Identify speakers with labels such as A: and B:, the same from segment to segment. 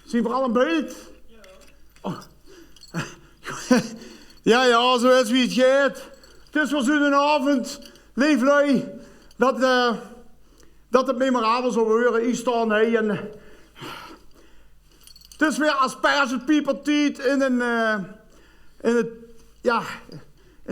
A: Zien we al een beeld? Oh. Ja, zo is wie het gaat. Het is wel zo'n avond, leeflui, dat het memorabel zou worden. Ik sta nee en het is weer aspergepepertijd in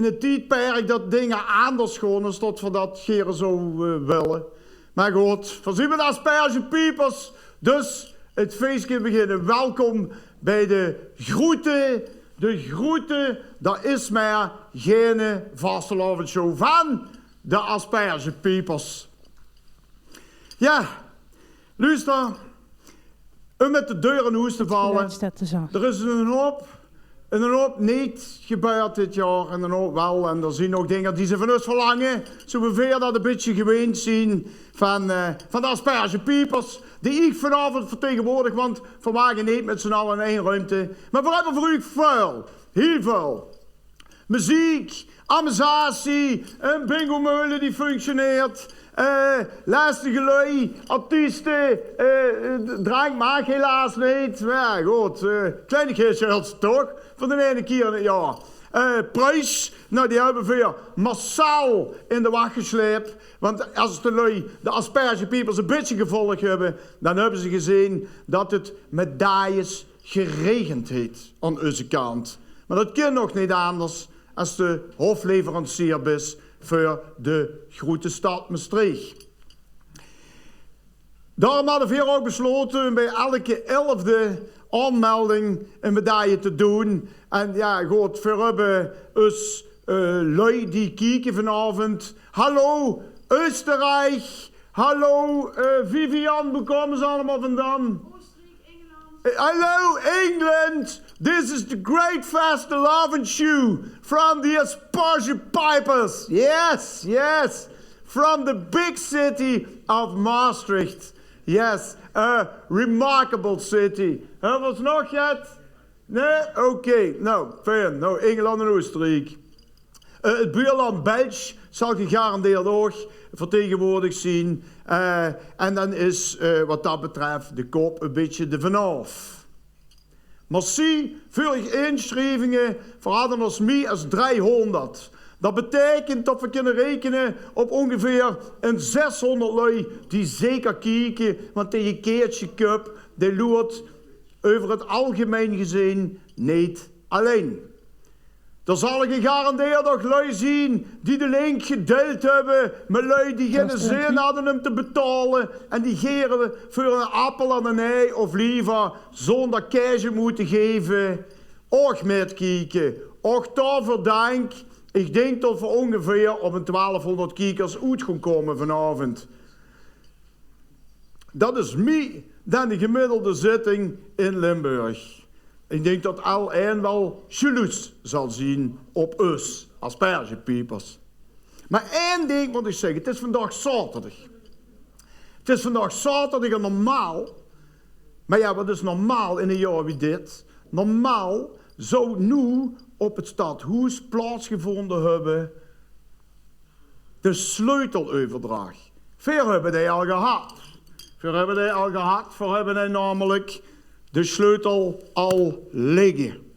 A: het tijdperk dat dingen anders gaan is tot we dat geren zo willen. Maar goed, voorzien we de aspergepiepers, dus het feestje beginnen. Welkom bij de groeten. De groeten, dat is maar geen vastelavondshow van de aspergepiepers. Ja, luister, om met de deur in huis te vallen. Er is een hoop niet gebeurd dit jaar en een hoop wel. En er zijn ook dingen die ze van ons verlangen. Zo ongeveer dat een beetje gewend zien van de aspergepiepers. Die ik vanavond vertegenwoordig, want we waren niet met z'n allen in één ruimte. Maar we hebben voor u veel, heel veel. Muziek, amusatie, een bingo-meulen die functioneert. Lastige lui, artiesten, drank mag helaas niet. Ja, goed, kleinigheidjes toch, van de ene keer in het jaar. Prijs, nou die hebben we weer massaal in de wacht gesleept. Want als de aspergepiepers een beetje gevolg hebben, dan hebben ze gezien dat het medailles geregend heeft aan onze kant. Maar dat kan nog niet anders als de hoofdleverancier is voor de grote stad Maastricht. Daarom hadden we ook besloten om bij elke 11e aanmelding een medaille te doen. En ja, goed, we hebben dus lui die kijken vanavond. Hallo Oostenrijk, hallo Vivian, hoe komen ze allemaal vandaan?
B: Oostenrijk, Engeland.
A: Hallo England, this is the great fastelavondshow from the Aspergepipers. Yes, yes, from the big city of Maastricht. Yes, a remarkable city. Hebben we het nog gehad? Nee? Oké. Nou, fijn. Nou, Engeland en Oostenrijk. Het buurland België zal gegarandeerd ook vertegenwoordigd zien. En dan is wat dat betreft de kop een beetje de vanaf. Merci voor je inschrijvingen voor hadden ons meer als 300. Dat betekent dat we kunnen rekenen op ongeveer een 600 lui die zeker kijken, want die keertje cup, die loert over het algemeen gezien niet alleen. Er zal gegarandeerd ook lui zien die de link gedeeld hebben met lui die geen zin hadden om te betalen en die geren voor een appel en een ei of liever zonder cash moeten geven. Och met kijken, och daarvoor dank. Ik denk dat we ongeveer op een 1200 kijkers uit gaan komen vanavond. Dat is meer dan de gemiddelde zitting in Limburg. Ik denk dat al een wel jaloers zal zien op ons, aspergepiepers. Maar één ding moet ik zeggen, het is vandaag zaterdag. Het is vandaag zaterdag en normaal, maar ja, wat is normaal in een jaar wie dit? Normaal zou nu op het stadhuis plaatsgevonden hebben de sleuteloverdracht. Veel hebben die al gehad. Veel hebben die namelijk de sleutel al liggen.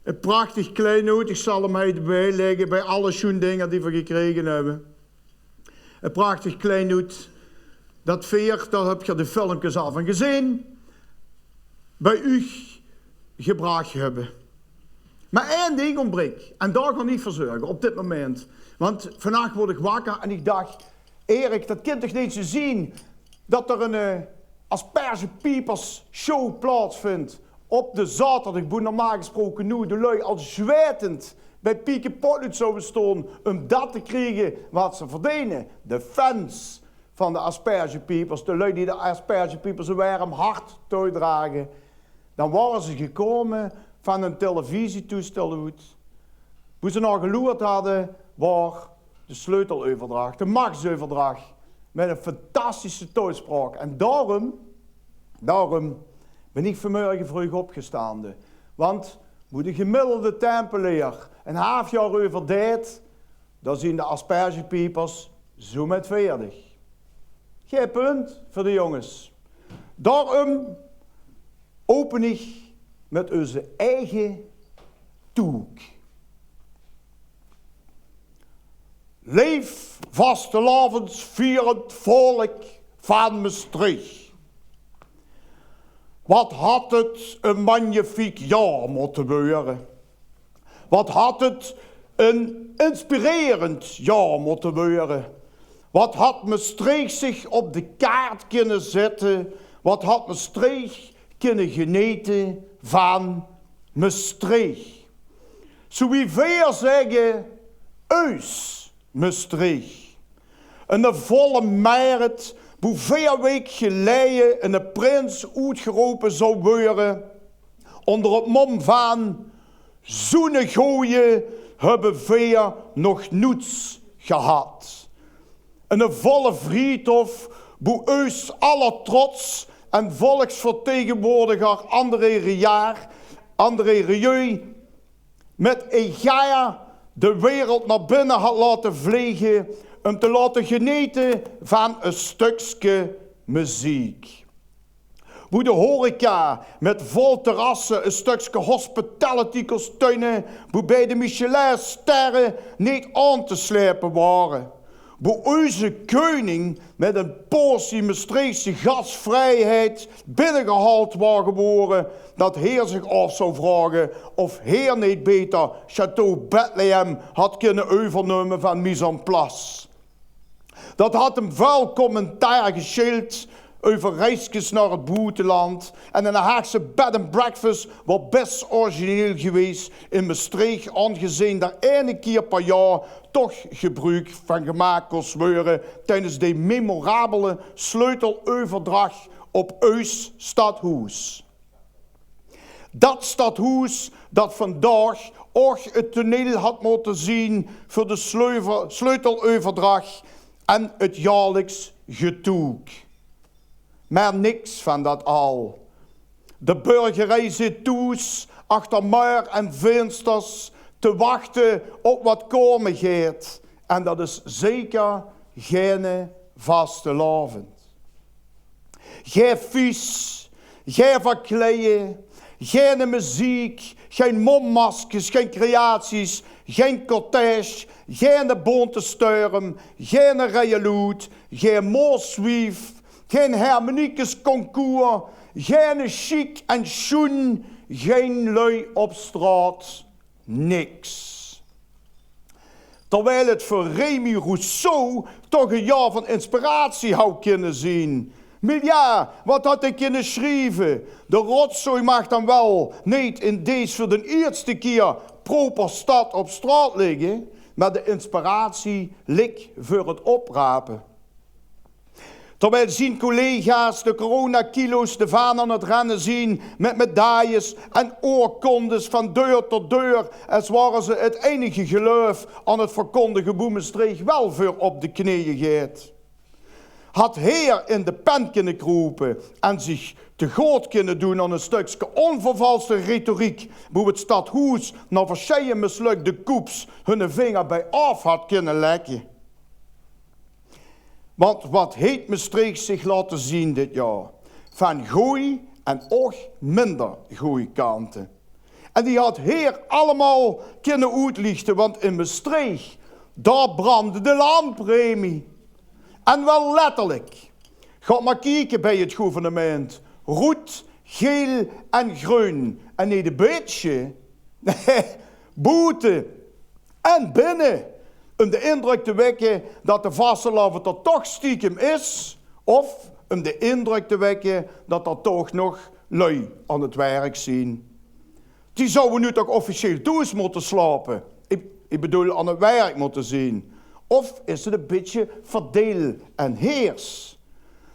A: Een prachtig kleinoot, ik zal hem erbij leggen bij alle schoen dingen die we gekregen hebben. Een prachtig kleinoot, dat veer, daar heb je de filmpjes al van gezien, bij u gebracht hebben. Maar één ding ontbreekt, en daar kan ik voor zorgen op dit moment. Want vandaag word ik wakker en ik dacht, Erik, dat kind toch niet zo zien dat er een aspergepiepers show plaatsvindt op de zaterdag, hoe normaal gesproken nu de lui al zwetend bij Pieke Potlood zouden staan om dat te krijgen wat ze verdienen. De fans van de aspergepiepers, de lui die de aspergepiepers een warm hart toedragen. Dan waren ze gekomen van een televisietoestel uit. Hoe ze nog geloerd hadden, waar de sleuteloverdracht, de machtsoverdracht, met een fantastische toespraak. En daarom ben ik vanmorgen vroeg opgestaan. Want hoe de gemiddelde tempelier een half jaar over deed, dan zien de aspergepiepers zo met 40. Geen punt voor de jongens. Daarom open ik met onze eigen toek. Leef vastelavonds vierend volk van Maastricht. Wat had het een magnifiek jaar moeten worden. Wat had het een inspirerend jaar moeten worden. Wat had Maastricht zich op de kaart kunnen zetten. Wat had Maastricht kunnen genieten van Maastricht. Zo wie veel zeggen, Eus Maastricht. Een volle maart, hoe 4 weken geleden een prins uitgeroepen zou worden. Onder het mom van, zo'n gooien hebben we nog niets gehad. Een volle vriendhof, hoe Eus alle trots en volksvertegenwoordiger André Rieu met Egaia de wereld naar binnen had laten vliegen om te laten genieten van een stukje muziek. Hoe de horeca met vol terrassen een stukje hospitality kostuinen, hoe bij de Michelin-sterren niet aan te slepen waren. Hoe onze koning met een portie Maastrichtse gasvrijheid binnengehaald was geboren, dat heer zich af zou vragen of heer niet beter Château Bethlehem had kunnen overnemen van mise en place. Dat had hem vuil commentaar geschild over reisjes naar het buitenland. En een Haagse bed and breakfast was best origineel geweest in Maastricht, aangezien daar 1 keer per jaar toch gebruik van gemaakt kon worden tijdens de memorabele sleuteloverdracht op Eus stadhuis. Dat stadhuis dat vandaag ook het toneel had moeten zien voor de sleuteloverdracht en het jaarlijks getoek. Maar niks van dat al. De burgerij zit thuis achter muur en vensters te wachten op wat komen gaat. En dat is zeker geen vastelavond. Geen vies, geen verkleden, geen muziek, geen mommaskers, geen creaties, geen cortège, geen bontensturm, geen rijeloed, geen mooswief, geen harmoniekes concours, geen chic en schoen, geen lui op straat, niks. Terwijl het voor Remy Rousseau toch een jaar van inspiratie had kunnen zien. Maar ja, wat had ik kunnen schrijven? De rotzooi mag dan wel niet in deze voor de eerste keer proper stad op straat liggen, maar de inspiratie ligt voor het oprapen. Terwijl zien collega's de coronakilo's de vaan aan het rennen zien met medailles en oorkondes van deur tot deur, als waren ze het enige geloof aan het verkondigen hoe Maastricht wel voor op de knieën gaat. Had heer in de pen kunnen kroepen en zich te groot kunnen doen aan een stukje onvervalste retoriek, hoe het stadhuis naar verschillende mislukte koeps hun vinger bij af had kunnen lekken. Want wat heeft Maastricht zich laten zien dit jaar? Van goeie en ook minder goeie kanten. En die had heer allemaal kunnen uitlichten, want in Maastricht, daar brandde de lampremie. En wel letterlijk. Ga maar kijken bij het gouvernement. Rood, geel en groen. En niet een beetje. Nee, boete. En binnen. Om de indruk te wekken dat de vastelavond er toch stiekem is. Of om de indruk te wekken dat er toch nog lui aan het werk zijn. Die zouden nu toch officieel thuis moeten slapen. Ik bedoel aan het werk moeten zien. Of is het een beetje verdeel en heers?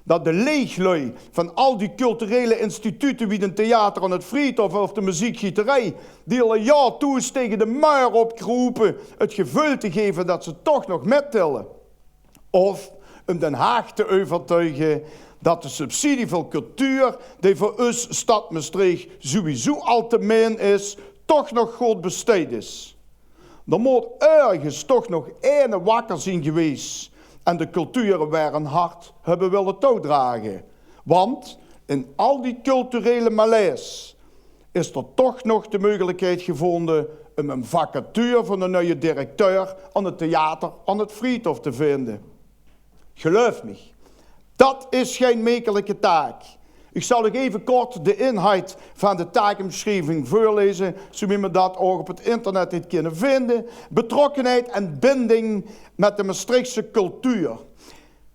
A: Dat de leeglui van al die culturele instituten wie een theater aan het Friedhof of de muziekgieterij, die al een jaar thuis tegen de muur opgeroepen het gevoel te geven dat ze toch nog mettellen. Of om Den Haag te overtuigen dat de subsidie voor cultuur, die voor ons stad Maastricht sowieso al te min is, toch nog goed besteed is. Er moet ergens toch nog ene wakker zijn geweest en de culturen waren hard hebben willen toedragen. Want in al die culturele malaise is er toch nog de mogelijkheid gevonden om een vacature van een nieuwe directeur aan het theater aan het Friedhof te vinden. Geloof me, dat is geen makkelijke taak. Ik zal nog even kort de inhoud van de taakomschrijving voorlezen, zodat we dat ook op het internet niet kunnen vinden. Betrokkenheid en binding met de Maastrichtse cultuur.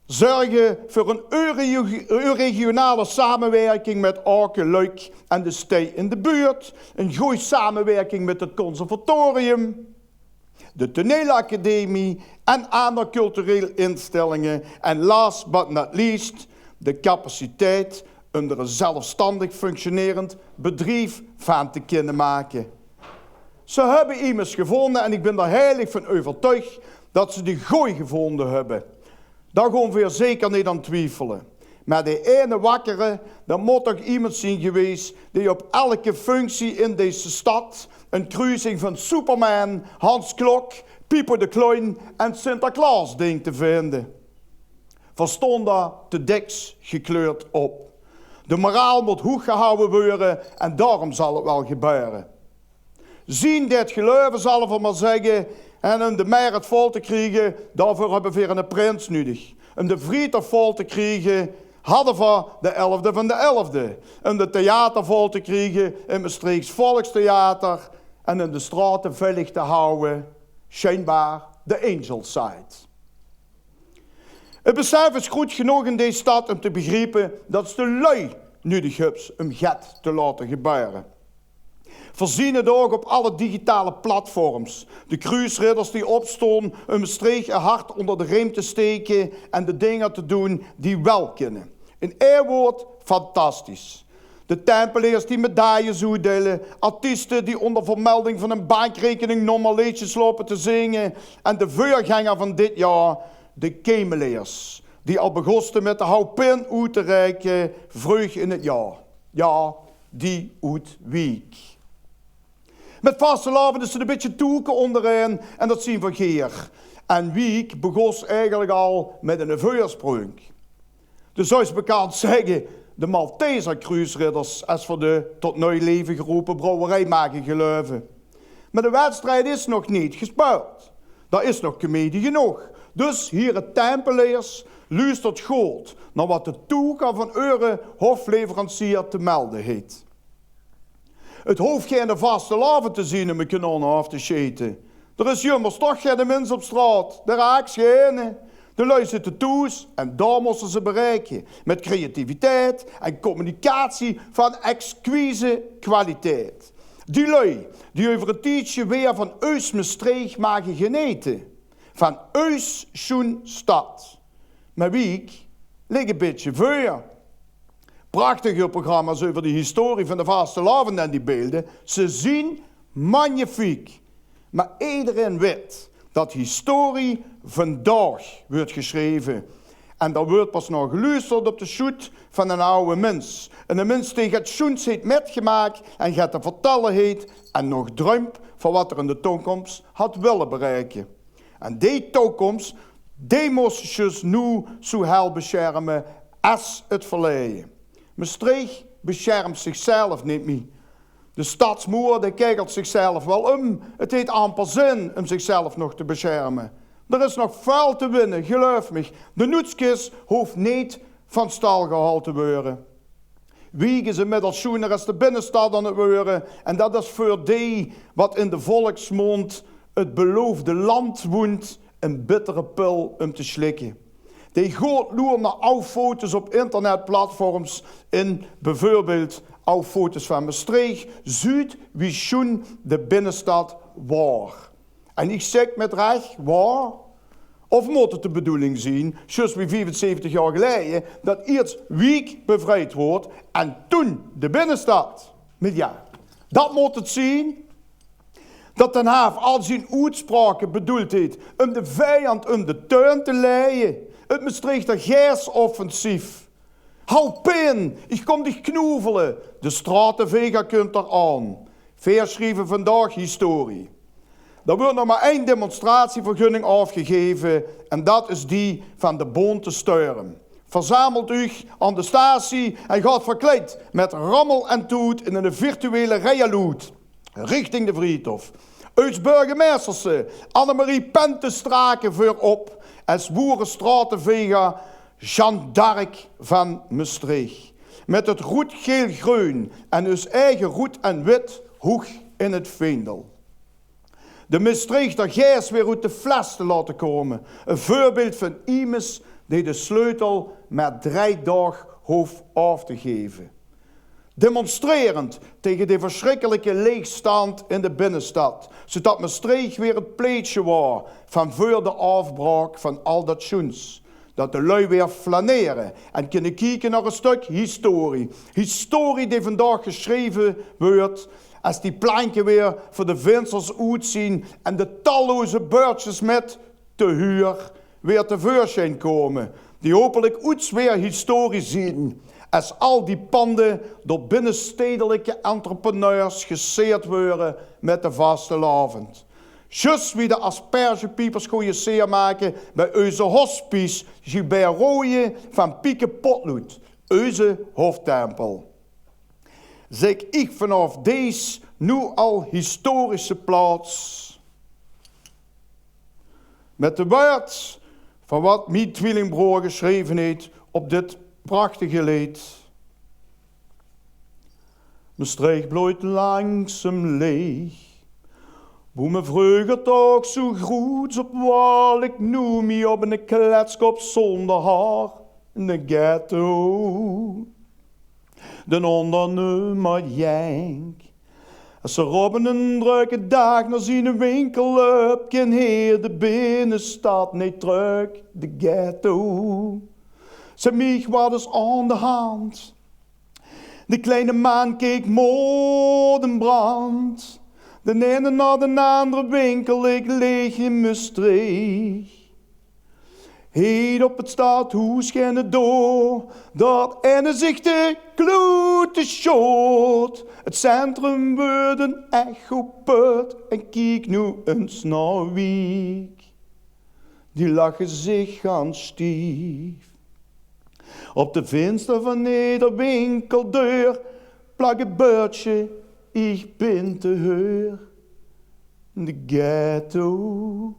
A: Zorgen voor een regionale samenwerking met Aken, Luik en de stee in de buurt. Een goede samenwerking met het conservatorium, de toneelacademie en andere culturele instellingen. En last but not least, de capaciteit om er een zelfstandig functionerend bedrijf van te kunnen maken. Ze hebben immers gevonden en ik ben er heilig van overtuigd dat ze die gooi gevonden hebben. Daar gaan we zeker niet aan twijfelen. Maar de ene wakkere, dat moet toch iemand zijn geweest die op elke functie in deze stad een kruising van Superman, Hans Klok, Pieper de Klein en Sinterklaas denkt te vinden. Verstond dat te diks gekleurd op. De moraal moet hoog gehouden worden en daarom zal het wel gebeuren. Zien dit geloven zal ik maar zeggen, en om de meer het vol te krijgen, daarvoor hebben we weer een prins nodig. Om de Friedhof vol te krijgen, hadden we de 11e van de 11e. Om de theater vol te krijgen, in Maastrichts Volkstheater. En in de straten veilig te houden, schijnbaar de Angel Side. Het besef is goed genoeg in deze stad om te begrijpen dat ze de lui nodig hebben om het te laten gebeuren. Voorzien het ook op alle digitale platforms. De cruisridders die opstonden om Maastricht een hart onder de riem te steken en de dingen te doen die wel kunnen. In één woord, fantastisch. De tempeliers die medailles uitdelen, artiesten die onder vermelding van een bankrekening normaal liedjes lopen te zingen en de vuurganger van dit jaar, de kemeleers, die al begonnen met de houpin uit te reiken vroeg in het jaar. Ja, die uit week. Met vastelavond is er een beetje toeken onderin en dat zien we hier. En week begon eigenlijk al met een vuursprong. Dus zoals bekend zeggen, de Malteser cruisridders als voor de tot nieuw leven geroepen brouwerij maken geloven. Maar de wedstrijd is nog niet gespeeld. Daar is nog comedie genoeg. Dus hier het tempeliers luistert goed naar wat de toegang van eure hofleverancier te melden heeft. Het hoeft geen vastelavond te zien om een kanon af te scheten. Er is jummers toch geen mens op straat. De raakt geen. De lui zitten thuis en daar moesten ze bereiken. Met creativiteit en communicatie van exquise kwaliteit. Die lui die over een tijdje weer van Eus Maastricht maken geneten. Van Eus schoen stad. Maar wie ligt een beetje voor. Prachtige programma's over de historie van de vastelavond en die beelden. Ze zien magnifiek. Maar iedereen weet dat historie vandaag wordt geschreven. En dat wordt pas nog geluisterd op de shoot van een oude mens. En een mens die het schoens heeft metgemaakt en gaat te vertellen heeft en nog droomt van wat er in de toekomst had willen bereiken. En die toekomst, die moesten ze nu zo heel beschermen als het verleden. Maastricht beschermt zichzelf niet meer. De stadsmoer die kijkt zichzelf wel om. Het heeft amper zin om zichzelf nog te beschermen. Er is nog veel te winnen, geloof me. De noetskis hoeft niet van stal gehaald te worden. Wieg is inmiddels schoener als de binnenstad aan het worden. En dat is voor die wat in de volksmond het beloofde land woont, een bittere pil om te slikken. Die gaat loeren naar oude foto's op internetplatforms in bijvoorbeeld oude foto's van Maastricht, Zuid, wie schoen de binnenstad waar. En ik zeg met recht, waar? Of moet het de bedoeling zijn, zoals wie 75 jaar geleden, dat eerst Wiek bevrijd wordt en toen de binnenstad? Maar ja, dat moet het zien. Dat Den Haag al zijn uitspraken bedoeld heeft om de vijand om de tuin te leiden. Het Maastrichter Gers-offensief. Hou pijn, ik kom dich knoevelen. De stratenvega kunt er aan. Verschrijven vandaag historie. Er wordt nog maar één demonstratievergunning afgegeven en dat is die van de Boon te Sturen. verzamelt u aan de statie en gaat verkleed met rammel en toet in een virtuele rijaloet richting de Vriethof. Uit burgemeesterse Annemarie Pentestraken voorop en zwoeren stratenveger Jeanne d'Arc van Maastricht. Met het roet geel-groen en dus eigen roet en wit hoog in het veendel. De Maastrichter Gijs weer uit de fles te laten komen. Een voorbeeld van iemand die de sleutel met 3 dagen hoeft af te geven. Demonstrerend tegen de verschrikkelijke leegstand in de binnenstad. Zodat Maastricht weer het pleetje was van voor de afbraak van al dat schoens. Dat de lui weer flaneren en kunnen kijken naar een stuk historie. Historie die vandaag geschreven wordt als die planken weer voor de vensters uitzien en de talloze beurtjes met te huur weer tevoorschijn komen. Die hopelijk iets weer historisch zien. Als al die panden door binnenstedelijke entrepreneurs geseerd worden met de vastelavond. Just wie de aspergepiepers goeie zeer maken bij onze hospice Gilbert Rooije van Pieke Potloed, onze hoftempel. Zeg ik vanaf deze nu al historische plaats met de woord van wat mijn tweelingbroer geschreven heeft op dit prachtige lied. Maastricht bloeit langzaam leeg. Hoe me vroeger toch zo goed op wal, ik noem me op een kletskop zonder haar in de ghetto. De ondernummer jank. Als ze op een drukke dag naar zijn winkel op, kan heer de binnenstad niet terug, de ghetto. Ze mich wat eens aan de hand. De kleine man keek modenbrand. De ene naar de andere winkel, ik leeg in Maastricht. Heet op het stadhuis gaan door, dat ene zich de klote schoot. Het centrum wordt een echo put en kijk nu eens naar Wiek. Die lachen zich aan stief. Op de venster van ieder winkeldeur plak een beurtje, ik ben te huur. De ghetto.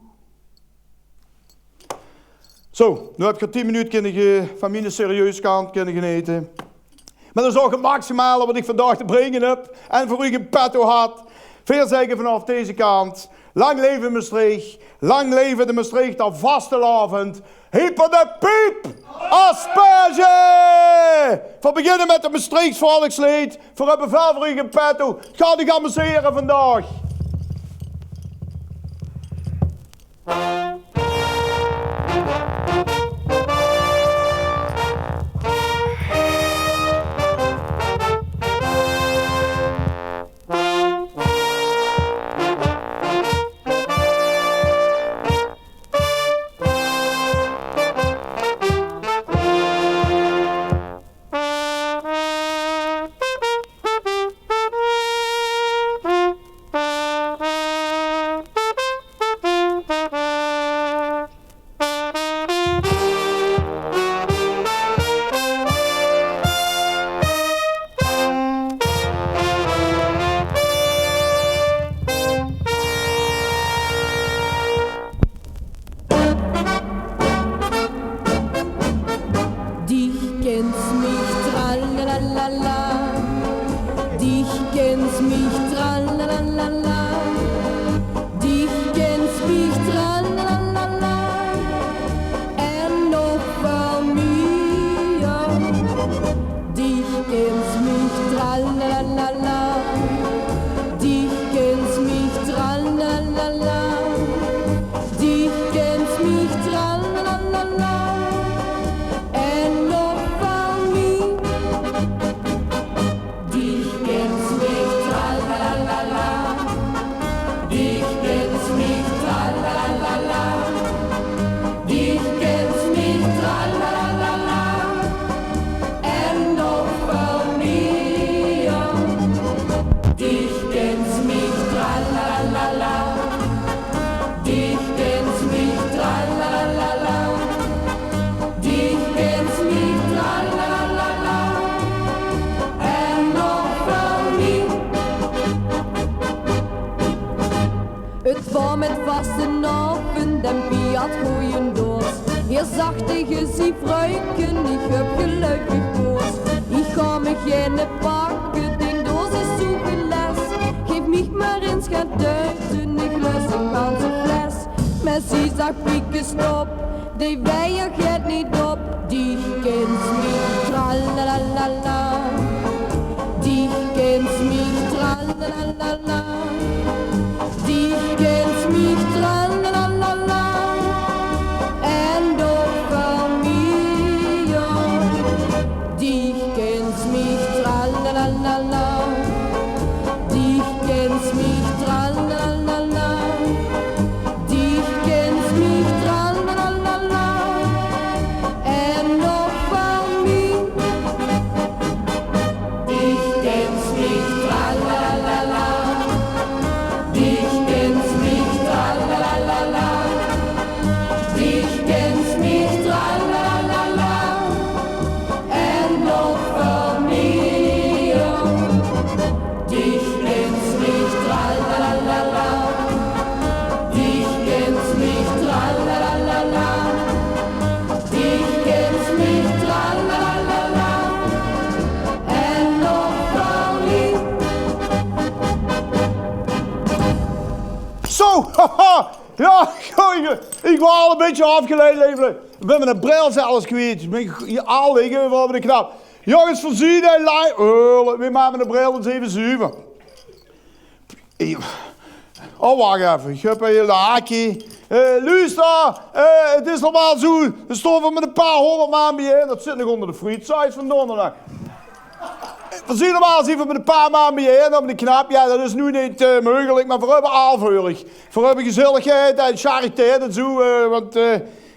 A: Zo, nu heb je 10 minuten van mijn serieus kant kunnen genieten. Maar dat is ook het maximale wat ik vandaag te brengen heb. En voor u in petto had. Veel zeggen vanaf deze kant. Lang leven Maastricht. Lang leven de Maastrichter vastelavond. Hyper de piep! Asperge! Voor beginnen met de Maastrichts volkslied. Voor een bevel voor u in petto. Ga u amuseren vandaag.
C: ersten Abend en Pi had goeien doos. Hier zag tegen sie vrouwken, ik heb gelukkig koos. Ik ga me geen pakken, denk doos is zoeken les. Geef mich maar eens gaat duiten, ik lus een ganse fles. Maar sie zag Pieke stop, die weier gaat niet op. Die kent mich, tralalala. Die kent mich, tralalala. Die kent mich, tralalala. En over mij, die kent mich, tralalala. Die kent mich, tralalala. Die kent mich, tralalala. En over mij, die kent mich, tralalala. Die kent mich, tralalala. Die kent mich, tralalala. En over mij, die kent mich, tralalala. Die kent mich, tralalala. Die kent mich, tralalala. En over mij.
A: Zo, haha. Ja, ik was al een beetje afgeleid even. Ik ben met een bril zelfs kwijt. Ik ben hier al liggen, we hebben de knap. Jongens, voorzien en lijn. We maken de bril eens even zuiver. Oh, wacht even. Ik heb hier een haakje. Luister, het is normaal zo. We stonden met een paar 100 man bijeen. Dat zit nog onder de frietsaus van donderdag. We zien normaal eens even met een paar man bijeen op de knap. Ja, dat is nu niet mogelijk, maar we hebben aanvurig. We hebben gezelligheid en chariteit en zo.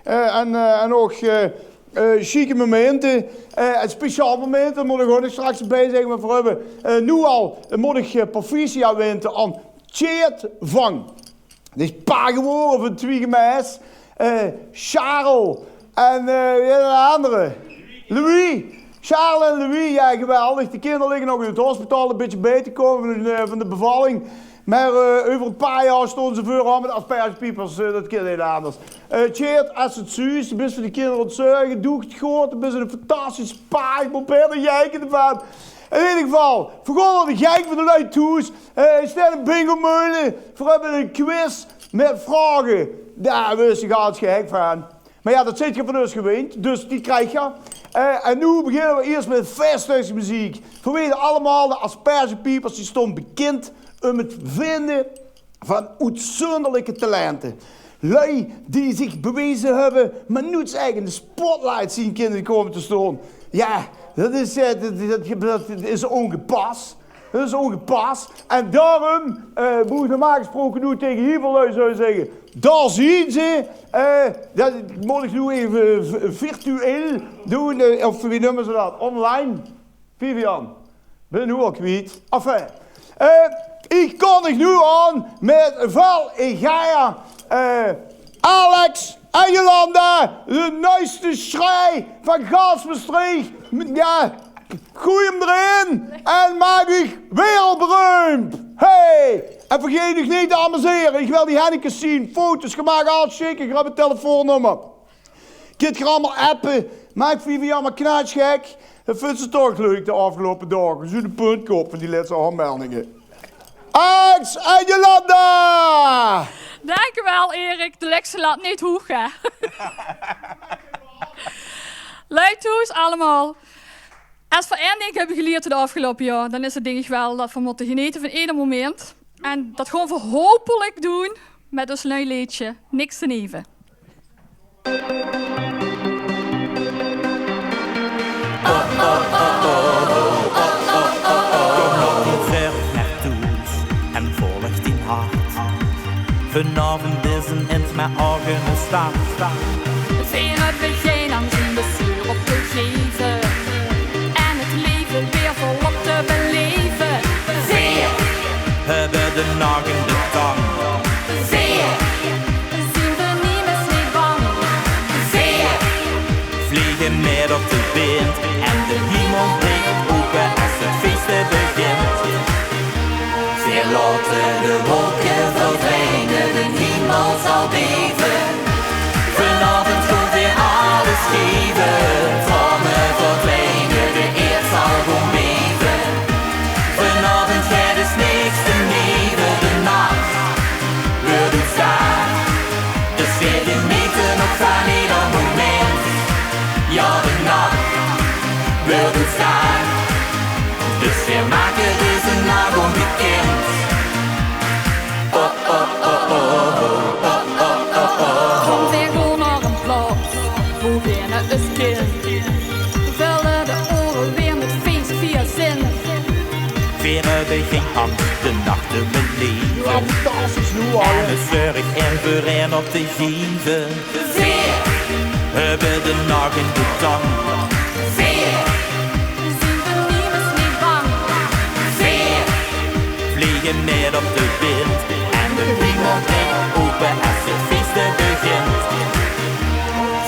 A: En ook chique momenten. En speciaal momenten moet ik gewoon straks bij zeggen. Maar we hebben nu al moet ik proficiat wensen aan Tjeerd Vang. Dat is pa geworden van twee gemeis. Charles en de andere. Louis. Charles en Louis, ja geweldig. De kinderen liggen nog in het hospitaal een beetje bij te komen van de bevalling. Maar over een paar jaar stonden ze voor aan met aspergepiepers. Dat kind niet anders. Tjeerd, als het zo is, best voor de kinderen het zuigen, doe het goed. Dan ben je een fantastisch pa. Ik probeer er jijken ervan. In ieder geval, voor de gek van de lui toes. Stel een bingo-meulen. We hebben een quiz met vragen. Daar wist je gaat gek van. Maar ja, dat zit je van ons gewend, dus die krijg je. En nu beginnen we eerst met feestmuziek. We weten allemaal, de aspergepiepers die stonden bekend om het vinden van uitzonderlijke talenten. Lui die zich bewezen hebben, maar nooit eigen de spotlight zien kinderen komen te staan. Ja, dat is ongepast. Dat is ongepast. En daarom moet ik normaal gesproken nu tegen Hieverlui zou zeggen. Daar zien ze. Dat moet ik nu even virtueel doen. Of wie noemen ze dat? Online. Vivian. Ben nu al kwijt. Enfin. Ik kondig nu aan met Val en Gaia. Alex en Jolanda. De nieuwste schrei van Gaasmestreeg. Ja. Gooi hem erin en maak ik wereldberoemd. Hey! En vergeet nog niet, dames en heren, ik wil die Hennekes zien. Foto's gemaakt, hartstikke. Ik heb een telefoonnummer. Ik ga allemaal appen. Maak Vivian maar knatschgek. Dat vindt ze toch leuk de afgelopen dagen. Zo de puntkop van die laatste aanmeldingen. Alex en Jolanda!
D: Dankjewel, Erik. De lekse laat niet hoog, hè. Luid toes allemaal. Als we één ding hebben geleerd het afgelopen jaar, dan is het denk ik wel dat we moeten genieten van ieder moment. En dat gewoon we hopelijk doen met ons nieuw liedje, Niks te neven.
E: En volgt in hart. Vanavond is een in mijn ogen start.
D: Veen het begin aan zijn bestuur op te geven. En het leven weer volop te beleven.
E: Zeer hebben de nagen de tang.
D: Zeer zien we niemals niet bang.
E: Zeer vliegen meer op de wind. En de hemel breekt open als het feesten begint. Zeer laten de wolken verdwijnen, de hemel angst de nacht te beleven.
A: Fantastisch nu al.
E: En het zorg en verren op te geven.
C: Veer,
E: Hebben de nacht in de tang.
C: veer,
D: Zien we niemand niet bang.
C: veer,
E: Vliegen meer op de wind. En de hemel breekt open als het feesten begint.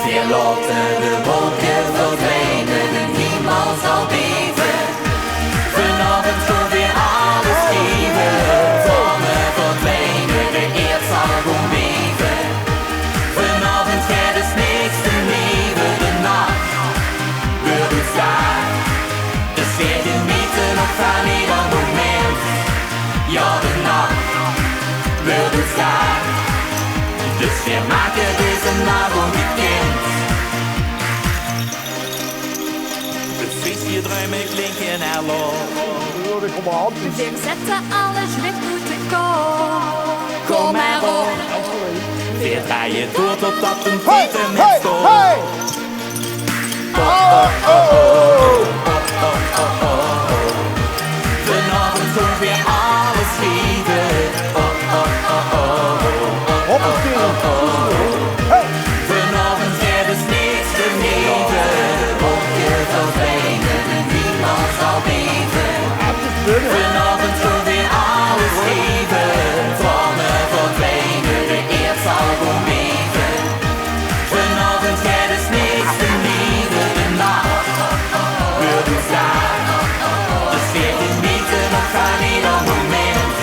C: veer laten de wolken verdwijnen, de hemel zal beven.
E: Vanavond zal weer alles geven.
C: Vormen verdwijnen, de eerd zal gewoon beven.
E: Vanavond gaat het niks te leven. De nacht wordt het daar. Dus weer genieten op van ieder moment. Ja, de nacht wordt het daar. Dus we maken deze nacht onbekend. Het feestje druimen klinken hallo.
A: Kom maar op.
D: We zetten alles weer goed te komen. Kom maar op.
E: Weer draaien door totdat een
A: Hey,
E: fietsen
A: hey,
E: met stoom.
A: hey!
E: Vanavond zal weer alles geven.
A: Hey!
E: Vanavond gaat het niks te leven.
C: Wolken verdwijnen, de hemel zal beven.
E: Vanavond zal weer alles geven.
C: Vormen verdwijnen, de eerd zal gewoon beven.
E: Vanavond gaat het niks te leven. De nacht wordt het daar. Dus weer genieten op van ieder moment.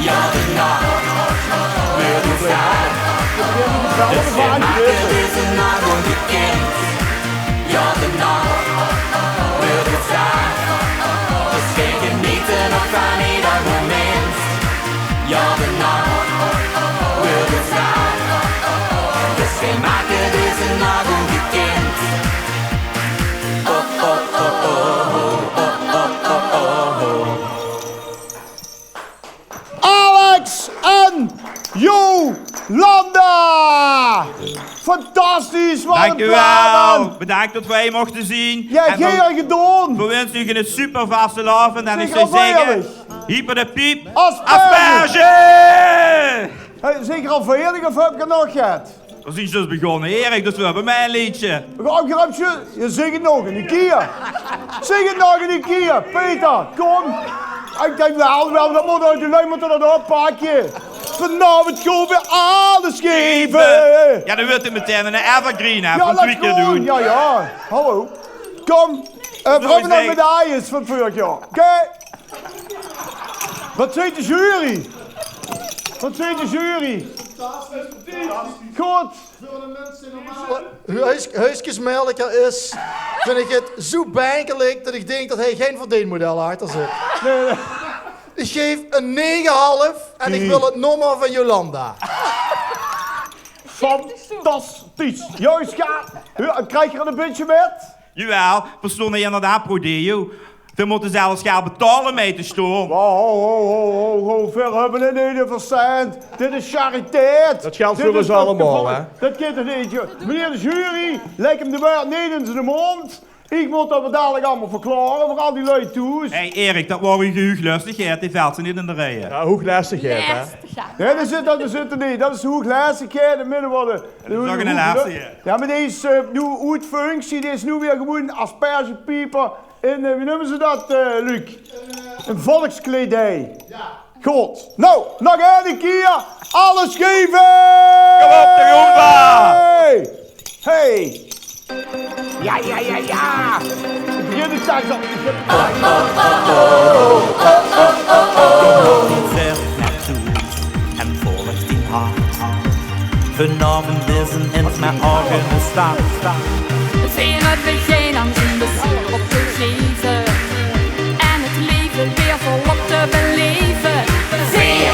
E: Ja, de nacht wordt het daar. Dus we maken deze nacht onbekend. Ja, de nacht wordt het daar. Dus we genieten op van ieder moment. Ja, de nacht wordt het daar. Dus we maken deze nacht onbekend. Oh, oh, oh, oh, oh, oh, oh, oh, oh.
A: Alex en Jolanda! Fantastisch, wat
F: Dank
A: een
F: u
A: plannen!
F: wel. Bedankt dat wij mochten zien.
A: Jij
F: En
A: hebt heel gedaan!
F: we wensen u een super vaste avond. En ik
A: Zeker
F: zou zeggen,
A: veilig.
F: hyper de piep.
A: Asperge!
F: Asperge!
A: Hey, zeker al veilig of heb ik er nog gehad?
F: We zijn dus begonnen, Erik, dus we hebben mijn liedje.
A: Je zing het nog een keer. Zing het nog een keer. Peter, kom. Ik denk wel, dat moet uit de lijn moeten dat oppakken. Vanavond gaan we alles geven.
F: Ja, dan wordt het meteen een evergreen hè, van
A: laat
F: 2 keer
A: gewoon.
F: doen.
A: Ja. Hallo. Kom. We hebben nog
F: zeggen.
A: medailles van vorig jaar. Oké. Wat zegt de jury? Wat zegt de jury? Goed.
G: Huisjesmelker is, vind ik het zo bijgelijk dat ik denk dat hij geen verdienmodel achter zit.
A: Nee.
G: Ik geef een 9,5 en ik wil het nummer van Jolanda.
A: Fantastisch. Juist, krijg je er een beetje met?
F: Jawel, we stonden inderdaad pro deo. We moeten zelfs gaan betalen mee te stoom.
A: Ho, ver hebben we niet in verstand. Dit is chariteit.
H: Dat geldt
A: Dit
H: voor
A: is
H: ons allemaal,
A: geval-
H: hè?
A: Dat kan toch niet? Meneer de jury, leg hem de waard niet in zijn mond. Ik moet dat dadelijk allemaal verklaren voor al die lui toes.
F: Hé Erik, dat was een gehuuglustigheid. Die valt ze niet in de rijen.
H: Ja, hooglastigheid, hè?
A: Nee, dat zit er niet. Dat is de hooglastigheid in midden worden.
F: Dat is ook een lastigheid.
A: Ja, maar deze nu uit functie, die is nu weer gewoon aspergepieper in, wie noemen ze dat, Luc? Een volkskledij. Ja. Goed. Nou, nog één keer. Alles geven!
F: Kom op, de Roomba!
A: Hey! Ja! Ik begin de straks al.
E: Ver naartoe en volgt in hart. Vanavond is een in mijn eigen stad.
D: Veen het begin aan zien we zo op te geven. En het leven weer volop te beleven.
C: Veer,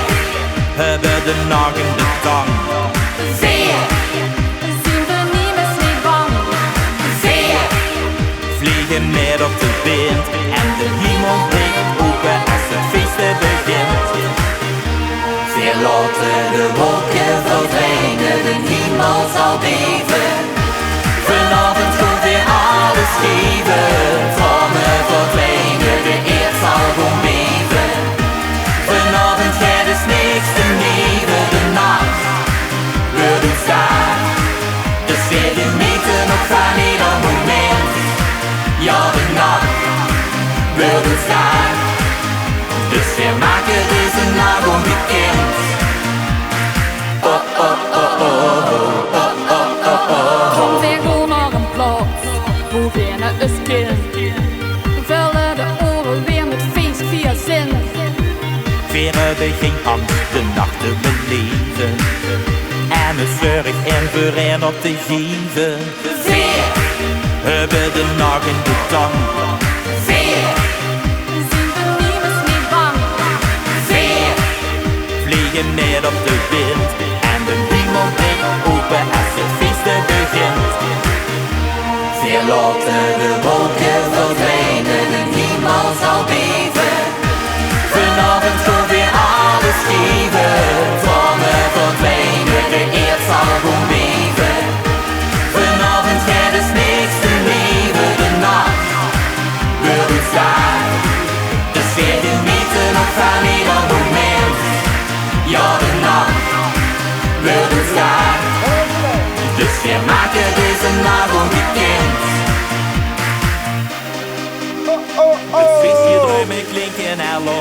E: Hebben de nacht in de tang.
C: veer,
D: Zien we niemand niet bang.
C: veer,
E: Vliegen meer op de wind. En de hemel breekt open als het feesten begint.
C: veer laten de wolken verdwijnen, de hemel zal beven.
E: Vanavond zal weer alles geven.
C: Vormen verdwijnen, de eerd zal gewoon beven.
E: wir maken deze nacht onbekend.
D: Kom weer gewoon naar een plaats, hoe winnen is kind. We vullen de oren weer met feest via zin.
F: Weer hebben geen angst de nachten beleven. En het zorg en voorin op te geven.
E: Weer
F: Hebben de nacht in de tang.
E: weer
D: Zien de nieuws niet bang.
E: weer
F: Vliegen neer op de wind. En de hemel breekt open als het feesten begint.
E: weer laten de wolken verdwijnen, de hemel zal beven. Vanavond zal weer alles geven. Vlammen verdwijnen, de eerd zal gewoon beven. Vanavond gaat het niks te leven, de nacht wil ons daar. Dus weer genieten nog van ieder moment. Ja, de nacht wil ons daar. Dus we maken deze nacht onbekend.
F: Het feestje druimen klinken hallo.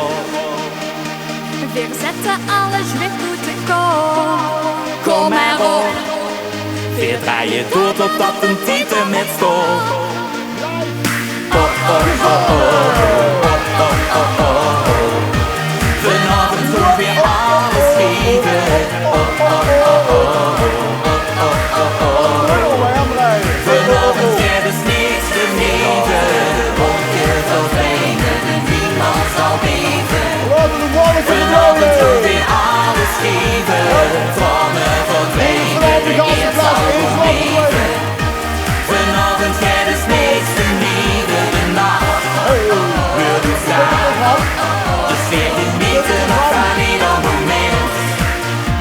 D: We zetten alles weer goed te koop. Kom maar op.
F: Weer draaien door totdat een titel met stopt.
E: Vanavond zal weer alles geven. Vanavond gaat het niks te leven. Wolken verdwijnen, de hemel zal beven. Vanavond zal weer alles geven. Vlammen verdwijnen, de eerd zal beven. Vanavond gaat het niks te leven. De nacht wil ons daar. Dus weer genieten nog van ieder moment.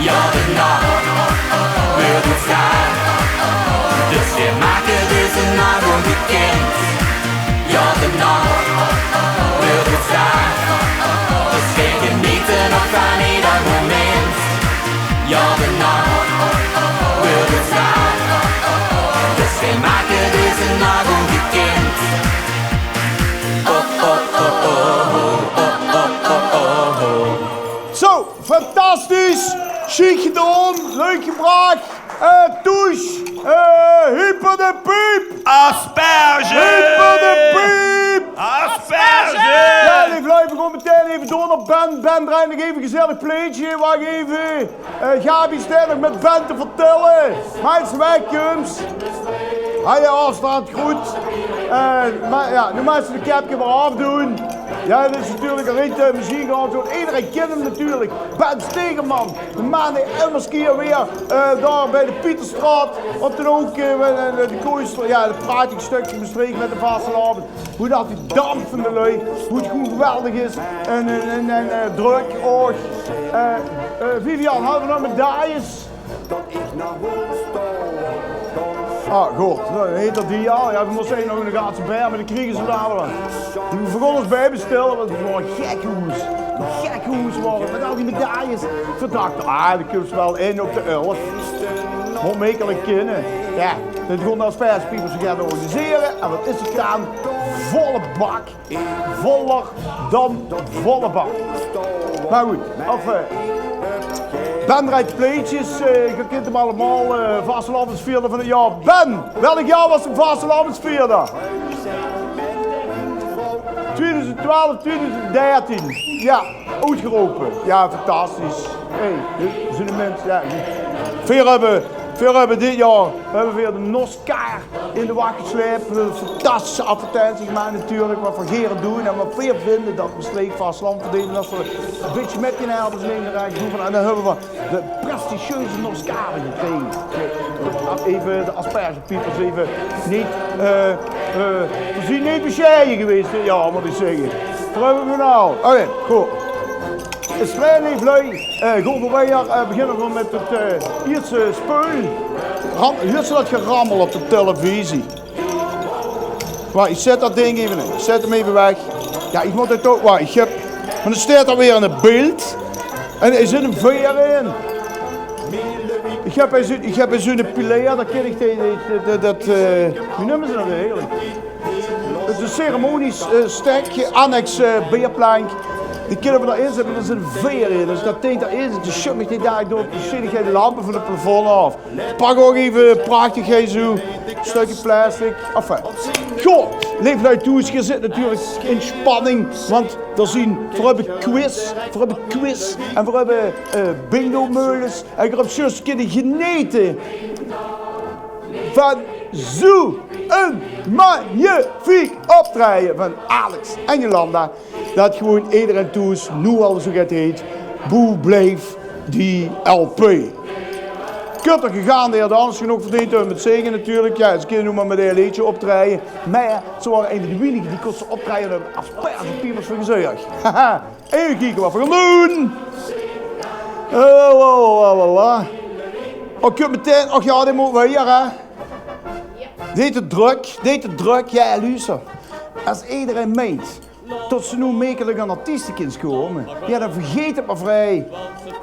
E: Ja, de nacht wil ons daar. Dus we maken deze nacht onbekend. Ja, de nacht wil ons daar. Dus we genieten nog van ieder moment. Ja, de nacht wil ons daar. Dus we maken deze nacht onbekend.
A: Zo, fantastisch. Chic gedaan, leuk gebracht. Douche, hyper de piep.
F: Asperge!
A: Hyper de piep.
F: Asperge!
A: Ja, lieve lui, we gaan meteen even door naar Ben. Ben draait nog even een gezellig pleetje. Wacht even. Gabi staat nog met Ben te vertellen. Mensen, welkoms. Ah ja, afstand, goed. Maar ja, nu moeten we de capje maar afdoen. Ja, dit is natuurlijk een ritme muziek gehad. Iedereen kent hem natuurlijk. Ben Stegeman, de man die immers keer weer daar bij de Pieterstraat. Of dan ook de Kooister, ja, dat prachtig stukje bestreken met de vastelavond. Hoe dat die damp van de lui, hoe het gewoon geweldig is. En druk, oog. Vivian, hadden we nog medailles? Ah, goed. Dan heet dat die al. Ja, we moesten nog in de gaten bij, maar die kriegen ze daar wel. Die begonnen ons bij bestellen, want het was een gek hoes. Een gek hoes waren met al die medailles. Verdacht, die kunnen ze wel in op de 11. Onmekelijk kunnen. Ja, dit gewoon als Perspeoples gaan organiseren. En wat is het dan? Volle bak. Voller dan volle bak. Maar goed, Ben draait pleetjes, je kent hem allemaal, vastelavondsvierder van het jaar. Ben, welk jaar was de vastelavondsvierder? 2012, 2013. Ja, uitgeroepen. Ja, fantastisch. Hey, dit zijn de mensen, ja. Veel hebben dit jaar, we hebben weer de Noskaar in de wacht gesleept. Fantastische advertentie gemaakt natuurlijk, wat we geren doen en wat veel vinden dat we streekvast land verdelen. Als we een beetje met die helpers nemen doen en dan hebben we de prestigieuze Noskaar gekregen. Even de aspergepiepers even niet, we zijn niet bescheiden geweest dit jaar, moet ik zeggen. Wat hebben we nou? Oké, goed. Het is vrij lief lui. Goed, wij beginnen we met het Ierse speul. Ierse dat gerammel op de televisie. Wacht, ik zet dat ding even in. Ik zet hem even weg. Ja, ik moet het ook. Wacht, ik heb. Maar er staat alweer in het beeld. En er zit een veer in. Ik heb in zo'n pilea, dat ken ik dat. Hoe noemen ze dat eigenlijk? Het is een ceremonisch stekje, annex beerplank. Die kunnen we daarin zetten, dat is een veer in. Dus dat ding daarin zit, je schudt die daar door, dan zit je de lampen van het plafond af. Pak ook even prachtig zo, een stukje plastic. Enfin, goed, Leef Luid Toes, je zit natuurlijk in spanning, want we hebben quiz, en we hebben bingo-meulens. En ik heb zo'n keer geneten van zo'n magnifiek optreden van Alex en Jolanda. Dat gewoon iedereen toes, nu al zo het heet, boe bleef die LP. Kunt er gegaan, de heer Dans genoeg verdiend met zegen natuurlijk. Ja, ze kunnen nu maar met een liedje optreden. Maar ze waren een van de weinigen die kosten optreden als persenpiemers van gezeug. Haha, even kijken wat we gaan doen. Oh, kunt meteen, och ja, dit moeten we hier, hè. Deed het druk, ja, luister. Als iedereen meent tot ze nu meekelijk aan artiesten kunnen komen, ja, dan vergeet het maar vrij.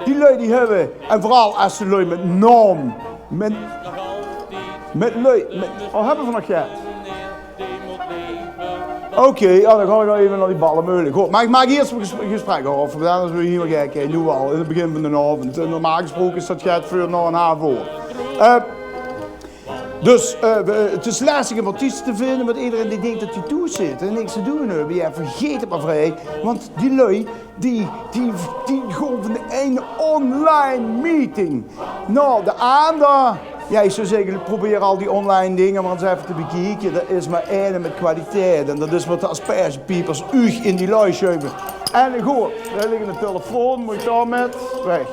A: Die lui die hebben, en vooral als ze lui met naam, hebben we nog gehad? Oké, dan ga ik wel even naar die ballen meulen. Goed, maar ik maak eerst een gesprek af, dan is we hier maar kijken, nu al, in het begin van de avond. Normaal gesproken is dat gaat voor nog een haar voor. Dus het is lastig om artiesten te vinden, want iedereen die denkt dat hij toe zit en niks te doen hebben. Ja, vergeet het maar vrij, want die lui, die gewoon van de ene online meeting naar de andere. Ja, ik zou zeggen, probeer al die online dingen maar eens even te bekijken. Dat is maar één met kwaliteit en dat is wat de aspergepiepers in die lui schuiven. En goed, daar ligt een telefoon, moet ik daar met weg.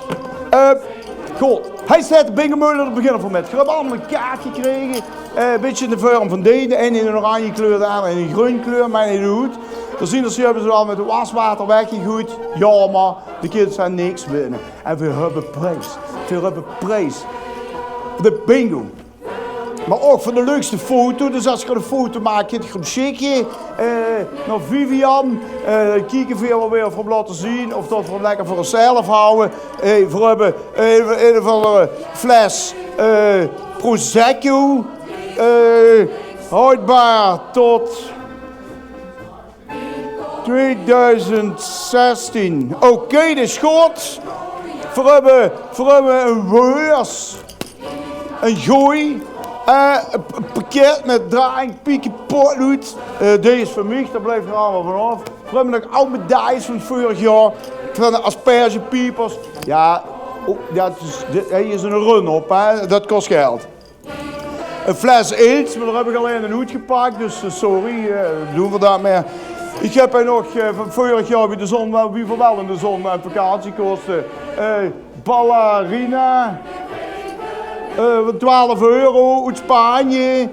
A: Goed, hij staat de bingo-meulen er beginnen van met. We hebben allemaal een kaart gekregen. Een beetje in de vorm van deze. Eén in een oranje kleur, de andere in een groen kleur, maar niet goed. Dan zien ze hebben ze al met waswater weggegooid. Ja, maar de kinderen zijn niks winnen. En we hebben prijs. We hebben prijs. De bingo. Maar ook voor de leukste foto. Dus als je een foto maakt, je het schikken naar Vivian. Kijken veel wat we hem laten zien. Of dat we hem lekker voor onszelf houden. We hebben een of andere fles Prosecco. Houdbaar tot 2016. Oké, dat is goed. We hebben een weurs. Een gooi. Een pakket met draaiing, pieken, potlood. Deze is voor mij, daar blijft er allemaal vanaf. We hebben nog oude medailles van vorig jaar. Van de aspergepiepers. Ja, hier is een run op, hè. Dat kost geld. Een fles eels, maar daar heb ik alleen een hoed gepakt, dus sorry, doen we dat meer. Ik heb er nog van vorig jaar wie wel in de zon en vakantiekosten. Ballerina. 12 euro uit Spanje,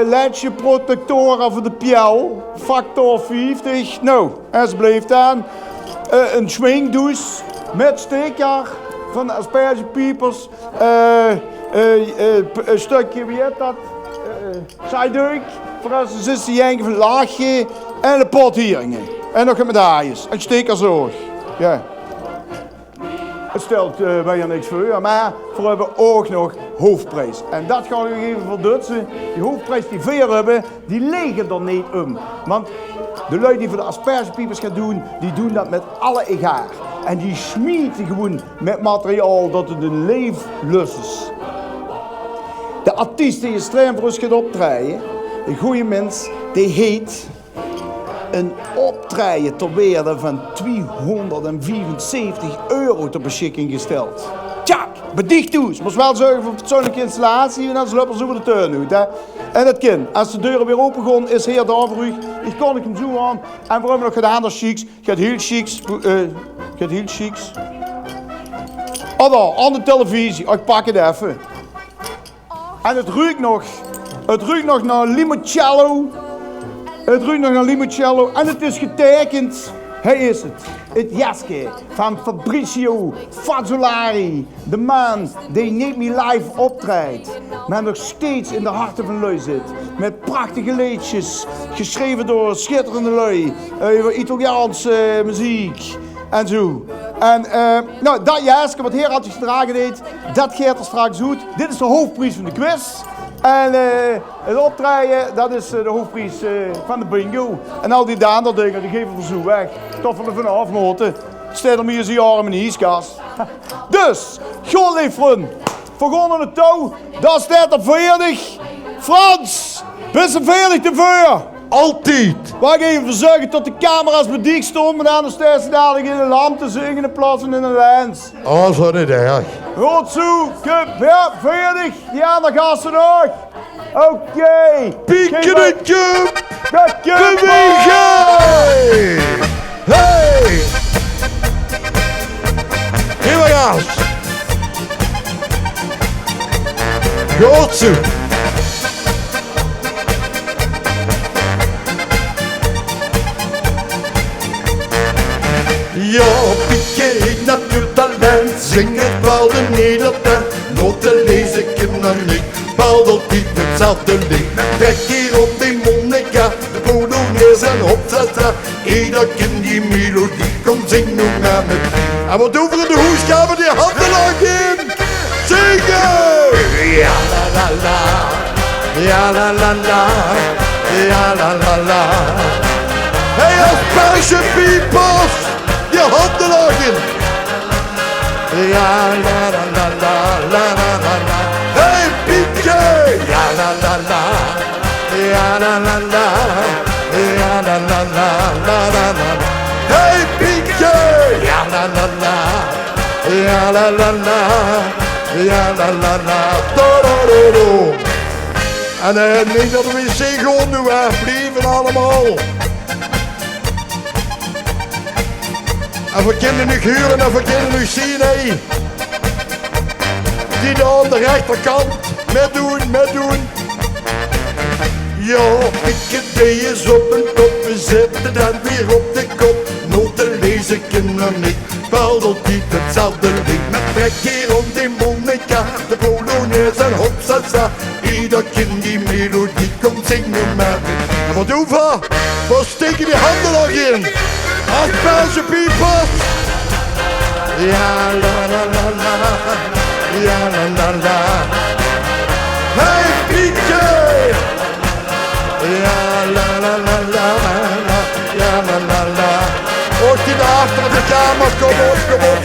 A: ledje protectora voor de piel, factor 50, nou, alsjeblieft dan. Een schminkdouche met steker van de aspergepiepers, een stukje, wie heet dat, zijdeuk, voor als ze zitten jengen van laagje en een pot hieringen. En nog een medailles, en stekerzoog, ja. Het stelt bijna niks voor, maar we hebben ook nog hoofdprijs. En dat gaan we geven voor Dutsen. Die hoofdprijs die we hebben, die liggen er niet om. Want de lui die voor de aspergepiepers gaan doen, die doen dat met alle egaar. En die smieten gewoon met materiaal dat het een leeflust is. De artiest die je stream voor ons gaat optreden, een goede mens, die heet een optreden ter waarde van 274 euro ter beschikking gesteld. Tja, bedicht toe. Ze moest wel zorgen voor een fatsoenlijke installatie en dan lopen ze over de tuin uit. Hè. En dat kind, als de deuren weer open gaan, is heer daar voor u. Ik kon hem zo aan. En we hebben nog gedaan als chics. Gaat heel chics. Oh, daar, aan de televisie. Oh, ik pak het even. En het ruikt nog naar limoncello. Het ruikt nog naar limoncello en het is getekend. Hij is het. Het jasje van Fabrizio Fazzolari. De man die niet meer live optreedt, maar nog steeds in de harten van lui zit. Met prachtige liedjes, geschreven door schitterende lui. Italiaanse muziek en zo. En nou, dat jasje wat heer had gedragen deed, dat gaat er straks uit. Dit is de hoofdprijs van de quiz. En het optreden, dat is de hoofdprijs van de bingo. En al die daanderdingen, die geven we zo weg. Tot we er vanaf moeten. Staat er meer zijn jaren in de ijskast. Dus, goed liefren. Vergonnen het touw, daar staat er 40. Frans, ben je 40 te vuur?
G: Altijd.
A: Wacht even, we zorgen tot de camera's bediend stonden. En dan staan ze dadelijk in een lamp te zingen in plaats van in een lens.
G: Oh, zo niet erg.
A: Goed zo, kup, ja, 40. Ja, dan gaan ze nog. Oké.
G: Pieken het jump.
A: Dat kup.
G: Bewegen. Hey. Hier we gaan. Goed zo. Ja, Pietje, ik natuurtalent, zing het bal de Nederland. Noten lees ik hem nog niet, bal niet hetzelfde lied. Trek hier op die Monica, de Polonaise en Hopsasa. Ieder kind die melodie, kom zing nu maar met. En wat over in de hoeskamer, die handen lang in. Zingen! Ja la la la, ja la la la, ja la la la. Hey, Asperge peoples! Je handen lagen. Ja la la la la la la la. Hey Pietje! Ja la la la. Ja la la la. Ja la la la la la la. Hey Pietje! Ja la la la. Ja la la la. Ja la la la. Do do do do. En niet dat we wc gewoon doen, hè. Blijven allemaal. En we kunnen nu huren en we kunnen nu zien, hé. Die daar aan de rechterkant. Met doen. Ja, Pikkerdij is op een kop. We zetten dan weer op de kop. Noten lees ik nog niet. Paddelt niet hetzelfde lied. Met trek hier rond die Monica. De Polonaise en Hopsasa. Ieder kind die melodie komt zingen met. En wat doen we? We steken die handen nog in. Asperge peoples! Ja la la la la, ja la la la. Hey Pietje! Ja la la la la, ja la la la. Ook die daar achter de kamer, kom op.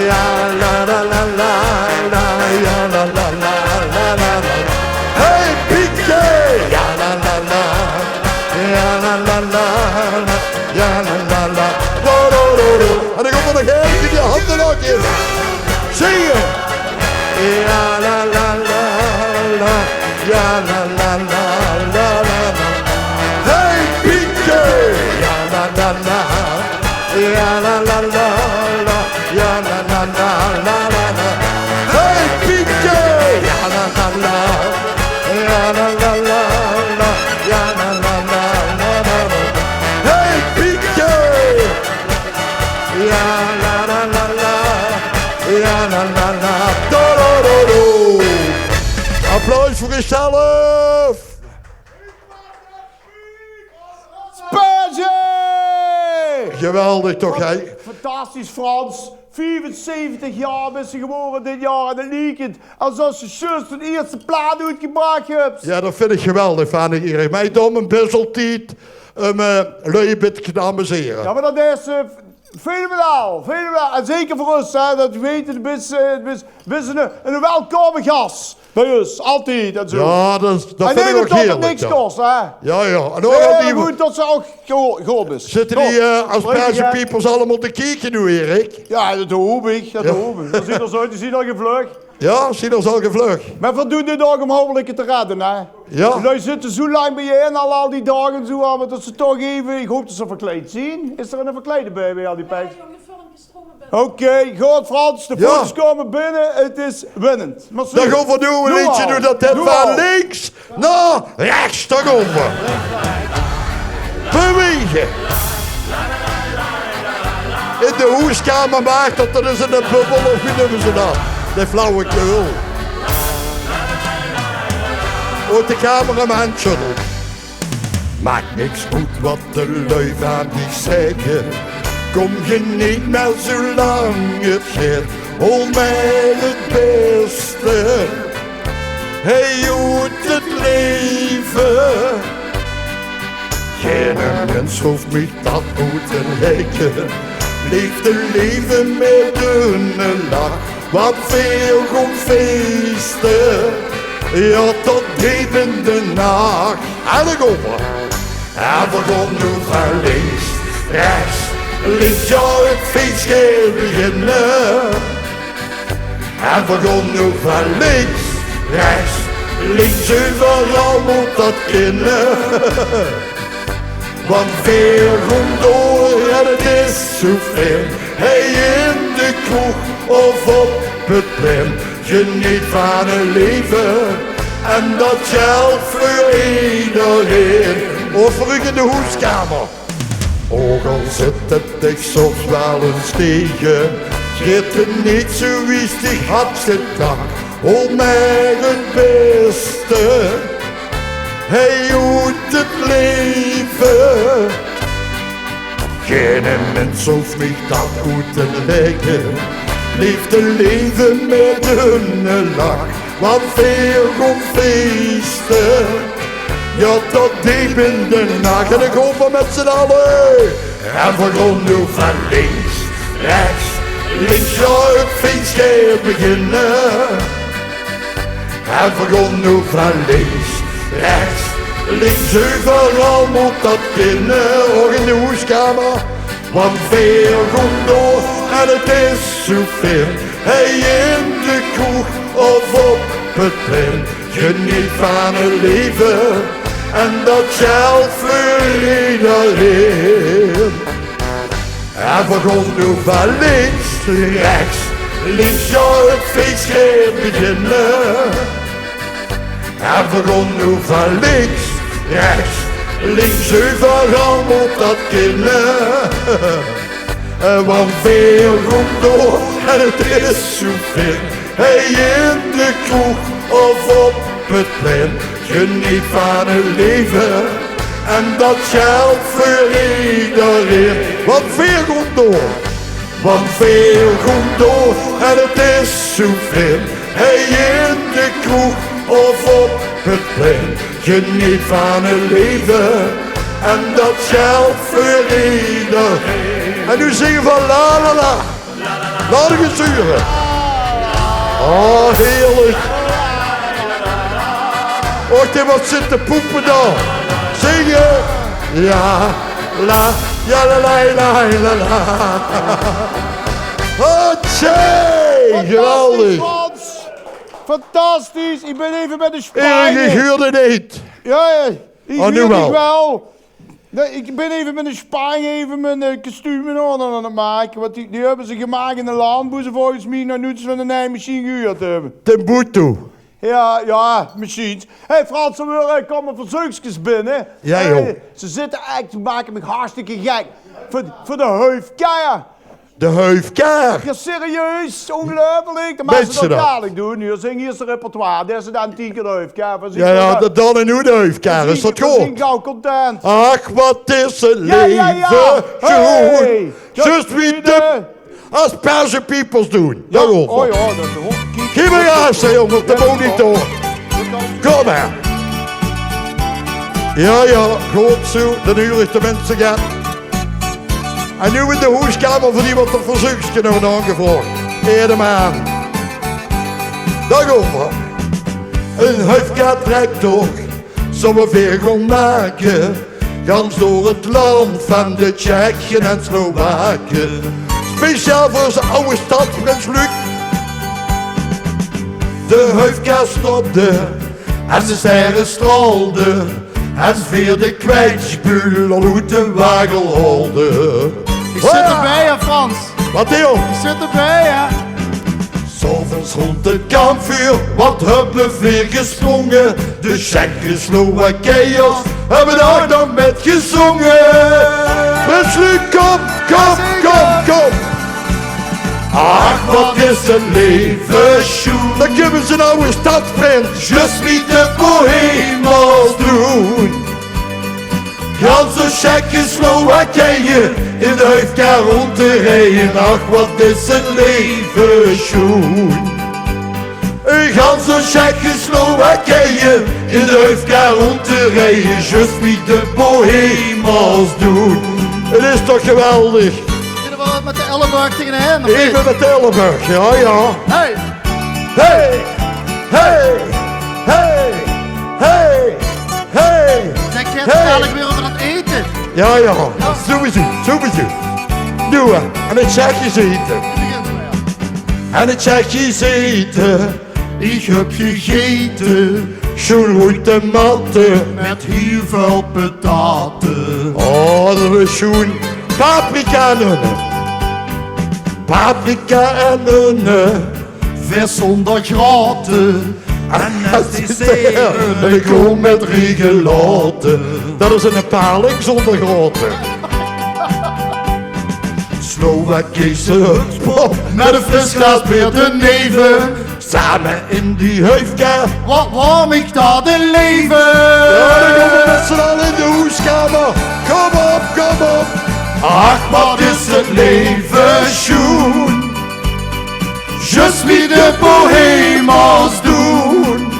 G: Ja la la la la, ja la la la la. Hey Pietje! Ja la la la, ja la la la. Ja la la la, do do do do. En dan komt er nog één die handen nog in. Zingen. Ja la la la la, ja la la la la la. Hey Pietje. Ja la la la, ja la la la la, ja la la la la la. Hey Pietje. Ja la la la, ja la la la la, ja la la la la la. Hey Pietje! Ja la la la la, ja la la la, do do do do. Applaus voor jezelf!
A: Asperge!
G: Geweldig toch, hè?
A: Fantastisch Frans. 75 jaar ben ze geboren dit jaar en dan liep het alsof ze juist de eerste plaat uitgebracht hebt.
G: Ja, dat vind ik geweldig van iedereen. Mij dom een puzzeltiet, leubit amuseren.
A: Ja, maar dat is fenomenaal. En zeker voor ons, hè, dat we weten, we zijn een welkome gast. Bij ons, altijd en zo.
G: Ja, dat vind ik ook
A: heerlijk. En
G: heerlijk.
A: niks
G: Ja.
A: kost, hè.
G: Ja. En ook die...
A: goed dat ze ook goed is.
G: Zitten die Asperge peoples allemaal te kijken nu, Erik?
A: Ja, dat hoop ik. Dat ziet er zo uit, die zien al gevlug.
G: Ja, zie dat al gevlug.
A: Maar wat doet dit ook om hopelijk te redden, hè?
G: Ja.
A: Jullie zitten zo lang bij je en al die dagen zo, maar dat ze toch even, ik hoop dat ze verkleed zien. Is er een verklede bij al die pijs? Oké, goed Frans, de foto's komen binnen, het is winnend.
G: Dan gaan we doen een liedje, doe dat dit van links naar rechts, daar gaan we. Bewegen. In de hoeskamer maakt dat er is een bubbel of wie noemen ze dat? De flauwekul. Ook de cameraman schuddelt. Maakt niks goed wat de lui van die zeggen. Kom je niet meer zolang het gaat, hol mij het beste. Hij hoort het leven. Geen mens hoeft mij dat uit te lijken. Leef te leven met een lach. Wat veel goed feesten. Ja, tot diep in de nacht. En dan gaan we. En we gaan nu van links, rechts, links, ja, het feestje beginnen. En we gaan nu van links, rechts, links, overal moet dat kennen. Want veel komt door en het is zoveel. Hey, in de kroeg of op het plein. Geniet van het leven en dat geldt voor iedereen. Of voor in de hoeskamer. Ook al zit het echt soms wel eens tegen. Zit het niet zo wiestig had gedacht. Hol mij het beste. Hij hoort het leven. Geen mens hoeft mij dat uit te leggen. Leef te leven met een lach. Wat veel goed feesten. Ja, tot diep in de nacht. En ik hoop we met z'n allen. En we gaan nu van links, rechts, links, ja, het feestje beginnen. En we gaan nu van links, rechts, links, overal moet dat kennen. Ook in de hoeskamer, want veel komt door en het is zoveel. Hey, in de kroeg of op het plein, geniet van het leven en dat geldt voor iedereen. En we gaan nu van links, rechts, links, ja, het feestje beginnen. En we gaan nu van links, rechts, links, overal moet dat kennen. Want veel komt door en het is zoveel. Hey, in de kroeg of op het plein, geniet van het leven en dat geldt voor iedereen. Want veel komt door, want veel komt door en het is zoveel. Hey, in de kroeg of op het plein, geniet van het leven en dat geldt voor iedereen. En nu zingen we van la la la, laat ik het zuren. Oh, heerlijk. Och, dit wat zit te poepen dan. Zingen. Ja, la, ja la la la la la. Oh, tjee, geweldig.
A: Fantastisch, ik ben even bij de
G: Je
A: Spanje.
G: geurde niet.
A: Ja, ik
G: Oh, nu
A: huurde
G: wel.
A: ik wel. Nee, ik ben even met de Spanje even mijn kostuum in orde aan het maken. Want die hebben ze gemaakt in de landboezen volgens mij. Nou, nu ze van de naaimachine gehuurd hebben.
G: Timbuktu.
A: Ja, machines. Hé Frans, er komen verzoekjes binnen.
G: Ja, joh.
A: Ze zitten echt te maken me hartstikke gek. Voor de heufkeier.
G: De heufkaar.
A: Ja, serieus, ongelooflijk. Dat
G: Weet
A: moeten ze
G: ze
A: dat
G: dat?
A: dadelijk doen. Nu zing hier zijn repertoire. Dat is dan 10 keer de heufkeier.
G: Ja, dan en hoe de heufkaar, is dat goed?
A: Ik ben gauw content.
G: Ach, wat is een
A: Ja.
G: leven
A: Hey,
G: goed. Just wie de aspergepiepers doen.
A: Ja,
G: Daarover.
A: oh ja, dat is goed.
G: Geef me gas, hè, jongen, op de monitor. Kom maar. Ja, goed zo. Dan huur ik de mensen gaan. En nu in de hoeskamer voor die wat de verzoekje nog aangevraagd. Edemaan. Daarover. Een huifkaart trekt toch, zo'n veel gaan maken. Gans door het land van de Tsjechen en Slowaken. Speciaal voor zijn oude stad, Prins Luc. De huifkaart stopte en de sterren straalden. En vierde kwijtspul al hoe de wagel holde.
A: Ik zit erbij, hè, Frans.
G: Wat joh?
A: Ik zit erbij, hè.
G: S'avonds rond het kampvuur, wat hebben weer gesprongen. De Tsjechen, Slowakijers hebben daar dan met gezongen. Prins Luc, kom. Ach, wat is een leven, schoen. Dan kunnen ze nou een stadprins, just niet de bohemels doen. Ganse Tsjechen, Slowakije, in de huifkaar rond te rijden. Ach, wat is een leven, schoen. Gaan zo Tsjechoslowakije in de huifkar rond te rijden, just wie de bohemels doen. Het is toch geweldig?
H: Kunnen we met de elleboog tegen de hen?
G: Even met de elleboog, ja.
H: Hey!
G: Hey, hey, hey, hey, hey.
H: Zeg, jij het dadelijk weer over het eten?
G: Ja, sowieso. Doe het. En het Tsjechisch eten. En het Tsjechisch eten. Ik heb gegeten. Zo'n goede matten.
H: Met heel veel pataten.
G: Oh, dat is zo'n paprika en unnen. Paprika en unnen.
H: Vis zonder graten.
G: En ik kom met regelaten. Dat is een paling zonder grote. Slowakische hutspot met een fris glas bier te neven. Samen in die huifkar.
H: Wat warm ik daar de leven.
G: Ja, dan komen we met z'n allen in de hoeskamer. Kom op. Ach, wat is het leven schoen. Just wie de bohemels doen.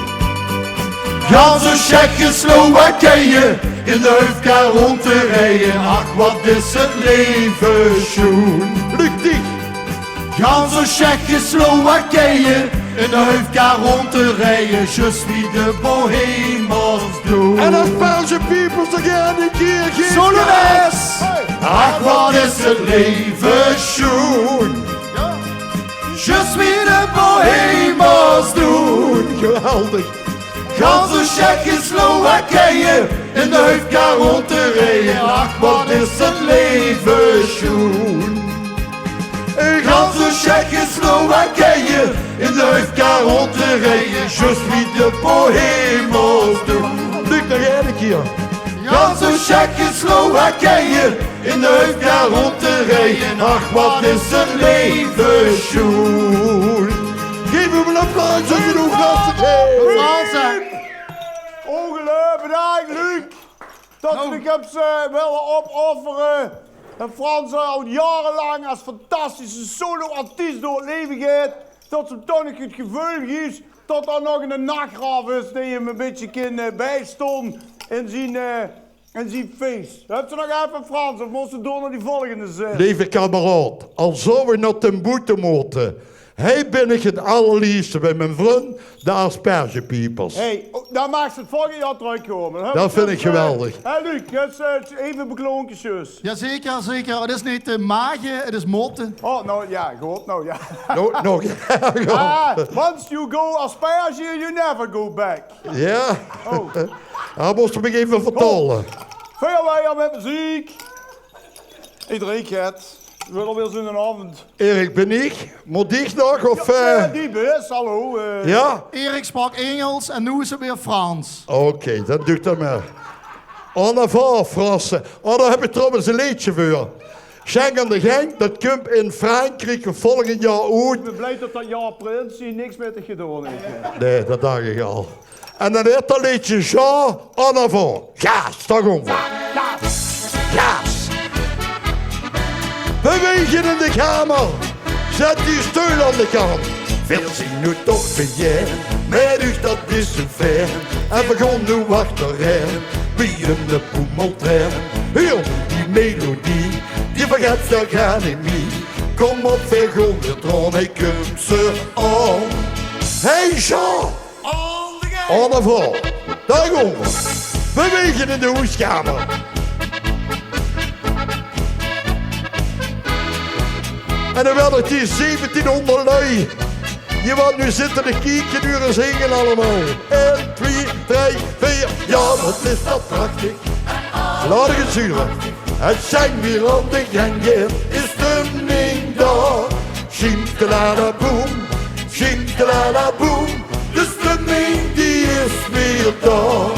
G: Gaan zo Tsjechoslowakije in de huifkar rond te rijden. Ach, wat is het leven schoen. Luchtig. Gaan zo Tsjechoslowakije in de huifkar rond te rijden. Just wie de bohemels doen. En als Belgische peoples again een keer geven.
H: Solones!
G: Ach, wat is het leven schoen.
H: Just wie de bohemels doen.
G: Geweldig.
H: Gaan zo Tsjechoslowakije in de huifkar rond te rijden. Ach, wat is het leven schoen.
G: Gaan zo Tsjechoslowakije in de huifkar rond te rijden. Just wie de bohemels doen. Lukt nog één keer. Gaan zo Tsjechoslowakije in de huifkar rond te rijden. Ach, wat is het leven schoen. Geef hem een applaus als je nog gaat te
H: Fransen!
A: Ongelooflijk, bedankt Luc. Dat ik heb ze willen opofferen. En Frans al jarenlang als fantastische solo-artiest door het leven gaat. Dat ze toch nog het gevoel geeft dat er nog een nachtgraaf is die hem een beetje kan bijstaan in zijn feest. Heb je nog even Frans of moest je door naar die volgende zin?
G: Lieve kameraad, al zou we naar ten boete moeten. Hij ben ik het allerliefste bij mijn vriend, de aspergepiepers.
A: Hey, daar mag ze het volgende jaar terugkomen.
G: Dat vind ik geweldig.
A: Hé Luc, even beklonkjes.
H: Jazeker. Het is niet magen, het is motten.
A: Oh, nou ja, goed, nou ja.
G: Nog.
A: Once you go asperge, you never go back.
G: Ja.
A: Oh.
G: Dat moest ik even vertellen.
A: Veel wij met muziek. Iedereen gaat. We willen weer zo'n avond.
G: Erik, ben ik? Moet ik nog? Of,
A: Die bus, hallo.
G: Ja?
H: Erik sprak Engels en nu is het weer Frans.
G: Oké, dan doe ik dat maar. En avant, Fransen. Oh, daar heb ik trouwens een liedje voor. Schengen de Genk, dat komt in Frankrijk volgend jaar uit.
A: Ik ben blij dat dat jaar Prins hier niks met te gedaan heeft.
G: Nee, dat dacht ik al. En dan heeft dat liedje Jean en avant. Gas, daar komen we. Gas. Bewegen in de kamer. Zet die stoel aan de kant. Wil zich nu toch begeven. Maar dus dat is een ver. En begon nu achterin. Wie in de poemeltrein. Heel die melodie. Die vergeet ze gaan in mij. Kom op, vergon de troon. Ik kom ze aan. Hey Jean. En avant. Daar komen we. Bewegen in de hoeskamer. En dan werd het hier 1700 lui. Je wordt nu zitten de kiekenuren zingen allemaal. 1, 2, 3, 4. Ja, wat is dat prachtig. Laat ik het zuren. Het zijn weer aan de gangen. Is de ding daar. Shinkalala boom. Shinkalala boom. De stemming die is weer daar.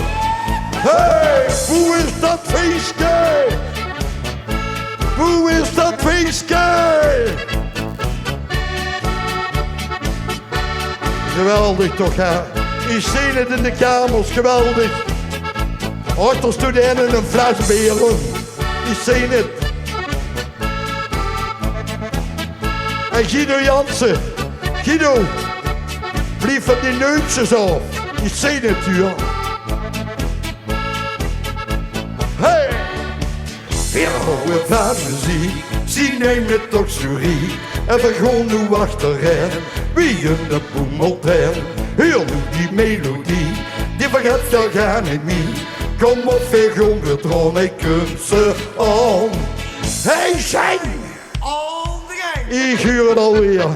G: Hey, hoe is dat feestje? Hoe is dat feestje? Geweldig toch, hè? Ik zie het in de kamers, geweldig. Achter studenten in een fles bier. Ik zie het. En Guido Jansen. Guido. Blijf van die neutjes af. Die zenuwtuur. Hey! Weer houden van muziek. Zie neem het toch jury. En we gaan nu achterin. Wie een boemelt hen. Heel nu die melodie. Die vergeet daar gaan niet meer. Kom op, veel jongeren, ik kun ze aan. Hey, zijn! Ik huur het alweer.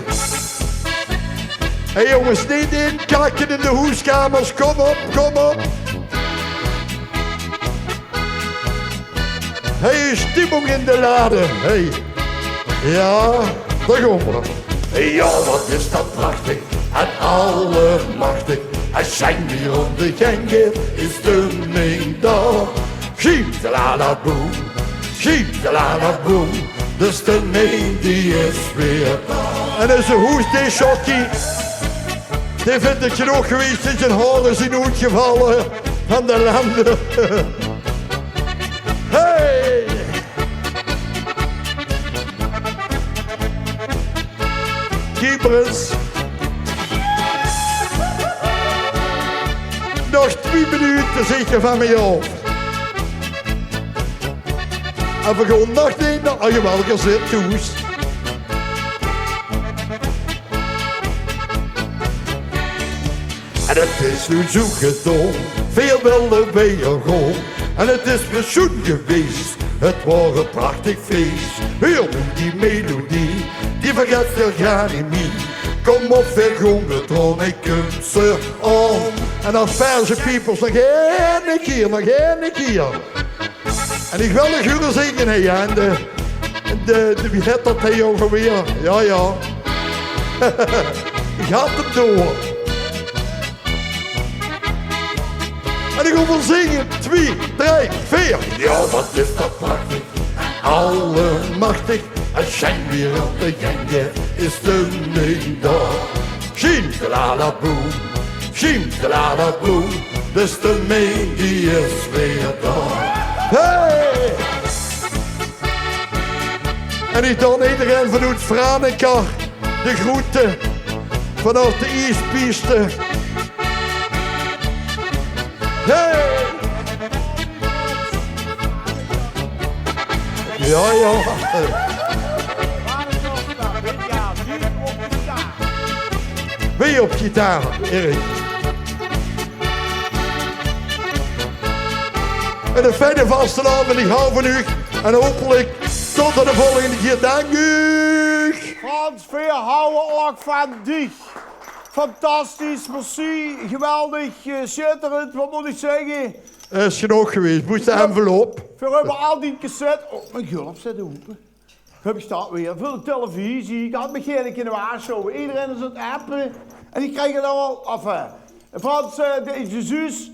G: Hey jongens, niet in, kakken in de hoeskamers. Kom op, kom op. Hey, stimmung in de lade. Hey. Ja, daar gaan we. Hey, ja, wat is dat prachtig en allemachtig. Als zijn weer om de gengen is de stemming daar. Schiet de la boom, schiet de la boom. De stemming die is weer daar. En is een hoes die shockie. Die vind ik genoeg geweest in zijn haren zijn uitgevallen van de landen. Hey! Keepers. Nog 2 minuten zeker van mij af. En we gaan nog niet naar je welke zit toes. En het is nu zo gedaan, veel willen bij je rond. En het is pensioen geweest, het was een prachtig feest. Heel die melodie, die vergeet er gaan niet meer. Kom op, veel jongen, ik kun ze aan. En asperge peoples nog één keer, nog één keer. En ik wil de jullie zingen, hè, ja. En wie heeft dat hij over weer? Ja, ja. Ik had het door. En ik wil wel zingen. 2, 3, 4. Ja, wat is dat prachtig. Allemachtig. En zijn weer op de gengen is de stemming daar. Schiet de la boom. Schiet de la boom. De stemming die is weer daar. Hey! En ik dan iedereen vanuit Franeker de groeten vanaf de Eastpiste. Hey! Ja, ja. Wie op gitaar, Erik? En een fijne vastenavond, ik hou van u. En hopelijk tot de volgende keer. Dank u.
A: Frans, veel houden ook van dich. Fantastisch, merci, geweldig, schitterend, wat moet ik zeggen?
G: Is genoeg geweest, moest de envelop.
A: We hebben al die cassette. Oh, mijn gulp zit open. Heb ik staat weer, veel televisie, ik had me geen kunnen waarschuwen. Iedereen is aan het appen. En die krijgen dan al af. Frans, Jezus,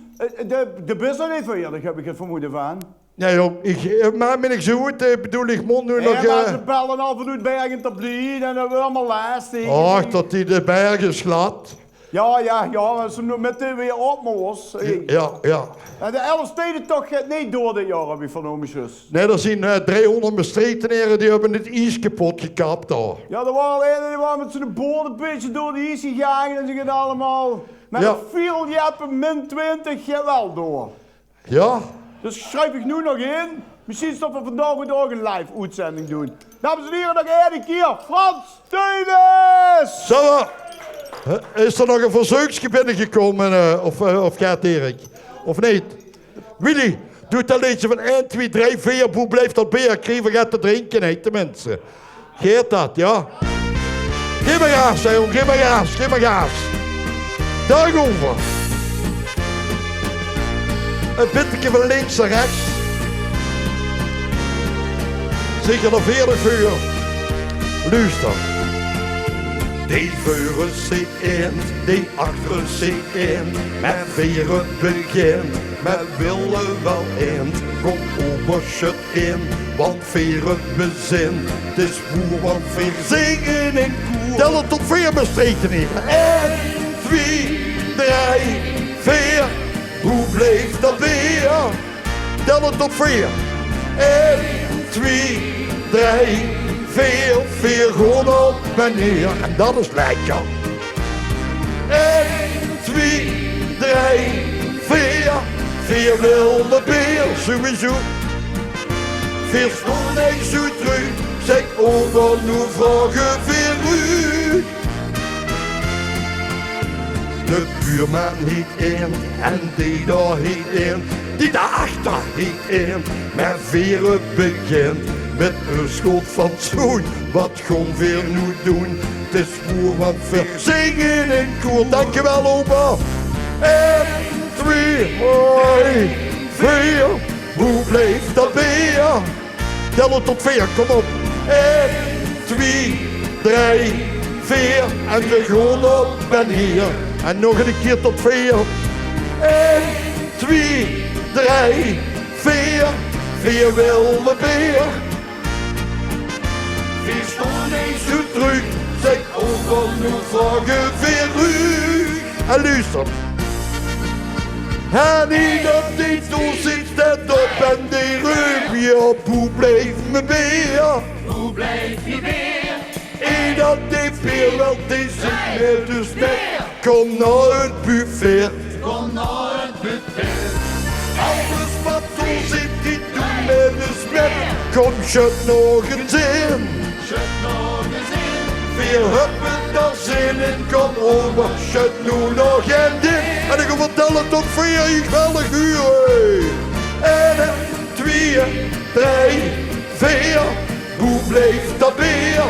A: de bus is niet voor daar heb ik het vermoeden van.
G: Nee joh, maar ben ik zo goed, bedoel ik moet nu nog...
A: Ja, ze bellen al vanuit Bergen te blijven en dan weer allemaal lastig.
G: Ach, dat die de bergen slaat.
A: Ja, als ze nu meteen weer op moest.
G: Ja.
A: En de Elfstedentocht gaat niet door dit jaar, heb je vernomen, zus.
G: Nee, er zijn 300 bestretenaren die hebben het ijs kapot gekapt daar.
A: Ja, er waren alleen die waren met zijn boot een beetje door de ijs gegaan en ze gaan allemaal met een vieljappen -20 gaat wel door.
G: Ja?
A: Dus schrijf ik nu nog in. Misschien dat we vandaag ook een live uitzending doen. Dames en heren, nog één keer. Frans Steenis!
G: Zo, is er nog een verzoekje binnengekomen of gaat Erik? Of niet? Willy, doe dat liedje van 1, 2, 3, 4. Hoe blijft dat bier? Krieven gaat te drinken, hè, de mensen. Geert dat, ja? Geef maar gas, hè, jongen. Geef maar gas. Daarover. Een bittertje van links naar rechts. Zeker nog 40 uur. Luister. Die veuren zit in, die achteren zit in. Met veren begin, met willen wel in. Kom oberschut in, want veren bezin. Het is boer, want veer zingen in koer. Tel het tot 4 bestreken in. 1, 2, 3, 4. Hoe bleef dat weer? Tel het tot 4. 1, 2, 3, 4. Gewoon op en neer. En dat is lekker. 1, 2, 3, 4. 4 wilde beer, sowieso. 4 stond ik zo terug. Zeg over nu vragen 4 u. De buurman heet een en die daar heet een. Die daarachter heet een. Met 4 begint. Met een schot van zoen. Wat gaan we nu doen? Het is voor wat we zingen in koor. Dankjewel opa. 1, 2, 3, 4. Hoe bleef dat weer? Tel het tot 4, kom op. 1, 2, 3, 4. En we gaan op en hier. En nog een keer tot 4. 1, 2, 3, 4. 4 wilde beer. 4 stond eens zo terug. Zeg over nu vragen 4 u. En luister. En ieder die toeziet staat op en die roept ja, hoe bleef me beer?
E: Hoe bleef je weer?
G: Ieder die veel wel die zit met de smet. Kom naar het buffet.
E: Kom naar het buffet.
G: Alles wat toeziet die doen met de smet. Kom je nog eens in.
E: Schud nog eens in.
G: Veel hebben daar zin in, kom over, shut nu nog een ding. En ik ga vertellen tot 4, geweldig uur. 1, 2, 3, 4, hoe bleef dat beer?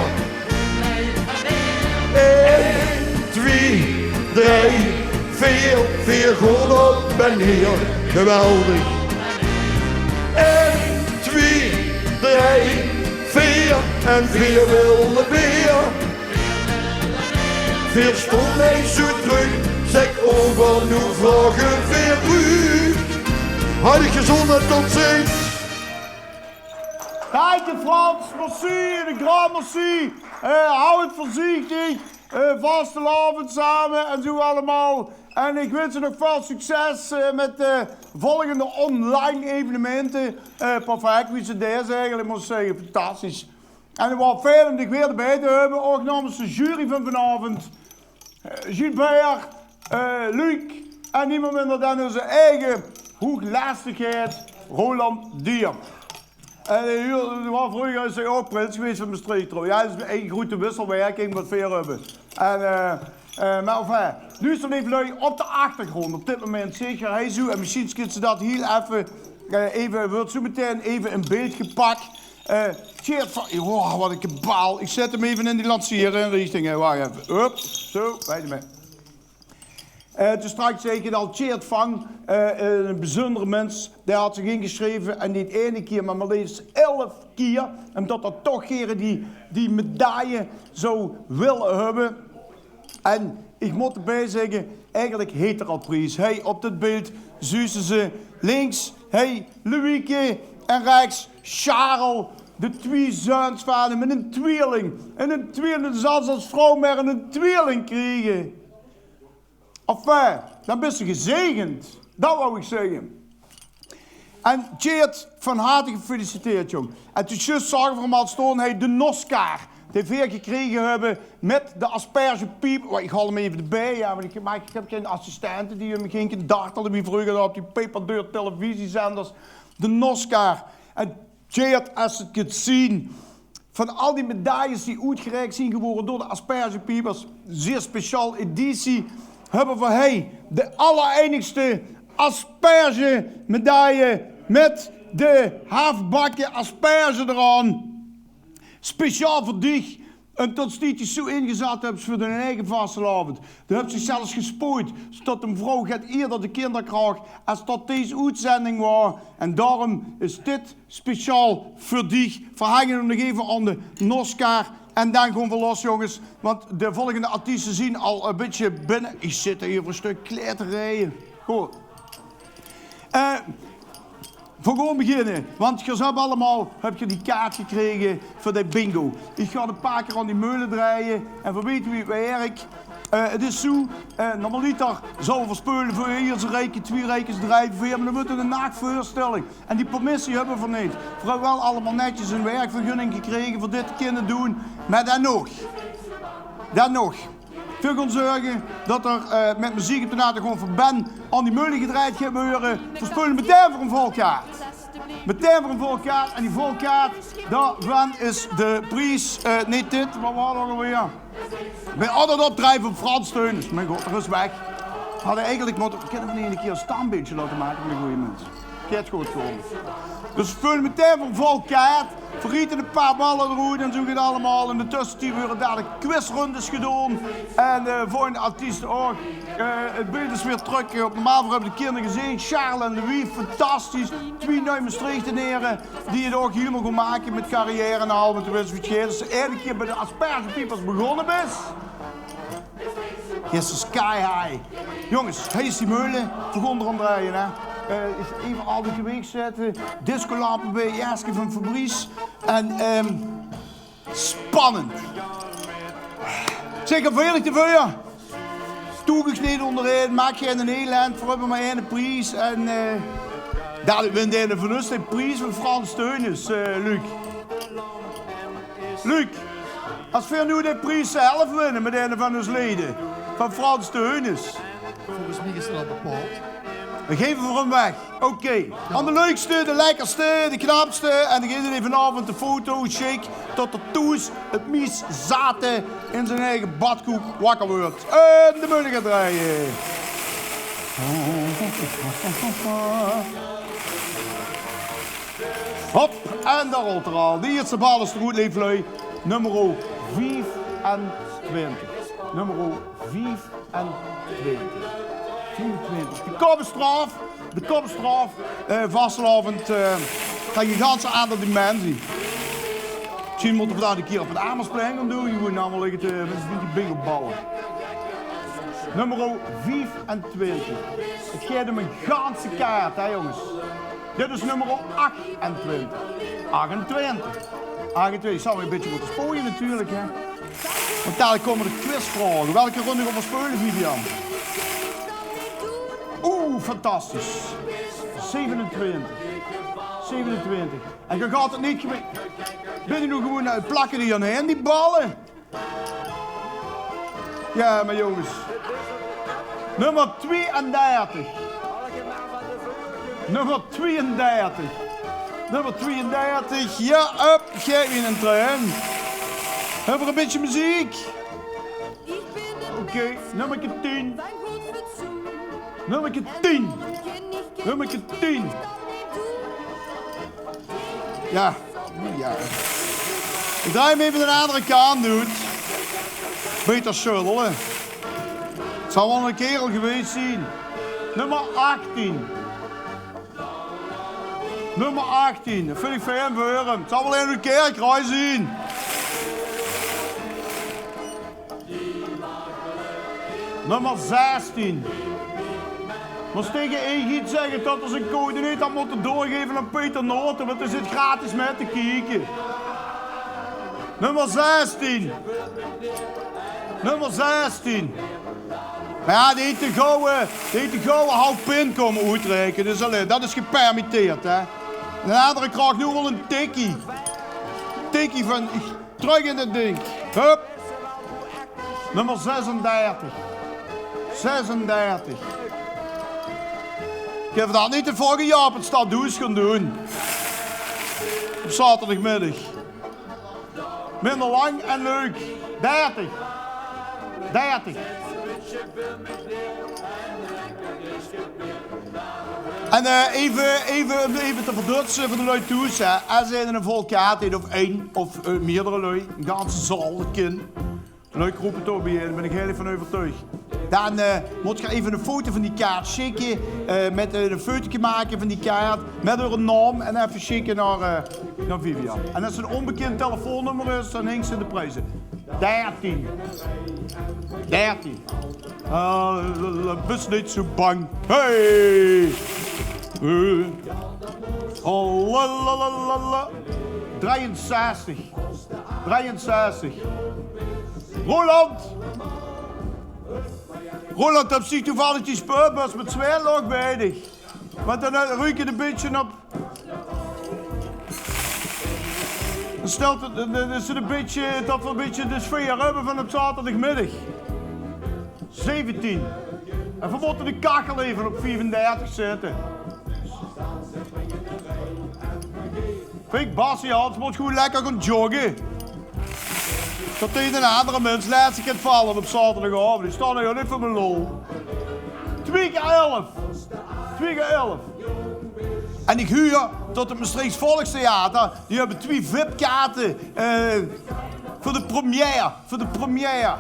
G: 1, 2, 3, 4, 4 gewoon op en hier, geweldig. 1, 2, 3, 4 en 4 wilde beer. 4 stond eens zo terug, zeg over nu vragen 4 u. Hartelijk gezondheid, tot ziens.
A: Dank je Frans, merci, de grand merci. Hou het voorzichtig, vastelavond samen en zo allemaal. En ik wens je nog veel succes met de volgende online evenementen. Perfect, wie ze deze eigenlijk moet zeggen, fantastisch. En wat fijn om dich weer erbij te hebben, ook namens de jury van vanavond. Gilbert, Luc en niemand minder dan onze eigen hooglastigheid, Roland Dier. En was vroeger is hij ook prins geweest van Maastricht. Ja, dat is een goede wisselwerking wat we hier hebben. Maar enfin, luister even lui op de achtergrond op dit moment zeker hij zo. En misschien kunt ze dat heel even, wordt zo meteen even in beeld gepakt. Cheert van, oh, wat een kabaal. Ik zet hem even in die lanceerinrichting. Wacht even. Hup, zo, bij de toen straks zei ik al, Cheert van, een bijzondere mens. Die had zich ingeschreven en niet 1 keer, maar liefst 11 keer. Omdat er toch keren die medaille zou willen hebben. En ik moet erbij zeggen, eigenlijk heet er al prijs. Hey, op dit beeld zussen ze links, hey, Louieke en rechts, Charles. De 2 zoons van hem met een tweeling. En een tweeling, zelfs als vrouw maar een tweeling krijgen. Enfin, dan ben je gezegend. Dat wou ik zeggen. En Tjeerd, van harte gefeliciteerd, jong. En toen juist zagen we hem al staan, hij de Oscar TV gekregen hebben met de aspergepiep. Ik haal hem even erbij, ja, want ik heb geen assistenten die me geen dartelen wie vroeger op die peperdeur televisiezenders. De Oscar. En Tjeerd, als je het kunt zien, van al die medailles die uitgereikt zijn geworden door de aspergepiepers, zeer speciaal editie, hebben we hij de allerenigste aspergemedaille met de halfbakken asperge eraan. Speciaal voor dich. En tot die zo ingezet hebben voor hun eigen vastelavond. Dan hebben ze zelfs gespoord. Zodat een vrouw gaat eerder de kinderen krijgt als dat deze uitzending was. En daarom is dit speciaal voor dich. Verhangen we nog even aan de Oscar. En dan gaan we los, jongens. Want de volgende artiesten zien al een beetje binnen. Ik zit hier voor een stuk kleed te rijden. Goed. We gaan beginnen, want je hebt allemaal die kaart gekregen voor de bingo. Ik ga een paar keer aan die meulen draaien en we weten wie het werkt. Het is zo, normaliter zouden we spelen voor eerste rijken, 2 rijkens, 3 voor maar dan moeten een nachtvoorstelling. En die permissie hebben we niet. We hebben wel allemaal netjes een werkvergunning gekregen voor dit te kunnen doen. Maar dan nog. Veel gaan zorgen dat er met muziek op de naten gewoon van Ben aan die meulen gedraaid gebeuren. Verspullen meteen voor een volkaart. Meteen voor een volkaart. En die volkaart, daarvan is de prijs, niet dit, maar wat nog alweer. Bij altijd opdrijven op Frans Teunus. Mijn god, er is weg. Hadden eigenlijk moeten, ik heb hem een keer een standbeeldje laten maken met een goede mens. Kijk goed komen. Dus spullen meteen voor een volkaart. Vergieten een paar ballen eruit en zo gaat het allemaal. In de tussentijd worden daar de quizrondes gedaan. En de volgende artiesten ook. Het beeld is weer terug op normaal. We hebben de kinderen gezien. Charles en Louis, fantastisch. 2 nieuwe Maastrichtenaren die het ook helemaal gaan maken met carrière en al. Met de West-Witgeen. Dus de ene keer bij de Asperge Peoples begonnen is. Yes, sky high. Jongens, hij is die meulen. We gaan erom draaien, hè. Is even al de week zetten. Discolampen bij Jaske van Fabrice. En spannend. Zeker veilig te veel. Toegesneden onderheen, maak je in een heel land, voor hebben maar één prijs. En dadelijk wint hij van ons de prijs van Frans Teunus, Luc. Luc, als we nu de prijs zelf winnen met een van ons leden, van Frans Teunus.
H: Volgens mij is dat bepaald.
A: We geven voor hem weg. Oké. Aan de leukste, de lekkerste, de knapste. En dan geeft hij vanavond de foto, shake, tot de toes het mies zaten in zijn eigen badkoek wakker wordt. En de meulen gaat draaien. Hop, en daar rolt er al. Die eerste bal is de goed leeflui. Nummer 24. Nummer 24. 24. De kopstraf, vastelavond, ga je ganse aantal dimensie. Misschien moeten we daar een keer op het Amersplein gaan doen, je moet namelijk met die bingo ballen. Nummer 24. Het gaat om een ganse kaart, hè jongens. Dit is nummer 28. 28. Ik zal weer een beetje moeten spooien natuurlijk, hè. Want dadelijk komen de quizvragen. Welke ronde gaan we spelen, Vivian? Oeh, fantastisch. 27. En je gaat het niet geweten. Ben je nu gewoon uit plakken die aan heen, die ballen? Ja, maar jongens. Nummer 32. Nummer 32. Nummer 32. Ja, up. Geef in een trein. Hebben we een beetje muziek? Oké, nummer 10. Nummer 10. Nummer 10. Ja. Ik draai hem even de andere kant, dude. Peter Schullen. Het zal wel een kerel geweest zijn. Nummer 18. Nummer 18. Dat vind ik fijn voor hem. Het zal wel een keer kruis zien. Nummer 16. Maar tegen één giet zeggen dat er zijn code niet had moeten doorgeven aan Peter Noten, want er zit gratis mee te kijken. Nummer 16. Nummer 16. Maar ja, die heeft de gouden houtpin komen uitreiken, dus alleen, dat is gepermitteerd, hè. En de andere krijgt nu wel een tikkie. Tikkie van, terug in het ding. Hup. Nummer 36. 36. Ik heb dat niet de vorige jaar op het Stadhuis gaan doen. Op zaterdagmiddag. Minder lang en leuk. 30. 30. En even te verdutsen voor de lui thuis. Als er een volkaart heeft, of één of meerdere lui, een ganse zaal, een kind. Leuk roepen toch bij je, daar ben ik heel even van overtuigd. Dan moet je even een foto van die kaart schikken, met een fotootje maken van die kaart, met een naam en even schikken naar Vivian. En als het een onbekend telefoonnummer is, dan hangt ze in de prijzen. 13. 13. Wees niet zo bang. Hey! 63. 63. Roland, op zich toevallig die speurbus met zwaarloog bij dich. Want dan ruik je een beetje op. Dan stelt het, dan is het een beetje, dat we een beetje de sfeer hebben van op zaterdagmiddag. 17. En we moeten de kachel even op 34 zetten. Kijk, Bassie Hans moet gewoon lekker gaan joggen. Dat tegen een andere mens laatst keer vallen op zaterdagavond. Die staan er niet voor mijn lol. 2 keer 11. 2 keer 11. En ik huur tot het Maastrichts Volkstheater. Die hebben 2 VIP-kaarten voor de première. Voor de première.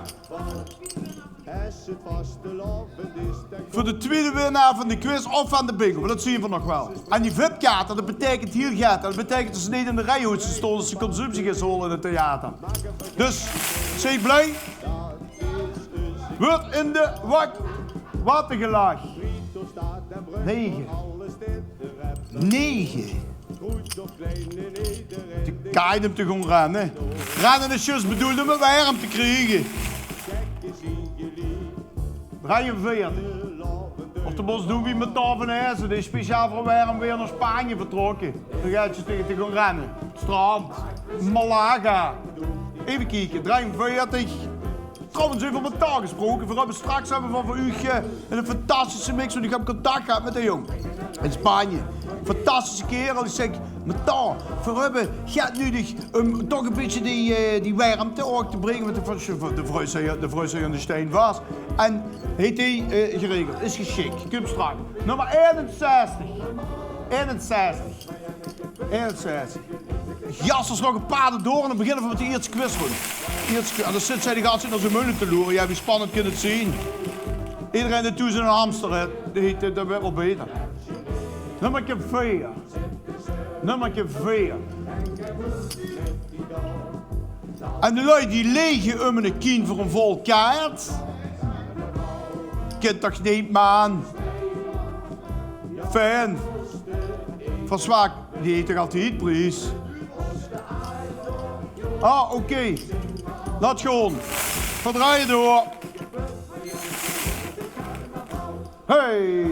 A: Voor de tweede winnaar van de quiz of van de bingo, maar dat zien we nog wel. En die VIP-kaarten, dat betekent hier gaat. Dat betekent dat ze niet in de rij hoeven te staan als ze consumptie gaan holen in het theater. Dus, zeg blij. Wordt in de watergelaag. 9. 9. De kaait hem te gaan rennen. Rennen is juist bedoeld om een warm te krijgen. 43. Of de bos doen wie met Taven Hezen. Die is speciaal voor warm weer naar Spanje vertrokken. Dan gaat je tegen te gaan rennen. Strand. Malaga. Even kijken. 43. Trouwens, even met taal gesproken. We hebben straks van u een fantastische mix. Want ik heb contact gehad met een jong in Spanje. Fantastische kerel. Ik zeg, met taal. We hebben gaat nu toch een beetje die warmte ook te brengen. Met de vrouw aan de steen was. En heeft hij geregeld. Is geschikt. Kom straks. Nummer 61. 61. 61. Jas is nog een paar door en dan beginnen we met de eerste quizronde. En dan zit zij die gast naar zijn mullen te loeren. Ja, wie spannend kan het zien. Iedereen die toe zijn een hamster, dat werd wel beter. Nummer 4. Nummer 4. En de lui die legen om een kind voor een vol kaart. Kind toch niet, man. Fijn. Van Zwaak, die heeft toch altijd prijs. Ah, oké. Laat gewoon. Verdraai je door. Hey.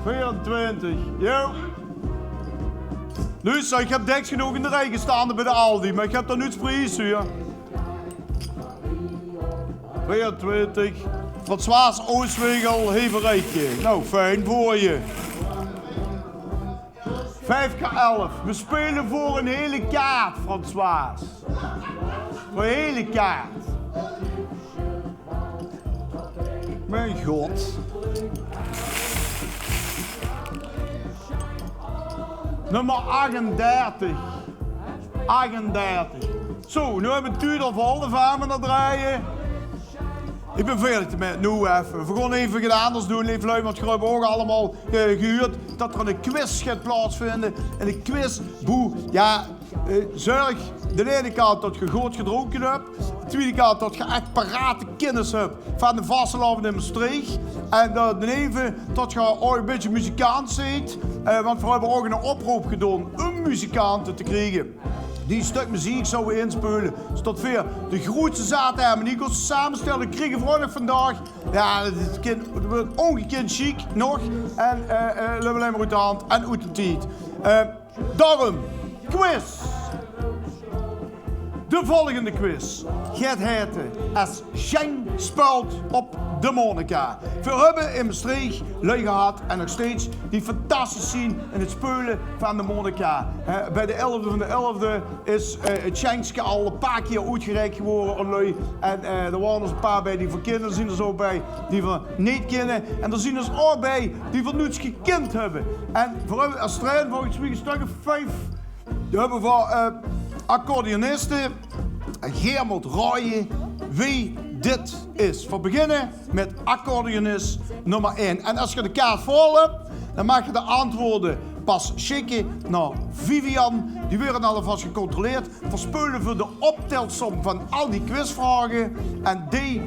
A: 24. Jo. Luister, ik heb deks genoeg in de rij gestaan bij de Aldi, maar ik heb daar niets prijs hier. 24. François Oostwegel, Heverijkje. Nou, fijn voor je. 5 keer 11. We spelen voor een hele kaart, François. Voor een hele kaart. Mijn god. Nummer 38. 38. Zo, nu hebben we het uur vol, dan gaan we naar draaien. Ik ben veertig met nu even. We gaan even iets anders doen. Even lui, want we hebben ook allemaal gehuurd dat er een quiz gaat plaatsvinden. En een quiz, boe, ja, zorg de ene kant dat je goed gedronken hebt. De tweede kant dat je echt parate kennis hebt van de vastelavond in Maastricht. En de even dat je ook een beetje muzikant ziet. Want we hebben ook een oproep gedaan om muzikanten te krijgen. Die stuk muziek zouden inspelen. Zodat we de grootste zaterdag die kost samenstellen krijgen we nog vandaag. Ja, het wordt ongekend chic nog. En we alleen maar uit de hand en uit de tijd. Daarom, quiz. De volgende quiz gaat heten als Schenk speelt op de Monica. We hebben in Maastricht lui gehad en nog steeds die fantastisch zien in het spelen van de Monica. Bij de 11e van de 11e is het Schenkske al een paar keer uitgereikt geworden aan lui. En er waren dus een paar bij die voor kinderen, er zien er zo bij die voor niet kennen. En er zien er ook bij die voor niets gekend hebben. En voor als trein volgens mij een stuk of 5. We hebben voor accordeonisten Germot Rooyen wie dit is. We beginnen met accordeonist nummer 1. En als je de kaart vol hebt, dan mag je de antwoorden pas schikken naar Vivian. Die worden alvast gecontroleerd. Verspeulen voor de optelsom van al die quizvragen. En die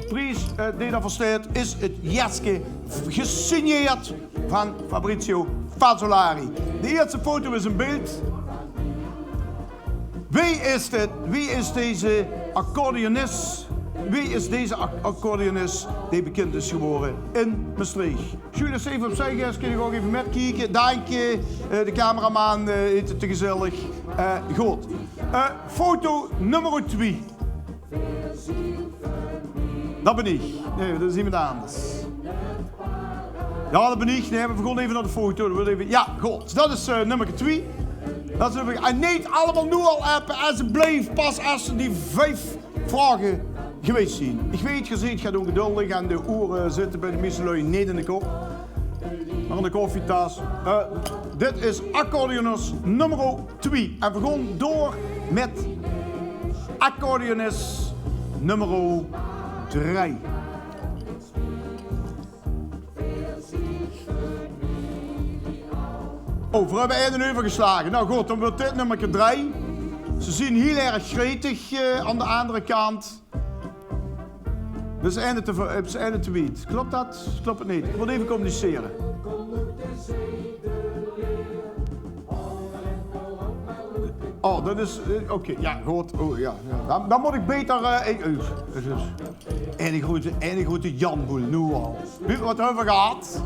A: prijs die daarvoor staat is het Jetske gesigneerd van Fabrizio Fazzolari. De eerste foto is een beeld. Wie is dit? Wie is deze accordeonist? Wie is deze accordeonist die bekend is geworden in Maastricht? Jules, even opzij, guys, kun je ook even metkijken. Dank je, de cameraman is het te gezellig. Goed. Foto nummer 2. Dat ben ik. Nee, dat is iemand anders. Ja, dat ben ik. Nee, we gaan even naar de foto. Ja, goed. Dat is nummer 2. Dat is nummer... En niet allemaal nu al appen, alsjeblieft. Pas als ze die 5 vragen geweest zijn. Ik weet, je ziet, gaat ongeduldig en de oren zitten bij de meeste lui niet in de kop. Maar in de koffietas. Dit is accordeonist nummer 2. En we gaan door met accordeonist nummer 3. Oh, we hebben 1 uur geslagen. Nou goed, dan wordt dit nummer 3. Ze zien heel erg gretig aan de andere kant. Dus einde te wiet. Klopt dat? Klopt het niet? Ik wil even communiceren. Oh, dat is... Oké, ja, goed. Oh, ja. Dan moet ik beter... Ene grote Janboel, nu al. Weet je wat over gaat?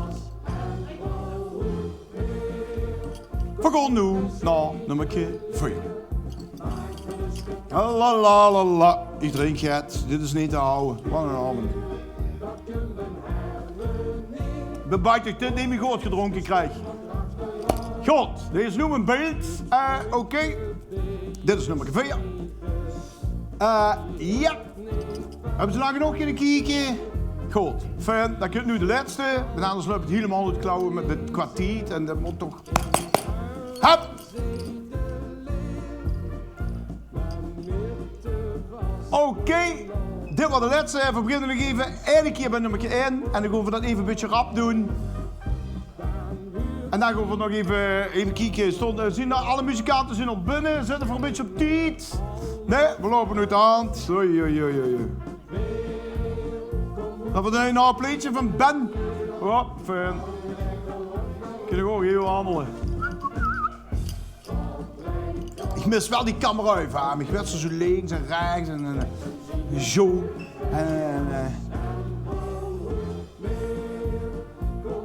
A: We gaan nu naar nummer 4. La la la la. Ik drink het. Dit is niet te houden. Wat een avond. Bebuik ik dit niet meer goed gedronken krijg. Goed, dit is nu een beeld. Oké. Dit is nummer 4. Ja. Hebben ze nou genoeg kunnen kijken? Goed, fijn. Dan komt nu de laatste. Maar anders loopt het helemaal uit klauwen met het kwartier. En dat moet toch... Hup! Oké, dit was de laatste. We beginnen nog even 1 keer bij nummer 1. En dan gaan we dat even een beetje rap doen. En dan gaan we nog even kijken. Zien dat alle muzikanten zijn op binnen? Zitten voor een beetje op tijd? Nee, we lopen uit de hand. Oei. Dat wordt nou een pleetje van Ben. Oh, fijn. Kun je gewoon heel handelen. Ik mis wel die camera even aan. Ik werd zo links en rechts en zo.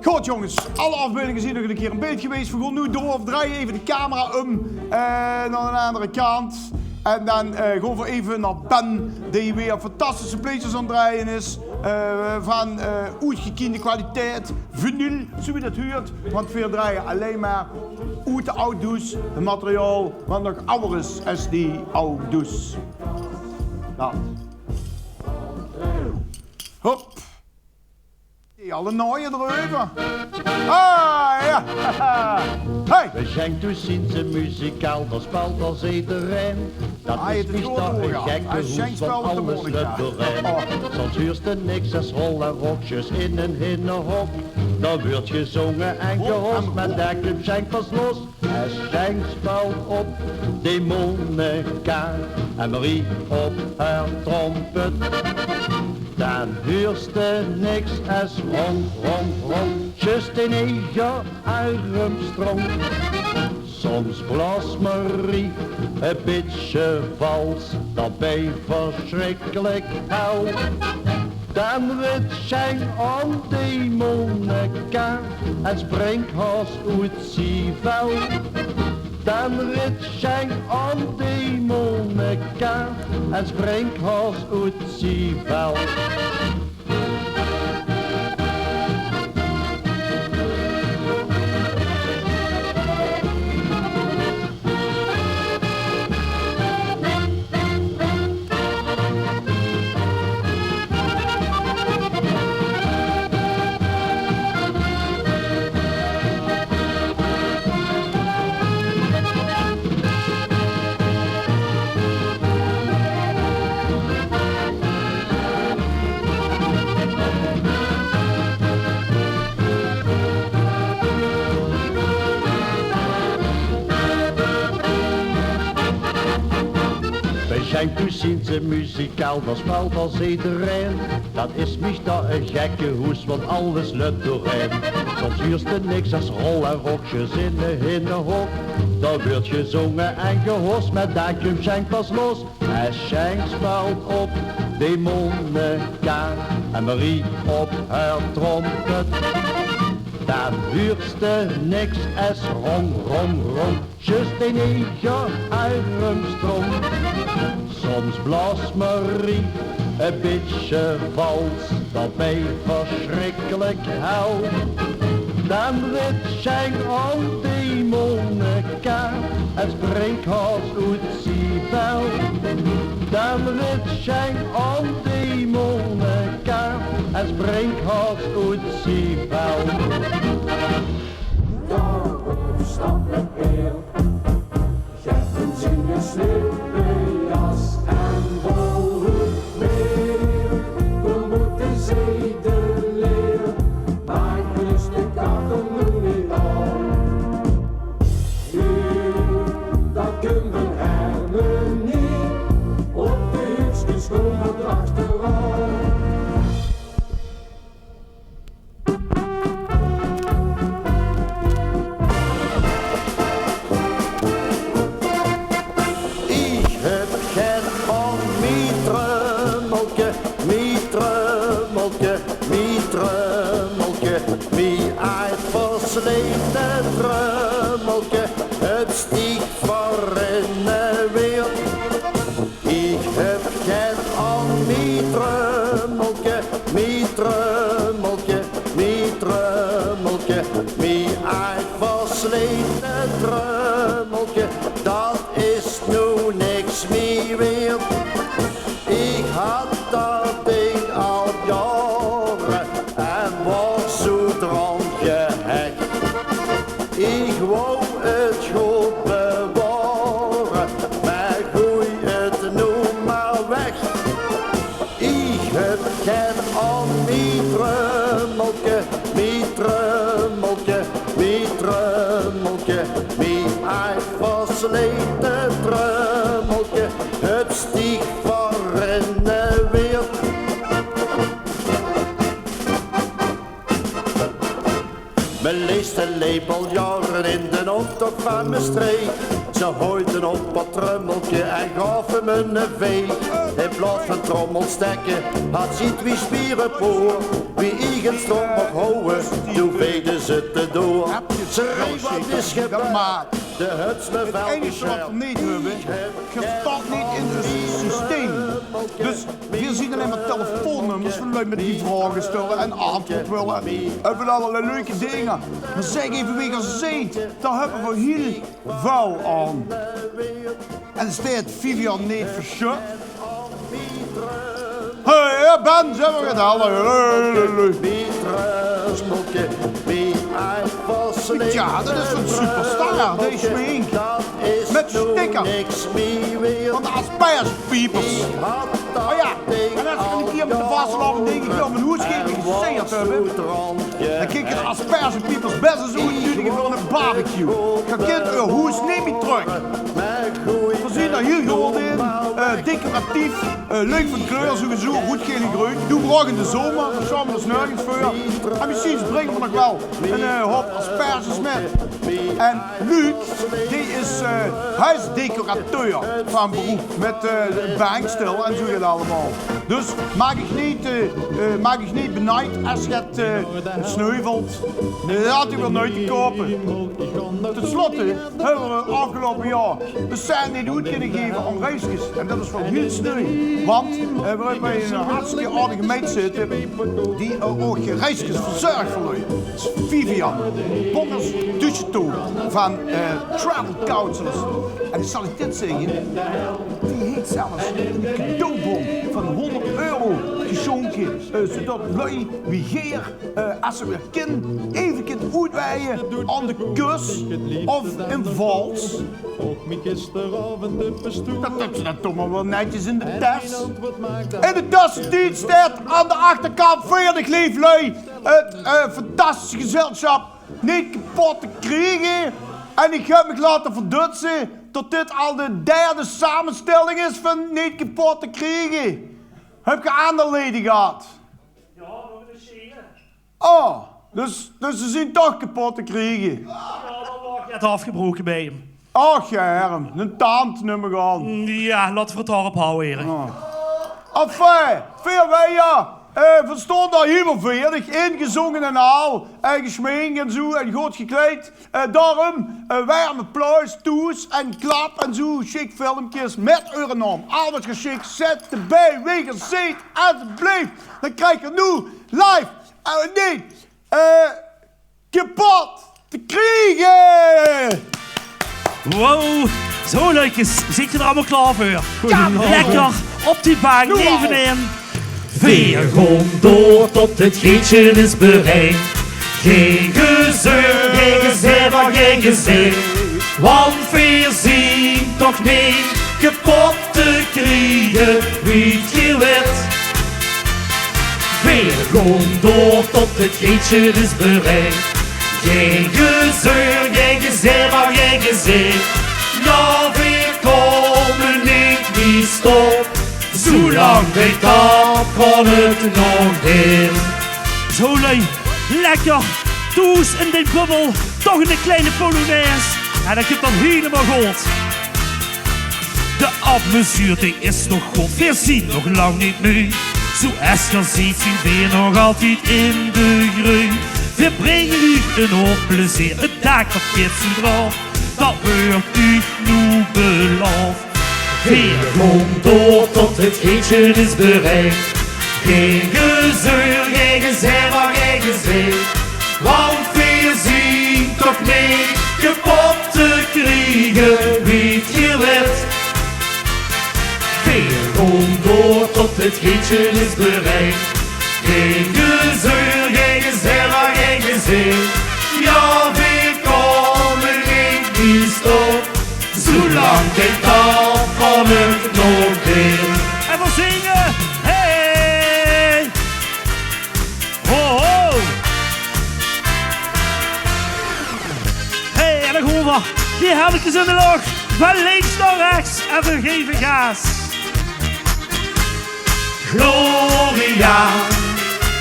A: Goed jongens, alle afbeeldingen zijn nog een keer een beeld geweest. We gaan nu door of draaien even de camera om naar de andere kant. En dan gaan we even naar Ben, die weer fantastische plaatjes aan het draaien is. Van uitgekiende kwaliteit, vinyl, zo wie dat huurt. Want we draaien alleen maar uit de auto's, het materiaal wat nog ouder is als die auto's. Nou. Hop. Alle naaien erover. Ah, ja. Hey.
I: We zijn toen sinds een muzikaal, dat spelt als iedereen. Dat is meestal een gekke hoes van alles met doorheen. Soms huurst er niks als rol en rokjes in een hinnenhok. Dan wordt gezongen en gehost, maar daar komt Schenk pas los. En Schenk speelt op de Monica en Marie op haar trompet. Dan huurst er niks als rong, just in eigen armstrong. Soms blaast Marie een beetje vals, dat bij verschrikkelijk hel. Dan wordt Schenk aan de Monica en springt haast uit zijn vel. Dan wordt Schenk aan de Monica en springt haast uit zijn vel. Zijn toen sinds een muzikaal, dat spelt als iedereen. Dat is meestal een gekke hoes, want alles lukt doorheen. Soms huurst er niks als rol en rokjes in de hinnenhok. Dan wordt gezongen en gehost, met daar komt Schenk pas los. En Schenk speelt op de Monica en Marie op haar trompet. Dan huurst er niks als rong, just in eigen armstrong. Soms blaast Marie een beetje vals dat mij verschrikkelijk helpt. Dan wit zijn al die Monica, het spreekhaus uit Sibel. Dan wit zijn al die Monica, het spreekhaus uit Sibel.
E: Daarop stapt het beer, geeft een zin een slippenjas en wolhoed weer. We moeten zedeleer, maar rust de kachel nu niet aan. Dat kunnen we niet, op de hupsjes komen achteraan.
I: Versleten drummelke, het stiek voor in de wereld. Ik heb geen aan mijn drummelke, mijn drummelke, mijn drummelke, mijn versleten drummelke, dat is nu niks meer waard. Ik had dat ding al jaren en was zo dran gehecht. Ik wou het goed bewaren, maar gooi het nu maar weg. Ik heb geen aan mijn drummelke, mijn drummelke, mijn drummelke, mijn versleten drummelke, het stiek voor in de wereld. Mijn leeste lepeljaren in de optocht van mijn streek. Ze hooiden op wat trummeltje en gaven me een veeg. In plaats van trommel stekken had ziet wie spieren voor. Wie eigen stom mag houden, toen veegden ze te door. Ze reed wat is gebeurd, de huts me wel
A: enige wat we niet hebben, je staat niet in het systeem. Dus we zien alleen maar telefoonnummers van lui met die vragen stellen en antwoord willen. We willen allerlei leuke dingen. Maar zeg even wie je ziet, daar hebben we heel vuil aan. En er staat Vivian niet verschut. Hé, Ben, zijn we gedaan. Ja, dat is een superstar, deze Mink. Met sticker van de aspergepiepers. Oh ja, en als ik een keer met de vastlopen denk ik wel mijn hoedschepje gezegd hebben. Dan kijk ik de aspergepiepers best eens uitnodigen voor een barbecue. Ga kind een hoes, neem je terug. We zien daar hier gewoon in, decoratief, leuk van kleur, sowieso, goed gele groen. Doe we ook in de zomer, dan gaan we er nergens voor. En misschien brengen we nog wel een hoop asperges met. En Luc, die is huisdecorateur van beroep met bankstel en zo gaat allemaal. Dus maak ik niet benijd als je het sneuvelt. Laat u wel nooit kopen. Ten slotte hebben we afgelopen jaar de cent niet goed kunnen geven aan reisjes. En dat is wel heel sneu. Want we hebben bij een hartstikke aardige meid zitten die ook reisjes verzorgt voor jullie. Dat is Vivian Bongers Duchetou van Travel Councils. En ik zal je dit zeggen, die heeft zelfs een cadeaubon van €100 geschonken. Zodat lui wie hier, als ze weer even kunnen uitweiden aan de kus of in vals. Dat hebben ze dan toch maar wel netjes in de tas. In de tussentijd staat aan de achterkant 40 leeflui het fantastische gezelschap niet kapot te krijgen. En ik heb me laten verdutsen dat dit al de derde samenstelling is van niet kapot te krijgen. Heb je aandeelleden gehad?
J: Ja, we hebben 7.
A: Oh, dus ze zijn toch kapot te krijgen.
J: Ja, dan lag je het afgebroken bij hem.
A: Ach ja, Herm, een tand nummer gaan.
J: Ja, laten we het daarop houden, Erik.
A: Enfin, veel wij ja. Verstond daar helemaal veerdig, ingezongen en al, en geschminkt en zo, en goed gekleed. Daarom, warm applaus, toes en klap en zo, chic filmpjes met Euronorm. Al wat geschikt, zet erbij, wie je ziet, alsjeblieft. Dan krijg je nu live, niet, kapot te krijgen.
J: Wow, zo leukjes. Zit je er allemaal klaar voor? Ja, lekker op die bank, evenin.
E: Weer gewoon door tot het gietje is bereikt. Geen gezeur, geen gezever, geen gezicht. Want we zien toch niet kapot te krijgen, wie je weet. Weer gewoon door tot het gietje is bereikt. Geen gezeur, geen gezever, geen gezicht. Ja, we komen niet, wie stopt. Zolang ik dat kan het nog in.
J: Zo lui, lekker. Toes in de bubbel, toch een kleine polonaise. En dat heb dan helemaal goed. De apmezuur die is nog goed, we zien nog lang niet nu. Zoals je ziet zien we nog altijd in de groei. We brengen u een hoop plezier, het dak dat geeft zo draaf. Dat wordt u nu beloofd.
E: Weer komt door tot het gietje is bereikt. Geen gezeur, geen gezever, geen gezicht. Want we zien toch niet kapot te krijgen, wie je weet. Weer komt door tot het gietje is bereikt. Geen gezeur, geen gezever, geen gezicht. Ja, we komen niet, wie stopt. Zolang ik dat kan het nog in.
J: En we zingen, hey! Ho, ho! Hey, en dan gaan we die helmetjes in de lucht. Van links naar rechts en vergeven gaas.
E: Gloria,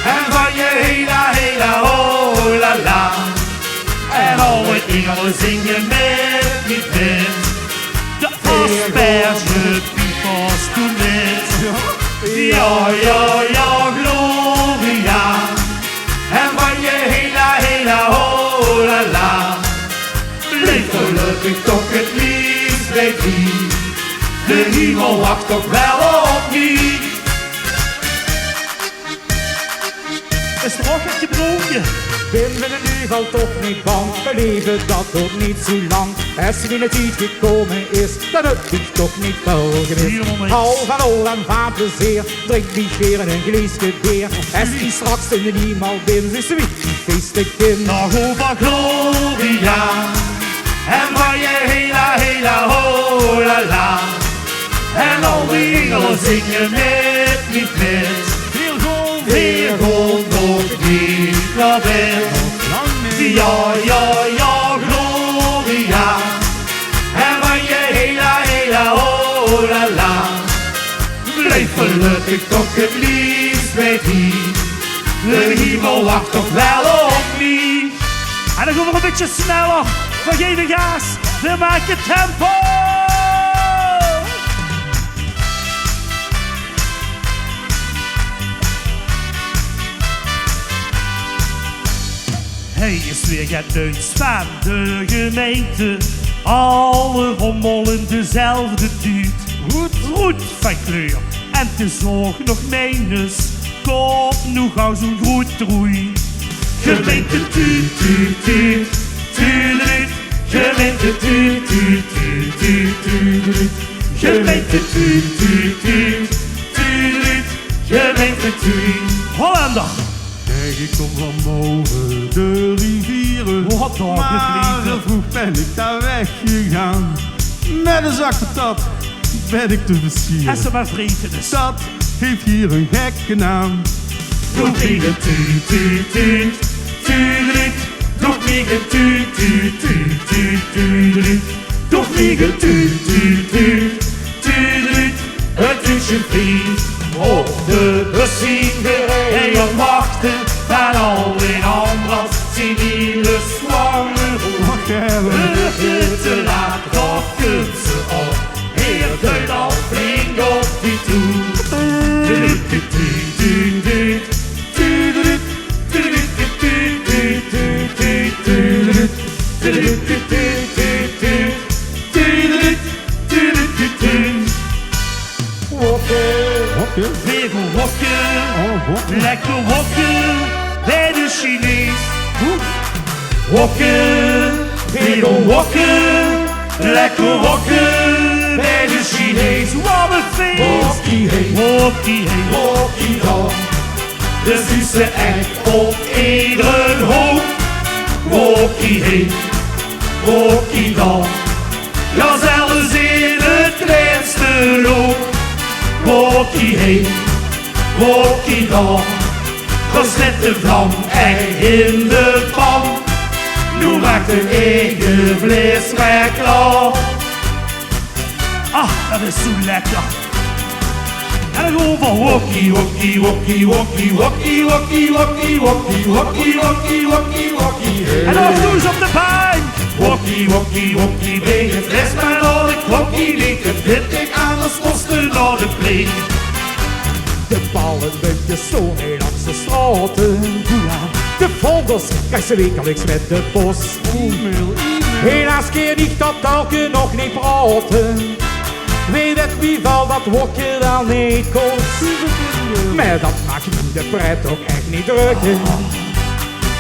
E: en van je hela, hela, oh la la. En alle engelen zingen met niet met.
J: De aspergepiepers doen met.
E: Ja, ja, ja, Gloria. En van je hela, hela, oh la la. Blijf gelukkig toch het liefst bij wie. De hemel wacht toch wel op wie.
J: Is er ook echt je broodje?
K: Ben in ieder geval toch niet bang, we leven dat ook niet zo lang. Als er in het iets gekomen is, dan heb ik toch niet veel gemist. Hou van al en van plezier, drink die scheren en gleesje beer. Als die straks in de hemel bent, is wie die feestelijk kind.
E: Nog over Gloria, en van je hela, hela, oh la la. En al die engelen zingen met niet met. Weer gewoon nog niet naar bed. Ja, ja, ja, Gloria. En van je hela, hela, oh la la. Blijf gelukkig toch het liefst bij die. De hemel wacht toch wel op wie.
J: En dan gaan we een beetje sneller. We geven gas, we maken tempo. Hij is weer het neus van de gemeente. Alle rommel in dezelfde tuut. Roet van kleur en het is ook nog mijnus. Kom nu gauw zo'n groet troei.
E: Gemeente tuut, tuut, tuut, tuut. Gemeente tuut, tuut, tuut, tuut, tuut. Gemeente tuut, tuut, tuut, tuut. Gemeente tuut.
J: Hollander!
H: Kijk, ik kom van boven de rivieren.
J: Wat dan,
H: maar vroeg ben ik daar weggegaan. Met een zak patat ben ik te versieren.
J: En ze maar vreten dus.
H: Dat heeft hier een gekke naam.
E: Doe vliegen tuut, tuut, tuut, tuut. Doe vliegen tuut, tuut, tuut, tuut, tuut. Doe vliegen tuut, tuut, tuut, tuut. Het tuutje vliegt op de bus zien gereden wachten. En al in Ambrand zien die de slangen roepen. Te laat, dat kunt ze op. Heer duidt al flink op die toe. Tuut, tuut, tuut, tuut.
J: Wokken, Pedel wokken, lekker wokken bij de Chinees. Wat een feest!
H: Wokkie heen,
J: Wokkie heen,
H: wokkie dan.
J: de Zuze echt op iedere hoop. Wokkie heen, wokkie dan. Ja, zelfs in het kleinste loop. Wokkie heen, wokkie dan. Was net de vlam echt in de pan. Nu maakt de eigen vlees weer klaar. Ah, dat is zo lekker. En dan gewoon van wokkie, wokkie, wokkie, wokkie, wokkie, wokkie, wokkie, wokkie, wokkie, wokkie, wokkie, wokkie. En dan doen ze op de pijn. Wokkie, wokkie, wokkie, breng het rest maar naar de klokkie. Leek het pittig aan als kosten naar de pleeg.
K: De ballenbundjes zo heel langs de straten. De vogels krijgen ze wekelijks met de post. Helaas keer niet dat elke nog niet praten. Weet het wie wel dat wokje dan niet kost. Maar dat maakt de pret ook echt niet druk.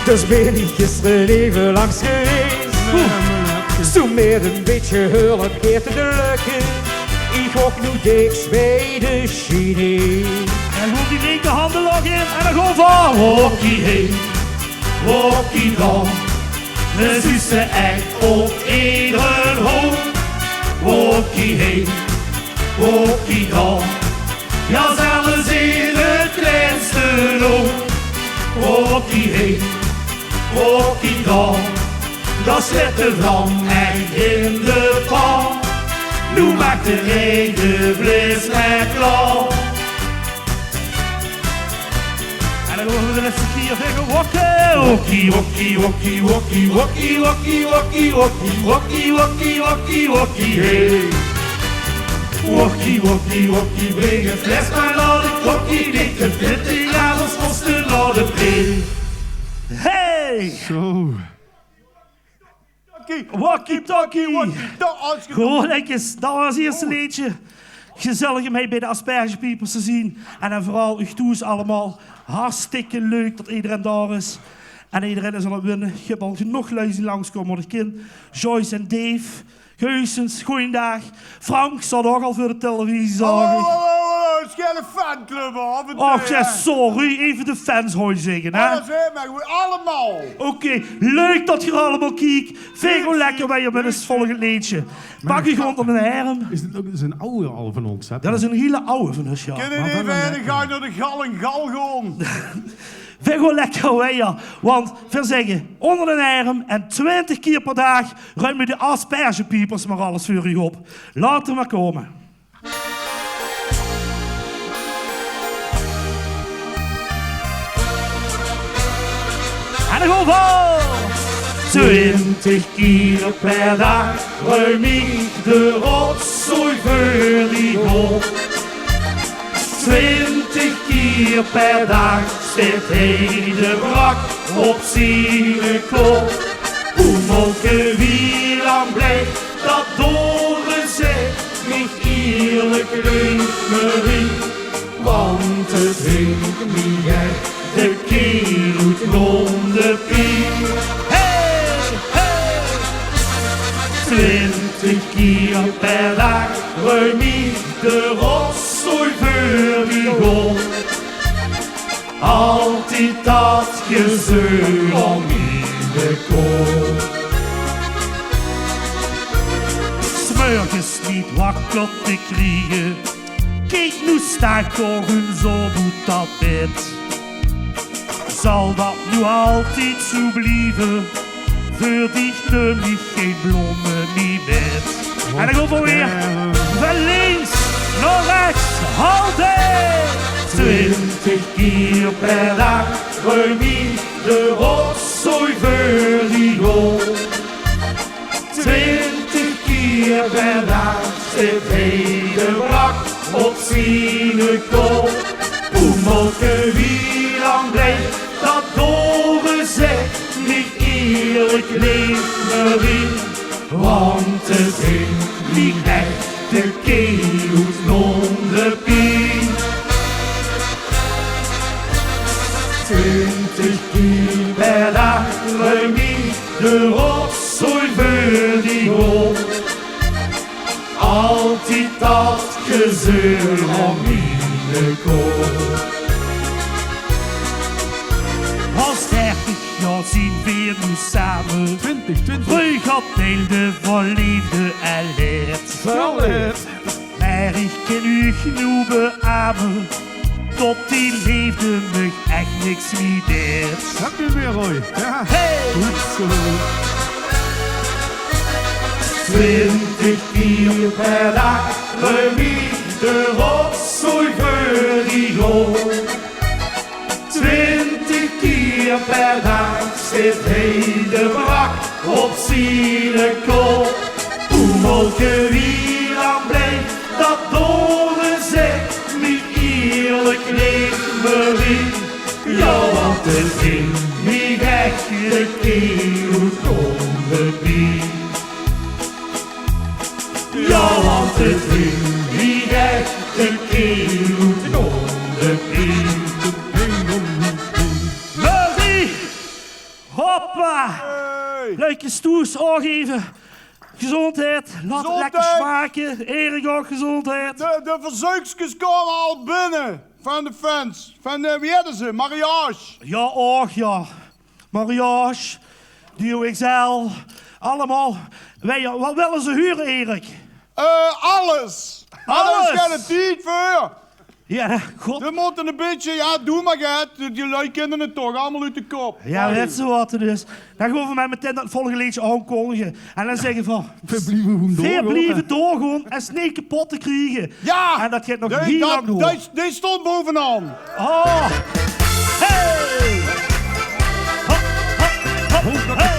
K: Dus ben ik gisteren even langs geweest. Zo meer een beetje hulp keer te drukken. Ik wok nu diks bij de Chinees.
J: En goed die linkerhanden nog in en dan gewoon van wokkie heen, wokkie dan. De Zuze echt op iedere hoop. Wokkie heen, wokkie dan. Ja, zelfs in het kleinste loop. Wokkie heen, wokkie dan. Dat zet de vlam echt in de pan. Nu maakt de eigen vlees weer klaar. En dan gaan we de laatste keer zeggen wokken. Wokkie, wokkie, wokkie, wokkie, wokkie, wokkie, wokkie, wokkie, wokkie, wokkie, wokkie, wokkie, hey. Wokkie, wokkie, wokkie, breng het fles maar naar de klokkie. Dik de 20 jaar als kosten naar de play. Hey!
A: Zo.
J: Wokkie tokkie. Gewoon eens, dat was het eerste liedje. Gezellig om mij bij de Aspergepiepers te zien. En dan vooral uw toes allemaal. Hartstikke leuk dat iedereen daar is. En iedereen is aan het winnen. Je hebt al genoeg luizen langskomen met het kind. Joyce en Dave. Geusens, goeiedag. Frank zat ook al voor de televisie, zag ik.
A: Het is geen fanclub, hoor.
J: Och, ja, sorry. Even de fans hoor je zeggen, hè?
A: Dat is maar goed, allemaal.
J: Oké, leuk dat je er allemaal kijkt. Veel lekker bij je met het volgende liedje. Pak je gewoon op mijn arm.
L: Is dit ook een oude al van ons? Hè?
J: Dat is een hele oude van ons, ja.
A: Kun je even heen, ga je naar de gal en gal gewoon.
J: We gaan lekker weer, want we zeggen onder de arm en 20 keer per dag ruimen de Aspergepiepers maar alles voor u op. Laat er maar komen. En dan gaan we 20 keer per dag ruim ik de rotzooi voor die op. 20 keer per dag zet hij de brak op zijn kop. Hoe mogen wie lang blijft dat doorgezet niet eerlijk leeft me in. Want het heeft niet echt de keel rond de pien. Hey, hey! 20 keer per dag ruim ik de rotzooi voor die grond. Altijd dat gezeur om in de kop. S'morgens niet wakker te krijgen. Kijk, nu sta ik toch een zo goed dat bed. Zal dat nu altijd zo blijven? Verdicht mich geen bloemen niet bed. En dan gaan we weer van links naar rechts, altijd. 20 keer per dag ruim ik de rotzooi voor die goal. 20 keer per dag zet hij de brak op zijn kop. Hoe mogen wie lang blijft dat doorgezet niet eerlijk leeft me in. Want het heeft niet echt de keel zonder pijn. 20 keer per dag ruim ik de rotzooi voor die goal. Altijd dat gezeur om de kool. Als 30 jaar zien we nu samen.
L: 20.
J: Vroeg had deelde van liefde en leed. Maar ik kan u genoeg beamen. Tot die liefde me echt niks niet deed.
L: Dank u weer, Roy. Ja.
J: Hey!
L: Goed zo.
J: 20 keer per dag gemiet de rotzooi voor die goal. 20 keer per dag zit hij de brak op zijn kop. Hoe mogen wie dan blijft dat doren zegt niet eerlijk leven in? Ja, want het ging niet echt de keer onder die. Ja, want het ging niet echt de keer onder die. Marie! Hoppa! Leuke stoers aangeven. Gezondheid, laat het lekker smaken. Erik ook gezondheid.
A: De verzoekjes komen al binnen van de fans. Van wie hadden ze? Mariage.
J: Ja, och ja. Mariage, Duo XL, allemaal. Wat willen ze huren, Erik?
A: Alles.
J: Alles?
A: Daar is geen tijd voor.
J: Ja, god.
A: We moeten een beetje, ja, doe maar het. Die lui kennen het toch allemaal uit de kop.
J: Ja, weet zo wat het is. Dan gaan we mij meteen dat volgende liedje aankondigen. En dan zeggen van...
L: We
J: blijven doorgaan en snee kapot te krijgen.
A: Ja!
J: En dat gaat nog heel lang door.
A: Die stond bovenaan.
J: Oh! Hey! Hop, hop, hop, hey!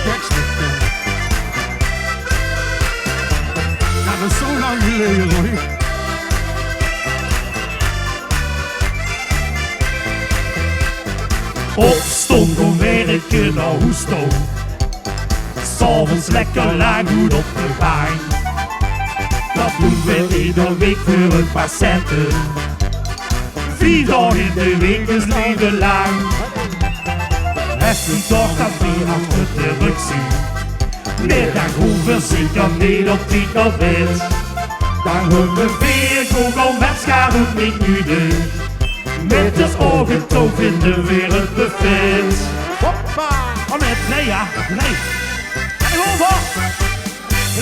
L: Ja, dat is zo lang geleden, Roy.
J: Opstond om werken naar Hoesto. S'avonds lekker lang goed op de baan. Dat doen we iedere week voor een paar centen. 4 dagen in de week is leven lang. Als die toch dat we achter de rug zien. Meer dan hoeveel zeker niet op die wit. Dan hebben we weer Google Maps gaat het niet nu doen. Met als oogentoof in de wereld bevindt. Hoppa! Oh nee, ja, nee. En ik hoor van.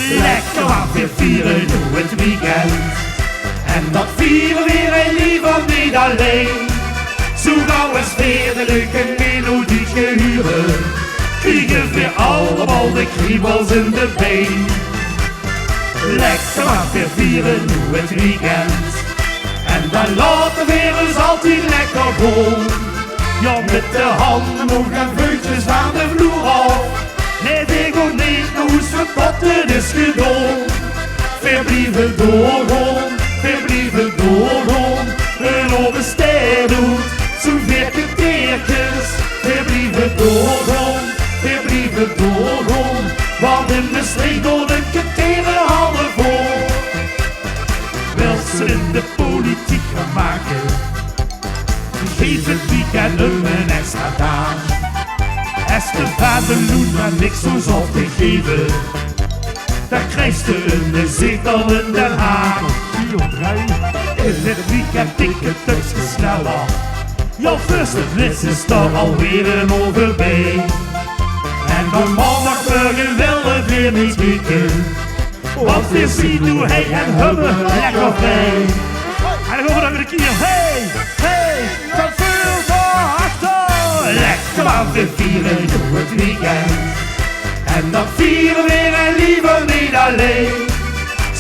J: Lekker wat weer vieren, doe het weekend. En dat vieren weer een liever niet alleen. Zo gauw eens weer de leuke melodie gehuren. Kriegen weer allemaal de kriebels in de been. Lekker wat weer vieren, doe het weekend. En dan laten we ons altijd lekker gaan. Ja, met de handen mogen en voetjes van de vloer af. Nee, we gaan niet naar huis, want het is gedaan. We blijven doorgaan, we blijven doorgaan. Een overstijg doet zo'n 14 tekens. We blijven doorgaan, we blijven doorgaan. Want in de streek door de keteren handen voor. Wil ze in de politiek gaan maken. Geef het weekend een extra dag. Als de vader doet maar niks zo zal te geven. Dan krijgt ze een zetel in Den Haag. In het weekend tikken stukjes sneller. Jouw eerste flits is toch alweer een overbij. En van maandagmorgen willen we weer niet weten. Want we zien hoe hij en Hubbe lekker vrij. En dan gaan we dan weer een keer. Hey, hey, van veel naar achter. Lekker maar weer vieren, doe het weekend. En dan vieren we weer en liever niet alleen.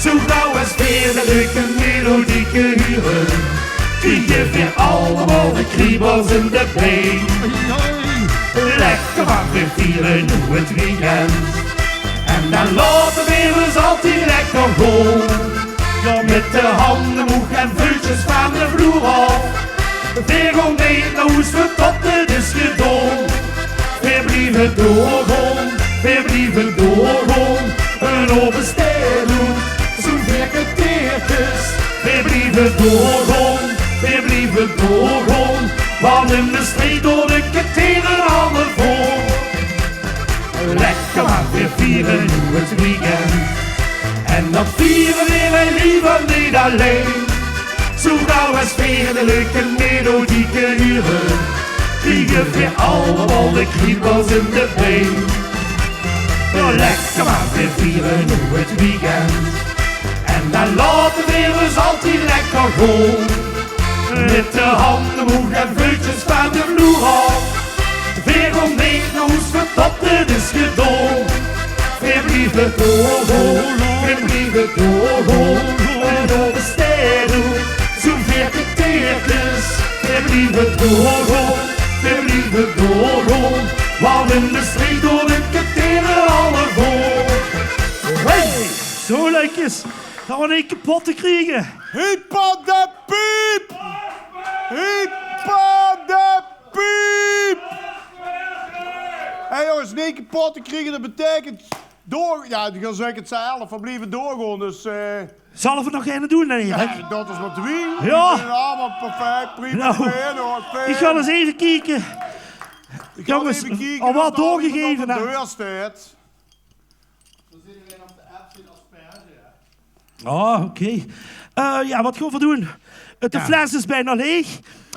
J: Zo gauw eens weer de leuke melodie huren. Krijg je weer allemaal de kriebels in de been. Lekker maar weer vieren, doe het weekend. En dan laten we ons altijd lekker gaan. Ja, met de handen moeg en vuurtjes van de vloer af. We gaan niet naar huis, tot het is gedaan. We blijven doorgaan, we blijven doorgaan. Een overstijg doet zo'n 14 tekens. We blijven doorgaan, we blijven doorgaan. Want in de streek door de keteren handen voor. lekker maar weer vieren het weekend. En dan vieren we mijn liever niet alleen. Zo gauw als weer de leuke melodieke uren, vliegen weer allemaal de kriebels in de been. Ja, lekker maar weer vieren het weekend. En dan laten we ons altijd lekker gaan. Met de handen moeg en voetjes van de vloer af. Weer om ons vertopt, het is gedaan. Weer blijven doorgaan, weer blijven doorgaan. En over steden, zo 40 tekens. Weer blijven doorgaan, weer blijven doorgaan. Want in de streek door het keteren alle voor. Hey, zo leukjes. Dat we niet kapot te krijgen.
A: Hypa de piep! Hypa de piep! Hé jongens, niet kapot te krijgen, dat betekent door... Ja, die gaan zeggen het zelf, we blijven doorgaan, dus...
J: Zal we nog een doen, Erik?
A: Ja, dat is wat wie.
J: Ja.
A: Allemaal perfect, prima.
J: Nou, ik ga eens even kijken. Jongens,
A: even kijken
J: al wat
A: of er
J: doorgegeven.
A: iemand op de deur staat.
J: Oh, oké. Ja, wat gaan we doen? De fles is bijna leeg,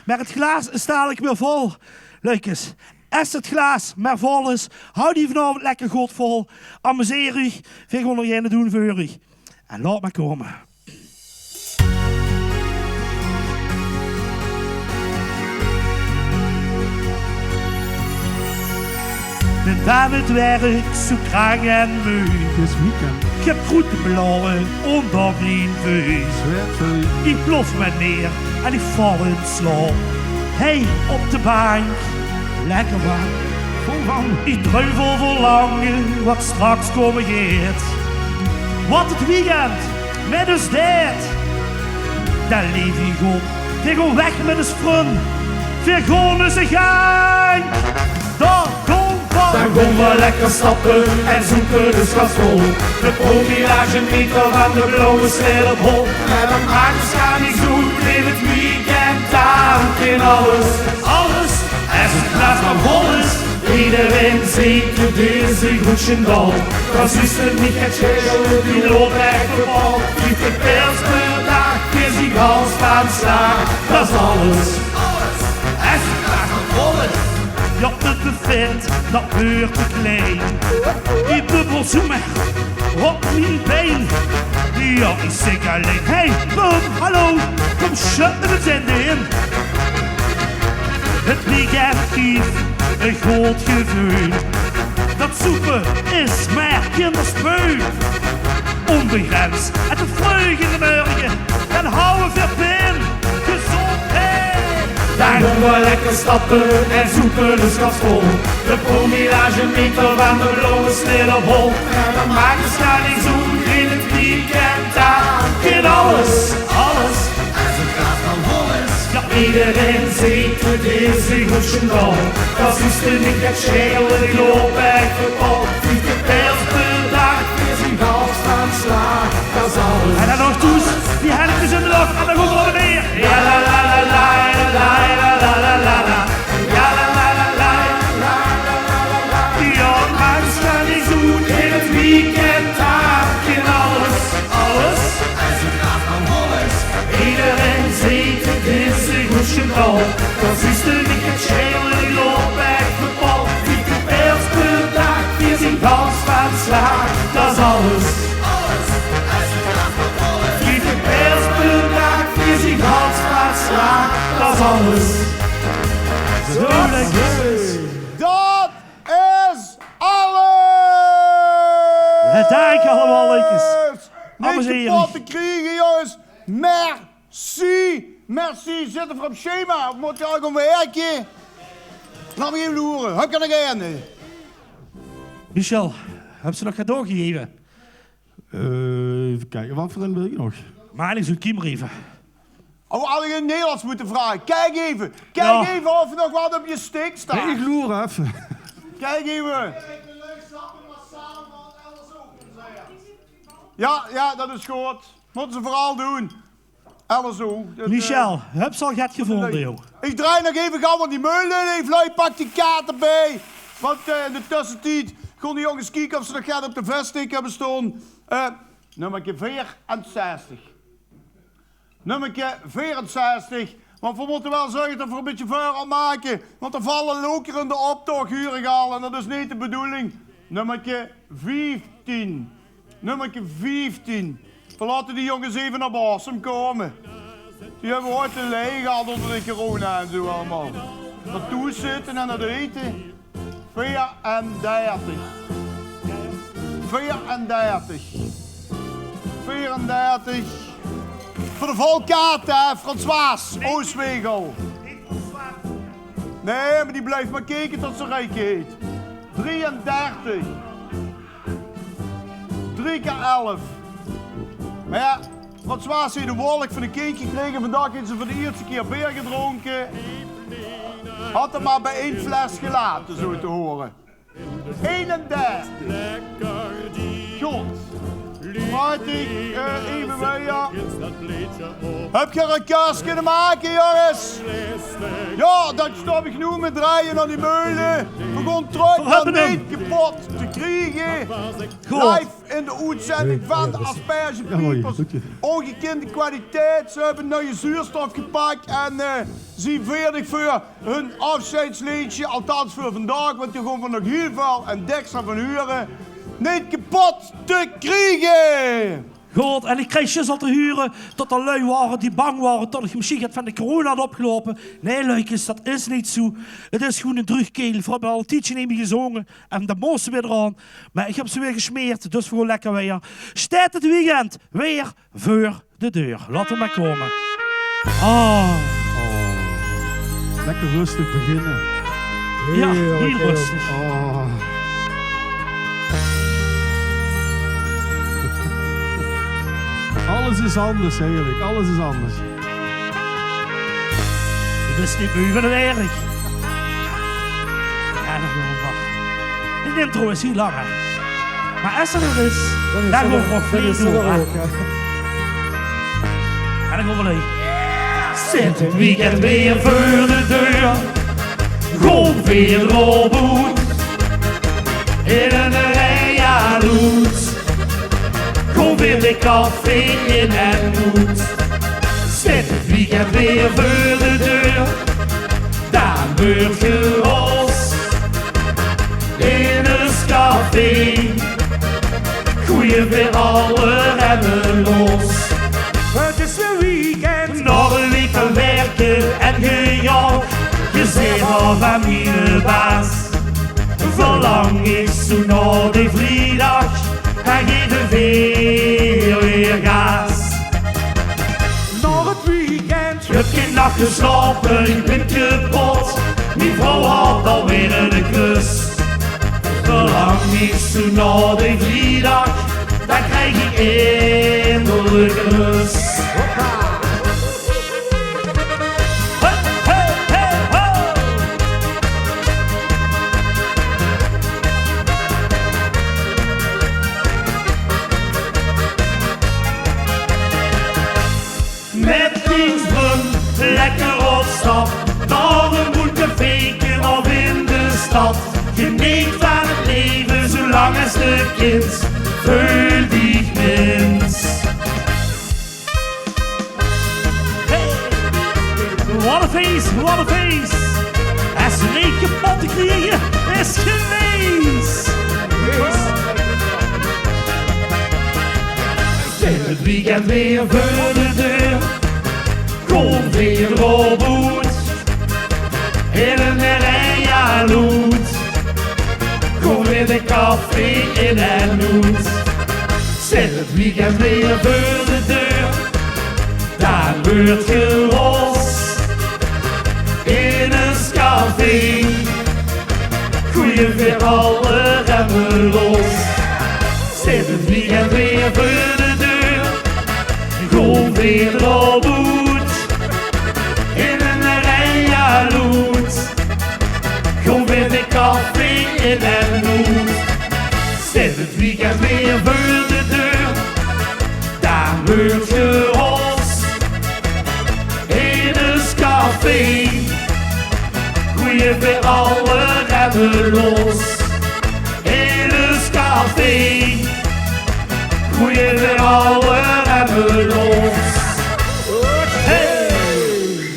J: maar het glaas is dadelijk weer vol. Leukjes, als het glaas maar vol is, hou die vanavond lekker goed vol. Amuseer u, vind gewoon nog een doen voor u. En laat maar komen. Ben aan het werk, zo krang en moe.
L: Het is weekend.
J: Ik heb grote blauwen onder mijn vuist. Ik plof me neer en ik val in slaap. Hey, op de bank, lekker warm.
L: Vol van.
J: Ik druivel verlangen wat straks komen gaat. Wat het weekend, met ons deed. Daar leef ik op. We gaan weg met een sprong. We gaan eens een gang. Daar komt van.
E: Dan gaan we lekker stappen en zoeken de schatschool. De promilagemeter van de blauwe stijl op hol. En dan maakt het gaan niet zo, in het weekend aan in alles. Alles, als het glas van vol is. Iedereen ziet het is een goedje dal. Dat is het niet het schelen, die loopt echt op al. Die pils per dag, is die gans van slaag. Dat is alles. Alles, als het glas van vol is.
J: Ja, het bevindt, dat beurt te klein. Die bubbels zo maar op mijn been. Ja, ik zeg alleen. Hey, boom, hallo, kom schutten het zenden in. Het weekend geeft een groot gevoel. Dat soepen is maar kinderspeul. Onbegrensd, en de vreugde in de morgen. Dan houden we pijn, gezondheid.
E: Dan gaan we lekker stappen en zoeken de schatschool. De promilagemeter van de blauwe sneeuw op hol. En dan maakt het gaan niet zo in het weekend aan. In alles, alles, als het glas van vol is. Ja, iedereen ziet het is een goedje dal. Dat is er niet het schelen, die loopt echt op al. Die pils per dag is een gans van slaag. Dat is alles.
J: En dan nog toes, die helftjes in de lucht en dan gaan we weer.
E: Ja la la la la la la la la la la. Ja la la la la la la la la.
J: Ja, maar het gaat niet zo
E: in het weekend aan. In alles, alles, als het glas van vol is. Iedereen ziet het is een goedje dal. Dat is er niet het schelen, die loopt echt op al. Die pils per dag, die is een gans van slaag. Dat is alles. Alles, als het glas van vol is. Die pils per dag, die is een gans van slaag. Dat is alles.
J: Zo lekker.
A: Dat is alles!
J: Het dank allemaal, leukjes.
A: Niet kapot te krijgen, jongens. Merci. Merci. Zit er voor op schema. Moet je ook een werkje? Laat me even horen. Hoe kan ik gaan?
J: Michel, heb ze nog cadeau gegeven?
L: Even kijken, wat voor een wil je nog?
J: Maar ik zo'n kiem even.
A: Oh, we hadden in het Nederlands moeten vragen. Kijk even. Kijk even of er nog wat op je stick staat.
L: Nee, ik loer even.
A: Kijk even. Ja, dat is goed. Moeten ze vooral doen. LSO.
J: Michel, heb ze al het gevonden, joh.
A: Ik draai nog even gauw, want die Meulen heeft lui, pak die kaart erbij. Want in de tussentijd Kon die jongens kijken of ze nog gaat op de vesting hebben staan. Nummer 64. Nummer 64. Want we moeten wel zorgen dat we een beetje vuur aan maken. Want er vallen loker in de optocht huren en dat is niet de bedoeling. Nummer 15. Nummer 15. We laten die jongens even naar Barsum komen. Die hebben ooit een leeg gehad onder de corona en zo allemaal. Naartoe zitten en naar eten. 34. 34. 34. Voor de volkaart, hè, François Oostwegel. Nee, maar die blijft maar kijken tot ze rijk heet. 33. 3 keer 11. Maar ja, François heeft de wolk van een kindje gekregen. Vandaag heeft ze voor de eerste keer bier gedronken. Had hem maar bij 1 fles gelaten, zo te horen. 31. Goed. Maat ik even bij jou. Heb je een kaas kunnen maken, jongens? Ja, dat stop ik nu met draaien naar die meulen. Begon terug dan niet kapot te krijgen. Live in de uitzending van de Aspergepiepers. Ongekende kwaliteit. Ze hebben nieuwe zuurstof gepakt en zien veerdig voor hun afscheidsliedje. Althans voor vandaag, want die gaan we nog heel veel en deksel van huren. Niet kapot te krijgen!
J: Goed, en ik kreeg je al te huren tot er lui waren die bang waren tot ik misschien het van de corona had opgelopen. Nee, leukjes, dat is niet zo. Het is gewoon een drugkeel. We hebben al een tijdje niet meer gezongen en de moesten weer eraan. Maar ik heb ze weer gesmeerd, dus gewoon lekker weer. Staat het weekend weer voor de deur. Laten we maar komen.
L: Lekker rustig beginnen.
J: Ja, heel rustig.
L: Alles is anders, heerlijk. Alles is anders.
J: Je bent niet beu van het werk. Ja, dat gewoon wacht. De intro is heel lang, hè. Maar als er nog is, dan gaan we nog veel door. En dan gaan we leeg. Zit het weekend weer voor de deur. Gewoon weer robot. In een rij aan roet. Kom weer de café in en moet. Zet het weekend weer voor de deur. Daar beurt je ons. In een café. Goeie weer alle remmen los. Het is weer weekend. Nog een week te werken en gejag. Je zit al van mijn baas. Verlang ik zo naar de vrijdag. Hij geeft er weer gas. Nog het weekend. Je hebt geen nacht geslapen, je bent kapot. Die vrouw had alweer een kus. Verlang niet zo naar de vrijdag, dan krijg ik eindelijk rust. Lekker op stap, naar een goed caféetje of in de stad. Geniet van het leven, zolang als de kind vul dich bent. Hey, what a face, what a face. Als er een kapot te krijgen, is geweest. Zit het weekend weer voor de deur. Kom weer robot, in een rij aan loet. Kom weer de café in en loet. Zet het weekend weer voor de deur. Daar beurt je los. In een café. Goeie weer alle remmen los. Zet het weekend weer voor de deur. Kom weer robot. Kom weer de café in en moet. Zet het weekend weer voor de deur. Daar beurt je ons. In een café. Goeie weer alle remmen los. In café. Goeie weer ouwe remmeloos. Hey!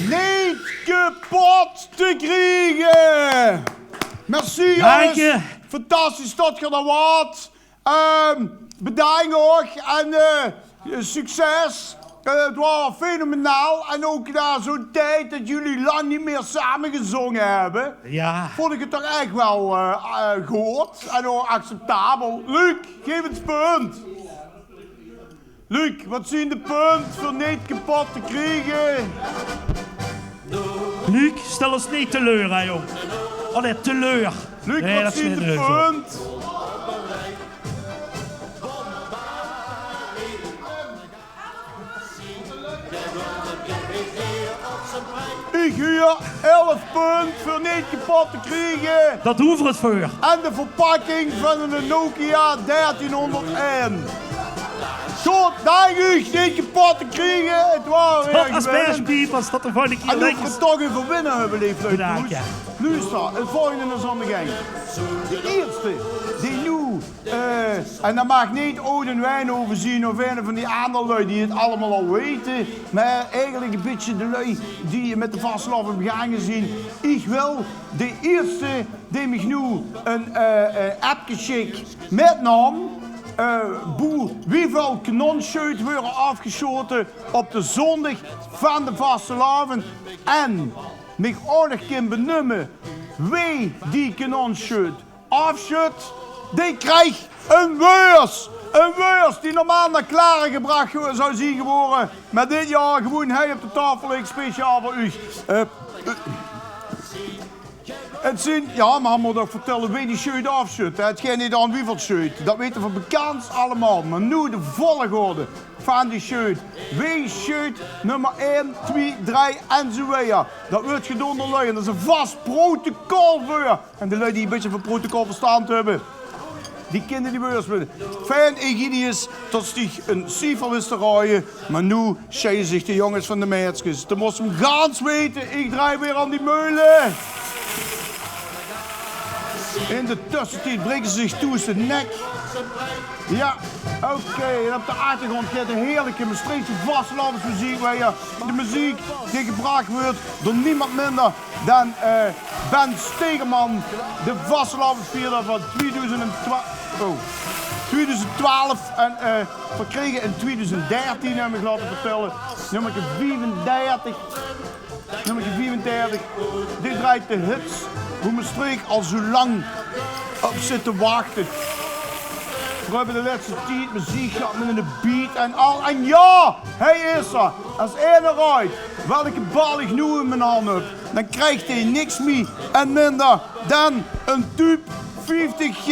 A: Niet kapot te krijgen! Merci jongens!
J: Dank je.
A: Fantastisch dat je er was. Bedankt nog en succes. Het was fenomenaal en ook na zo'n tijd dat jullie lang niet meer samen gezongen hebben.
J: Ja.
A: Vond ik het toch echt wel goed en ook acceptabel. Luc, geef het punt. Luc, wat zien de punten voor niet kapot te krijgen?
J: Luc, stel ons niet teleur, hè, jong. Oh nee, teleur.
A: Luc,
J: Nee,
A: wat
J: dat is
A: zien
J: niet
A: de
J: leuk, hoor.
A: punt? Ik huur 11 punten voor niet kapot te krijgen.
J: Dat hoeft het voor.
A: En de verpakking van een Nokia 1301. Goed, dank u, niet kapot te krijgen. Het was weer
J: Tot
A: geweldig.
J: aspergepiepers, tot de volgende keer.
A: En nu
J: Lekker.
A: we toch even winnen hebben, lief leuk.
J: Bedankt, ja.
A: Luister, het volgende is aan de gang. De eerste, die nu, en dat mag niet oud en wijn overzien of een van die andere lui die het allemaal al weten, maar eigenlijk een beetje de lui die je met de vastelavond hebben gaan gezien. Ik wil de eerste die me nu een appje schikt met naam. Wieveel kanonschuit worden afgeschoten op de zondag van de vastelavond en mij ook nog kan benoemen wie die kanonschuit afschudt, die krijgt een beurs. Een beurs die normaal naar Klaren gebracht zou zijn geworden, maar dit jaar gewoon hij op de tafel ligt speciaal voor u. Het zijn, ja, maar hij moet ook vertellen wie die schuit afschudt. Het gaat niet aan wie van schuit. Dat weten we bekend allemaal. Maar nu de volgorde van die schuit. Wie schuit nummer 1, 2, 3 en zo weer. Dat wordt gedaan door lui. Dat is een vast protocol voor. En de lui die een beetje van protocol verstand hebben, die kinderen die beurs winnen. Fijn Egidius tot zich een cijfer wist te raaien. Maar nu scheiden zich de jongens van de meisjes. Dan moest hem gans weten. Ik draai weer aan die meulen. In de tussentijd breken ze zich toe zijn nek. Ja, oké. En op de achtergrond gaat een heerlijke Maastrichtse vastelavondsmuziek. Waar je de muziek die gebracht wordt door niemand minder dan Ben Stegeman. De vastelavondvierder van 2012 en verkregen in 2013, heb ik laten vertellen. Nummer 34. Nummer 34. Dit draait de hits. Hoe Maastricht al zo lang op zit te wachten. We hebben de laatste tijd muziek gehad met een beat en al. En ja, hij is er. Als ene rijdt welke bal ik nu in mijn hand heb, dan krijgt hij niks meer en minder dan een type 50.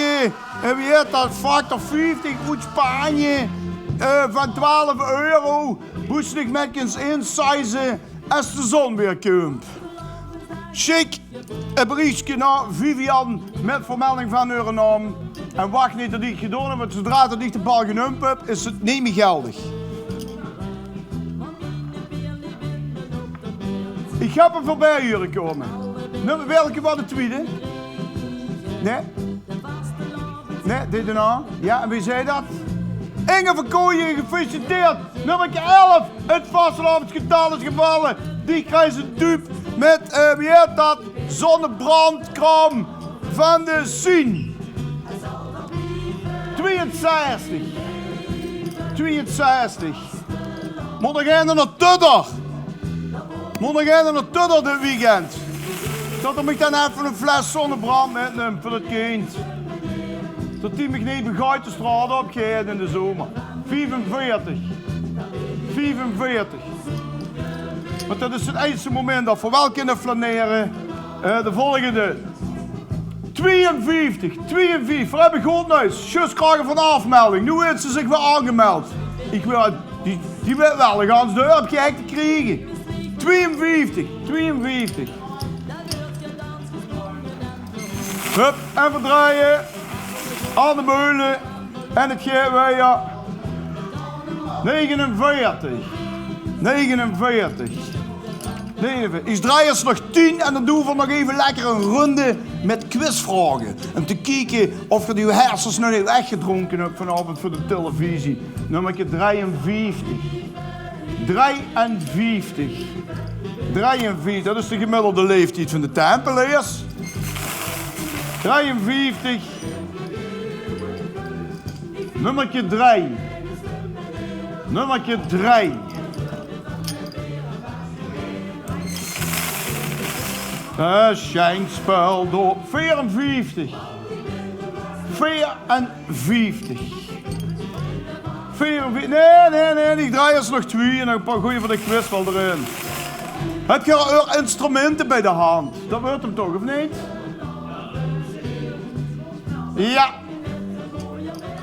A: En wie heet dat? Factor 50 uit Spanje van 12 euro. Moest ik met eens insizen als de zon weer komt. Schick een berichtje naar Vivian met vermelding van uw naam. En wacht niet dat ik het gedaan heb, want zodra dat ik de bal genumpt heb, is het niet meer geldig. Ik heb hem voorbij hier komen. Welke was de tweede? Nee? Nee, dit en dat? Ja, en wie zei dat? Inge van Kooijen, gefeliciteerd. Nummer 11, het vastelavondsgetal is gevallen. Die krijgt een dupe met, wie heet dat? Zonnebrandkram van de Sien. 62. 62. Moet nog een naar Tudder. Moet nog een naar Tudder dit weekend. Dat ik dan even een fles zonnebrand metneem voor het kind. Dat die me niet begrijpt de straat opgeeft in de zomer. 45. 45. Want dat is het eerste moment dat voor wel kunnen flaneren. De volgende. 52. 52. Waar heb ik goed nieuws? Just krijgen van afmelding. Nu heeft ze zich weer aangemeld. Ik wil, die weet wel, dan gaan ze de hulp gek te krijgen. 52. 52. Hup, en verdraaien. Aan de meulen. En het geeft weer 49. 49. 9. Ik draai eens nog 10 en dan doen we nog even lekker een ronde met quizvragen. Om te kijken of je die hersens nog niet weggedronken hebt vanavond voor de televisie. Nummer 53. 53. 53, dat is de gemiddelde leeftijd van de tempeliers. 53. Nummertje 3. Nummertje 3. Schenkspel door 54. 54. 44. Nee, ik draai eens nog 2 en dan gooi je voor de quiz wel erin. Heb je al instrumenten bij de hand? Dat wordt hem toch, of niet? Ja.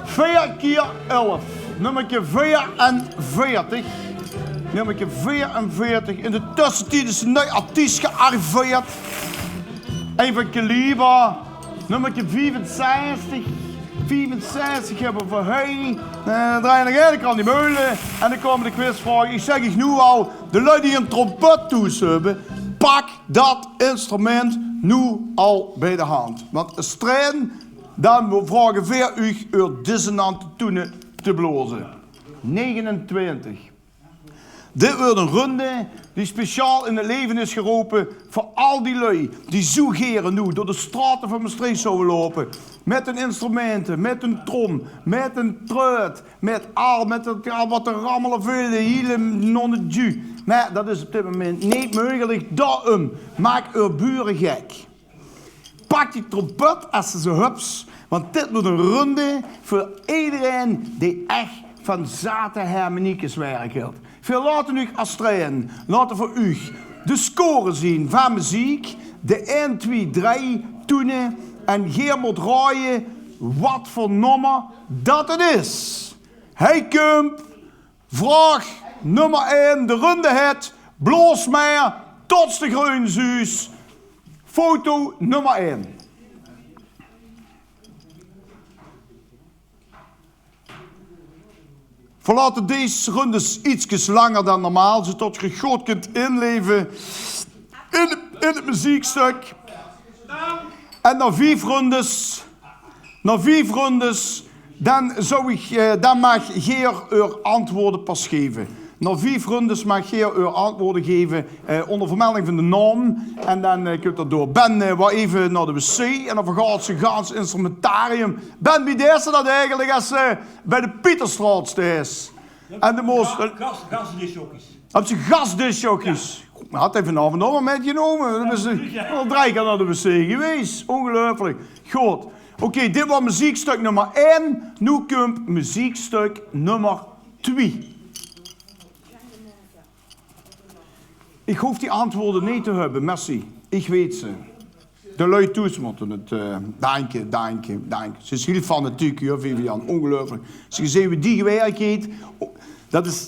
A: 4 keer 11. Nummertje 44. Nummertje 44. In de tussentijd is een nieuw artiest gearriveerd. Een van kaliber. Nummertje 65. 65 hebben we voor hij. Dan draai je nog eigenlijk aan die meulen. En dan komen de quizvragen. Ik zeg nu al, de lui die een trompettoes hebben, pak dat instrument nu al bij de hand. Want een strijden, dan vragen we u dissonante tonen te blozen. 29. Dit wordt een ronde die speciaal in het leven is geroepen voor al die lui die zo geren nu door de straten van Maastricht zouden lopen. Met een instrumenten, met een trom, met een truit, met wat er rammelen veel, de hele non-ju. Maar dat is op dit moment niet mogelijk. Daarom maak uw buren gek. Pak die trompet als ze hups, want dit wordt een ronde voor iedereen die echt van zate harmoniekes werkt. Veel laten u als trainen, laten voor u de score zien van muziek, de 1, 2, 3 toenen en Geer moet raaien wat voor nummer dat het is. Hey Kump, vraag nummer 1, de ronde het, bloos maar, tot de groenzuus. Foto nummer 1. We laten deze rondes iets langer dan normaal, zodat je goed kunt inleven in het muziekstuk. En na 5 rondes, dan mag Geer uw antwoorden pas geven. Na 5 rondes mag Geer uw antwoorden geven onder vermelding van de naam. En dan kunt dat door. Ben wel even naar de wc en dan vergaat ze gans instrumentarium. Ben, wie deed ze dat eigenlijk als bij de Pieterstraat is? En de moest... Gasdisjockeys. Heb ze gasdisjockeys? Ja. Maar had hij vanavond nog een metgenomen. Dan is hij al 3 keer naar de wc geweest. Ongelooflijk. Goed. Oké, dit was muziekstuk nummer 1. Nu komt muziekstuk nummer 2. Ik hoef die antwoorden niet te hebben, merci. Ik weet ze. De lui thuis moeten het danken. Ze is heel fanatiek, hoor, Vivian. Ongelooflijk. Als je ziet wie die gewerkt heeft,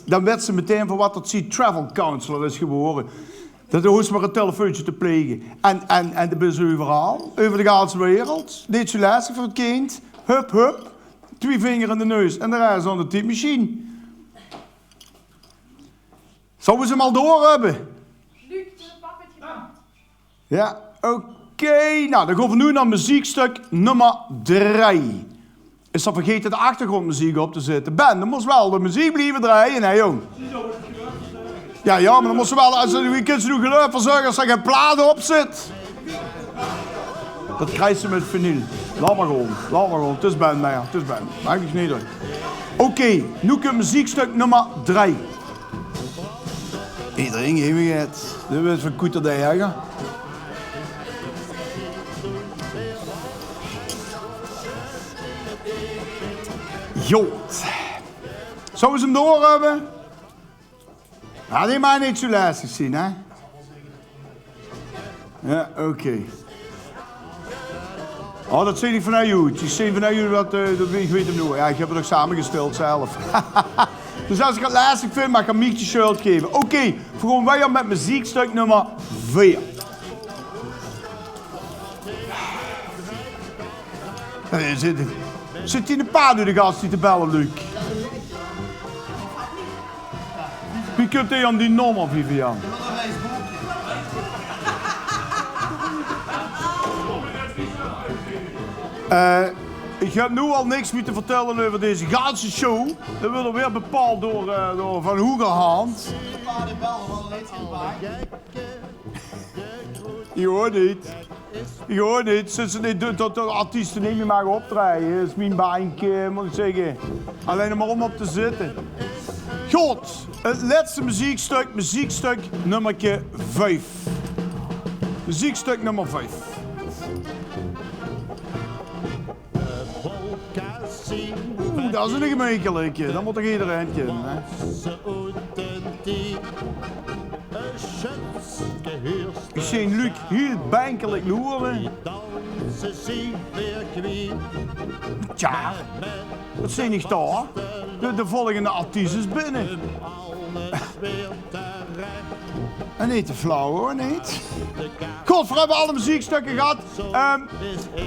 A: dan werd ze meteen van wat dat ziet travel counselor is geworden. Dat hoeft maar een telefoontje te plegen. En dat is overal, over de hele wereld. Niet zo lastig voor het kind. Hup. 2 vingers in de neus en de rest aan de typemachine. Zouden we ze maar door hebben? Ja, oké. Nou, dan gaan we nu naar muziekstuk nummer 3. Is dat vergeten de achtergrondmuziek op te zetten? Ben, dan moest wel de muziek blijven draaien, hè, jong? Ja, maar dan moest wel, als je kunt ze nu geluid verzorgen als er geen plaat op zit. Dat krijgt ze met vinyl. Laat maar gewoon. Het is Ben, maar ja, het is Ben. Maak ik niet uit. Oké, nu komt muziekstuk nummer 3. Iedereen heeft het. Dit is van Koeter de Jager. Jood. Zouden ze hem door hebben? Ja, die mij niet zo lastig zien, hè? Ja, oké. Oh, dat zie ik vanuit jou. Ik zie vanuit jou dat ik weet hem nu. Ja, ik heb het nog samengesteld zelf. Dus als ik het lastig vind, mag ik een Miekje shirt geven. Oké, gewoon wij met muziekstuk nummer 4. Zit hij in de paard door de gast die te bellen, Luc? Wie kunt hij aan die nummer, Vivian? Ik heb nu al niks meer te vertellen over deze ganse show. Dat wordt weer bepaald door Van Hoegerhand. Je hoort niet. Sinds ze niet dat de artiesten niet meer mogen optreden. Dat is mijn baantje, moet ik zeggen. Alleen maar om op te zitten. Goed, het laatste muziekstuk nummer 5. Muziekstuk nummer 5. Dat is een gemeentelijke, dat moet toch iedereen kennen, hè? Ik zie Luc heel bankelijk loeren. Tja, wat zie ik daar? De volgende artiest is binnen. En niet te flauw hoor, niet? Goed, we hebben alle muziekstukken gehad.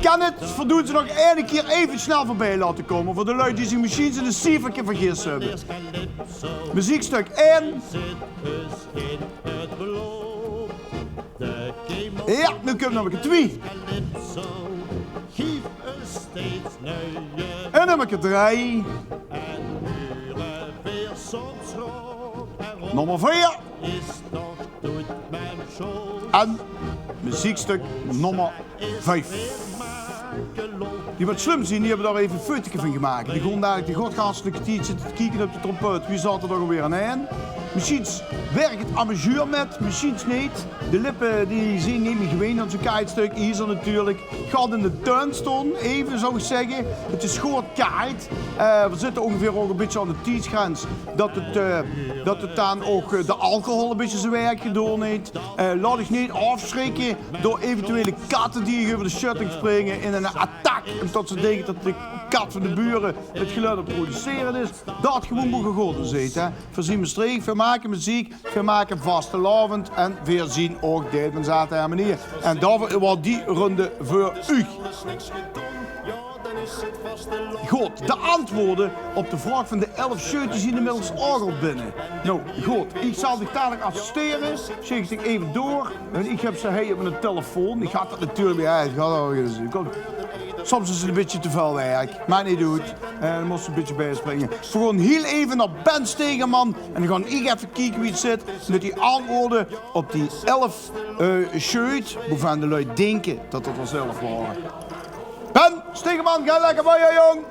A: Kan het, voldoen ze nog één keer even snel voorbij laten komen. Voor de lui die zich misschien in de cijfertje vergist hebben. Muziekstuk 1. Ja, nu komt nummer 2. En nummer 3. Nummer 4. En muziekstuk nummer 5. Die wat slim zien, die hebben daar even een fotootje van gemaakt. Die gewoon daar die godgastelijke tijd zitten te kijken op de trompeut. Wie zat er nog alweer aan een? Misschien werkt het amateur met, misschien niet. De lippen die zijn niet meer gewend aan zo'n kitestuk. Hier is er natuurlijk. Gaat in de tuin staan, even zou ik zeggen. Het is gewoon kite. We zitten ongeveer ook een beetje aan de tijdsgrens. Dat het dan ook de alcohol een beetje zijn werk gedaan heeft. Laat ik niet afschrikken door eventuele katten die over de shutting springen in een attack. Omdat ze denken dat de kat van de buren het geluid aan het produceren is. Dat gewoon moet gegoten zitten. Voorzien me streek, we maken muziek, we maken vastelavond en we zien ook deel van zaten en manier. En dat was die ronde voor u. Goed, de antwoorden op de vraag van de 11 shirtjes zien inmiddels ook al binnen. Nou, goed, ik zal zich dadelijk assisteren, zeg ik even door. En ik heb ze hey, op mijn telefoon, ik ga dat natuurlijk weer uit, ik ga dat ook eens zien. Soms is het een beetje te veel werk, maar niet doet. Dan moest een beetje bijspringen. We gaan heel even naar Ben Stegeman en dan gaan ik even kijken wie het zit. Met die antwoorden op die 11 shirt, waarvan de lui denken dat het wel 11 waren. Ben Stegeman, ga lekker bij je, jong!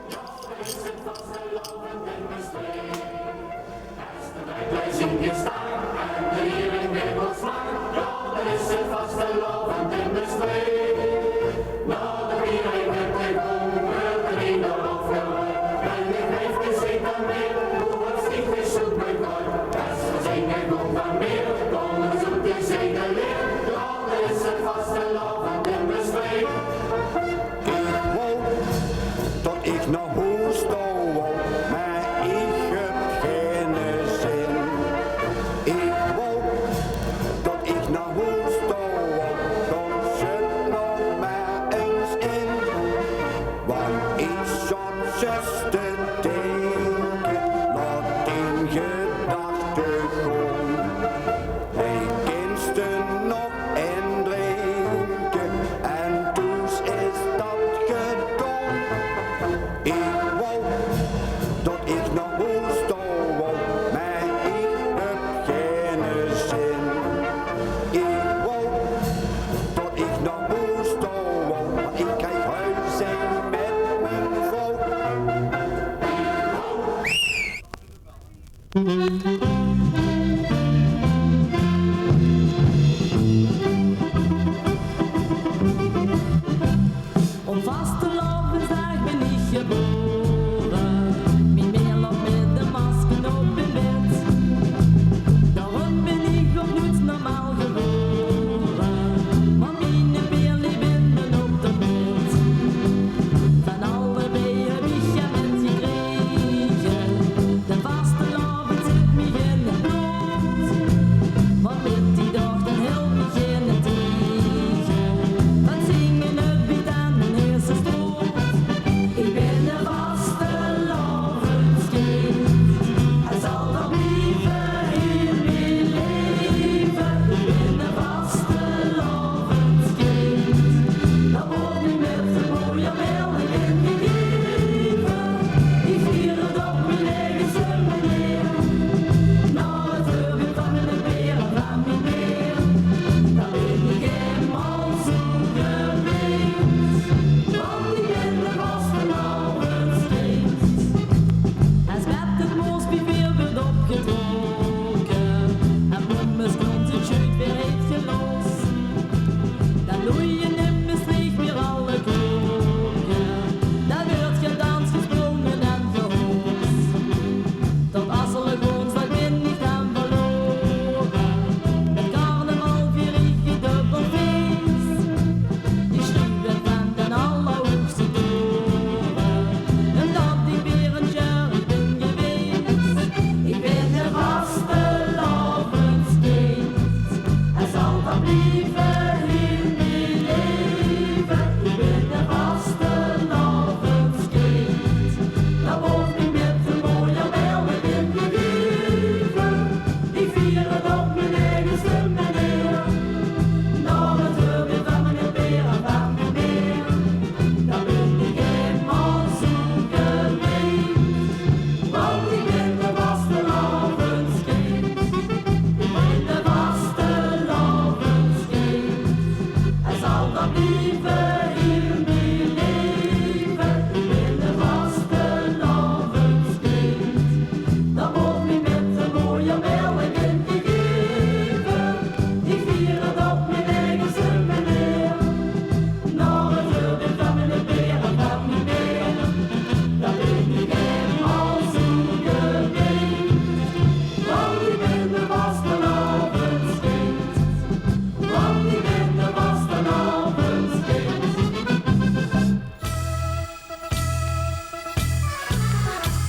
M: De vaste loven zit me in de bloed.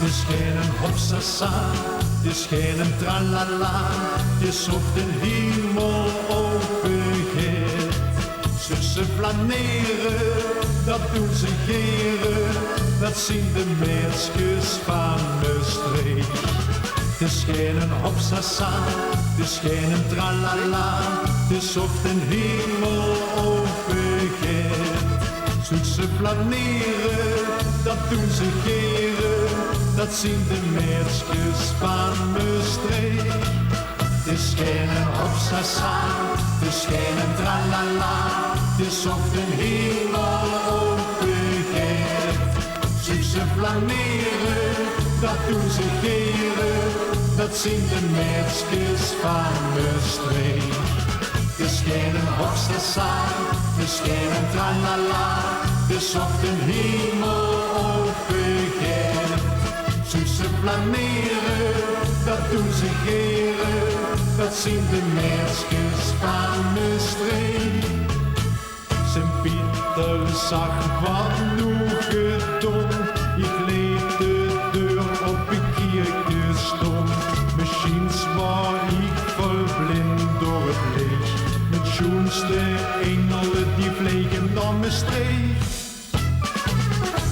H: Het is geen hopsasa, het is geen tralala, het is op de hemel overgeet. Ze flaneren, dat doen ze geren, dat zien de meisjes van de streek. Het is geen hopsasa, het is geen tralala, het is op de hemel overgeet. Ze flaneren, dat doen ze geren, dat zien de meisjes van de streek. Het is geen hopsasa, het is geen tralala, het is op de hemel overgeet. Ze flaneren, dat doen ze geren, dat zien de meisjes van de streek. Het is geen hopsasa, het is geen tralala, het is op de hemel overgeet. Ze flaneren, dat doen ze geren, dat zien de meisjes van de streek. Sint-Pieter zag wat nog gedom, ik leed de deur op een kiertje stond. Misschien was ik verblind door het licht, met schoenste engelen die vliegen dan me streek.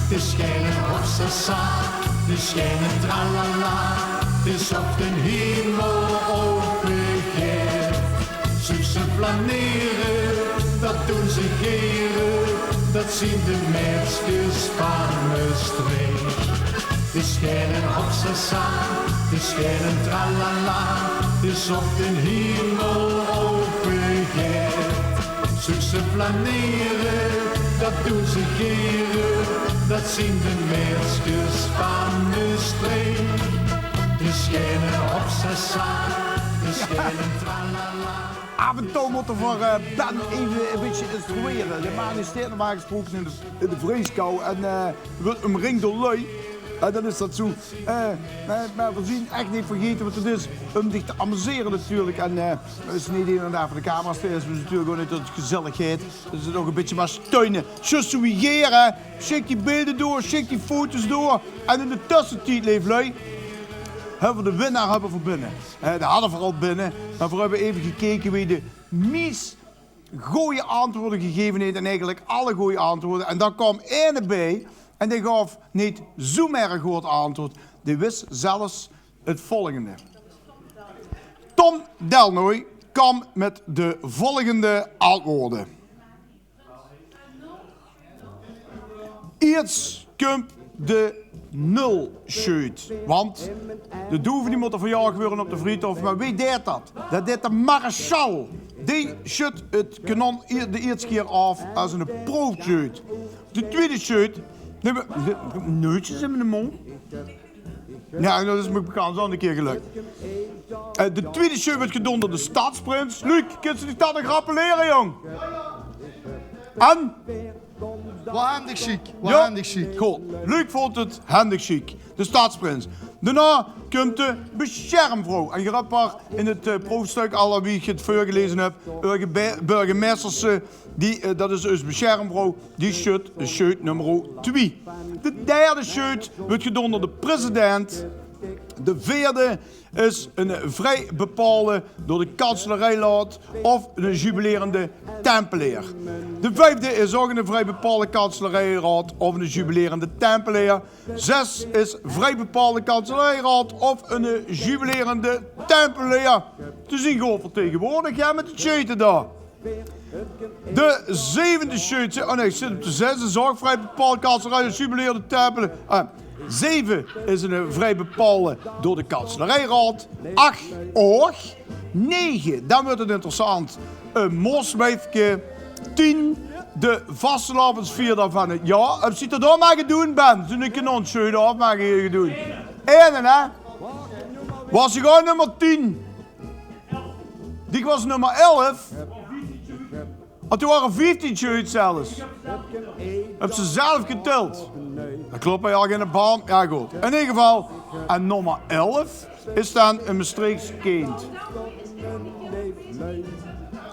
H: Het is geen hopsasa, het is geen tralala, het is op de hemel overgeet. Ze flaneren, dat doen ze geren, dat zien de meisjes van de streek. Het is geen hopsasa, het is geen tralala, het is op de hemel overgeet. Ze flaneren, dat doen ze geren, dat zien de meisjes van de streek. Het is geen hopsasa, het is geen tralala.
A: Af en toe moeten we voor Ben even een beetje instrueren. De man is steeds normaal gesproken in de vrieskou en wordt omringd door lui. En dan is dat zo. Maar we zien echt niet vergeten wat het is om zich te amuseren natuurlijk. En dat is niet inderdaad voor de camera's, dat is natuurlijk gewoon uit de gezelligheid. Dus het nog een beetje maar steunen. Sociëren, schik die beelden door, schik die foto's door. En in de tussentijd, leef lui, hebben we de winnaar hebben voor binnen. De hadden we al binnen, maar we hebben even gekeken wie de meest goeie antwoorden gegeven heeft. En eigenlijk alle goeie antwoorden. En daar kwam ene bij. En die gaf niet zo'n erg goed antwoord. Die wist zelfs het volgende. Tom Delnoy kwam met de volgende antwoorden. Eerst komt de nulschuit. Want de doeven die moeten verjaagd worden op de Friedhof. Maar wie deed dat? Dat deed de Marechal. Die schudt het kanon de eerste keer af als een proefschuit. De tweede schuit. Neutjes in mijn mond. Ja, dat is me bekend, zo een keer gelukt. De tweede show werd gedaan door de stadsprins. Luc, kun je die dat een grappen leren, jong? En?
G: Wat handig chic, wat handig chic.
A: Goed, Luc vond het handig chic. De stadsprins. Daarna komt de beschermvrouw. En je hebt haar in het proefstuk, al wie ik het voorgelezen heb, burgemeesters, dat is dus beschermvrouw, die schuit nummer 2. De derde schuit wordt gedaan door de president. De vierde is een vrij bepaalde door de kanselerijraad of een jubilerende tempelier. De vijfde is ook een vrij bepaalde kanselerijraad of een jubilerende tempelier. 6 is vrij bepaalde kanselerijraad of een jubilerende tempelier. Te zien gewoon vertegenwoordigd, ja, met de scheuten daar. De zevende scheut, oh nee, ik zit op de 6, is ook vrij bepaalde kanselerijraad, jubilerende tempelier. 7 is een vrij bepaalde door de kanselerijraad. 8 ook. 9, dan wordt het interessant, een moswijfje. 10, de vastelavondsvierdag van het jaar. Heb je dat maar gedaan, Ben? Toen ik een ontschuit af mag je doen. 1, hè? Was je gewoon nummer 10? Die was nummer 11. En toen waren 15 shirts zelfs. Heb ze zelf geteld. Dat klopt bij al geen baan. Ja goed. In ieder geval. En nummer 11 is dan een Maastrichts kind.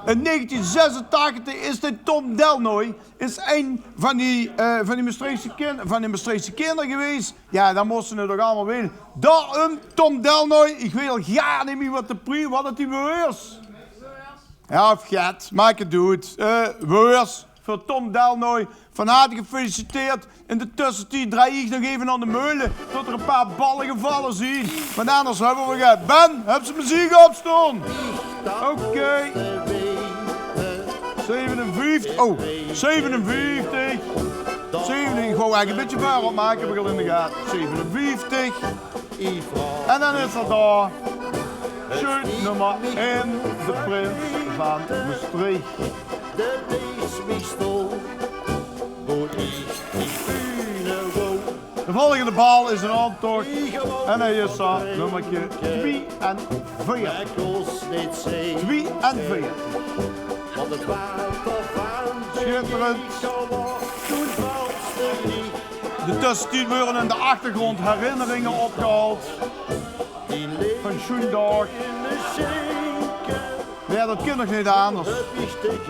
A: In 1986 is dit Tom Delnoy is een van die Maastrichtse kinderen geweest. Ja, dat moesten we toch allemaal weten. Daarom Tom Delnoy, ik weet al jaar niet meer wat het die was. Ja, of gaat, maak het doet. Weurs voor Tom Delnoy. Van harte gefeliciteerd. In de tussentijd draai ik nog even aan de meulen tot er een paar ballen gevallen zien. Want anders hebben we gehad. Ben, heb ze muziek opstaan? Oké. 57. Oh, 57. 70. Ik wou eigenlijk een beetje waar opmaken. Heb ik al in de gaten. 57. En dan is er daar. Shoot nummer 1. De Prins van Maastricht. De volgende bal is een aantocht en hij is daar nummertje 42. 42. Schitterend. De tussentijd worden in de achtergrond herinneringen opgehaald van Schoendag. Ja, dat kan nog niet anders.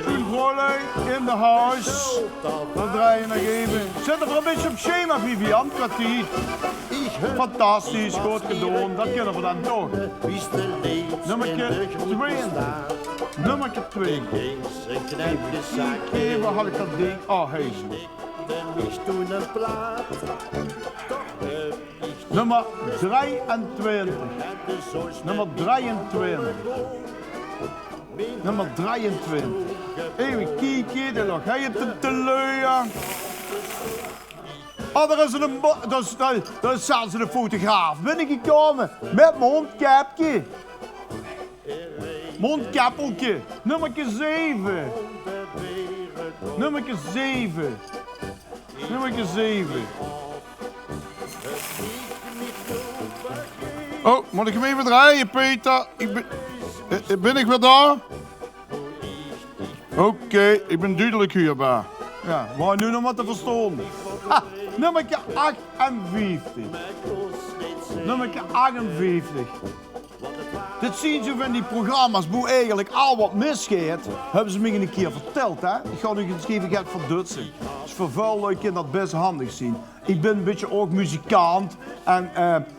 A: Schoen Vrolijk in de huis. Dan draai je nog even. Zit er een beetje op schema, Vivian, kwartier. Fantastisch, goed gedaan. Dat kunnen we dan toch. Nummertje 2. Nummertje 2. Even had ik dat ding. Oh, hij is nummer 23. Nummer 23. Nummer 23. Even kijken, dan nog hij het te leuien. Oh, daar is zelfs een fotograaf binnengekomen met mijn mondkapje. Mondkappeltje. Nummertje 7. Nummertje 7. Nummertje 7. Oh, moet ik hem even draaien, Peter? Ben ik weer daar? Oké, ik ben duidelijk hierbij. Ja, maar nu nog wat te verstaan. Ah, nummertje 58. Nummertje 58. Dit zien ze van die programma's, hoe eigenlijk al wat misgaat, hebben ze me een keer verteld. Hè? Ik ga nu eens even gaan verdutsen. Dus voor veel leuk kan dat best handig zien. Ik ben een beetje ook muzikant en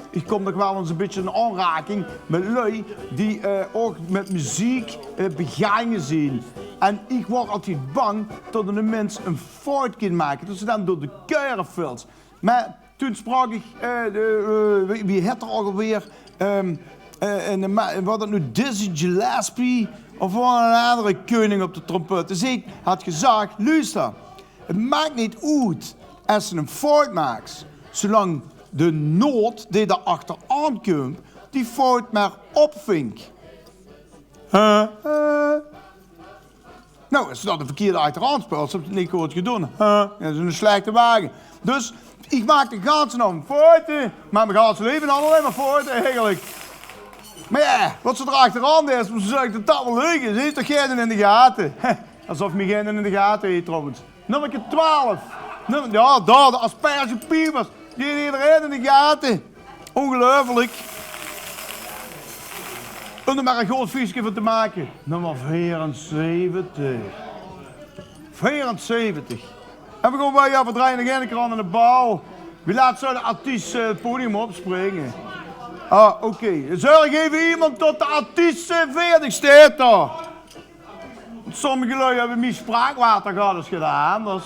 A: ik kom nog wel eens een beetje in aanraking met lui die ook met muziek begangen zijn. En ik word altijd bang dat een mens een fout kan maken, dat ze dan door de keuren vult. Maar toen sprak ik, wie het er alweer? Wat het nu Dizzy Gillespie of een andere koning op de trompet. Dus ik had gezegd, luister, het maakt niet uit als je een fout maakt, zolang de noot die daar achteraan komt, die fout maar opvinkt. Nou, als je dat de verkeerde achteraan speelt, heb je het niet goed gedaan. Dat is een slechte wagen. Dus ik maak de ganse naam fouten, maar mijn ganse leven alleen maar fouten eigenlijk. Maar ja, wat ze er achteraan is, ze zeggen dat dat wel leuk is. Heeft toch geen in de gaten? Alsof me geen in de gaten heeft trouwens. Nummer 12. Ja, daar, de aspergepiepers. Die heeft iedereen in de gaten. Ongelooflijk. Om er maar een groot fietsje van te maken. Nummer 74. 74. En we gaan bij jou verdraaien nog één keer aan de bal. Wie laat zo de artiest het podium opspringen? Ah, oké. Zorg even iemand tot de artiest 40 staat daar. Sommige lui hebben meer spraakwater gehad als gedaan. Dus.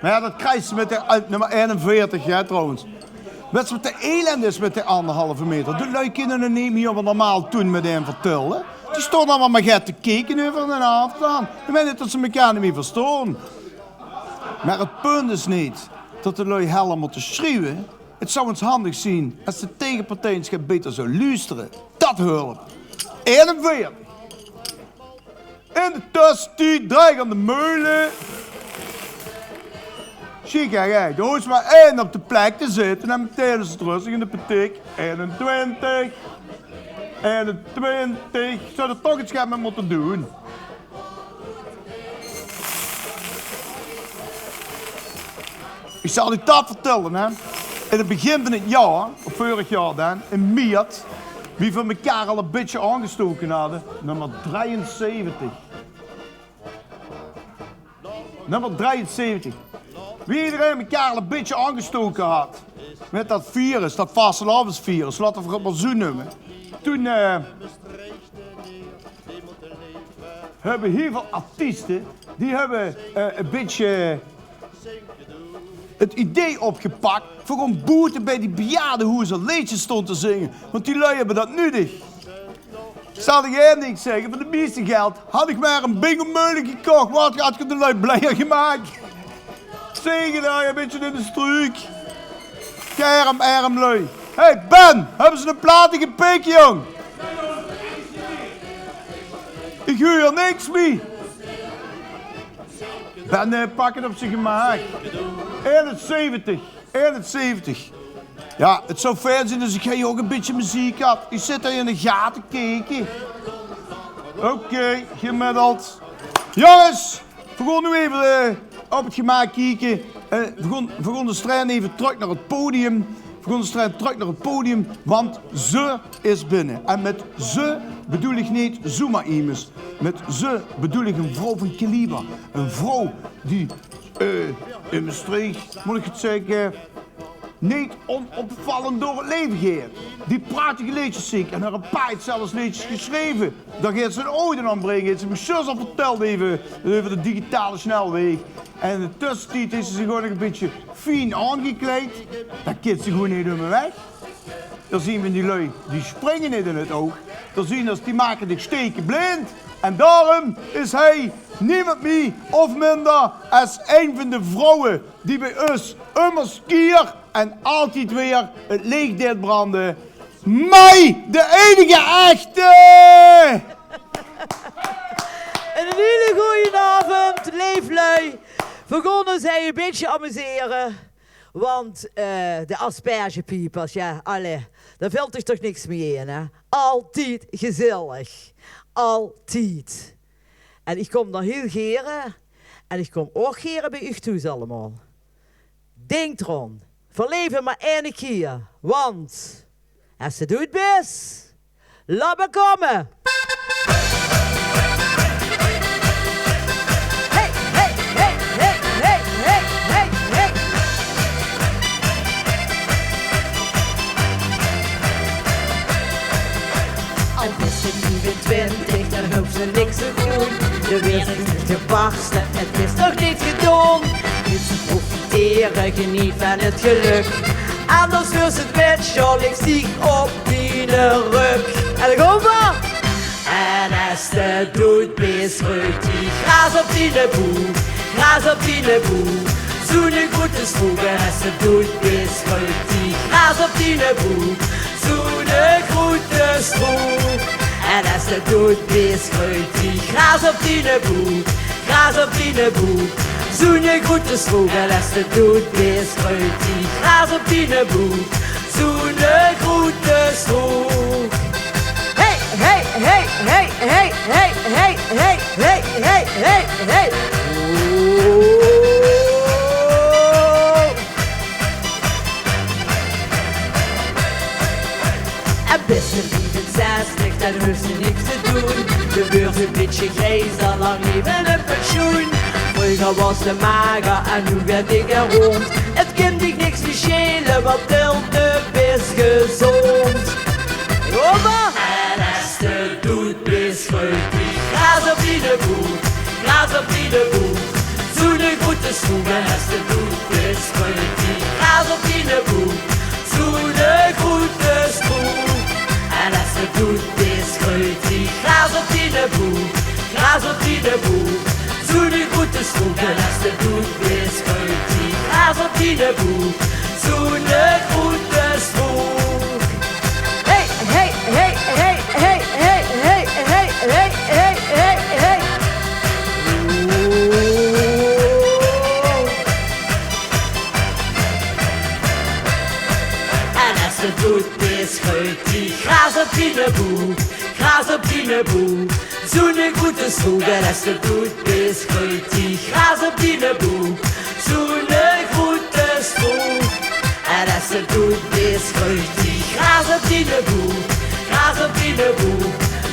A: Maar ja, dat krijgt ze met de nummer 41, ja, trouwens. Wat met de elend is met de 1,5 meter. De lui kunnen er niet meer normaal toen met hem vertellen. Die stonden allemaal maar get te kijken over de afstand. Ik weet niet dat ze elkaar niet meer verstaan. Maar het punt is niet dat de lui helemaal moeten schreeuwen. Het zou eens handig zijn als de tegenpartijschap beter zou luisteren. Dat hulp. 41. In de tussentijd draai aan de meulen. Zie jij, er hoeft maar één op de plek te zitten en meteen is het rustig in de petik. 21. 21. Ik zou er toch iets mee moeten doen. Ik zal u dat vertellen, hè. In het begin van het jaar, of vorig jaar dan, in maart, Wie van elkaar al een beetje aangestoken hadden? Nummer 73. Nummer 73. Wie iedereen elkaar al een beetje aangestoken had. Met dat virus, dat vastelavondsvirus. Laten we het maar zo noemen. Toen hebben heel veel artiesten, die hebben een beetje het idee opgepakt voor een boete bij die bejaardenhoezen liedjes stond te zingen. Want die lui hebben dat nodig. Zal ik één ding zeggen, voor de meeste geld had ik maar een bingo-meulen gekocht. Wat had ik de lui blijer gemaakt? Zegen daar een beetje in de struik. Kerm, lui. Hey Ben, hebben ze een platen gepikt, jong? Ik huur niks mee. Ben pak het op zijn gemak. 71. Ja, het zou fijn zijn als ik hier ook een beetje muziek had. Ik zit daar in de gaten kijken. Oké, gemiddeld. Jongens, we gaan nu even op het gemak kijken. We gaan de strijd even terug naar het podium. Want ze is binnen. En met ze bedoel ik niet Zuma Imus. Met ze bedoel ik een vrouw van kaliber. Een vrouw die in Maastricht, moet ik het zeggen, niet onopvallend door het leven gaat. Die prachtige liedjes zingt en haar pa heeft zelfs liedjes geschreven. Daar gaat ze een ouden aan brengen. Heeft ze me zus al verteld even de digitale snelweg. En in de tussentijd is ze gewoon nog een beetje fijn aangekleed. Dan kent ze gewoon niet door me weg. Dan zien we die lui, die springen niet in het oog. Dan zien we, die maken zich steken blind. En daarom is hij niemand meer of minder als een van de vrouwen die bij ons immers keer en altijd weer het licht deed branden. Mij, de enige echte!
M: Een hele goede avond, leeflui. We gaan ons een beetje amuseren. Want de aspergepiepers, ja, alle, daar valt toch niks meer in, hè? Altijd gezellig. Altijd. En ik kom dan heel geren. En ik kom ook geren bij u thuis allemaal. Denk erom. Verleven maar één keer. Want als ze doet best, laat me komen. Hey, hey, hey, hey, hey, hey, hey, hey. Al is het 25, dan hoeft ze niks te doen. De wereld is niet gebarsten, het is nog niet gedaan. Nu ze profiteren, geniet van het geluk. Anders wil ze het met Charlie zich op die rug. En dan gaan we. En als de dood beschuit, die gras op die boel, gras op die boel. Zo'n goede stroep, en als de dood beschuit, die gras op die boel, zo'n goede stroep. En als de dood beschuit, die gras op die boel, gras op die boel. Zo'n goede stroep, en als de dood beschuit, die gras op die boel, zo'n goede stroep. Hey, hey, hey, hey, hey, hey, hey, hey, hey, hey, hey, hey. En best een 65, dan hoeft ze niks te doen. De beurs een beetje grijs, al lang leven een pensioen. Vroeger was de mager en nu werd ik er rond. Het kind ik niks meer schelen, wat telt de best gezond. Oma! En als de doet beschuit, die gras op die boel, gras op die boel. Zo'n goede stroep, en als de doet beschuit, die gras op die boel, zo'n goede stroep. En als de doet beschuit, die gras op die boel, gras op die boel. Zo'n goede stroep, en als de doet beschuit, die gras op die boel, zo'n goede stroep. Hey, hey, hey, hey, hey, hey, hey, hey, hey, hey, hey, hey. En als de doet beschuit, die gras op die boel, gras op die boel. Zo'n goede stroep, en als de doet beschuit, die gras op die boel, zo'n goede stroep. En als de doet beschuit, die gras op die boel, gras Als op die boel,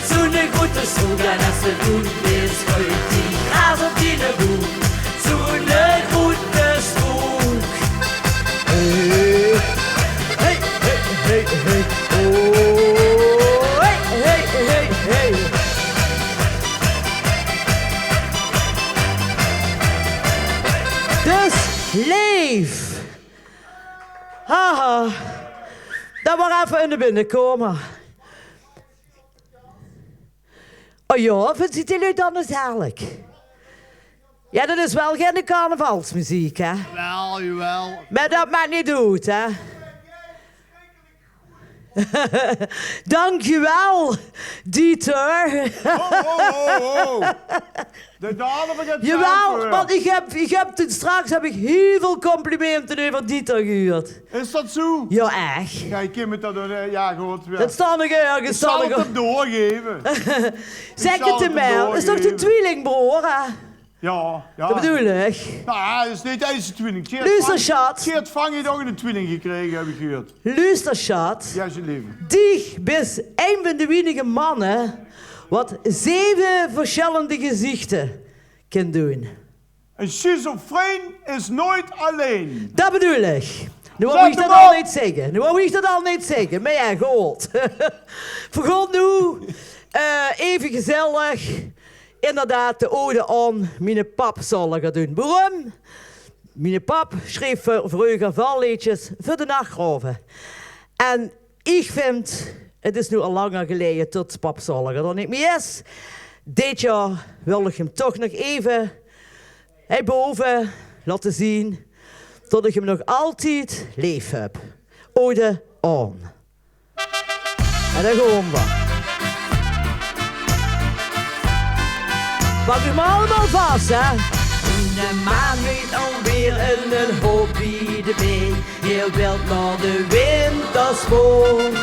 M: zo'n grote stoel, en als ze doet is uit die. Als op die boel, zo'n grote stoel. Hey, hey, hey, hey, hey, oh, hey, hey, hey, hey. Dus leef. Haha. Dan maar even in de binnenkomen. Oh ja, vindt jullie dan eens heerlijk? Ja, dat is wel geen carnavalsmuziek, hè?
N: Wel, jawel.
M: Maar dat maakt niet uit, hè? Dankjewel, Dieter.
A: Oh. De dame van het
M: Jawel, want straks heb ik heel veel complimenten over Dieter gehoord.
A: Is dat zo?
M: Ja, echt.
A: Ja, ik kan me dat doen. Ja, goed. Ja.
M: Dat staat nog ergens.
A: Ik zal het hem doorgeven.
M: Zeg het hem maar. Dat is toch de tweelingbroer, hè?
A: Ja.
M: Dat bedoel ik.
A: Nou, dat is niet eens een tweeling.
M: Luisterschat.
A: Geert Vang heeft ook een tweeling gekregen, heb ik gehoord.
M: Luisterschat.
A: Ja, ze lieve.
M: Die is een van de weinige mannen wat 7 verschillende gezichten kan doen.
A: Een schizofreen is nooit alleen.
M: Dat bedoel ik. Nu wou ik dat al niet zeggen. Maar ja, goed. Vergoed nu. Even gezellig. Inderdaad, de ode aan mijn pap zal ik doen. Waarom? Mijn pap schreef vroeger valliedjes voor de nachtgraven. En ik vind, het is nu al langer geleden tot pap zal er niet meer is. Dit jaar wil ik hem toch nog even boven laten zien dat ik hem nog altijd lief heb. Ode aan. En dan gaan we. Pak u maar allemaal vast, hè. De maan weet alweer in een hobby de bee. Heel wild naar de wintersport.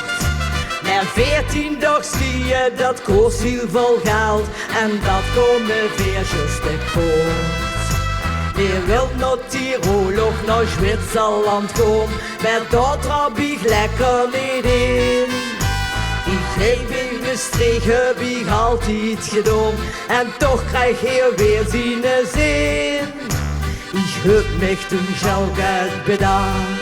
M: Na 14 dagen skiën, dat kost heel veel geld. En dat komt weer just te kort. Je wilt naar Tirol of naar Zwitserland komen. Maar dat heb ik lekker niet in. Ik leef in Maastricht, heb ik altijd gedaan. En toch krijg je weer zijn zin. Ik heb mich toen zo goed bedacht.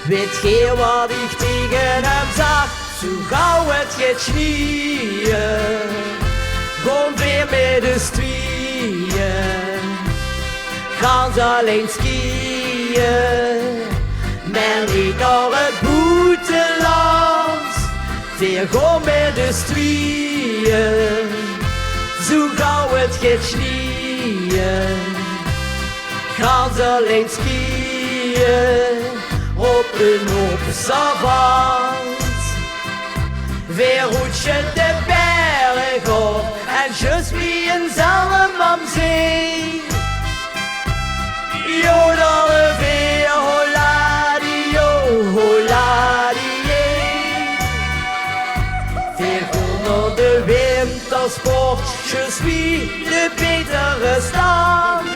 M: Weet je wat ik tegen hem zag? Zo gauw het gaat schneeuwen, gewoon weer met de tweeën. Gaan ze alleen skiën, maar niet naar het buitenland. Weer gewoon met de tweeën, zo gauw het gaat schneeuwen. Gaan ze alleen skiën, op een open savant. Weer roetje de berg op en just wie een zalm am zee. Jodel weer, holadio, holadie. Weer onder de wintersport, just wie de betere stand.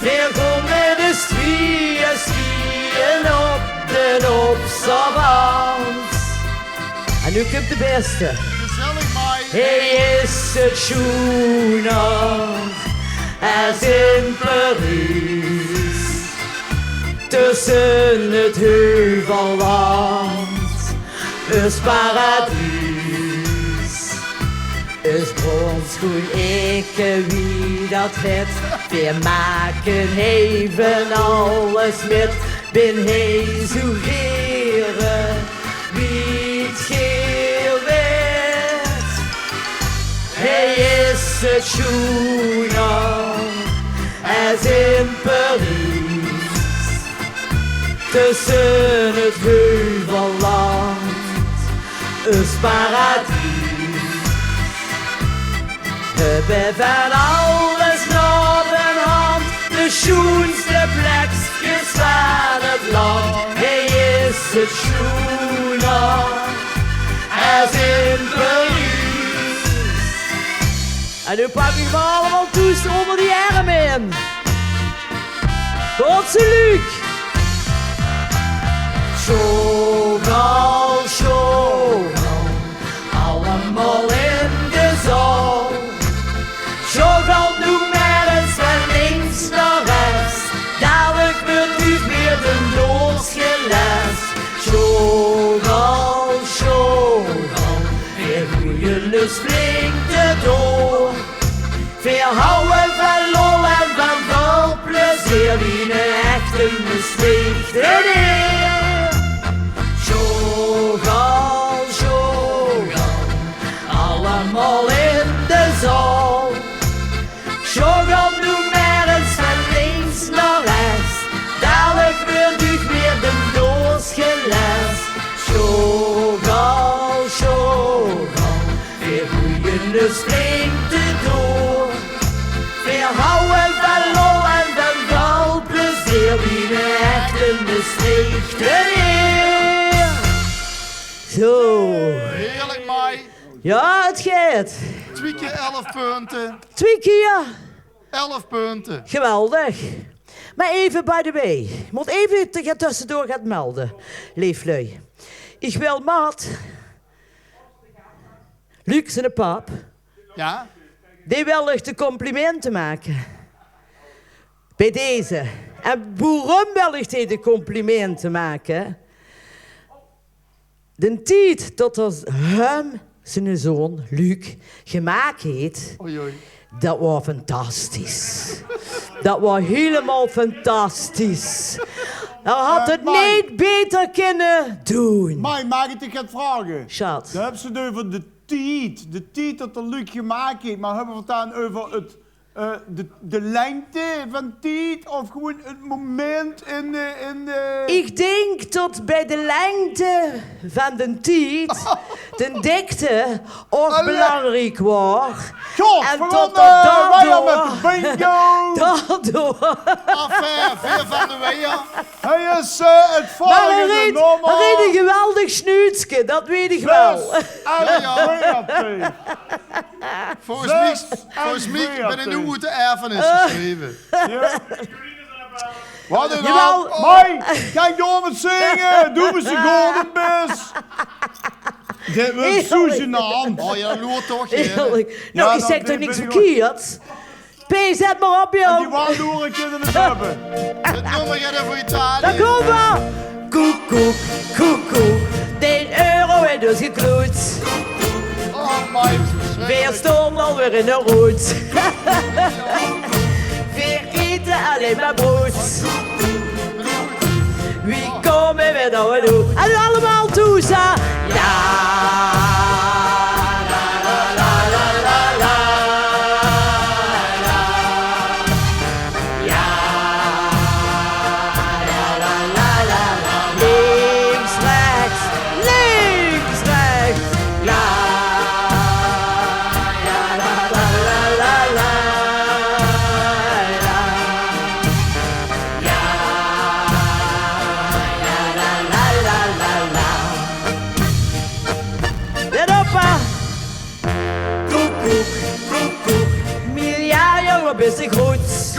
M: Weer met de skiën op de observant. En nu komt de beste.
N: Gezellig, mij.
M: Hij is het schoener als in Parijs. Tussen het heuvelland is paradies. Is bronsgroen ikke wie dat het. We maken even alles met. Ben hij zo heren wie het geel werd. Hij is het schoener als in Parijs. Tussen het heuvelland is paradies. Hebben van alles naar de hand, de schoenste plekjes van het land. Hij is het schoener als in Parijs. En nu pak ik me allemaal toest onder die arm in. Tot ziens. Show, show. lichten neer. Zo.
N: Heerlijk, Mai.
M: Ja, het gaat.
N: 2 keer 11 punten.
M: 2 keer.
N: 11 punten.
M: Geweldig. Maar even by the way. Ik moet even tussendoor gaan melden. Leeflui. Ik wil maat. Luc en de pap.
N: Ja?
M: Die wil ik de complimenten maken. Bij deze. En waarom wil ik die de complimenten maken? De tijd dat hem, zijn zoon, Luc, gemaakt heeft,
N: Oei, oei.
M: dat was fantastisch. Dat was helemaal fantastisch. Hij had het niet beter kunnen doen.
A: Maar mag ik het vragen?
M: Schat.
A: Dan hebben ze het over de tijd. De tijd dat de Luc gemaakt heeft. Maar hebben we het dan over het, de lengte van tijd? Of gewoon het moment in de...
M: Ik denk dat bij de lengte van de tijd de dikte ook belangrijk was. En dat daardoor...
N: Enfin, veel van de weer.
A: Hij is het
M: Maar hij
A: volgende
M: reed
A: nummer.
M: een geweldig snuitske, dat weet ik wel.
N: Volgens mij ben ik nu uit de erfenis geschreven.
A: Wat een nou? Mai, kijk door met zingen. Doe me zijn golden bus. Dit wordt Suze in de hand.
N: Oh ja, loert toch,
M: Heerlijk. Nou, ik zeg toch niks verkeerd? P, zet maar op, joh.
A: Die wandoeren kunnen het hebben.
N: Het nummer gaat er voor Italië.
M: Daar komt we. Koekoek, koekoek. 10 euro en dus gekloed.
N: Oh, Mai.
M: Weer stond alweer in de roet. Weer eten alleen maar brood. Wie komen we nou en hoe? En nu allemaal toe, sa. Ja. Is ik goed.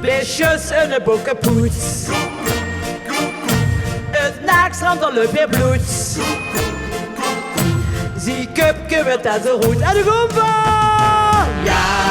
M: Beestjes en een boekenpoets. Het naakstrand al loopt weer bloed. Zie Cupke met aan zijn roet. En de gomba! Ja!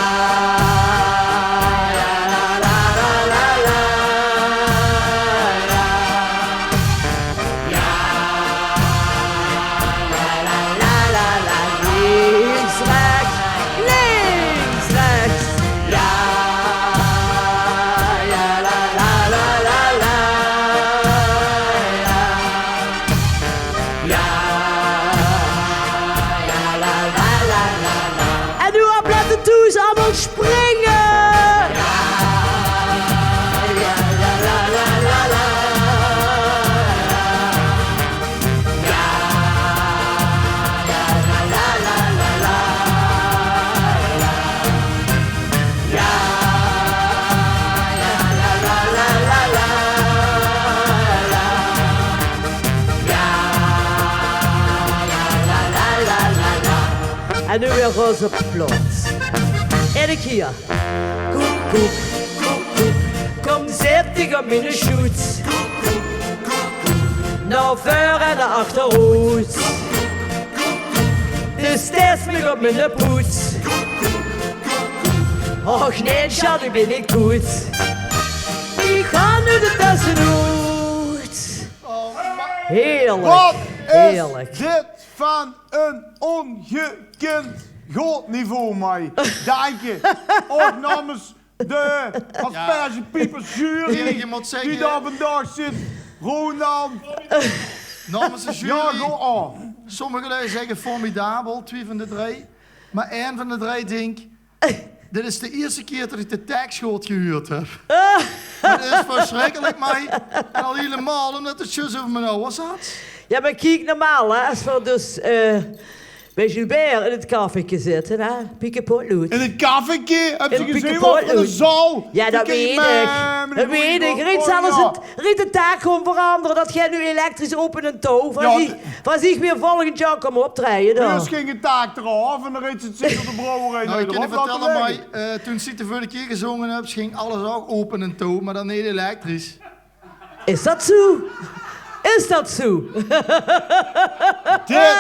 M: En nu weer roze plot. En ik hier. Koek, koek, koek, koek. Kom zet op mijn shoot. Naar voor en naar achterhoed. Dus test me op mijn poet. Och nee, schat, ik ben niet goed. Ik ga nu de tussenuit. Heerlijk.
A: Wat is
M: heerlijk.
A: dit van een ongekend groot niveau, Mai? Dank je. Ook namens de aspergepiepers jury
N: Je moet zeggen,
A: die daar vandaag zit. Ronald.
N: Namens de jury.
A: Ja, go on.
N: Sommigen zeggen formidabel, 2 van de 3. Maar 1 van de 3 denkt... Dit is de eerste keer dat ik de tagschoot gehuurd heb. Dat is verschrikkelijk, mij. En al helemaal omdat het zus over mijn ouders had.
M: Ja, maar kijk normaal, hè. Als we dus bij Gilbert in het caféke zitten, hè? Pieke Potlood.
A: In het caféke? Heb je
M: In
A: gezien
M: Pieke
A: wat in de
M: Potlood.
A: zaal?
M: Ja, dat weet ik. Dat weet ik. Riet de taak gewoon veranderen. Dat jij nu elektrisch open en toe. Van zich weer volgend jaar kan optreden. Dan.
A: Eerst ging het taak eraf en dan reed ze het zich op de brouwerij.
N: Nou, ik kan je
A: eraf laten
N: vertellen,
A: leggen.
N: maar toen ik de vorige keer gezongen heb, ging alles ook open en toe, maar dan niet elektrisch.
M: Is dat zo? Is dat zo?
A: Dit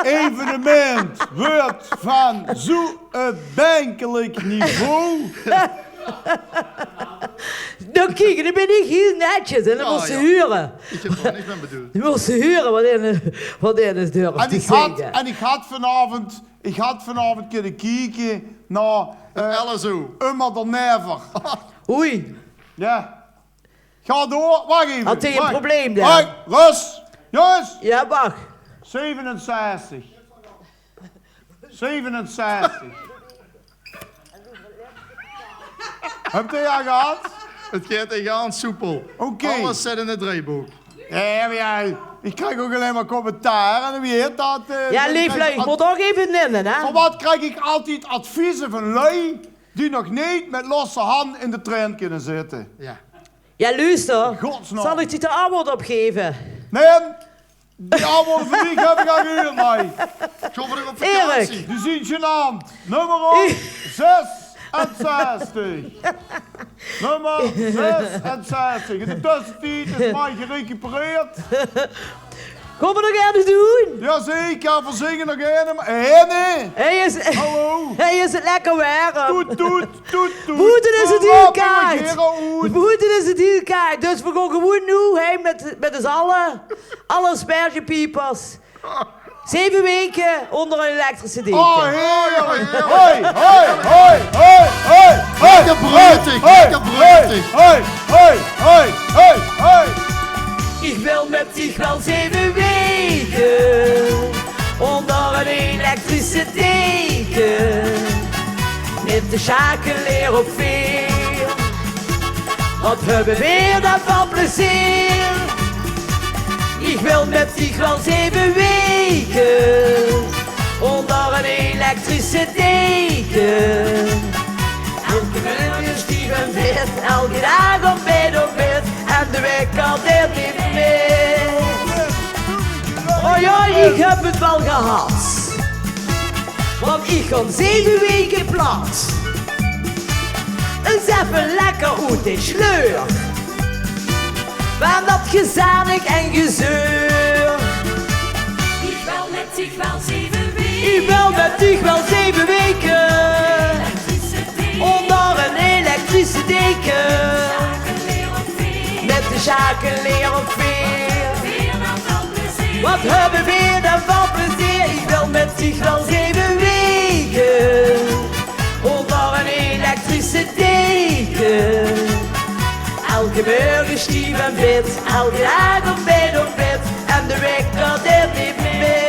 A: evenement wordt van zo'n uitbankelijk niveau.
M: Nou kijk, dan ben ik heel netjes en dan moet ze huren.
N: Ik heb er niks mee bedoeld.
M: Dan moet ze huren wat in is durf te zeggen.
A: En ik had vanavond kunnen kijken naar
N: LSO.
A: Immer de Never.
M: Oei.
A: Ja. Ga door, wacht even.
M: Had hij een probleem dan?
A: Wacht, rust. Jongens.
M: Ja, wacht.
A: 67. 67. Heb je al gehad?
N: Het gaat echt soepel.
A: Oké.
N: Alles zit in het draaiboek.
A: Ja, maar ja, ik krijg ook alleen maar commentaar en dan weet dat...
M: Ja, lieflijk, ik moet ook even nemen, hè?
A: Van wat krijg ik altijd adviezen van lui die nog niet met losse hand in de trein kunnen zitten?
N: Ja.
M: Ja, luister.
A: Godsnaam.
M: Zal ik je de antwoord op geven?
A: Nee, die antwoord van die heb ik al gehuurd, mij.
N: Zo voor op vakantie.
M: Erik.
A: Die ziet je naam. Nummer 66. Nummer 66. In de tussentijd is mij gerecupereerd.
M: Kom we nog ergens doen?
A: Jazeker, we zingen nog een. Nee.
M: Hallo. Hij is het lekker werk.
A: Toet.
M: Boeten is het heel kaart. Boeten is het heel kaart. Dus we gaan gewoon nu heen met ons allen. Alle aspergepiepers. 7 weken onder een elektrische deken.
A: Oh, heerlijk.
N: Hoi. Lekker
A: Hoi.
M: Ik wil met zich wel 7 weken onder een elektrische deken. Met de schakelleer op veer. Wat hebben we weer dan van plezier? Ik wil met zich wel 7 weken onder een elektrische deken. Elke minuut stief en vet, elke dag op bed en de week altijd niet meer. Oh ja, ik heb het wel gehad, want ik ga 7 weken plat. Eens even lekker uit de sleur, van dat gezanik en gezeur.
E: Ik wil met zich wel 7 weken.
M: Ik wil met zich wel 7 weken onder een elektrische deken. Met de schakelleer op veer. Wat hebben we dan van plezier? Ik wil met zich wel 7 weken onder een elektrische deken. Elke morgen stief en fit, elke dag op bed en de week altijd niet meer.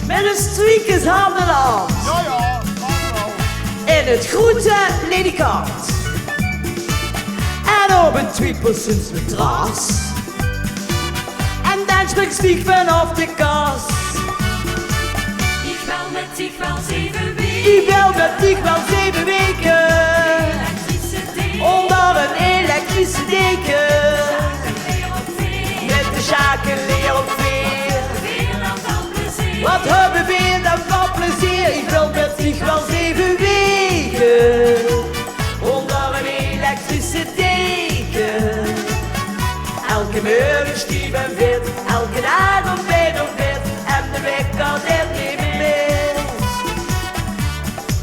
M: Met een streakers handen aan. In het groente ledikant. En op een 2% matras. En dan springt Stiek vanaf de kast.
E: Ik wil met zich wel 7 weken.
M: Ik wil met zich wel 7 weken onder een elektrische deken. Met de schakelleer op veer. Wat hebben we dan van plezier? Ik wil met zich wel 7 weken onder een elektrische deken. Elke morgen stief en fit, elke dag op bed en de week altijd niet meer.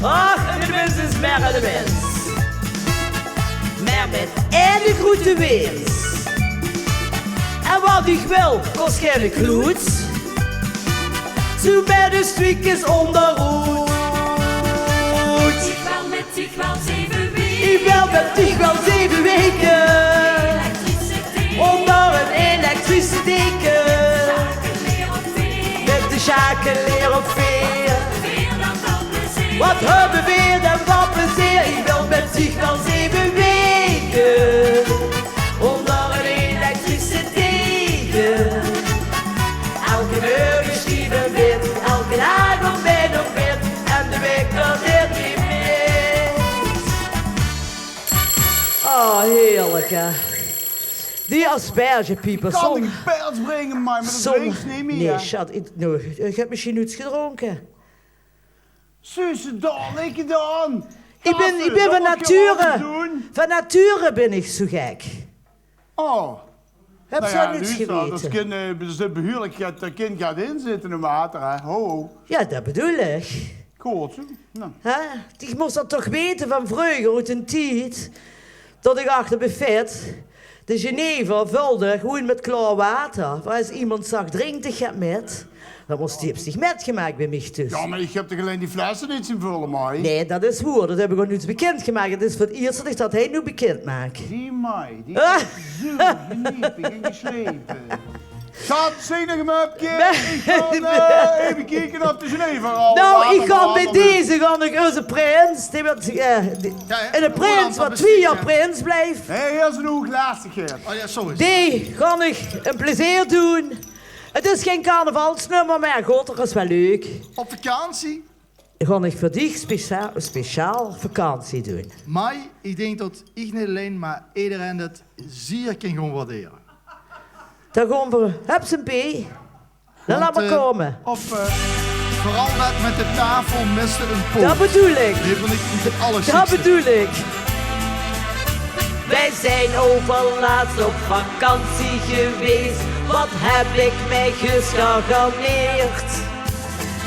M: Ach, de mens is meer de mens. Maar met de grote winst. En wat ik wil, kost geen gloed. Zo bij de streakers onderhoed.
E: Ik wil met zich wel 7 weken.
M: Ik wil met zich wel 7 weken onder een elektrische deken. Met de schakelleer op veer. Wat hebben we dan van plezier? Ik wil met zich wel 7 weken onder een elektrische deken. Elke morgen stief en fit, Die aspergepieper.
A: Ik kan niet pers brengen, maar met het drinkt niet meer.
M: Nee, schat, ik heb misschien iets gedronken.
A: Zussen dan, ik dan.
M: Ik ben van nature. Van nature ben ik zo gek.
A: Oh.
M: Heb
A: nou
M: ze
A: ja,
M: niets geweten?
A: Dat is behuurlijk dat kind gaat inzitten in water, hè. Ho.
M: Ja, dat bedoel ik.
A: Goed, nou.
M: Ik moest dat toch weten van vroeger, uit een tijd, dat ik achter buffet de Genever vulde gewoon met klaar water. Maar als iemand zag, drinkt ik het met, dan moest die op zich metgemaakt bij mij dus.
A: Ja, maar ik heb toch alleen die flessen niet zien vullen, mij?
M: Nee, dat is waar. Dat heb ik nog niet bekend gemaakt. Het is voor het eerst dat ik dat hij nu bekend maakt.
A: Die mij, die is zo geniepig en geslepen. Schat, zie nog hem op, kind. Ik ga even kijken op de Genever al.
M: Nou, ik ga bij deze ga ik onze prins. En de prins, wat 2 jaar prins blijft.
A: Nee, heel zijn oog lastigheid.
N: Oh ja, zo is het.
M: Die ga ik een plezier doen. Het is geen carnavalsnummer, maar goed, dat is wel leuk.
N: Op vakantie?
M: Ga ik voor die speciaal vakantie doen.
N: Maar ik denk dat ik niet alleen, maar iedereen dat zeer kan gaan waarderen.
M: Dan gaan we, heb ze een P. Dan laat maar komen.
N: Vooral dat met de tafel miste een poot.
M: Dat bedoel ik.
N: Die vind ik niet het allerziekste.
M: Dat bedoel ik.
E: Wij zijn overlaatst op vakantie geweest. Wat heb ik mij geschagarneerd?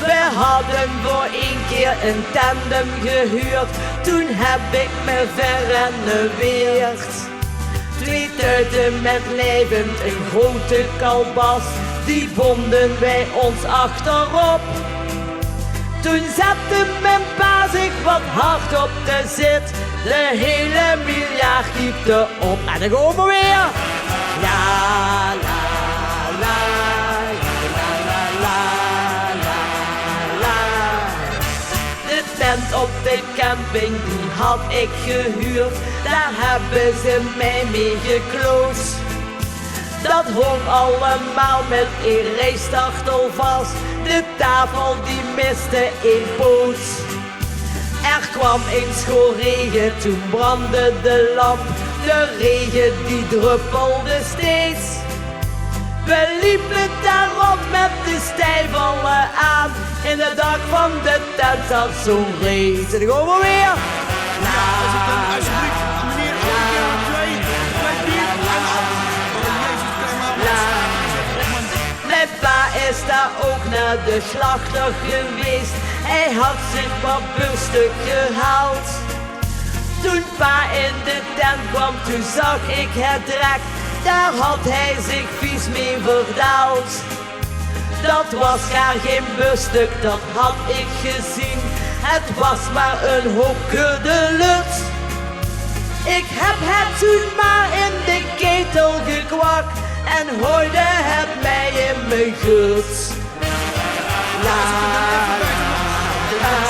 E: We hadden voor 1 keer een tandem gehuurd. Toen heb ik me verrenoveerd. 2 tuiten met lijvend een grote kalbas. Die bonden wij ons achterop. Toen zette mijn pa zich wat hard op de zit. De hele miljard kiepte op. En dan gaan we weer. La la la la la la la la. De tent op de camping die had ik gehuurd. Daar hebben ze mij mee gekloot. Dat hong allemaal met een rijstachtel vast. De tafel die miste een poot. Er kwam eens schoolregen, toen brandde de lamp. De regen die druppelde steeds. We liepen daarop met de stijvallen aan. In de dak van de tent zat zo'n reet. En dan gaan we weer. Mijn pa is daar ook naar de slachter geweest. Hij had zich wat burstuk gehaald. Toen pa in de tent kwam, toen zag ik het direct. Daar had hij zich vies mee verdaald. Dat was geen burstuk, dat had ik gezien. Het was maar een hoop kuddelut. Ik heb het toen maar in de ketel gekwakt. En hoorde het mij in mijn gut. La la la.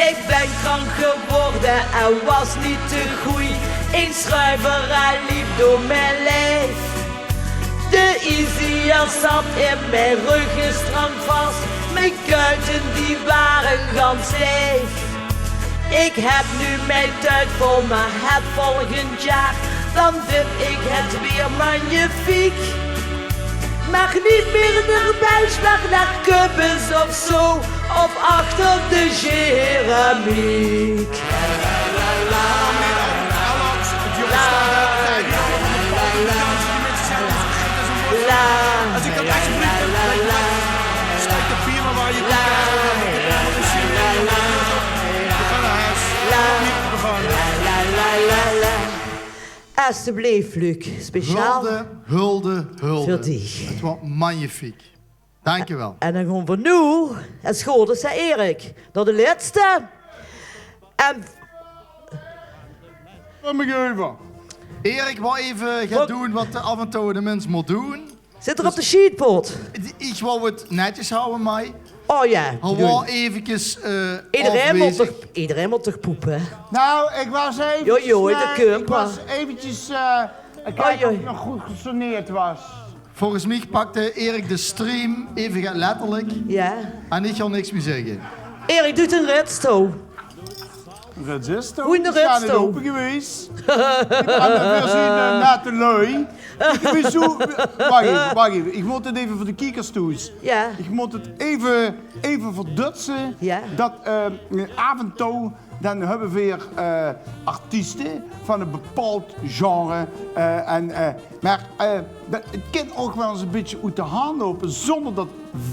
E: Ik ben krank geworden en was niet te goeie. Een schuiverij liep door mijn lijf. De Easier zat in mijn ruggenstrang vast. Mijn kuiten die waren gans stijf. Ik heb nu mijn tijd vol, maar het volgend jaar, dan vind ik het weer magnifiek. Mag niet meer naar Bijslag, naar Kubbens of zo, of achter de keramiek.
O: Als ik dat alsjeblieft schrijf de firma waar je
M: Alsjeblieft, Luc. Speciaal.
N: Hulde.
M: Voor die.
N: Het was magnifiek. Dankjewel.
M: En dan gaan we nu, het school, zei Erik, naar de laatste. En...
A: Wat moet je even?
N: Erik wil even gaan doen wat af en toe de mens moet doen.
M: Zit er op de sheetpot?
N: Ik wou het netjes houden, mij.
M: Oh ja.
N: Hij wou eventjes
M: Iedereen moet toch poepen?
A: Nou, ik was even.
M: Ik
A: was eventjes. Kijken of het nog goed gesoneerd was.
N: Volgens mij pakte Erik de stream even letterlijk.
M: Ja.
N: En ik ga niks meer zeggen.
M: Erik doet een redstone.
A: Rits is toch?
M: Hoe in de
A: Die zijn
M: Rits
A: niet
M: toch?
A: open geweest. En we zien nette lui. Ik weet zo... Wacht even. Ik moet het even voor de kiekers toe.
M: Ja.
A: Ik moet het even verdutsen.
M: Ja.
A: Dat af en toe... Dan hebben we weer artiesten van een bepaald genre. Maar het kan ook wel eens een beetje uit de hand lopen zonder dat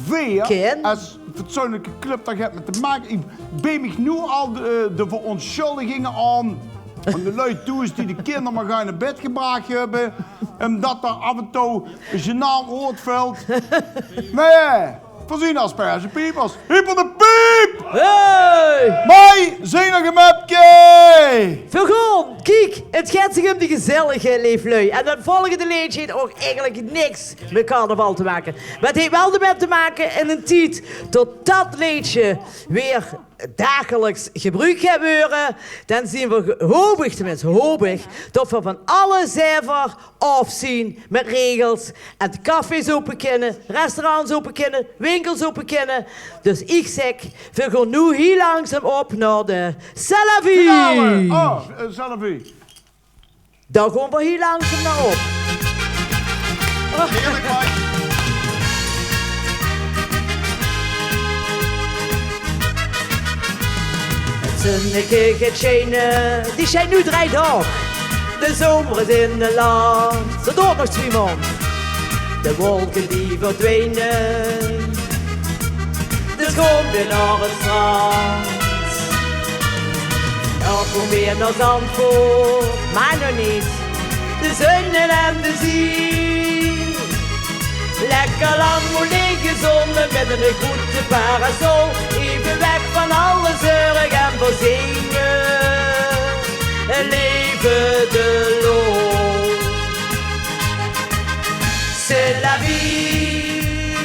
A: weer als fatsoenlijke club daar gaat met te maken. Ik ben me nu al de verontschuldigingen aan de lui toe die de kinderen maar gaan naar bed gebracht hebben. Omdat er af en toe een gênant woord valt. Maar ja. Voorzien aspergepiepers. Hyper de piep!
M: Hey!
A: Mij, zinnig mapje!
M: Vergoon, kijk, het gaat zich om de gezellige leeflui. En dat volgende liedje heeft ook eigenlijk niks met carnaval te maken. Maar het heeft wel ermee te maken in een tijd tot dat liedje weer dagelijks gebruikt gaat worden. Dan zien we hopig, tenminste hopig, dat we van alle cijfer afzien met regels. En de cafés open kunnen, restaurants open kunnen, winkels open kunnen. Dus ik zeg, we gaan nu heel langzaam op naar de Salavi.
A: Oh, Salavi.
M: Daar gaan we heel langzaam naar op.
N: Heerlijk, Mike.
M: Zonneke gaat schijnen, die schijnt nu 3 dagen. De zomer is in de land, zo doet nog 2 maanden. De wolken die verdwijnen, dus gaan we naar het strand. Nou kom weer naar Zandvoort, maar nog niet. De zon en de zee. Lekker lang moet liggen zonder met een goede parasol. Even weg van alle zorg en voorzieningen. Leven de loon. C'est la vie.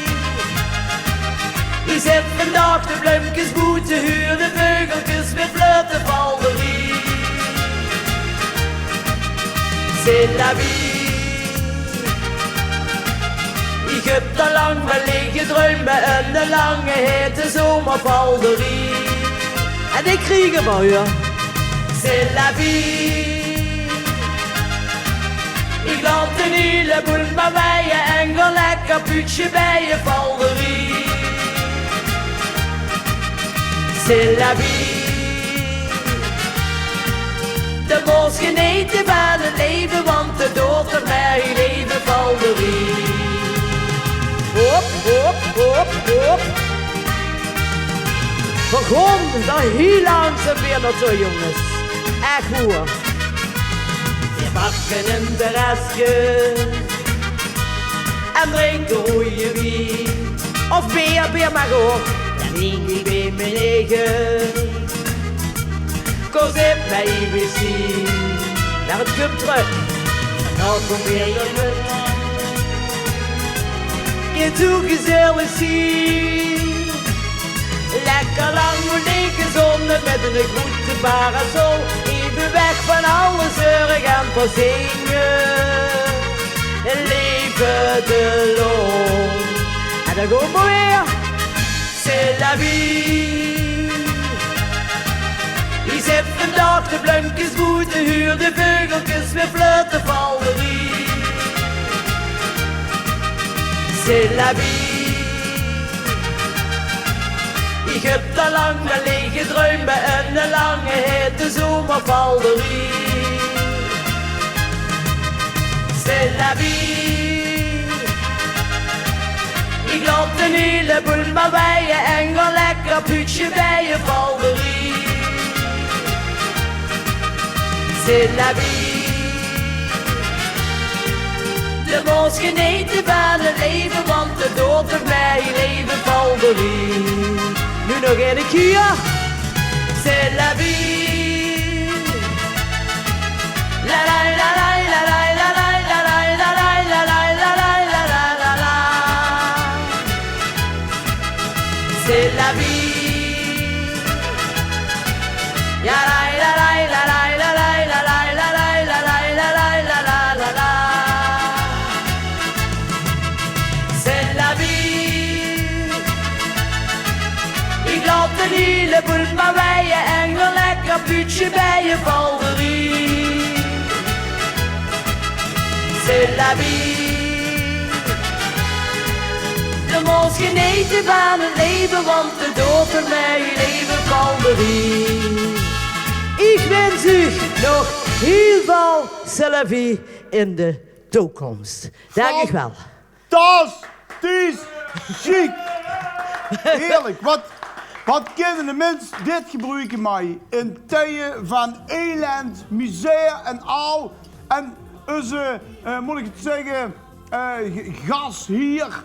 M: Je zet vandaag de bloemkes boete huur, de veugeltjes met flirtenvalderie. C'est la vie. Ik heb al lang wel liggen dromen en de lange hete zomervalderie. En ik kreeg hem al, ja. C'est la vie. Ik laat een heleboel maar bij je en ga lekker putje bij je valderie. C'est la vie. De mos geneten van het leven, want de dood er mij leven valderie. Hop, hop, hop, hop. We gaan daar heel langzaam weer naartoe, jongens. Echt hoor. We bakken een terrasje en drinken goeie wien. Of bier maar hoor. Dan drink ik bij mijn eigen. Koos heb mij weer zien. Naar het cup terug. En nou kom weer je munt. Je toe gezellig zien. Lekker lang moet liggen zonder met een goede parasol. Even weg van alle zorg en voorzieningen. Leven de loon. En dan gaan we weer. C'est la vie. Je zet vandaag de bloemkes boete huur, de veugeltjes met flirtenvalderie. C'est la vie. Ik heb al lang wel liggen dromen en een lange hete zomervalderie. C'est la vie. Ik laat een heleboel maar bij je en ga lekker putje bij je valderie. C'est la vie. De mos geneten van het leven, want de dood er bij leven valderie. Nu nog een keer. C'est la vie. La la la la la la la la la la la la la la la la la la la. C'est la vie. Ja la la la la la la la la la la la la la la la la la la. C'est la vie. Ik laat een heleboel maar bij je en ga lekker feestje bij een balderie. C'est la vie. De mos geneten van het leven, want de dood voor mij leven balderie. Ik wens u nog heel veel selfie in de toekomst. Dank u wel.
A: Fantastisch chic. Heerlijk. Wat kennen de mensen dit gebruiken mij in tijden van elend, misère en al. En onze, moet ik het zeggen, gas hier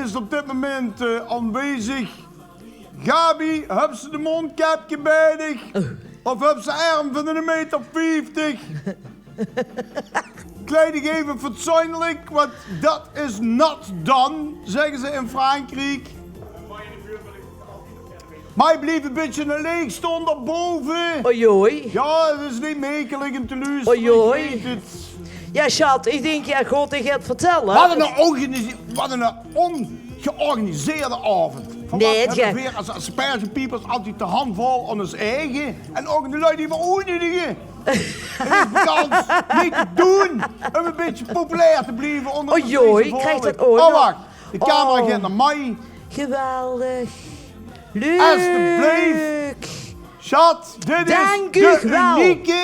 A: is op dit moment aanwezig. Gabi, heb ze de mondkapje bij zich? Of heb ze arm van 1,50 meter? Kleed ik even fatsoenlijk, want dat is not done, zeggen ze in Frankrijk. Mij bleef een beetje een leeg stond daarboven.
M: Oei.
A: Ja, dat is niet meekelijk en te luisteren.
M: Oei. Ja, schat, ik denk, ja, God, ik ga het vertellen.
A: Wat een ongeorganiseerde avond.
M: Nee, het
A: gaat weer als aspergepiepers altijd de hand vol aan ons eigen. En ook de lui die we onedigen. Het is kans niet te doen om een beetje populair te blijven onder de
M: Oei, krijgt dat ook.
A: Oh, wacht. De camera gaat naar mij.
M: Geweldig. Leuk.
A: Alsjeblieft. Schat, dit is de unieke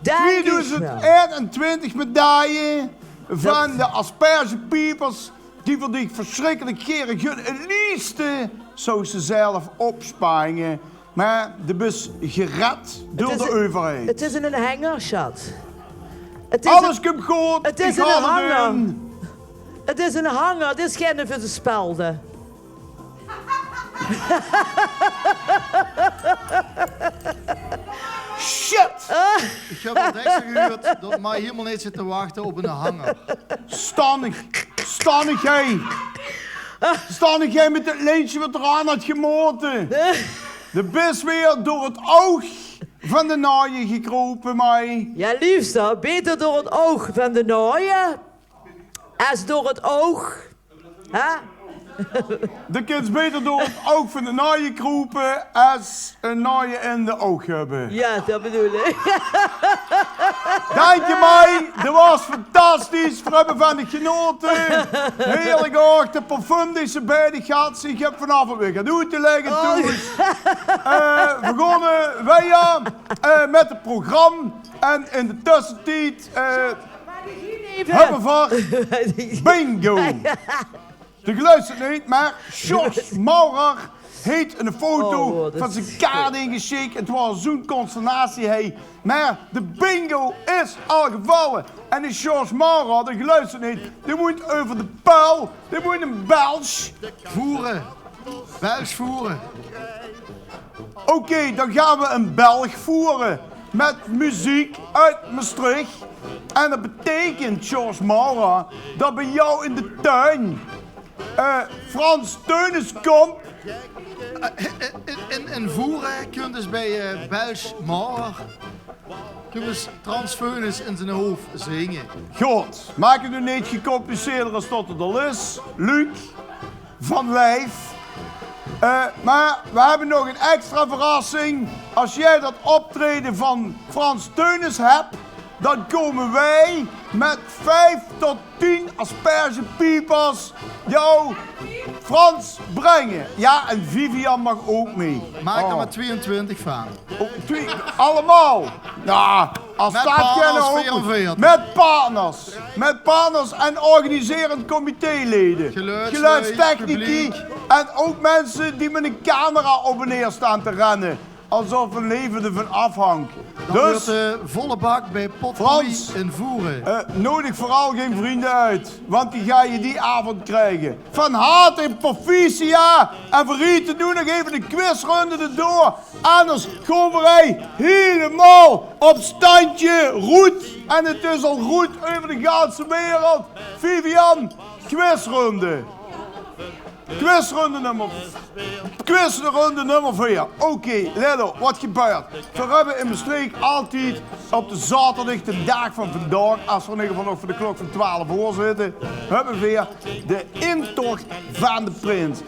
A: 2021 medaille van de aspergepiepers. Die voor die verschrikkelijk geren gun. Het liefste zou ze zelf opspringen. Maar de bus gered door de overheid.
M: Het is in een hanger, schat.
A: Alles komt goed.
M: Het is in een hanger. Het is een hanger, het is geen voor de spelden.
A: Shit!
N: Ik heb al direct gehoord dat mij helemaal niet zit te wachten op een hanger.
A: Stannig jij met het leentje wat eraan had gemoten. De bus weer door het oog van de naaien gekropen, mij.
M: Ja, liefste, beter door het oog van de naaien als door het oog. Hè?
A: De kids beter door het oog van de naaien kropen als een naaien in de oog hebben.
M: Ja, dat bedoel ik.
A: Dank je mij, dat was fantastisch. We hebben van het genoten. Heerlijk hoor, de parfum die ze bij de gaat. Ik heb vanavond weer gaan uit te leggen. We begonnen wij met het programma. En in de tussentijd hebben we bingo. De geluisterd niet, maar Jos Maurer heeft een foto van zijn kaart ingeschikt. Het was zo'n consternatie, hey. Maar de bingo is al gevallen. En die Jos Maurer, de geluisterd niet, die moet over de pijl, die moet een Belg
N: voeren. Belg voeren.
A: Oké, dan gaan we een Belg voeren. Met muziek uit Maastricht. En dat betekent, Jos Maurer, dat bij jou in de tuin Frans Teunis komt.
N: In voeren kun dus bij Belge Maurer kun dus Transfeunus in zijn hoofd zingen.
A: Goed, maak het nu niet gecompliceerder als dat het al is. Luc, van Wijf. Maar we hebben nog een extra verrassing. Als jij dat optreden van Frans Teunis hebt, dan komen wij met 5 tot 10 aspergepiepers jou Frans brengen. Ja, en Vivian mag ook mee.
N: Maak er maar 22 van.
A: Allemaal. Nou, als
N: met
A: dat
N: partners
A: ook
N: 44.
A: Met partners en organiserend comitéleden. Geluidstechnici en ook mensen die met een camera op en neer staan te rennen. Alsof een leven ervan afhangt.
N: Dan wordt de volle bak bij Potpourri in voeren.
A: Nodig vooral geen vrienden uit, want die ga je die avond krijgen. Van harte en proficia. En voor te doen nog even de quizronde erdoor. Anders gaan wij helemaal op standje roet. En het is al roet over de ganse wereld. Vivian, quizronde. Quizronde nummer 4. Oké, Lello, wat gebeurt? We hebben in Maastricht altijd op de zaterdag, de dag van vandaag, als we in ieder geval nog voor de klok van 12 uur zitten, hebben we weer de intocht van de prins.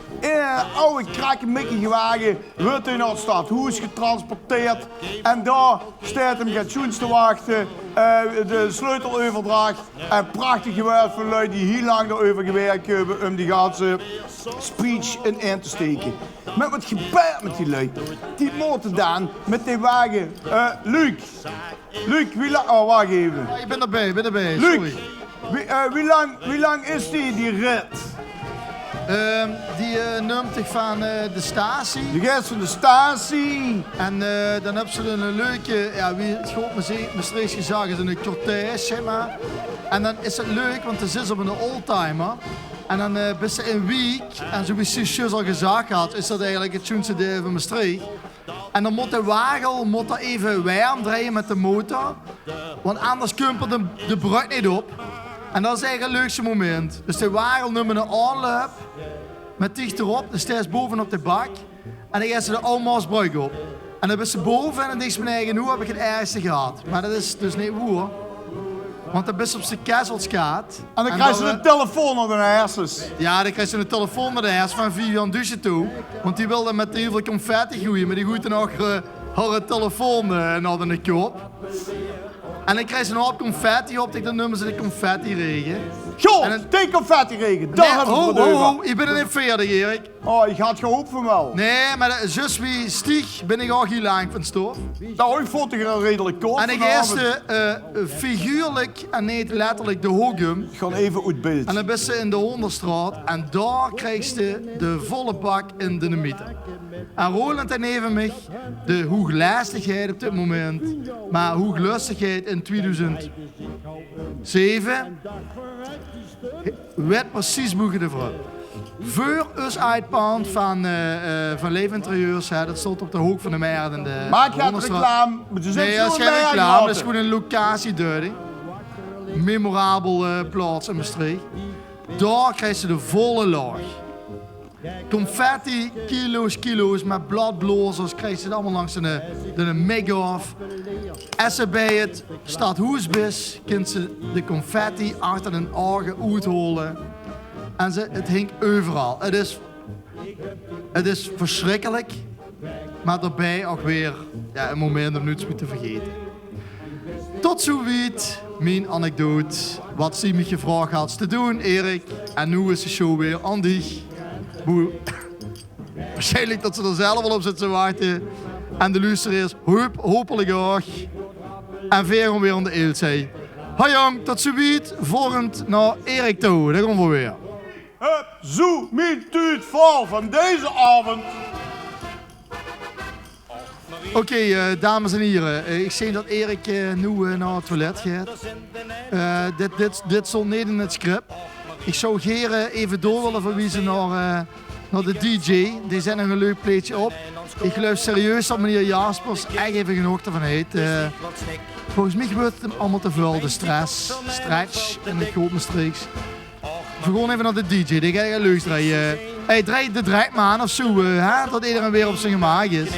A: oude krakkemikkige wagen wordt hij naar het stadhuis getransporteerd. En daar staat hem Gatjoens te wachten, de sleuteloverdracht en prachtig gewerkt van lui die heel lang erover gewerkt hebben om die ganse speech in eind te steken. Maar wat gebeurt met die lui? Die moeten dan met die wagen, Luc, wie lang, oh wacht even.
N: Ja, ik ben erbij,
A: Luc,
N: sorry.
A: wie lang is die rit?
N: Die noemt zich van de statie.
A: De gast van de statie.
N: En dan hebben ze een leuke, ja, wie het goed me streeks gezegd is een cortège, zeg maar. En dan is het leuk, want het is op een oldtimer. En dan best ze een week, en zoals Sius al gezegd had, is dat eigenlijk het schoonste deel van Maastricht. En dan moet de wagen er even warm draaien met de motor, want anders kumpelt de brug niet op. En dat is eigenlijk het leukste moment. Dus de wagen neemt een aanloop met dicht erop, dan staat ze boven op de bak en dan gaat ze de Almaas brug op. En dan is ze boven en dan denkt ze beneden, hoe heb ik het ergste gehad? Maar dat is dus niet waar. Want dan is op zijn kessels gaat.
A: En dan krijg je een telefoon naar de hersens.
N: Ja, dan krijg je een telefoon naar de hersens van Vivian Duche toe. Want die wilde met heel veel confetti gooien, maar die gooit dan ook haar telefoon naar de kop. En dan krijg je een hoop confetti op, dan noemen ze de confetti-regen.
A: Goh, de confetti-regen, daar hebben we het over.
N: Ik ben er niet verder, Erik.
A: Oh, ik had gehoopt van wel.
N: Nee, maar zus wie stieg ben ik al heel lang van stof.
A: Nou, ik vond het al redelijk kort.
N: En ik eerste figuurlijk en niet letterlijk de Hogum.
A: Gewoon even uit beeld.
N: En dan ben ze in de Honderstraat en daar kreeg ze de volle bak in de mythe. En Roland en even mij de hooglastigheid op dit moment, maar hooglustigheid in 2007 werd precies boeken de vrouw. Voor ons uitpand van Leefinterieurs, dat stond op de hoek van de Meer en de
A: maak je het reclame?
N: Nee, dat is geen reclame, dat is gewoon een locatieduiding. Memorabel plaats in Maastricht. Daar krijg je de volle laag. Confetti, kilo's met bladblazers, krijg je het allemaal langs de make-off. Als ze bij het stadhuisbis, kunt ze de confetti achter hun ogen uitholen. En het hinkt overal. Het is verschrikkelijk, maar daarbij ook weer een moment om niets meer te vergeten. Tot zoiets mijn anekdote, wat ze me gevraagd had te doen, Erik. En nu is de show weer aan dich. Waarschijnlijk dat ze er zelf wel op zitten te wachten. En de luisteraars hopelijk ook. En weer weer aan de eeuw zijn. Hoi jong, tot zoiets. Volgend naar Erik toe. Daar komen we weer.
A: Hup, zo, mijn tuut vol van deze avond.
N: Oké, dames en heren. Ik zie dat Erik nu naar het toilet gaat. Dit stond niet in het script. Ik zou Geren even door willen verwijzen naar de DJ. Die zet nog een leuk plaatje op. Ik geloof serieus dat meneer Jaspers echt even genoeg ervan heeft. Volgens mij gebeurt het hem allemaal te veel. De stress, stretch en het groot Maastrichts. We gaan even naar de DJ, die ga je luisteren. Hey, draai maar aan of zo, dat iedereen weer op zijn gemak is.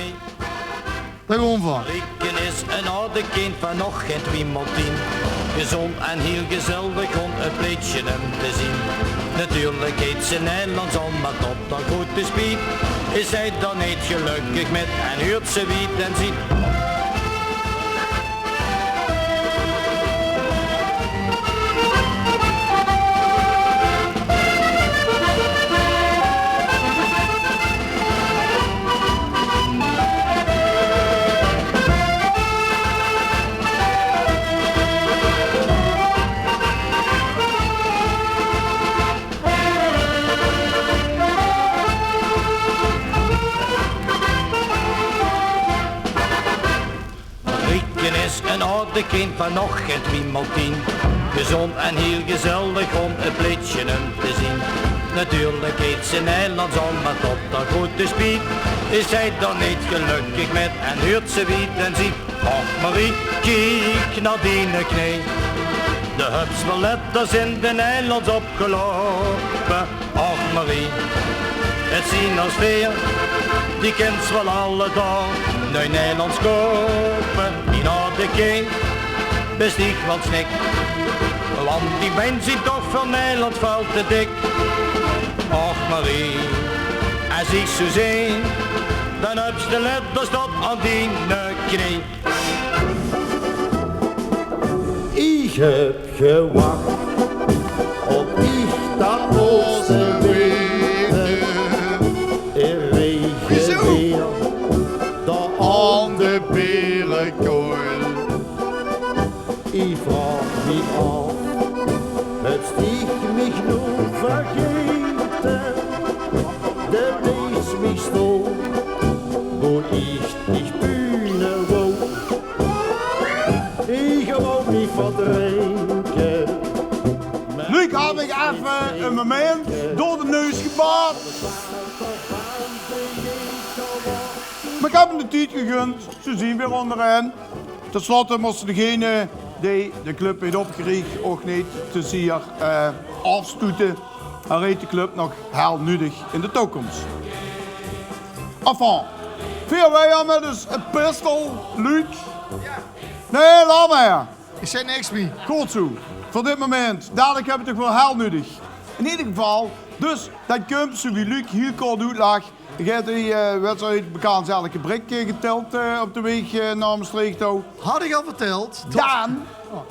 N: Daar gaan we van.
P: Rikken is een oude kind van nog geen 2 maal 10. Gezond en heel gezellig om een pleetje hem te zien. Natuurlijk heet ze Nederlands al, maar tot dan goed te spied. Is hij dan niet gelukkig met en huurt ze wie en ziet. Een oude kind van nog geen 2 maal 10. Gezond en heel gezellig om een pleetje hem te zien. Natuurlijk heet ze Nederlands al, maar tot dat grote spiet. Is hij dan niet gelukkig met en huurt ze wie en ziet. Och Marie, kijk naar die knie. De hupsballetters in de Nederlands opgelopen. Och Marie, het zien als weer. Die kent wel alle dag. Nu Nederlands kopen, die naar de kind, bestieg wat snik. Want die benzine toch van Nederland valt te dik. Och Marie, Als ik zo zijn, dan heb je de letters tot aan die knie.
I: Ik heb gewacht op ich dat onze weer. Er regen weer, daar aan de berenkool. Ik vraag me af, heb ik mich nu vergeten? Der lees mich stil, wo ich nicht Bühne woon. Ik wou niet verdrinken.
A: Luc, had ik even een moment door de neus gebaat. Maar ik heb hem de tijd gegund. Ze zien weer onderin. Ten slotte moesten degene die de club heeft opgericht ook niet te zeer afstoeten. En reed de club nog heel nuttig in de toekomst. Enfin, veel wij hebben dus een pistool, Luc. Nee, laat maar.
N: Ik zei niks meer.
A: Goed zo. Voor dit moment. Dadelijk heb ik het toch wel heel nuttig. In ieder geval, dus dat komt, zo wie Luc heel kort uitlag. Ik heb die wedstrijd bekend elke brik geteld op de weg naar Maastricht toe.
N: Had ik al verteld?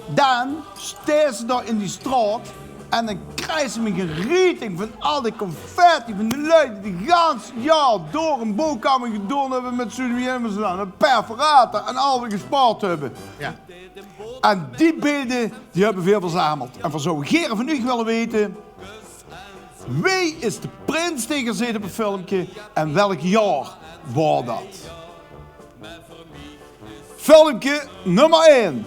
A: Dan staan ze daar in die straat en dan krijgen ze een gerieting van al die confetti van de lui die het ganse jaar door een boomkamer gedaan hebben met Zuid-Jemen, een perforator en al die gespaard hebben.
N: Ja.
A: En die beelden die hebben veel verzameld. En voor zou Gerard van u willen weten, wie is de prins die gezeten op het filmpje en welk jaar was dat? Filmpje nummer 1.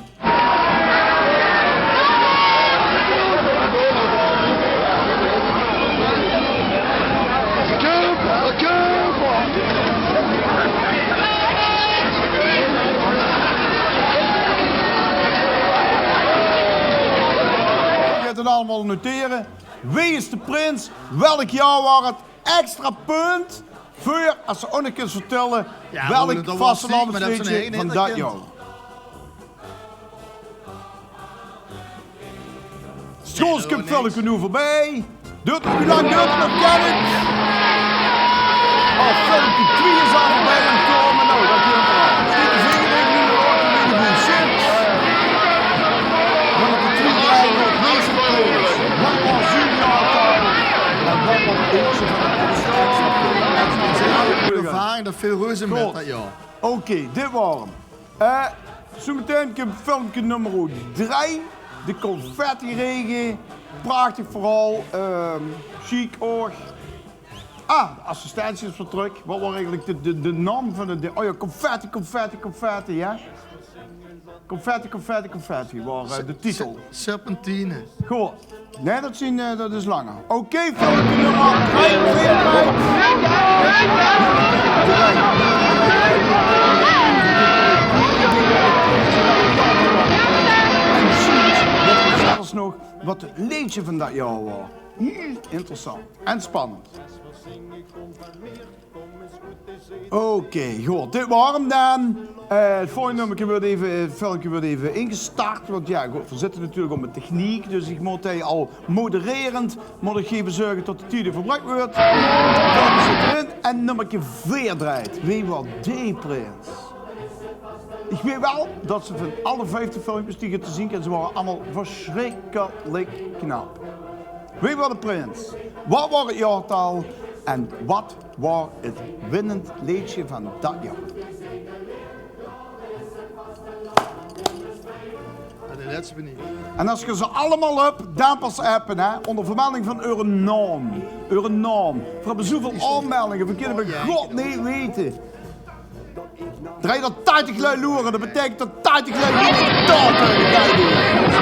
A: Het allemaal noteren. Wie is de prins? Welk jaar was het? Extra punt voor als ze ook nog eens vertellen welk vastelandbestedje van dat jaar. Schoolscup filmpje nu voorbij. Hoe lang duurt het nog, Kenneth? Oh, filmpje 2 is al voorbij aan het komen. Nou, dat kun je wel. Steek de vinger even in de oor, dan weet je hoe het zit. Dan heb je 3 rijden op meeste players. Wat was juniortaal? En wat was eentje van de
N: De ervaring dat veel reuze met dat jaar.
A: Oké, dit waren. Zometeen komt filmpje nummer 3. De confetti-regen. Prachtig verhaal. Chic oog. Ah, de assistentie is weer terug. Wat was eigenlijk de naam van de... Oh ja, confetti, ja? Confetti, waar de titel.
N: Serpentine.
A: Goed. Nee, dat is langer. Oké, filmpje nummer 3. Zelfs nog wat het leedje van dat jaar was. Interessant en spannend. Oké, goed. Dit was hem dan. Het volgende nummer wordt het filmpje wordt even ingestart. Want ja, goed, we zitten natuurlijk op met techniek. Dus ik moet hij al modererend moet ik even zorgen tot de tijd verbruikt wordt. Dan zit erin en nummer 4 draait. Wie was die prins? Ik weet wel dat ze van alle 50 filmpjes die je te zien kent, ze waren allemaal verschrikkelijk knap. Wie was de prins? Wat was het jaartal? En wat was het winnend liedje van dat jaar?
N: Dat is benieuwd.
A: En als je ze allemaal hebt, dan pas appen, hè? Onder vermelding van uw naam. Uw naam. We hebben zoveel aanmeldingen, we kunnen bij God niet weten. Draai dat 80 lui loeren, dat betekent dat 80 lui niet dat jij doet.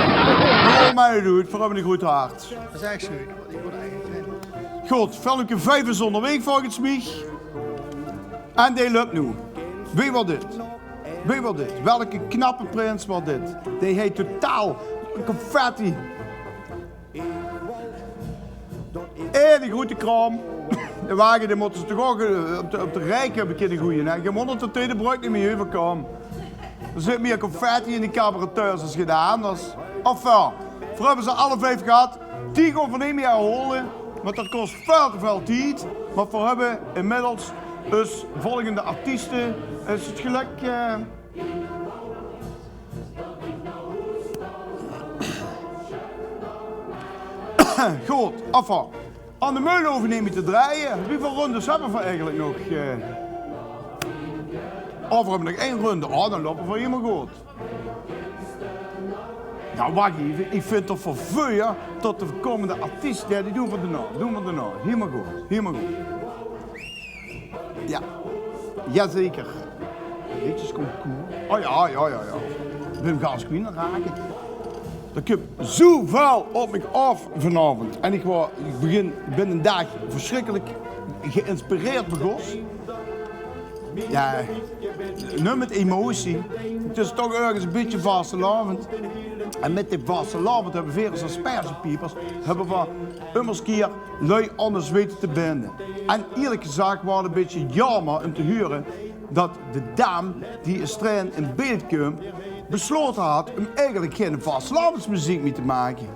A: Waarom mij doet, voor hebben een goed hart.
N: Dat is echt zo. Ik word eigenlijk
A: goed, filmpje 5 is onderweg volgens mij. En die loopt nu. Wie was dit? Wie was dit? Welke knappe prins was dit? Die heet totaal confetti. En die grote kraam. De wagen die moeten ze toch ook op de rijk hebben kunnen groeien. Je moet er tot de bruik niet meer overkomen. Er zit meer confetti in die cabareteurs als gedaan. Enfin, voor hebben ze alle 5 gehad. 10 gaan van hem herholen. want dat kost veel te veel tijd. Maar we hebben inmiddels dus volgende artiesten is het gelijk... Goed, afval. Aan de meulenoven neem je te draaien. Hoeveel rondes hebben we eigenlijk nog? Of we hebben nog 1 ronde. Oh, dan lopen we helemaal goed. Nou, wacht even. Ik vind het voor vuur tot de komende artiest. Ja, die doen we daarna. Helemaal goed. Ja. Jazeker. Liedjes komt cool. Oh ja. Wim Gaasqueen raken. Ik heb zoveel op me af vanavond. En ik ben een dag verschrikkelijk geïnspireerd begonnen. Ja, nu met emotie. Het is toch ergens een beetje vastelavond. En met die vastelavond hebben we weer als aspergepiepers hebben we immers keer lui anders weten te binden. En eerlijk gezegd was het een beetje jammer om te horen dat de dame die een strain in beeld kwam besloten had om eigenlijk geen vastelavondsmuziek meer te maken.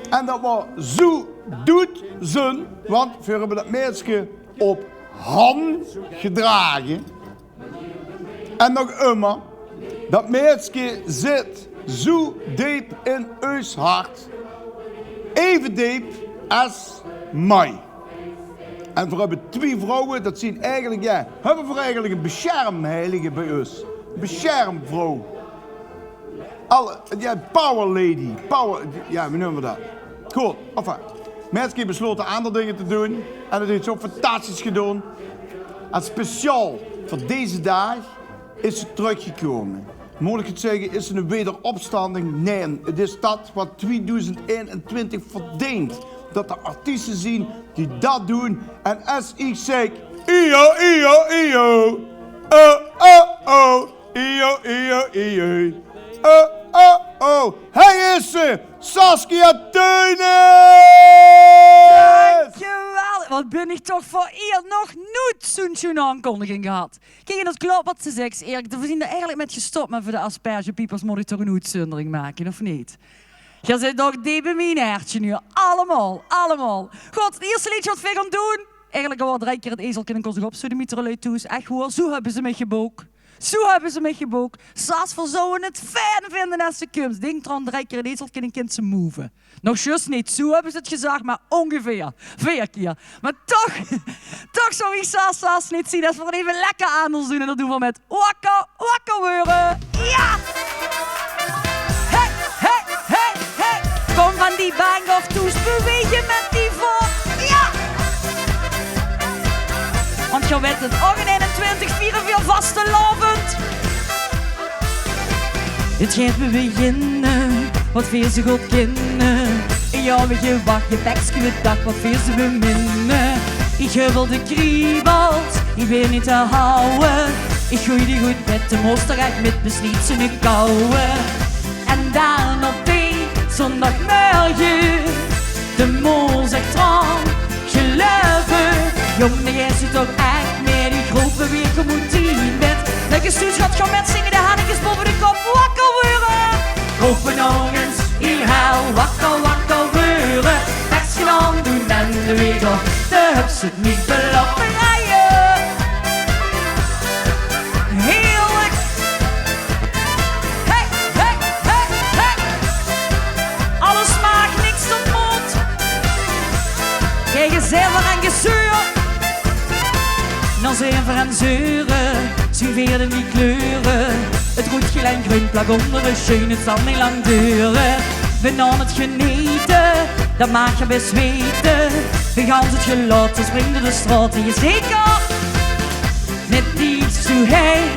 A: En dat was zo doet ze, want we hebben dat meisje op hand gedragen. En nog immer, dat meisje zit zo diep in ons hart. Even diep als mij. En we hebben 2 vrouwen, dat zien eigenlijk, hebben we eigenlijk een beschermheilige bij ons. Beschermvrouw. Power lady. We noemen dat. Goed, enfin. Meisje besloten andere dingen te doen. En dat heeft ze ook fantastisch gedaan. En speciaal voor deze dag is ze teruggekomen. Moet ik het zeggen, is het een wederopstanding? Nee, het is dat wat 2021 verdient. Dat de artiesten zien die dat doen. En als ik zeg, iyo. Hij is ze, Saskia Teunis!
Q: Dankjewel, wat ben ik toch voor eer nog nooit zo'n aankondiging gehad. Kijk, en dat klopt wat ze zegt, Erik. We zijn er eigenlijk met gestopt, maar voor de aspergepiepers moet ik toch een uitzondering maken, of niet? Je zit nog diep in mijn hertje nu. Allemaal. Goed, het eerste liedje wat we gaan doen. Eigenlijk al 3 keer het ezeltje en kon zich op. Zo de mieterlui toe. Echt hoor, zo hebben ze me geboekt. Saas voor zo'n het fijn vinden als ze komt. Denk eraan 3 keer het ezeltje en kind ze move. Nog juist niet, zo hebben ze het gezegd, maar ongeveer 4 keer. Maar toch zou ik Saas niet zien. Dat we het even lekker aan ons doen. En dat doen we met wakka weuren. Ja! Kom van die bank of toes, beweeg je met die voor. Ja! Want je weet het, 21, 44 vaste lovend. Het gaat me beginnen, wat veel ze goed kennen. En jou met je wacht, je bekske met dag, wat veel ze beminnen. Ik heubel de kriebels, ik ben niet te houden. Ik gooi die goed met de moosterrecht met besliet ze een kouwe. En dan op zondagmorgen, de mol zegt trouw, geloven. Jongen, jij zit toch echt meer die groepen weer gemoed in bed. Lekker stoet gaat gaan met zingen, de hannetjes boven de kop, wakker weuren. Open nog eens, hier hel, wakker weuren. Tekst gedaan doen en de wegel, de hups het niet belopen rijden. Heerlijk. Alles maakt niks tot mond. Geen gezellig en gezeur. Dan zeven en zeuren, suiveerden die kleuren. Het roet gelijk groen plak onder de schoen, het zal niet lang duren. We gaan het genieten, dat maakt je best weten. We gaan het gelaten, springen door de straten, je zeker. Met iets zo heen,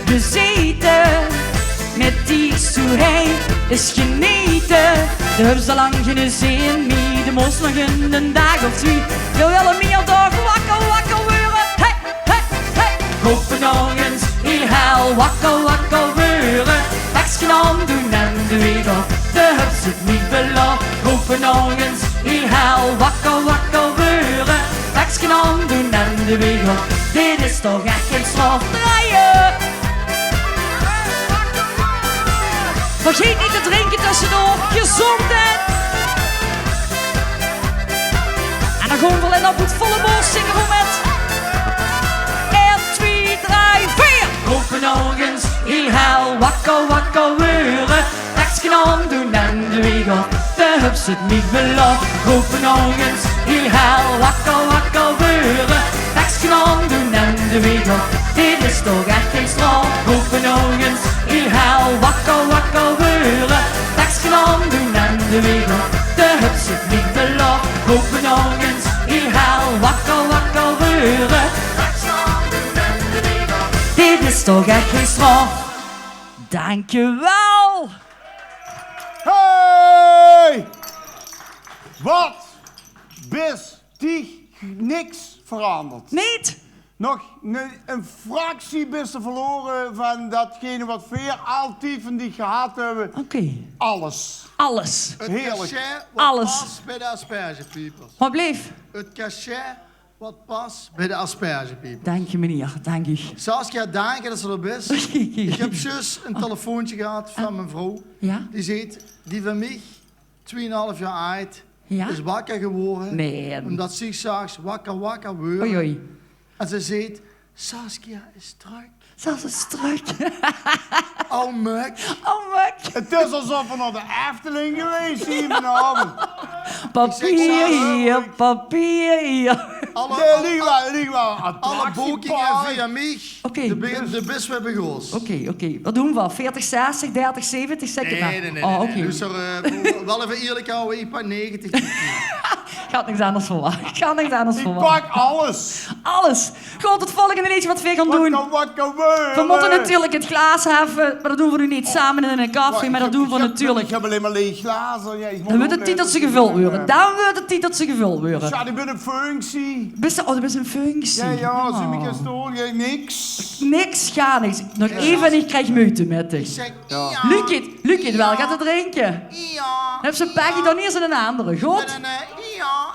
Q: bezeten. Met iets zo heen, is genieten. De hubs al lang geen zin meer, de mos nog in een dag of 2. Je wil een meer dag wakker weuren. Open nog eens, hier hel, wakker weuren. Tekstje aan doen en de wegel, de hubs het niet belooft. Open nog eens, hier hel, wakker weuren. Tekstje aan doen en de wegel, dit is toch echt geen straf. Draaien! Vergeet niet te drinken tussendoor, gezondheid! En dan gaan we alleen op het volle borst zingen we met 1, 2, 3, 4. Roepen nog eens heel hel, wakko, wakko, weuren. Tekstje doen en de wiegel, de hups het niet belooft. Roepen nog eens heel hel, wakko, wakko, weuren. Tekstje doen en de wiegel, dit is toch echt geen straf. Roepen nog eens heel hel, wakko, wakko, weuren. Tekstje doen en de wiegel, de hups het niet belooft. Roepen nog eens heel hel, wakko, wakko, weuren. Dit is toch echt geen straf. Dankjewel.
A: Hey! Wat? Bis die niks veranderd.
Q: Niet?
A: Nog een fractie bist er verloren van datgene wat Veer altijd van die gehad hebben.
Q: Oké.
A: Alles.
Q: Alles.
N: Het
A: Heerlijk.
N: cachet wat
Q: Alles.
N: past bij de aspergepiepers.
Q: Wat bleef?
N: Het cachet wat past bij de aspergepiepers.
Q: Dank je meneer, dank u.
N: Saskia, dank je dat ze er bent. Ik heb zus een telefoontje gehad van mijn vrouw.
Q: Ja?
N: Die zegt, die van mij, 2,5 jaar oud,
Q: Ja?
N: is wakker geworden.
Q: Nee.
N: Omdat ze zag wakker, wakker worden.
Q: Oei, oei.
N: En ze zegt, Saskia is druk.
Q: Zelfs een struik.
N: Oh, muk.
Q: Oh, muk.
A: Het is alsof we naar de Efteling geweest zijn vanavond.
Q: Papier hier, papier hier.
A: Lieg wel.
N: Alle boekingen via mij.
Q: Oké.
N: De best weer begoos.
Q: Oké. Wat doen we? 40, 60, 30, 70, zeg je maar.
N: Nee.
Q: Oh, oké.
N: Dus wel even eerlijk houden, ik pak 90.
Q: Ik had niks anders verwacht.
A: Ik pak alles.
Q: Alles. Goed, het volgende liedje wat we gaan doen. We moeten natuurlijk het glaas heffen, maar dat doen we nu niet samen in een café, maar dat doen we natuurlijk.
A: Ik heb alleen maar leeg glazen. Ja,
Q: Dan wordt het tijd dat ze gevuld worden. Dan wordt het tijd dat ze gevuld worden.
A: Ja, ik ben een functie.
Q: Dat is een functie.
A: Ja, zie ik eens door. Niks.
Q: Niks, ga niks. Nog even en ik krijg moeite met dich. Luc wel gaat te drinken.
N: Ja.
Q: Heb ze Peggy dan eerst en een andere, goed?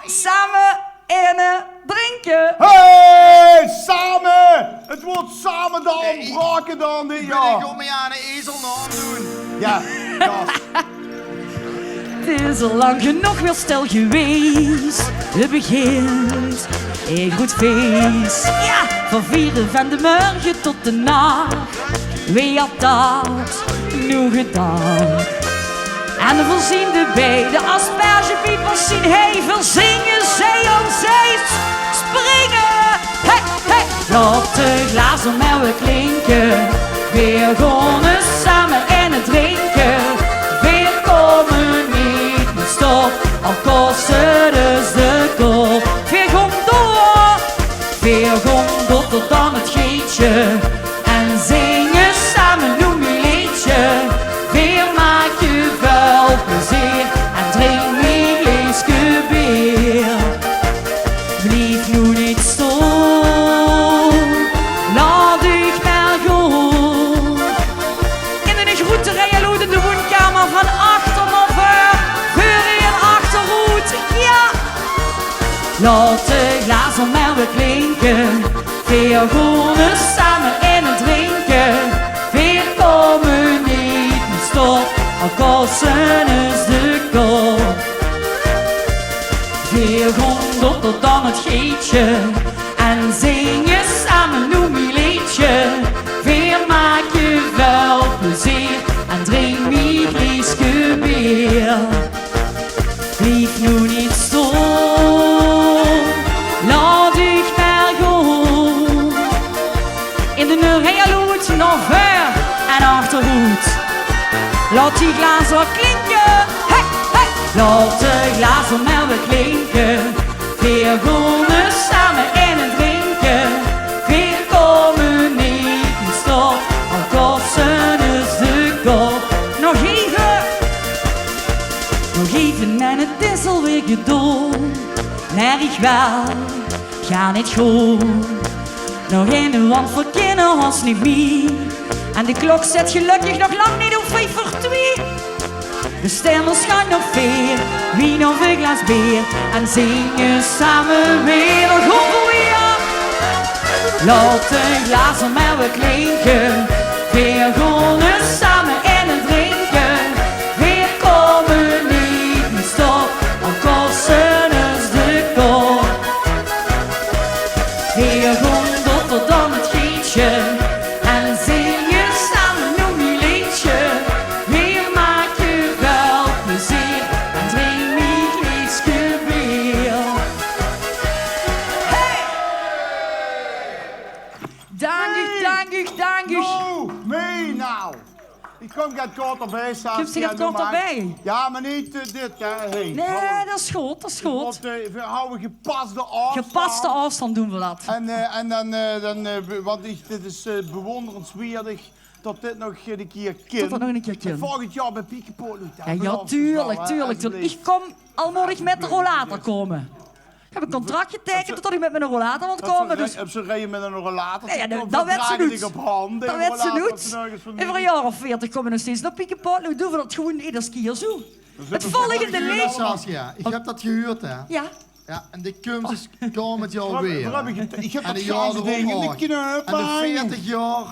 Q: Samen en drinken.
A: Hey, samen! Het wordt samen dan, braken dan dit jaar.
N: Ik kom me aan een ezelnaam doen.
A: Ja.
Q: Het is al lang genoeg weer stil geweest. Het begint een goed feest. Ja, van 4 van de morgen tot de nacht. Wie had dat nu gedaan? En de voorziende bij de aspergepiepers zien hevel zingen. Zij om zij springen. Hey. Laat de glazen maar weer klinken. Weer gaan samen in het drinken. Weer komen niet meer stop. Al kost het dus de kop. Weer gaan door tot aan het geetje. En zingen samen noem je liedje. Weer maak je wel plezier. En drink niet leesje bier. Blijf nu niet stil. Laat u maar gaan. In de groete rijden in de woonkamer van achter of voor in achterhoed. Ja! Laat de glazen maar weer klinken. Weer gaan samen in het drinken. Weer komen niet meer stop. Al kosten is de kop. Weer gaan tot aan het geetje. En zingen samen noem je liedje. Weer maak je wel plezier. En drink niet leesje bier. Blijf nu niet stil. Laat u maar gaan. In de rijaloot nog ver en achterhoed. Laat die glazen klinken. Hey. Laat de glazen maar weer klinken. Weer gaan samen in het drinken. Weer komen niet meer stop. Al kosten is de kop. Nog even en het is alweer gedaan. Nerg wel, ga niet goed. Nog in, want voor kinderen was niet meer. En de klok zet gelukkig nog lang niet op 5 voor 2. De stemmers gaan nog veer, wie nog een glas bier. En zingen samen weer een goed weer. Laat de glazen maar weer klinken. Weer gaan samen in het drinken. Weer komen niet meer stop. Al kosten is de kop.
A: erbij, Saskia.
Q: Je hebt sigaret kort erbij.
A: Ja, maar niet dit, hè. Hey,
Q: Nee, dat is goed, dat is goed.
A: We houden gepaste afstand.
Q: Gepaste afstand doen we dat.
A: En dan want dit is bewonderenswaardig dat dit nog een keer kind.
Q: Dat nog een keer kind.
A: Volgend jaar bij Piekenpoort.
Q: Ja, tuurlijk. Ik kom al moet ik met de rollator komen. Ik heb een contract getekend tot ik met mijn rollator moet komen. Dus...
A: Heb ze rijden met een rollator?
Q: Nee, dat weet ze niet. Dat weet ze niet. Over een jaar of 40 komen we nog steeds naar Piekenpoort. Nu doen we dat gewoon iedere keer zo. Het volgende leven.
N: Ik heb dat gehuurd, hè?
Q: Ja.
N: Ja, en de kunst komen met jou weer.
A: Ik heb
N: en
A: dat
N: de jaren
A: ding in de
N: erop.
A: knuip.
N: En de 40 jaar.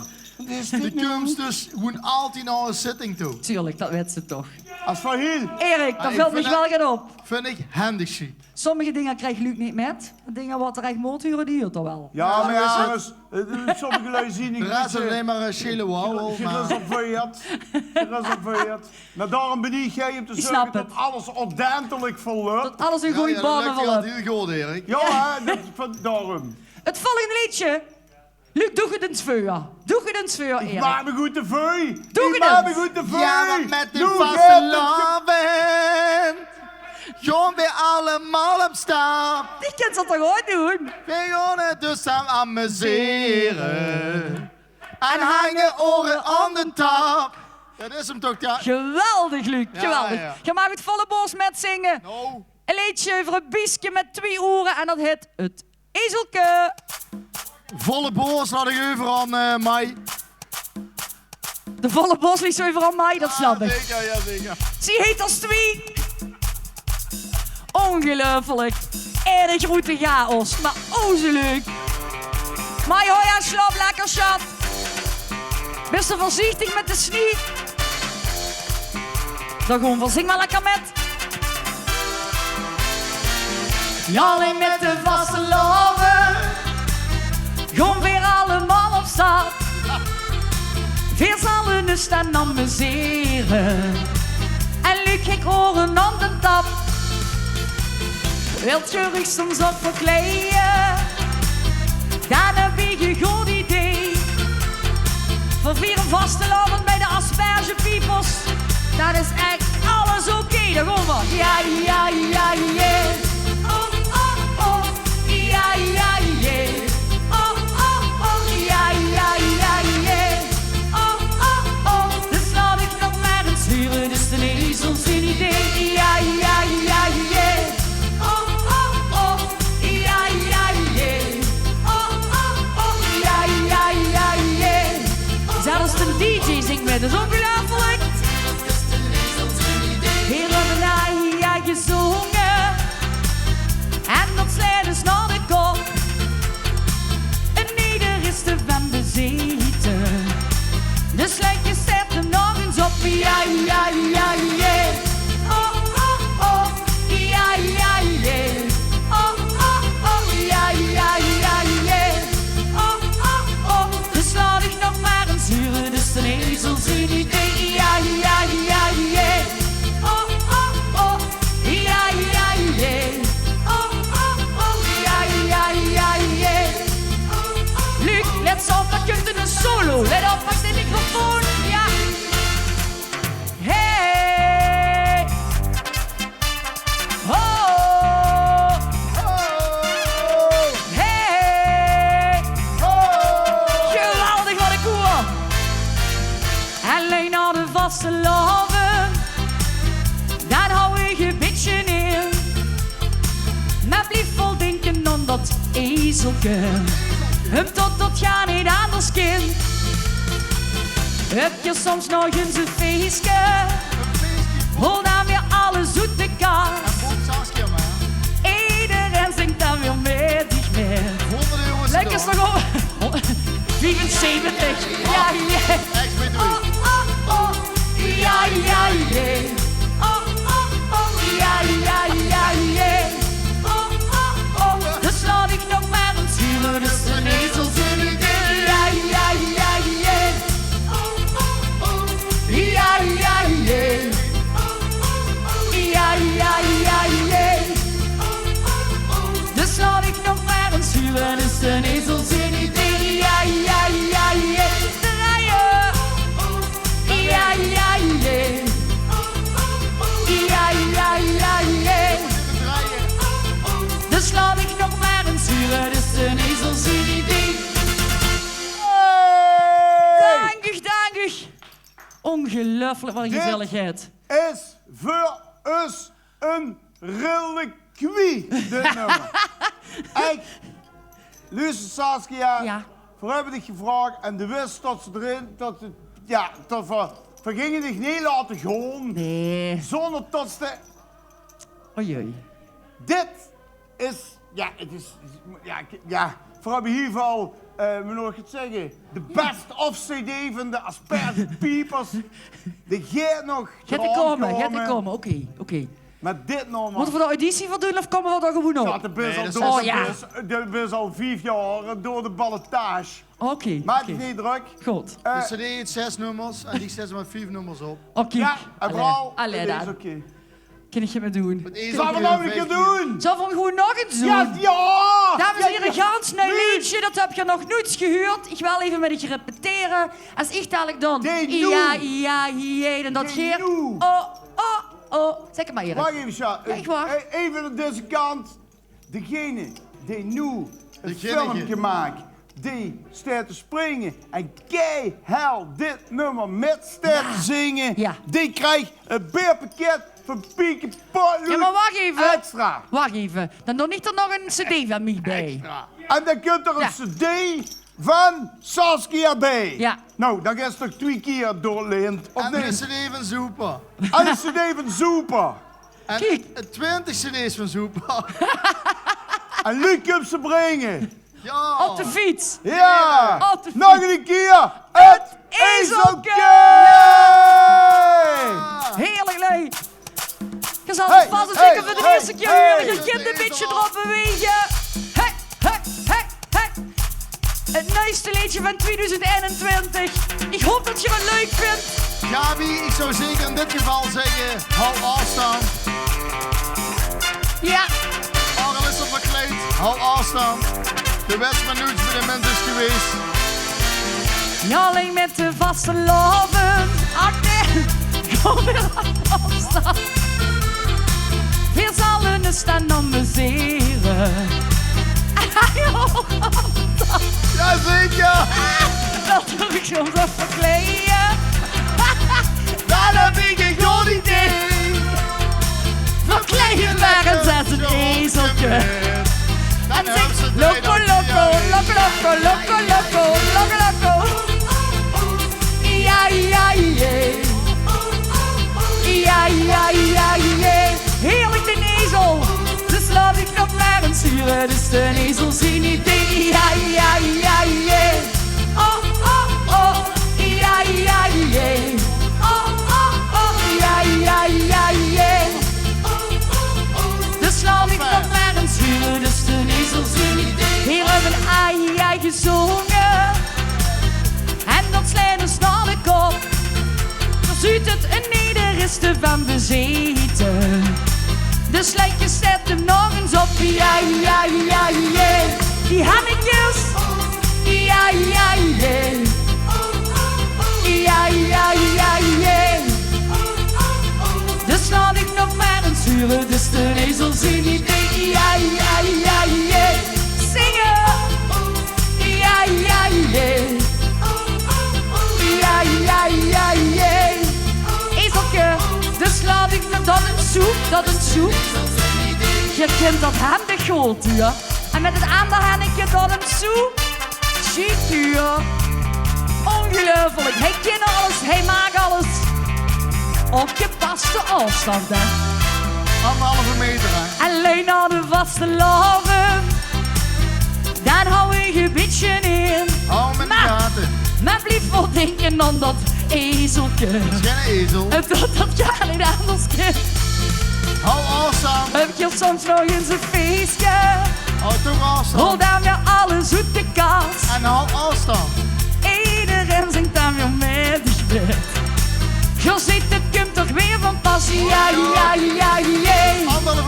N: De kunst dus gewoon altijd naar een zitting toe.
Q: Tuurlijk, dat weet ze toch.
A: Als van heel.
Q: Erik, dat valt me wel gaan op.
N: Vind ik handig zie.
Q: Sommige dingen krijgt Luc niet met. Dingen wat er echt moet huren, die huurt er wel.
A: Ja, maar ja, sommige lui zien niet.
N: De rest is alleen maar een schille wauw.
A: Gereserveerd. Maar daarom bedien jij om te zorgen dat alles ordentelijk verloopt.
Q: Dat alles in goede banen verloopt.
N: heel goed, Erik.
A: Ja, daarom.
Q: Het volgende liedje. Luc, doe het eens vuur. Doe het eens vuur, Erik.
A: Ik maak me goed te vuur.
Q: Doe
A: het eens. Goed te vuur.
N: Ja, maar met de vaste loven. Gaan we allemaal op stap.
Q: Die kind zal toch ooit doen?
N: We gaan het dus samen amuseren. En hangen oren aan de tap. Dat is hem toch, ja.
Q: Geweldig, Luc.
N: Ja,
Q: geweldig.
N: ja.
Q: Je mag het volle borst met zingen.
N: No.
Q: Een liedje over een biesje met 2 oren en dat heet Het Ezelke.
N: Volle borst had ik over aan mij.
Q: De volle borst ligt zo over aan mij, dat snap ik.
N: Zeker, ja, zeker.
Q: Ze heet als 2. Ongelooflijk. Erg grote chaos, maar oh zo leuk. Maar hoi aan slaap lekker, schat. Best wel voorzichtig met de snie. Dan gewoon van zing maar lekker met. Ja, alleen met de vaste loven. Gewoon weer allemaal op stap. Weer zullen dus staan amuseren. En Luc, ik hoor een aan de tap. Wilt je rug soms op verkleden? Dan heb ik een goed idee. Voor 4 een vaste avond bij de aspergepiepers. Dat is echt alles oké. Dan gaan we. Ja, ja, ja, yeah. Oh, oh, oh. Ja, ja, yeah. Oh, oh, oh. Ja, ja, ja, yeah. Oh, oh, oh. Dus laat ik nog maar eens huren. Dus de ezels een idee. Ja, ja, ja, yeah. Zelfs de DJ zingt met, dat is ongelooflijk. Hier hebben wij gezongen. En dat slecht is naar de kop. En ieder is te van bezeten. Dus leg je zet hem nog eens op. Ja, ja, ja, yeah. Oh, oh, oh. Ja, ja, yeah. Oh, oh, oh. Ja, ja, ja, yeah. Oh, oh, oh. Dus laat ik nog maar eens huren. Dus de ezels een idee. Ja, ja, ja, yeah. Oh, oh, oh. Ja, ja, yeah. Oh, oh, oh. Ja, ja, ja, yeah. Luc, let op, dat kunt een solo. Let op, pak de microfoon. Ja. Hey. Oh. Hey. Geweldig, wat een koer. Alleen naar de vaste loven. Dan hou ik een beetje neer. Maar blijf vol denken aan dat ezelke. Hem tot gaat niet anders kind. Heb je soms nog eens een feestje? Hol dan weer alles uit de kast. Iedereen zingt dan weer met dich mee. Lekker is nog over. 75. Ja, ja. Oh, oh, oh. Ja, ja, yeah. Oh, oh, oh. Ja, ja, ja, yeah. Oh, oh, oh. Dus laat ik nog maar eens huren. Dus de ezels een idee. Ja, ja, ja, yeah. Oh, oh, oh. Ja, ja, yeah. Oh, oh, oh. Ja, ja, ja, yeah. Oh, oh, oh. Dus laat ik nog maar eens huren. Dus de ezels een idee. Ja, ja, ja, yeah. Draaien. ongelooflijk, wat een gezelligheid.
A: Is voor ons een reliquie, dit nummer. Echt. Luister Saskia,
Q: ja.
A: We hebben dich gevraagd en de wist dat ze erin, dat we gingen dich niet laten gaan.
Q: Nee.
A: Zonder dat ze...
Q: Oei.
A: Dit is, we hebben hier wel, hoe nog het zeggen, de best of CD van de Asperge Piepers. Die gaat nog
Q: Gaat er komen, oké.
A: Maar dit nog, man.
Q: Moeten we de auditie voor doen of komen we er gewoon op?
A: Ja, de bus al 5 jaar door de ballotage.
Q: Oké.
A: Maak het niet druk.
Q: Goed.
N: De CD heeft 6 nummers en die zetten met 4 nummers op.
Q: Oké.
A: Ja, en vooral,
Q: Allee,
A: dit
Q: dan.
A: is oké.
Q: Kan ik je me doen?
A: Zullen we nou een keer doen?
Q: Zullen we hem gewoon nog eens doen?
A: Ja!
Q: Dames en heren, gans een liedje, dat heb je nog nooit gehoord. Ik wil even met je repeteren. Als ik dadelijk dan... Ja, en dat geeft... Oh. Zeg het maar, Erik.
A: Wacht even, Sja.
Q: Ja, ik wacht.
A: Even aan deze kant. Degene die nu een filmpje maakt, die staat te springen en keihard dit nummer met staat te zingen, die krijgt een beerpakket van Pieke Potlood.
Q: Ja, maar wacht even.
A: Extra.
Q: Wacht even. Dan doe ik er nog een cd van mij bij.
A: Extra. En dan kunt er een cd van Saskia bij.
Q: Ja.
A: Nou, dan is het toch 2 keer doorleend.
N: En een cd van Zoepa.
A: En een cd van Zoepa.
N: En 20 cd's van Zoepa.
A: En Luc komt ze brengen.
N: Ja.
Q: Op de fiets.
A: Ja.
Q: Op de fiets.
A: Nog een keer. Het ezeltje.
Q: Heerlijk leuk. Je zal het vast zeker voor de eerste keer horen. Je kind een beetje erop bewegen. Hey. Het nieuwste liedje van 2021. Ik hoop dat je het leuk vindt.
N: Gabi, ik zou zeker in dit geval zeggen, hou afstand.
Q: Ja.
N: Orgel is er verkleed, hou afstand. De wedstrijd bij de mensen is geweest.
Q: Niet alleen met de vaste loven. Ach nee, kom weer aan afstand. We zullen staan amuseren.
N: Jazeker!
Q: Dat doe ik soms even verkleden.
N: Dan heb ik een goed idee.
Q: Verkleden maar en zet een ezeltje. En zing loco. Ja. Heerlijk de ezel. Dus laat ik nog maar een sturen. Dus de ezel zien idee. Ja. Oh. Ja. Dus laat ik nog maar een sturen. Dus de ezel zien idee. Hier hebben we een ai gezongen. En dat slijden snel de kop. Verzuurt het een neder is te van bezeten. Dus lijkt je zet hem nog eens op. Ja. Die hannetjes. Ja. Dus laat ik nog maar een sturen. Dus de ezel zien idee. Ja. Zingen. Ja. Ezeltje. Dus laat ik nog dan een soep. Je kent dat handig goed, ja. En met het andere handje dan een soep. Ziet u, ja. Ongelooflijk. Hij kent alles, hij maakt alles. Op gepaste afstand, hè.
N: 1,5 meter, hè.
Q: Alleen naar de vaste loven. Dan hou ik een beetje in.
N: Hou met de gaten.
Q: Maar blijf wel denken aan dat ezeltje.
N: Dat is geen ezel.
Q: En dat kan niet anders kind.
N: Hou afstand.
Q: Heb je soms nog eens een feestje?
N: Hou toch afstand.
Q: Hol dan weer alles uit de kast.
N: En hou afstand.
Q: Iedereen zingt dan weer met de gebed. Je ziet het komt toch weer van pas. Ja.
N: 1,5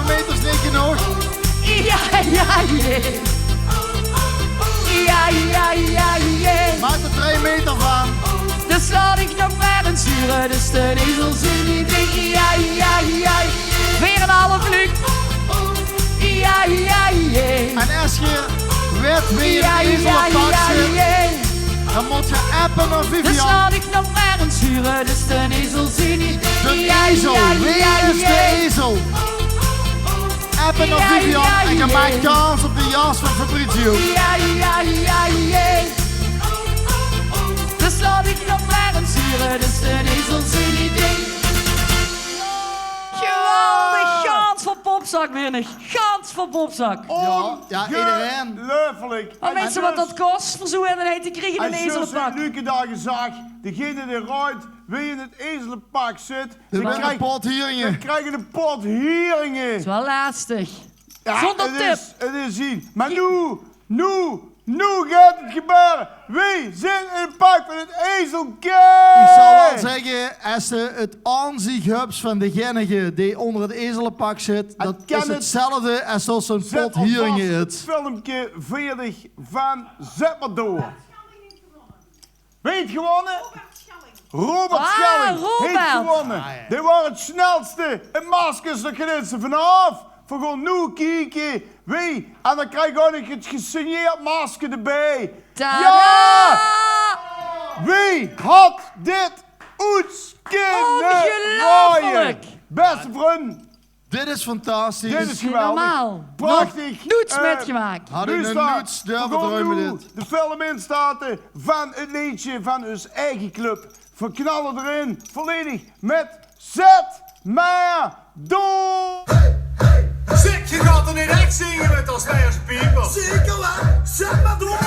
N: meter is niet genoeg.
Q: Ja.
N: Maak er 2 meter van.
Q: Dus laat ik nog maar een sturen. Dus de ezel zien idee. Ja. Weer een half lucht. Ja.
N: En als je weet wie je ezel pakt zit, dan moet je appen naar
Q: Dus
N: Vivian.
Q: laat ik nog maar een sturen. zuren, dus de ezel zie niet.
N: De ezel, wie is de ezel? Appen of Vivian en je maakt kans op de jas van Fabrizio.
Q: Dus laat ik nog maar een zuren, dus de ezel zie niet. Geweldig, Gans van Popzak, menig. Gans van Popzak.
N: Ja, iedereen.
A: Leufelijk.
Q: Maar mensen wat dat kost, voor zo'n eenheid te krijgen een ezelenpak.
A: Luke daar gezegd, degene die rijdt, wie in het ezelenpak zit,
N: ze krijgen een pot hieringen.
A: Ze krijgen een pot hieringen.
Q: Dat is wel lastig.
A: Ja,
Q: zonder tip.
A: Het is zien. Maar nu gaat het gebeuren. Wie zit in het pak van het ezelke?
N: Ik zal wel zeggen, als je het aanzicht hebt van degene die onder het ezelenpak zit, dat is hetzelfde als zo'n pot hieringen.
A: Het filmpje 40 van Zet maar door. Weet gewonnen? Robert Schelling heeft gewonnen. Die waren het snelste in maskers, dat gedaan ze vanaf. Voor gewoon nu kijken wie. En dan krijg je ook nog het gesigneerd masker erbij. Ja! Wie had dit uit kunnen gooien? Beste vriend.
N: Dit is fantastisch.
A: Dit is geweldig.
Q: Normaal.
A: Prachtig.
Q: Nuts metgemaakt.
N: Hadden we een nuts durven dromen dit.
A: De film instaten van het liedje van ons eigen club. Verknallen erin, volledig met Zet maar door.
O: Zeg, je gaat er niet echt zingen met als Asperge People.
E: Zeker wel, zet maar door.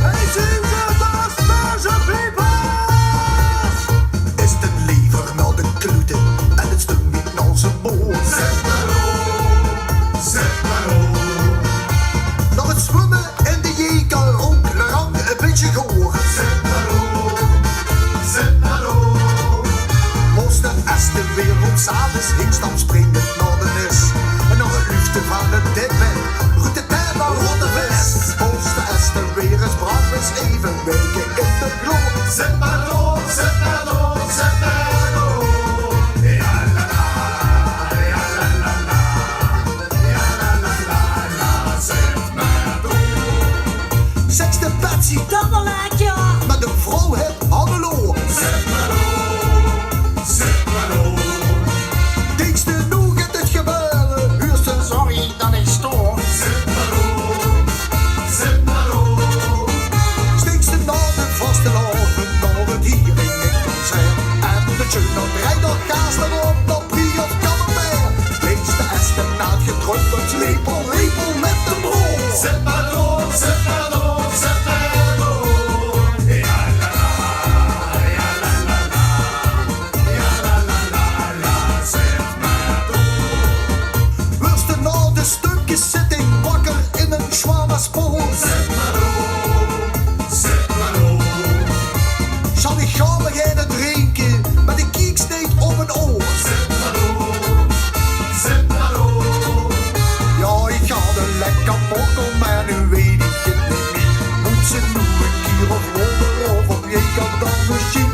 E: Hij zingt het Asperge Peoples. Is het liever naar de klute en het stuk niet naar zijn boord. Zet maar door, zet maar door. Naar het zwemmen in de jeker, ook lang een beetje gehoor. Zet maar door, zet maar door. Als de wereld s'avonds heen dan springend naar de nis. En nog een liefde van het dekbed, roet de tijd maar rond de vest. Posten als de weer eens brand is, even weken in de gloor. Zet maar door, zet maar door, zet maar door. Ja la la, ja la la la, ja la la la la, zet maar door. Seks de Patsy, dan wel laat je. Met een vrouw het hallo. Zet maar door. Diekste nu gaat het gebeuren, huurste sorry dat ik stoor. Zet maar door, zet maar door. Stinkste naar de vaste loven, naar het hier in het concert. En de tune op rijdt op gaas erop, op brie of camembert. Leekste esten na het gedrukt, lepel, lepel met de brood. Zet maar door, zet maar door, zet maar door. Ja la la, ja la la la, ja la la la la, zet maar door. Wurste na de stukjes zitting, wakker in een schwamerspoor. Zet maar door, zet maar door. Zal ik gaan beginnen drinken, met een kieksteek op een oor. Zet maar door, zet maar door. Ja, ik ga er lekker pokken, maar nu weet ik het niet meer. Moet ze nu een keer of rollen of op je kan dan misschien.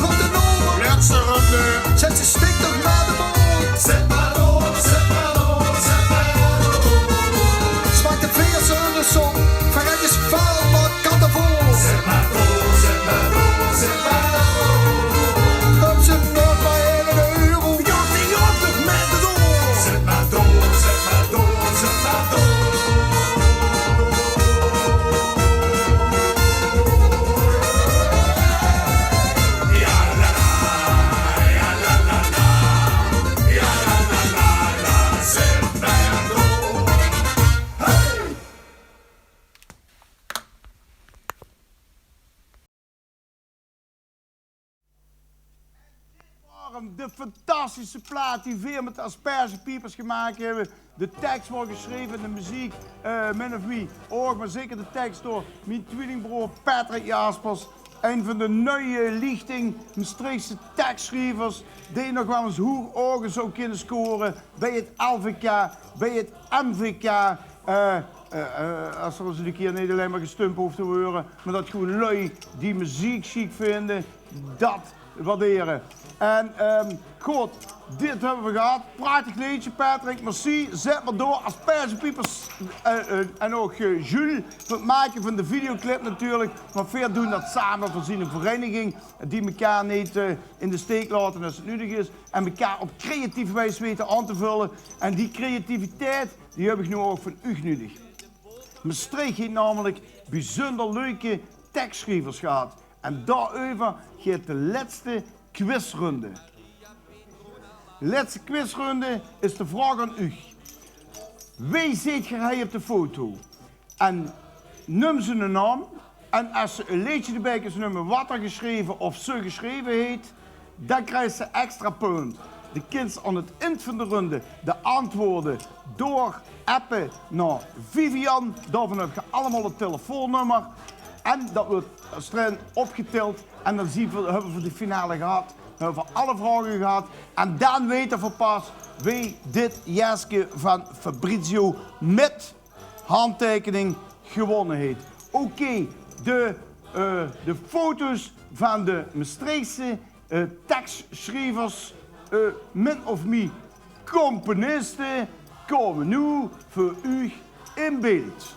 E: Rond de noemer, let ze runnen. Zet ze stik toch naar de boot. Zet maar door, zet maar door, zet maar door. Smaakt de vlees in de zon, vergeet is vuil, maar kan ervoor. Zet maar door, zet maar door, zet maar door. Heb ze nog maar €1. Ja, die op toch met de door. Zet maar door, zet maar door, zet maar door. Ja la la, ja la la la, ja la la la la, zet maar door. Hey!
A: De fantastische plaat die weer met de Asperge Peoples gemaakt hebben. De tekst wordt geschreven, de muziek, min of wie ook, maar zeker de tekst door mijn tweelingbroer Patrick Jaspers. Een van de nieuwe lichting, Maastrichtse tekstschrijvers, die nog wel eens hoog ogen zou kunnen scoren bij het LVK, bij het MVK. Als er eens een keer niet alleen maar gestumpt hoeft te horen, maar dat gewoon lui die muziek chic vinden, dat waarderen. En goed, dit hebben we gehad. Prachtig liedje, Patrick, merci. Zet maar door, aspergepiepers en ook Jules voor het maken van de videoclip natuurlijk. Maar veel doen dat samen, voorzien een vereniging die elkaar niet in de steek laten als het nodig is. En elkaar op creatieve wijze weten aan te vullen. En die creativiteit, die heb ik nu ook van u nodig. Maastricht heeft namelijk bijzonder leuke tekstschrijvers gehad. En daarover gaat de laatste quizronde. De laatste quizronde is de vraag aan u. Wie ziet gij op de foto? En noem ze een naam. En als ze een liedje erbij kan noemen wat er geschreven of ze geschreven heeft, dan krijgt ze extra punt. De kind aan het eind van de ronde de antwoorden door appen naar Vivian. Daarvan heb je allemaal het telefoonnummer. En dat wordt streng opgeteld. En dan hebben we voor de finale gehad. We hebben alle vragen gehad. En dan weten we pas wie dit jasje van Fabrizio met handtekening gewonnen heeft. Oké, de foto's van de Maastrichtse tekstschrijvers, min of meer componisten, komen nu voor u in beeld.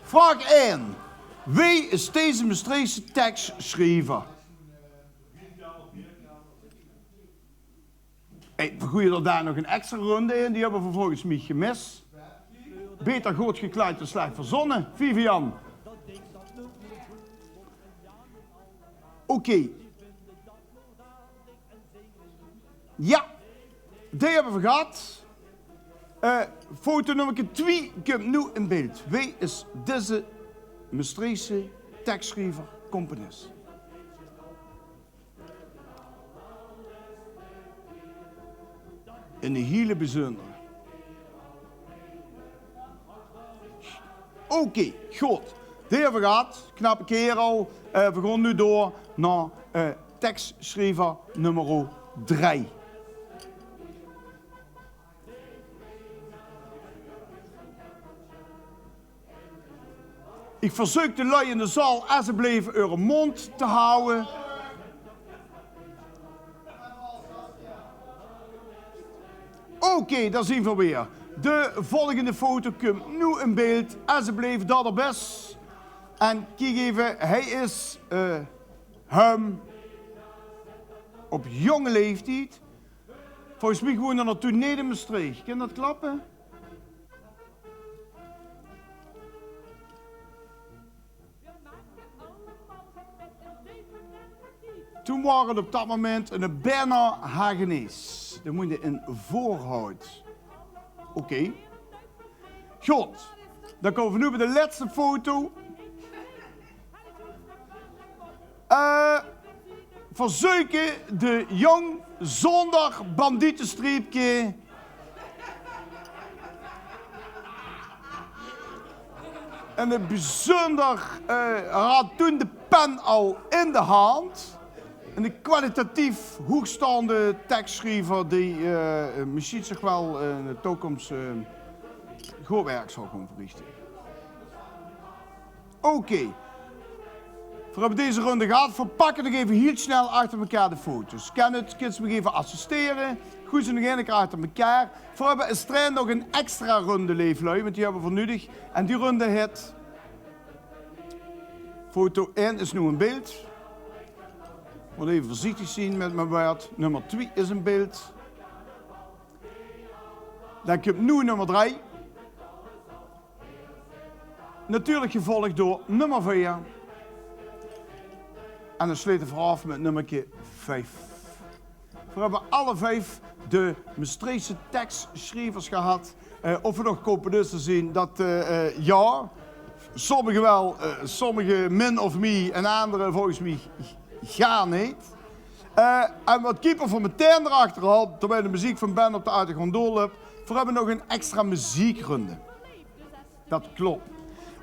A: Vraag 1. Wie is deze Maastrichtse tekstschrijver? Hey, vergoeien er daar nog een extra ronde in, die hebben we volgens mij gemist. Beter goed gekleid dan slecht verzonnen, Vivian. Oké. Ja, die hebben we gehad. Foto nummer 2 komt nu in beeld. Wie is deze Maastrichtse tekstschrijver, componist? Een hele bijzondere. Oké, goed. Die hebben we gehad. Knappe kerel. We gaan nu door naar tekstschrijver nummer 3. Ik verzoek de lui in de zaal alsjeblieft hun mond te houden. Oké, daar zien we weer. De volgende foto komt nu in beeld. Alsjeblieft, dat er best. En kijk even, hij is op jonge leeftijd. Volgens mij gewoon er toen niet in Maastricht. Kan dat klappen? Toen waren het op dat moment een Bernard Hagenees. Dan moet je in voorhoud. Oké. Goed. Dan komen we nu bij de laatste foto. Verzoeken de jong zonder bandietenstreepje. En een bijzonder had toen de pen al in de hand. Een kwalitatief hoogstaande tekstschrijver die misschien zich wel in de toekomst goed werk zal gaan verrichten. Oké. We hebben deze ronde gehad. Verpakken nog even heel snel achter elkaar de foto's. Kan het, kids me even assisteren. Goed ze nog één keer achter elkaar. We hebben een strijd nog een extra ronde leeflui, want die hebben we voor nodig. En die ronde heet... Foto 1 is nu in beeld. Ik moet even voorzichtig zien met mijn woord. Nummer 2 is in beeld. Dan komt nu nummer 3. Natuurlijk gevolgd door nummer 4. En dan sluiten we af met nummer 5. We hebben alle 5 de Maastrichtse tekstschrijvers gehad. Of we nog componisten zien, dat ja. Sommigen wel, sommigen min of meer en anderen volgens mij gaan niet. En wat Kieper van meteen erachter had, terwijl de muziek van Ben op de achtergrond doorloopt, we hebben nog een extra muziekronde. Dat klopt.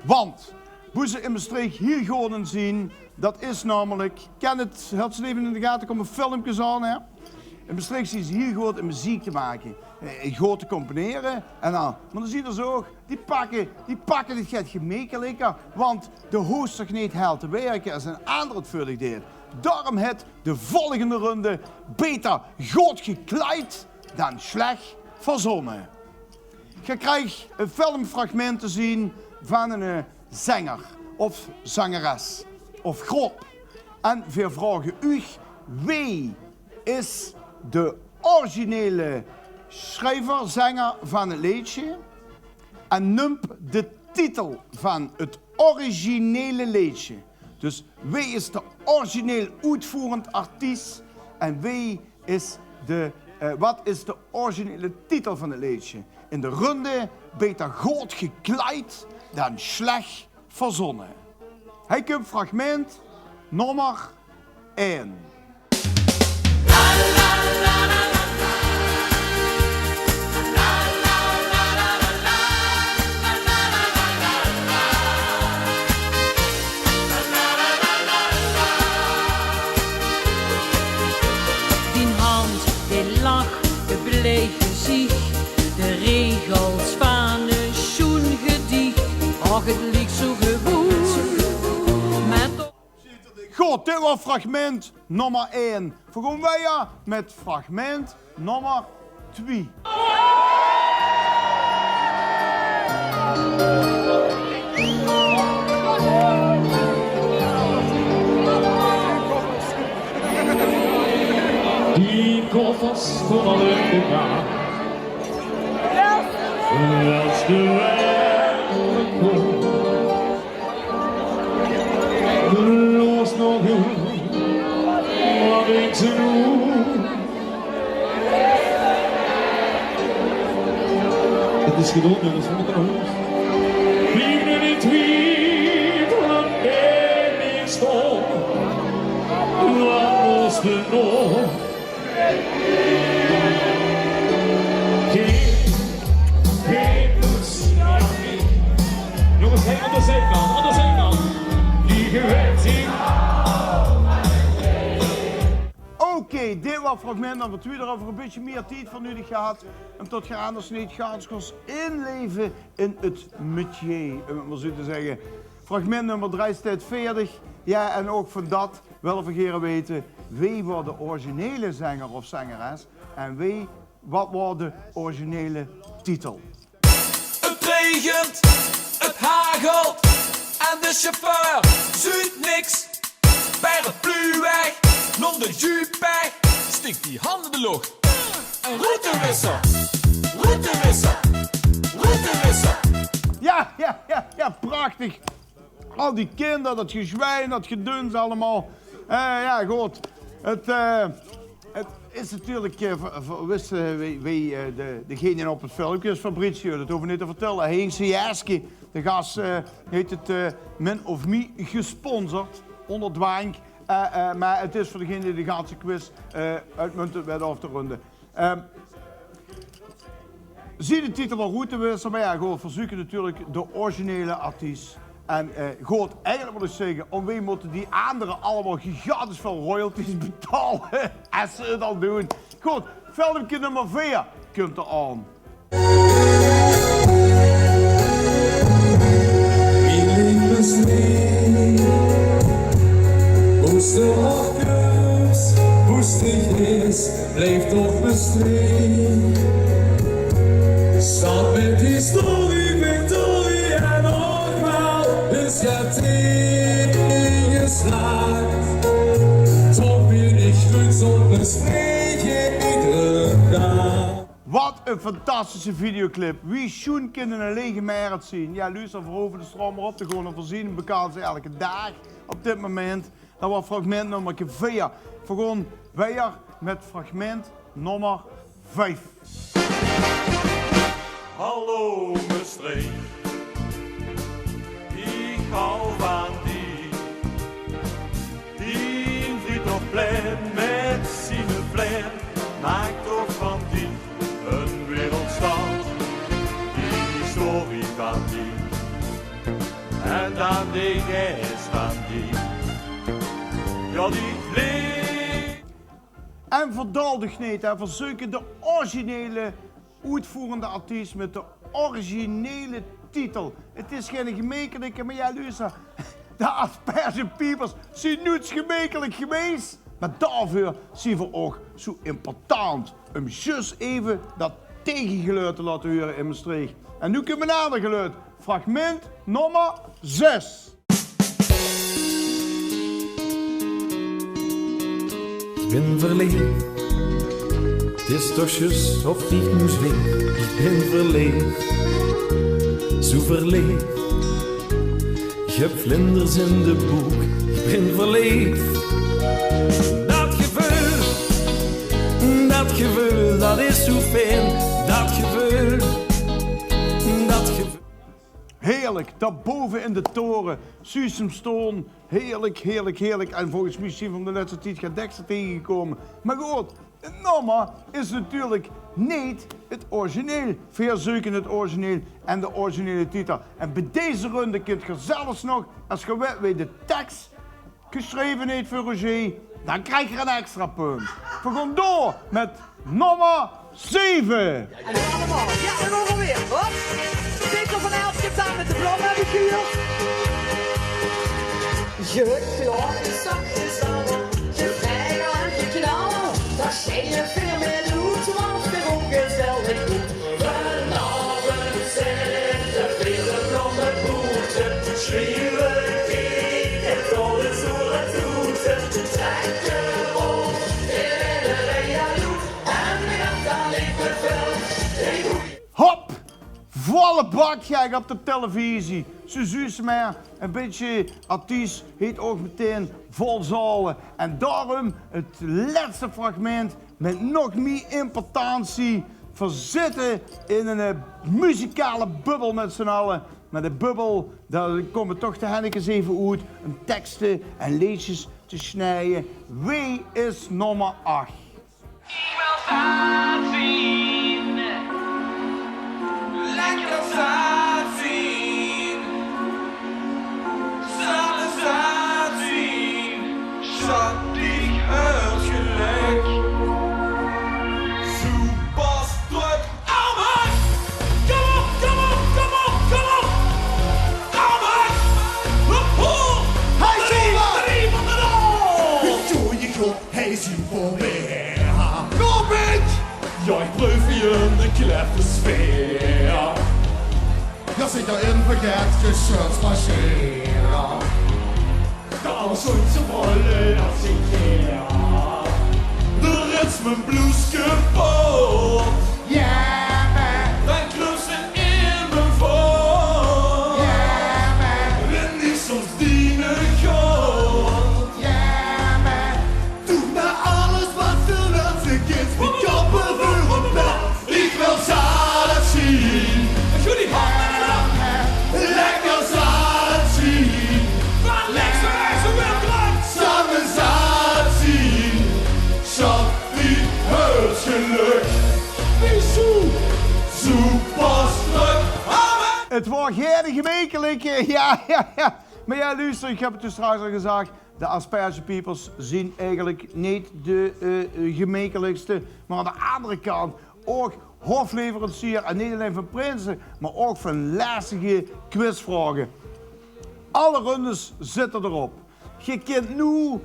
A: Want, hoe ze in Maastricht heel gewoon zien, dat is namelijk, ken het, had ze even in de gaten, komen filmpjes aan, hè? In Maastricht is heel goed in muziek te maken. goed te componeren. En dan, maar dan zie je zo, die pakken dit gaat gemakkelijker, want de hoest zich niet heel te werken als een ander het voor deed. Daarom het de volgende ronde beter goed gekleid dan slecht verzonnen. Je krijgt een filmfragment te zien van een zanger of zangeres of groep. En we vragen u, wie is de originele schrijver, zanger van het liedje? En noem de titel van het originele liedje. Dus wie is de origineel uitvoerend artiest en wat is de originele titel van het liedje? In de ronde beter goed gekleid dan slecht verzonnen. Hij komt fragment nummer 1.
M: Bleek gezicht, de regels van een schoengedicht. Och, het ligt zo gewoon.
A: Goed, dit was fragment nummer 1. We gaan weer met fragment nummer 2.
H: Die koffers stonden in de kaart. Als de wereld komt, los nog goed, wat ik te doen. Het is gedaan, jongens, we moeten naar huis. Blijf nu niet twijfelen, ben ik stom. Wat moest er nog? Jongens, heen aan de zijkant, die gewend zien.
A: Oké, dit was fragment nummer 2. Daar hebben we een beetje meer tijd voor nodig gehad. En tot je anders niet gaat ons inleven in het métier, om het maar zo te zeggen. Fragment nummer 3 staat 40. Ja, en ook van dat willen we graag weten. Wie was de originele zanger of zangeres? En wat was de originele titel?
E: Het regent, het hagelt en de chauffeur ziet niks. Bij de pluweg, nog de juweg, stikt die handen de lucht. Een routewissel, routewissel, routewissel.
A: Ja, prachtig. Al die kinderen, dat gezwijn, dat geduns allemaal. Ja, goed. Het is natuurlijk, wisten wie degene op het filmpje is, Fabrizio, dat hoeven we niet te vertellen. Heinz Jaski, de gast heeft het min of meer gesponsord, onder dwang. Maar het is voor degene die de ganse quiz uitmuntend werd af te ronden. Zie de titel wel goed te wisselen, maar ja, gewoon verzoeken natuurlijk de originele artiest. En goed, eigenlijk wil ik zeggen, om wie moeten die anderen allemaal gigantisch veel royalties betalen als ze het al doen. Goed, filmpje nummer 4 komt er aan.
R: Mijn leven moest er ook kus, moest ik is, bleef toch bestreed. Stad met historie, victorie en nogmaals is het ingeslaagd. Toch ben ik goed zonder spreken iedere dag.
A: Wat een fantastische videoclip. Wie schoen kunnen een lege meret zien? Ja, luister voor over de stroom maar op te gewoon voorzien. Bekend ze elke dag op dit moment. Dat was fragment nummer 4. We gaan weer met fragment nummer 5.
S: Hallo Maastricht, ik hou van die. Die vriend op plein met zijn flair, maakt toch van die een wereldstad. Die historie van die, en dan de reis van die. Ja, die vliegt.
A: En verdaldig niet, hè, verzoeken de originele uitvoerende artiest met de originele titel. Het is geen gemekelijke, maar ja, luister. De Aspergepiepers zijn niets gemekelijk geweest. Maar daarvoor zijn we ook zo important om juist even dat tegengeluid te laten horen in Maastricht. En nu komt een ander geluid. Fragment nummer 6.
R: Ik ben verleefd, het is toch juist of ik nu zweef. Ik ben verleefd, zo verleefd. Ik heb vlinders in de boek, ik ben verleefd. Dat gevoel, dat is zo fijn. Dat gevoel.
A: Heerlijk, daarboven in de toren, Susemstone, heerlijk, heerlijk, heerlijk. En volgens mij zien we van de laatste tijd gaat Dexter tegengekomen. Maar goed, het nummer is natuurlijk niet het origineel. Veel zoeken het origineel en de originele titel. En bij deze runde kunt je zelfs nog, als je weet de tekst geschreven heeft voor Roger, dan krijg je een extra punt. We gaan door met nummer 7.
E: En nu allemaal. Ja, en nog alweer. Hop. Peter van Elst aan met de vlam heb ik gehuurd. Je klopt de zakjes aan, je vrijdag en je knallen. Dat zijn je veel meer doet, want het is ook gezellig goed. Vanavond zijn de vele blonde boeten, schreeuwen tegen en rollen zo'n toeten. Trek je op, in de readoet, en we gaan dan leven veel.
A: Hop! Volle bak ga ik op de televisie. Suzus maar, een beetje artiest, heet ook meteen vol zalen. En daarom het laatste fragment met nog meer importantie. Verzitten in een muzikale bubbel met z'n allen. Maar de bubbel, daar komen toch de Hennekes even uit om teksten en liedjes te snijden. Wie is nummer 8?
E: Lekker zaad zien, samen zaad zien, schat ik het geluk. Zo pas druk, allemaal, kom op, kom op, kom op, kom op, allemaal, hoep,
N: Hij is
E: drie van de rol.
H: Doe je klop, hij is hier voor meer.
E: Kom bitch!
H: Ja, ik proef je de kleffe sfeer.
N: Jag sitter in förgät, körsmarschera.
H: De alles ooit zo volle als ik keer. De ritmen blues kapot.
N: Yeah man,
H: Dan klussen in mijn voor.
N: yeah man,
H: En die soms dienen God.
N: yeah man.
H: Doe maar alles wat veel mensen kind. Ik kappen voor een bed. Ik wil zaad zien. Jullie handen erop. Lekker zaad zien.
E: Van links naar rechts en weer terug.
H: Samen zaad zien. Schat die het geluk. Bisou. Zo pas terug.
A: Het wordt geen gemekelijke, ja. Maar ja, luister, ik heb het dus straks al gezegd. De Aspergepiepers zien eigenlijk niet de gemekelijkste. Maar aan de andere kant ook hofleverancier. En niet alleen van prinsen, maar ook van lastige quizvragen. Alle rundes zitten erop. Je kunt nu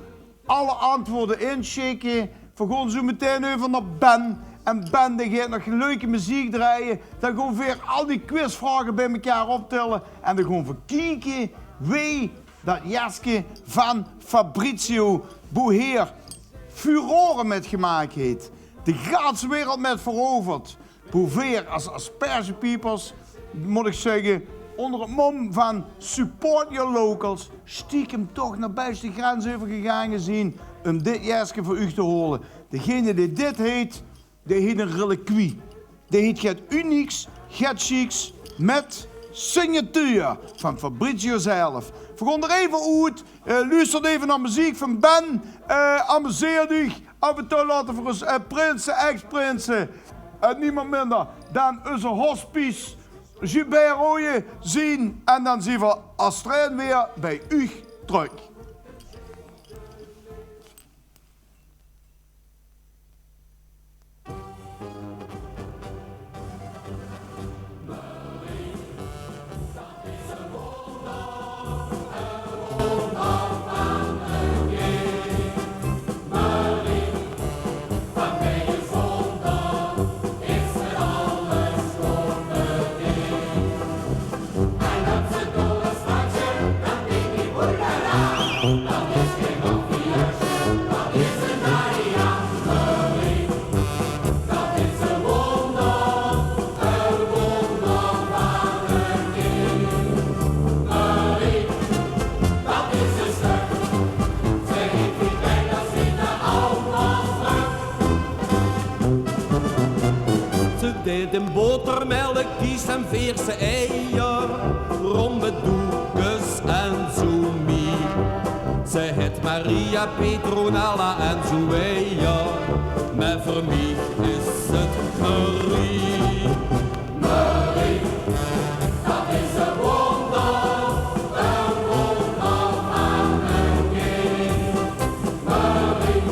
A: alle antwoorden inschikken. We gaan zo meteen over naar Ben. En Ben die gaat nog leuke muziek draaien. Dan gaan we weer al die quizvragen bij elkaar optellen. En dan gaan we kijken wie dat jasje van Fabrizio Boheer furoren met gemaakt heeft. De ganse wereld met veroverd. Boheer als Aspergepiepers, moet ik zeggen, onder het mom van support your locals, stiekem toch naar buiten de grens over gegaan gezien om dit jasje voor u te holen. Degene die dit heet, die heet een reliquie. Die heet het unieks, het chics met signatuur van Fabrizio zelf. We gaan er even uit, luister even naar muziek van Ben, amuseer dich, af en toe laten we ons prinsen, ex-prinsen, niemand minder dan onze hospice Gilbert Rooyen zien. En dan zien we Astrid weer bij u terug.
T: Een botermelk, kies en veerse eieren, ronde doekes en zoemie. Ze het Maria, Petronella en Zoeia, maar voor mij is het Marie. Marie, dat is een wonder van een kind. Marie,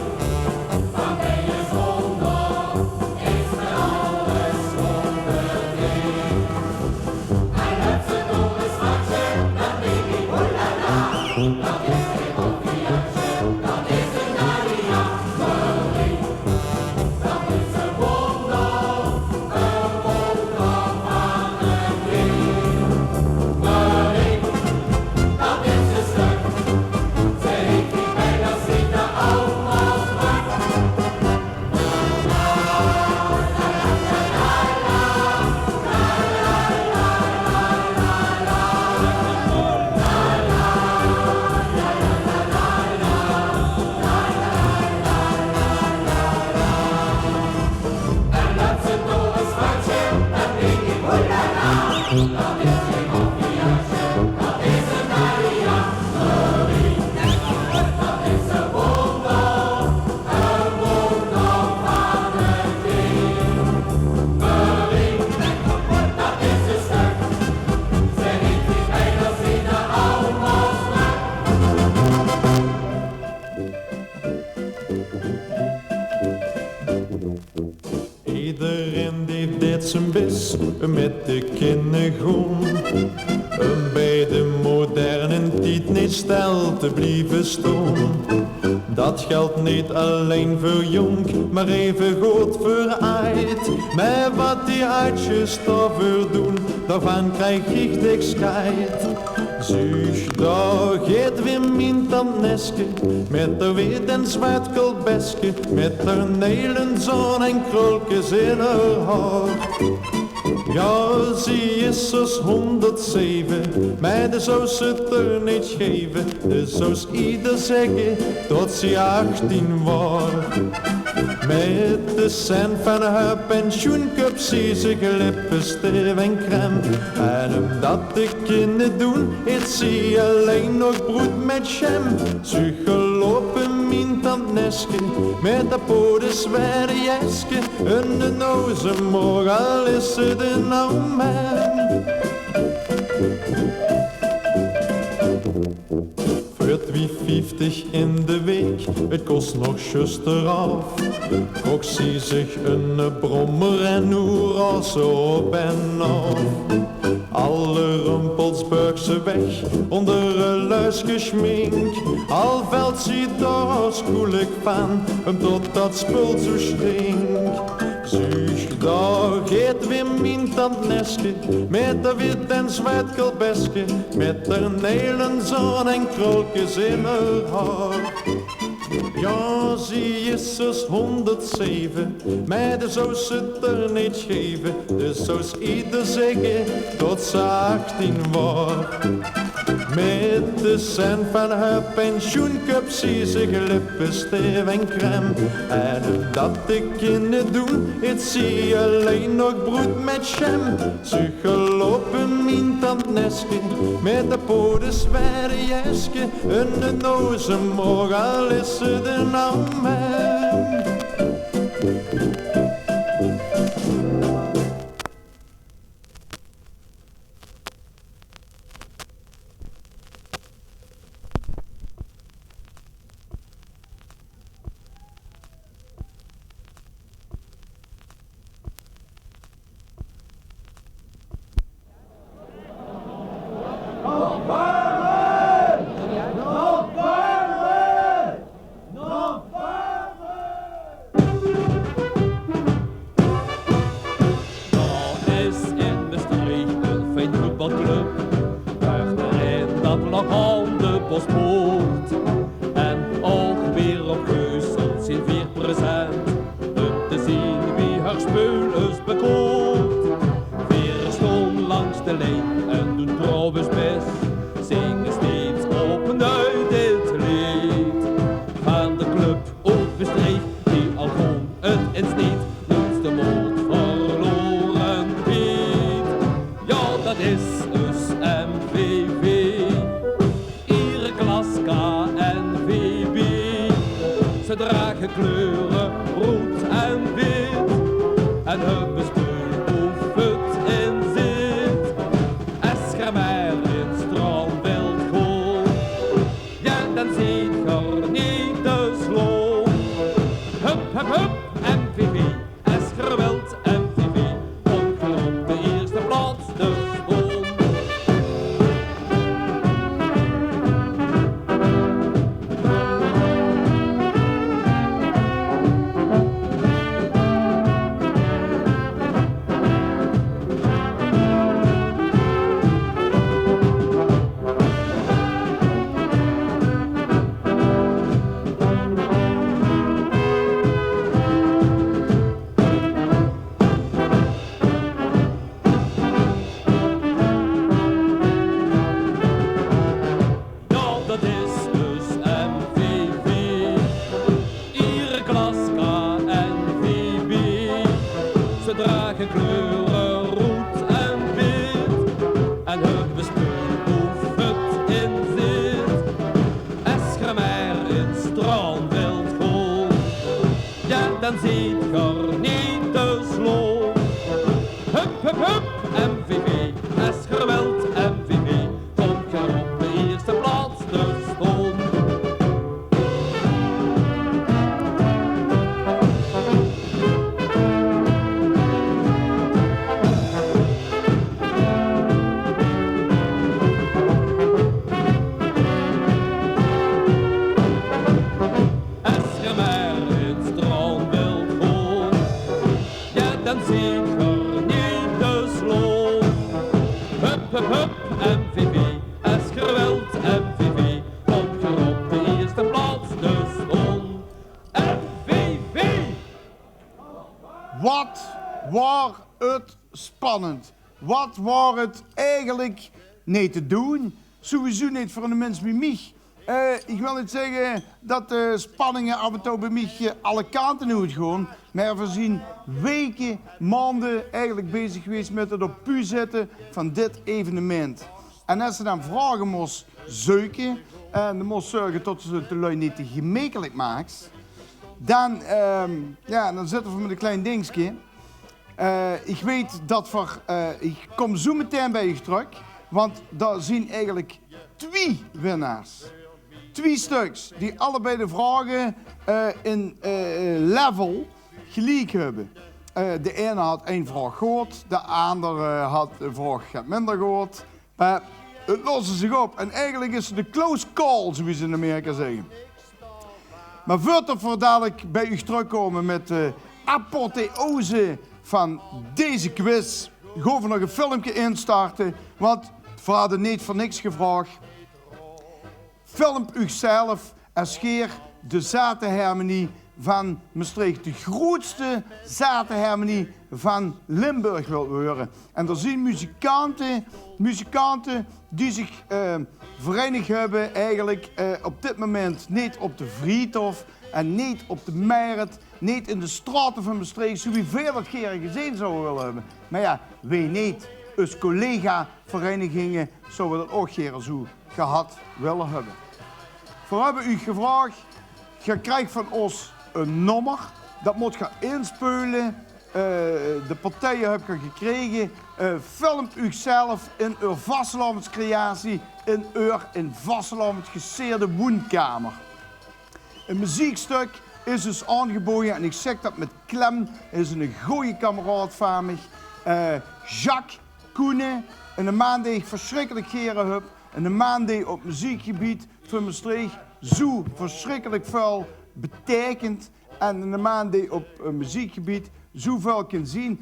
T: van ben je zonder, is me alles. En het ze nog eens watje, dat baby, oelala. Dat is geen koffieetje, dat is een Maria. Marie, dat is een wonder van een kind. Marie, dat is een stuk. Ze heeft die bijna zitten allemaal zwak.
S: Iedereen die deed zijn best met de kindergroen. Bij de moderne tijd niet stil te blijven staan. Dat geldt niet alleen voor jong, maar even goed voor oud. Maar wat die uitjes daarvoor doen, daarvan krijg ik dik scheid. Zuch, daar gaat weer mijn tandneske, met de wit en zwart kolbeske, met haar nelen zon en krulkes in haar haar. Ja, ze is zoals 107, maar de zou ze er niet geven. De zou ieder zeggen tot ze 18 was. Met de cent van haar pensioencup zie ze lippenstift en crème. En omdat de kinderen doen, eet ze alleen nog brood met jam. Ze gelopen mijn tandneske, met de poten zware jeske. En de nozen morgen is ze de nou man. Voor 2,50 in de week, het kost nog just eraf. Kok zie zich een brommer en hoe rassen op en af. Alle rumpels buig ze weg, onder een luis geschminkt. Al valt ze daar schoelig van, tot dat spul zo stinkt. Zuch, daar gaat weer mijn tandneske, met de wit en zwart kolbeske, met haar nelen zon en krulkes in haar haar. Ja, ze is dus 107, maar de zou ze er niet geven. Dus zou ieder zeggen tot ze 18 was. Met de cent van haar pensioencup zie ze lippenstift en crème. En omdat de kinderen doen, het zie alleen nog brood met jam. Ze gelopen mijn tandneske, met de poten zware jeske. En de nozen morgen is ze de nou man.
U: Amersfoort. En ook weer op Geusel zijn 4%. Om te zien wie haar speul is bekoort. 4 stonden langs de lijn en doen trouwens best. Zingen steeds op een uitdeeld lied. Van de club ook bestreed, die al gewoon het insneed. Noemt de moord verloren Piet. Ja, dat is dus MVV. Iedere klas KNVB. Ze dragen kleuren rood en wit. En hun bestuur of het in zit. Eschermer in Strandveld goal. Ja, dan ziet er niet de sloop. Hup, hup, hup, MVV. Escherveld, MVV. Ongeveer op de eerste plaats de school. Ja, dat is dus MVV. Iedere klas KNVB. Ze dragen kleuren rood en wit. En hun bestuur hoeft het in zit. Eschermer in Strandveld goal. Ja, dan ziet er niet de sloop. Hup, hup, hup, MVV. Escherveld, MVV. Komt er op de eerste plaats te stoom. Eschermer in Strandveld goal. Ja, dan ziet er niet de sloop. Hup, hup, hup, MVV. Escherveld, MVV. Komt er op de eerste plaats de stoom. MVV!
A: Wat was het spannend? Wat was het eigenlijk niet te doen? Sowieso niet voor een mens bij mij. Ik wil niet zeggen dat de spanningen af en toe bij mij alle kanten uit gaan. Maar we zijn weken, maanden eigenlijk bezig geweest met het op puur zetten van dit evenement. En als ze dan vragen moest zoeken en dan moest zorgen dat ze de lui niet te gemakkelijk maakt, dan, dan zitten we met een klein dingetje. Ik weet dat ik kom zo meteen bij je terug, want daar zijn eigenlijk 2 winnaars. 2 stuks die allebei de vragen in level gelijk hebben. De ene had 1 vraag gehoord, de andere had een vraag minder gehoord. Het lossen zich op en eigenlijk is het een close call, zoals ze in Amerika zeggen. Maar voordat we dadelijk bij u terugkomen met de apotheose van deze quiz, gaan we nog een filmpje instarten, want we hadden niet voor niks gevraagd. Film uzelf en scheer de zaterharmonie van Maastricht. De grootste zaterharmonie van Limburg wil horen. En er zijn muzikanten die zich verenigd hebben eigenlijk op dit moment niet op de Vriethof en niet op de Merit, niet in de straten van Maastricht, zoals we veel het keren gezien zouden willen hebben. Maar ja, wij niet. Als collega-verenigingen zouden we dat ook keren zo gehad willen hebben. We hebben u gevraagd, je krijgt van ons een nummer, dat moet gaan inspelen. De partijen heb je gekregen. Filmt u zelf in uw vastelavondscreatie in uw vastelavond geseerde woonkamer. Een muziekstuk is dus aangeboden en ik zeg dat met klem, is een goeie kameraad van mij. Jacques Koenen, een man die ik verschrikkelijk geren heb. En een man die op muziekgebied van Maastricht zo verschrikkelijk veel betekent. En een man die op muziekgebied zoveel kan zien.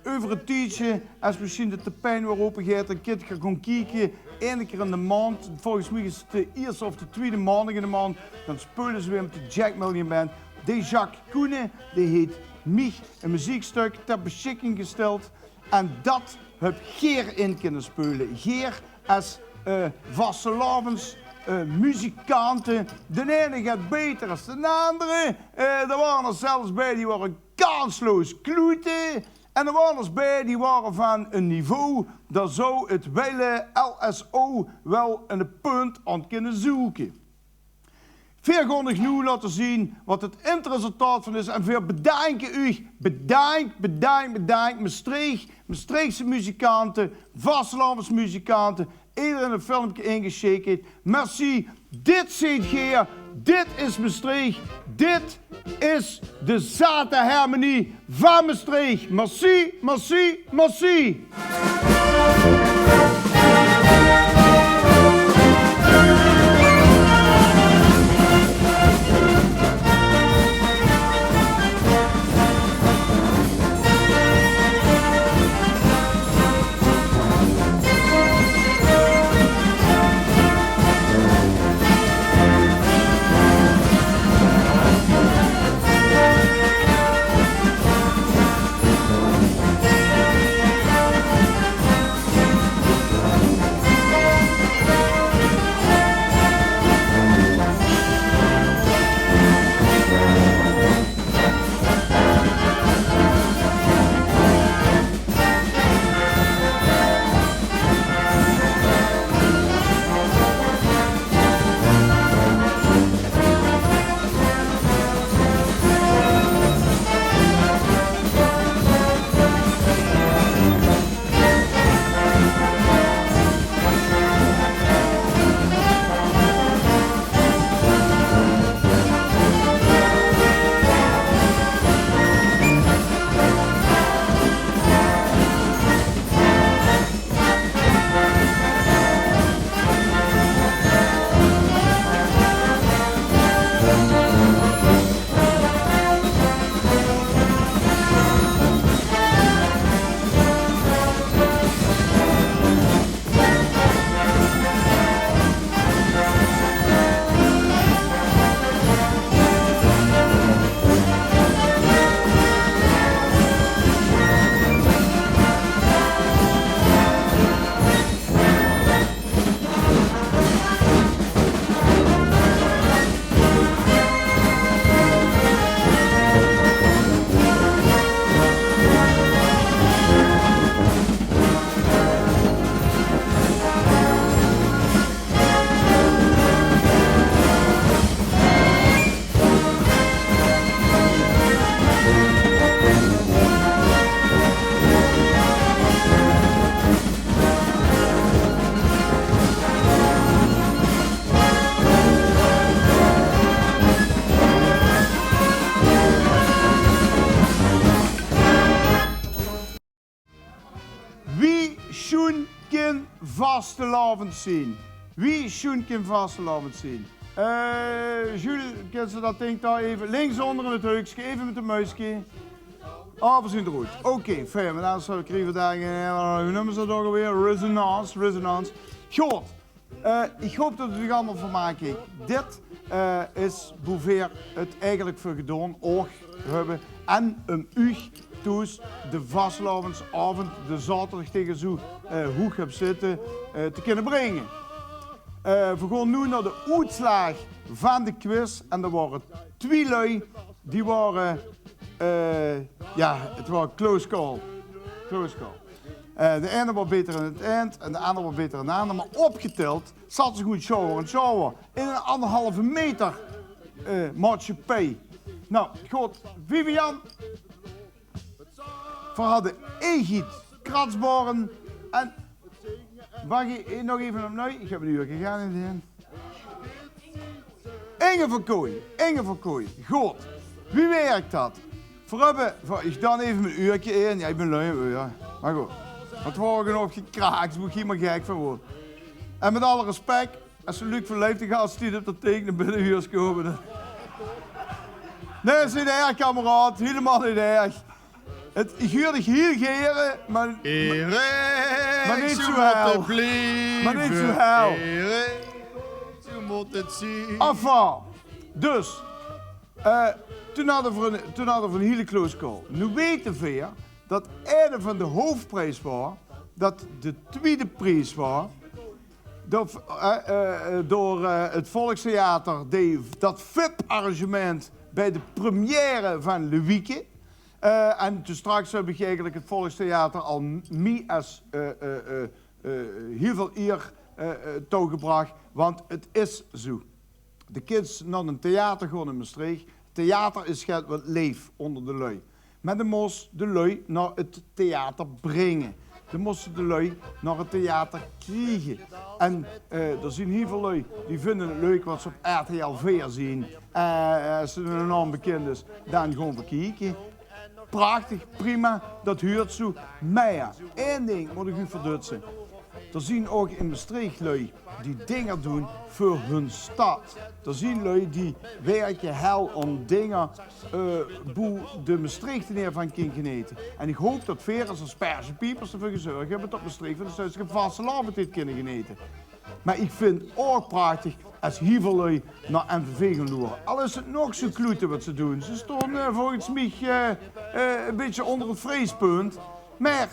A: Over een tijdje, als misschien de tapijn weer open gaat, dan kan je gaan kijken één keer in de maand, volgens mij is het de eerste of de tweede maandag in de maand, dan spelen ze weer met de Jack Million Band. Die Jacques Koenen, die heeft mij een muziekstuk ter beschikking gesteld. En dat heb Geer in kunnen spelen. Geer als vastelavonds muzikanten. De ene gaat beter dan de andere. Er waren er zelfs bij die waren kansloos kloeten. En er waren er bij die waren van een niveau dat zou het wille LSO wel een punt aan kunnen zoeken. Veel gewoon nog nu laten zien wat het eindresultaat van is. En veel bedanken u. Bedankt Maastrichtse muzikanten, vastelavonds muzikanten. Iedereen een filmpje ingeschikt heeft. Merci. Dit zit Geer. Dit is Maastricht. Dit is de Zaterharmonie van Maastricht. Merci. vastelavond zien? Wie schoen kan vastelavond zien? Jules, kan ze dat ding daar even links onder in het heukje, even met de muisje. Ah, we zien eruit. Oké, fijn, maar dan zou ik even daar, hoe noemen ze dat ook alweer? Resonance. Goed, ik hoop dat u allemaal vermaken. Dit is hoever het eigenlijk voor gedaan ook hebben. En u dus de vastelavondsavond, de zaterdag tegen zo hoog heb zitten, te kunnen brengen. We gaan nu naar de uitslag van de quiz. En er waren twee lui, die waren, het was close call. De ene was beter in het eind en de andere was beter in het einde. Maar opgeteld zat ze goed shower in een 1,5 meter maatschappij. Nou, goed, Vivian. We hadden Egid, kratsbaren en... Wacht nog even opnieuw, ik heb een uur gegaan in de end. Inge van Kooi, goed. Wie werkt dat? Ik dan even mijn uurtje in, ja, ik ben lui, ja. Maar goed, het wordt genoeg gekraakt, moet je maar gek van worden. En met alle respect, als je Luc van Leefde gaat sturen op dat tekenen binnen huurs komen. Nee, dat is niet erg, kameraad, helemaal niet erg. Ik huur dich heel geren, maar niet zo hel. Maar niet zo hel.
N: Je moet het zien.
A: Enfin, dus, toen hadden we een hele close call. Nu weten we dat een van de hoofdprijs was, dat de tweede prijs was, door het Volkstheater, dat VIP-arrangement bij de première van Lewieke. En toen straks heb ik eigenlijk het Volkstheater al mee als heel veel eer toegebracht, want het is zo. De kids naar een theater gaan in Maastricht. Theater is het wat leef onder de lui. Maar dan moest de lui naar het theater brengen. Dan moesten de lui naar het theater krijgen. En er zijn heel veel lui die vinden het leuk wat ze op RTL 4 zien. Als het een naam bekend is, dan gaan we kijken. Prachtig, prima, dat huurt zo. Maar ja, één ding moet ik u verdutsen. Er zien ook in Maastricht lui die dingen doen voor hun stad. Er zien lui die werken hel om dingen boe de Maastrichteneer van kan genieten. En ik hoop dat Veres als Perse Piepers ervoor gezorgd hebben dat Maastricht van de Zuidse vaste dit kunnen genieten. Maar ik vind ook prachtig als heel veel lui naar MVV gaan loeren. Al is het nog zo kloeten wat ze doen. Ze staan volgens mij een beetje onder het vreespunt. Maar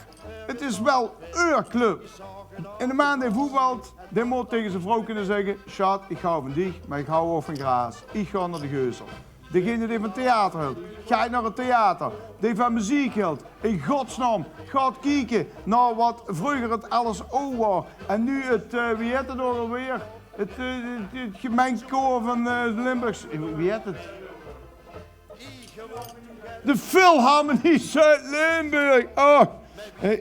A: het is wel een club. In de maand in voetbalt, die moet tegen zijn vrouw kunnen zeggen: Schat, ik hou van dich, maar ik hou ook van Graas. Ik ga naar de Geuzel. Degene die van theater hield, ga naar het theater. Die van muziek hield, in godsnaam, gaat kijken naar wat vroeger het LSO was. En nu het, wie heet het ook alweer? Het gemengd koor van Limburgs. Wie heet het? De Philharmonie Zuid-Limburg. Oh.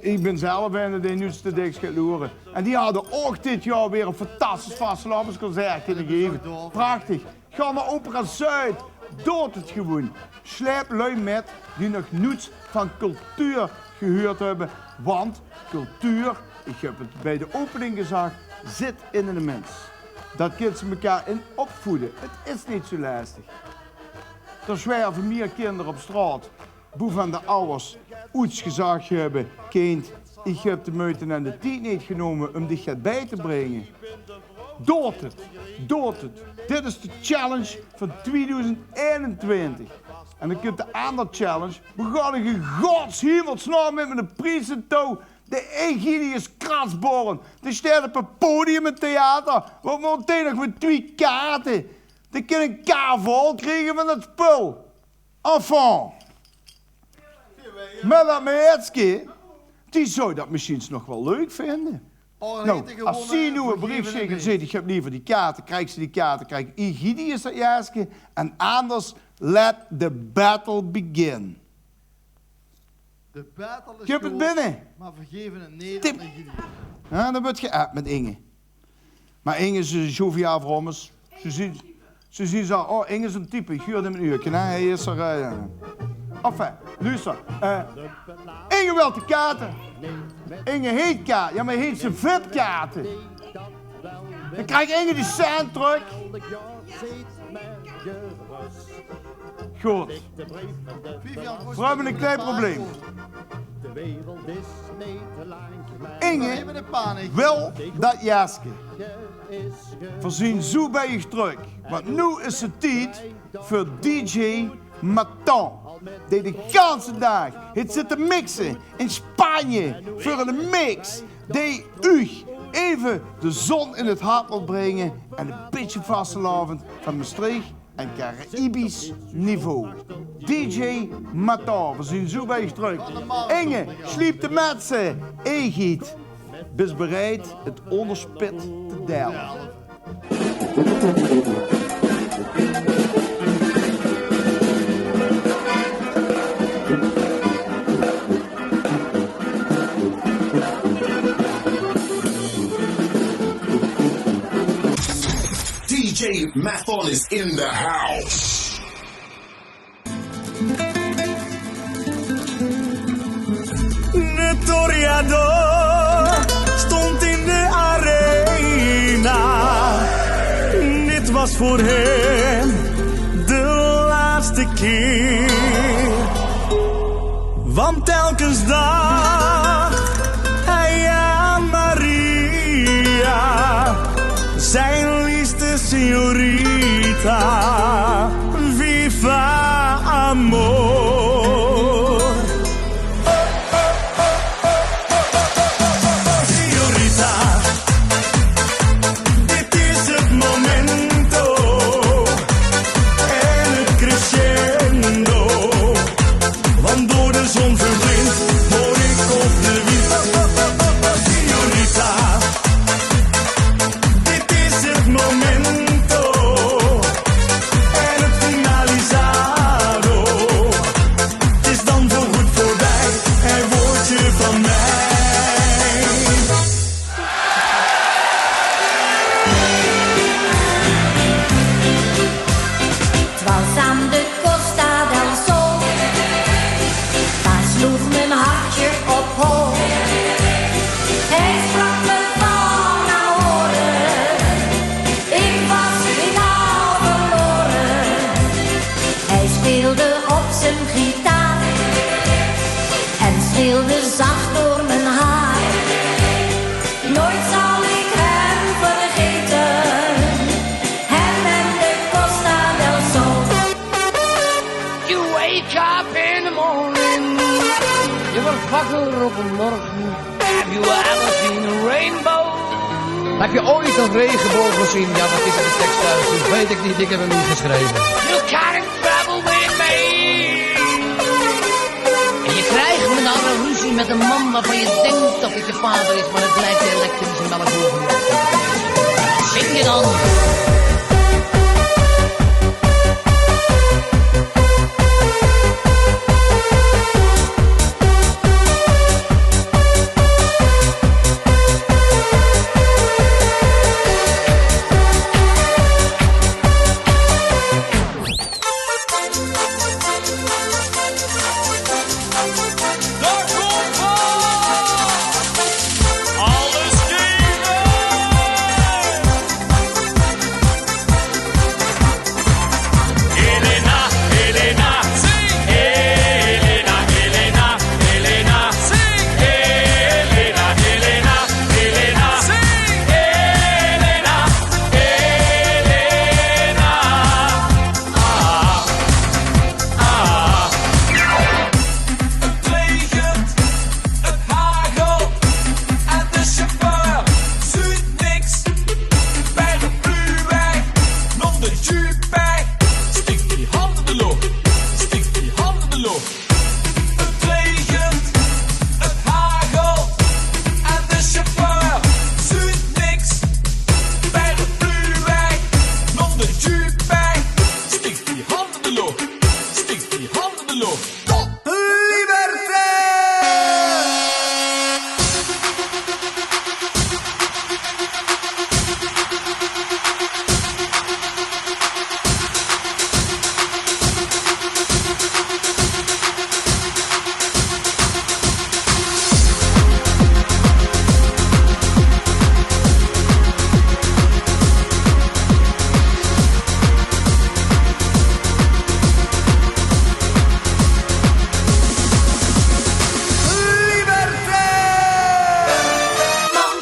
A: Ik ben zelf een die nu te dik gaat loeren. En die hadden ook dit jaar weer een fantastisch vastelavondsconcert kunnen geven. Prachtig. Ga naar Opera Zuid. Dood het gewoon. Sleep lui met die nog niets van cultuur gehoord hebben. Want cultuur, ik heb het bij de opening gezegd, zit in de mens. Dat kunnen ze elkaar in opvoeden. Het is niet zo lastig. Er zwerven meer kinderen op straat. Boe van de ouders iets gezegd hebben. Kind, ik heb de moeite en de tijd niet genomen om dit bij te brengen. Dood het. Dit is de challenge van 2021. En dan kunt de andere challenge. We gaan in godshemelsnaam met een prijs en touw. De Egidius Krasborn. Die staat op een podium in het theater. We moeten nog met 2 kaarten. Die kunnen een kavel krijgen van het spul. Enfin. Madame Hetzke, die zou dat misschien nog wel leuk vinden. Nou, als ze nu een brief schrijft en zegt, ik heb liever die kaarten, krijgt ze die kaarten, krijgt Egidius dat jaarske. En anders, let the battle begin.
N: De battle is
A: ik heb het binnen.
N: Maar vergeven het Nederland.
A: Ja, dan word je uit met Inge. Maar Inge is een joviaal vrommers. Ze ziet zo, oh, Inge is een type, ik huurde hem een uurtje, hè? Hij is er, Enfin, luister. Inge wil de kaarten. Inge heet kaarten. Ja, maar heet ze VIP-kaarten. Dan krijgt Inge die cent terug. Goed. We hebben een klein probleem. Inge wil dat jasje. Voorzien zo bij je terug. Want nu is het tijd voor DJ Matan. Die de ganse dag het zit te mixen in Spanje voor een mix. Die u even de zon in het hart wil brengen en een beetje vastelavond van Maastricht en Caribisch niveau. DJ Matan, we zien zo bij je terug. Inge, sliep de mensen. Egid, bes bereid het onderspit te delen.
B: DJ Method is in the house.
E: De Toreador stond in de arena. Dit was voor hem de laatste keer.
C: Want telkens dag hij aan Maria, zijn liefste signorita, viva amor. Signorita, dit is het momento en het crescendo, want door de zon verblind hoor ik op de wind. Signorita, dit is het momento en het finalizado. Het is dan voorgoed voorbij, hij wordt je van mij.
V: Was aan de Costa del Sol, daar sloeg mijn hartje op hol. Hij sprak me van ahoren, ik was finaal verloren. Hij speelde op zijn gitaar en streelde zacht door mijn haar. Nooit zal ik hem vergeten, hem en de Costa del Sol.
W: You wake up in the morning, je wordt wakker op een morgen. Have you ever seen a rainbow?
O: Heb je ooit een regenboog gezien? Ja, wat is er de tekst uit? Dat weet ik niet, ik heb hem niet geschreven.
W: You can't travel with me. En je krijgt me dan een ruzie met een man waarvan je denkt dat het je vader is, maar het blijkt de elektrische melkboven. Zing je dan?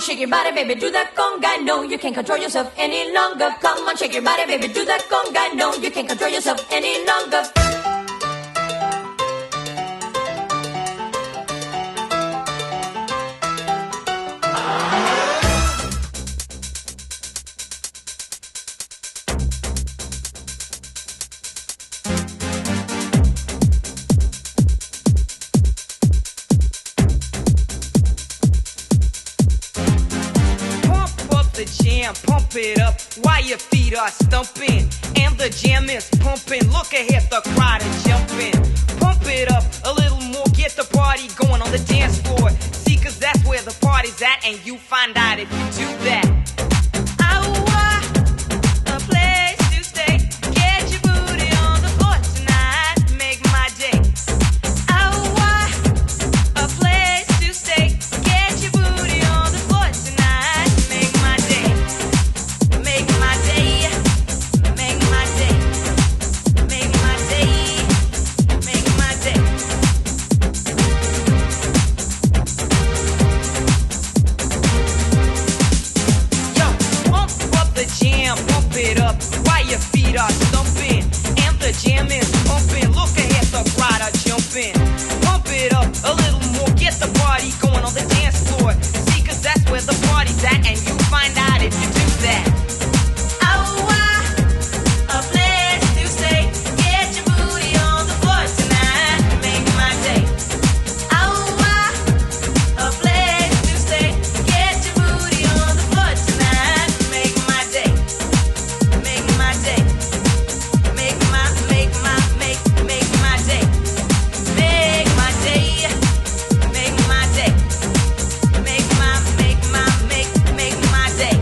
V: Shake your body, baby, do that conga. No, you can't control yourself any longer. Come on, shake your body, baby, do that conga. No, you can't control yourself any longer.
X: Pump it up while your feet are stumping and the jam is pumping. Look ahead, the crowd is jumping. Pump it up a little more, get the party going on the dance floor. See, 'cause that's where the party's at, and you find out if you do that. A place to stay. Get your booty on the floor tonight. Make my day. A place to stay. Get your booty on the floor tonight. Make my day. Make my day. Make my day. Make my day. Make my day. while your feet are stumping and the jam is pumping. Look ahead, the crowd are jumping. Pump it up a little more, get the party going on the dance floor. See, 'cause that's where the party's at, and you find out if you do that. A place to stay. Get your booty on the floor tonight. Make my day. A place to stay. Get your booty on the floor tonight. Make my day. Make my day. Make my day. Make my day. Make my day. Make my day. Make my day.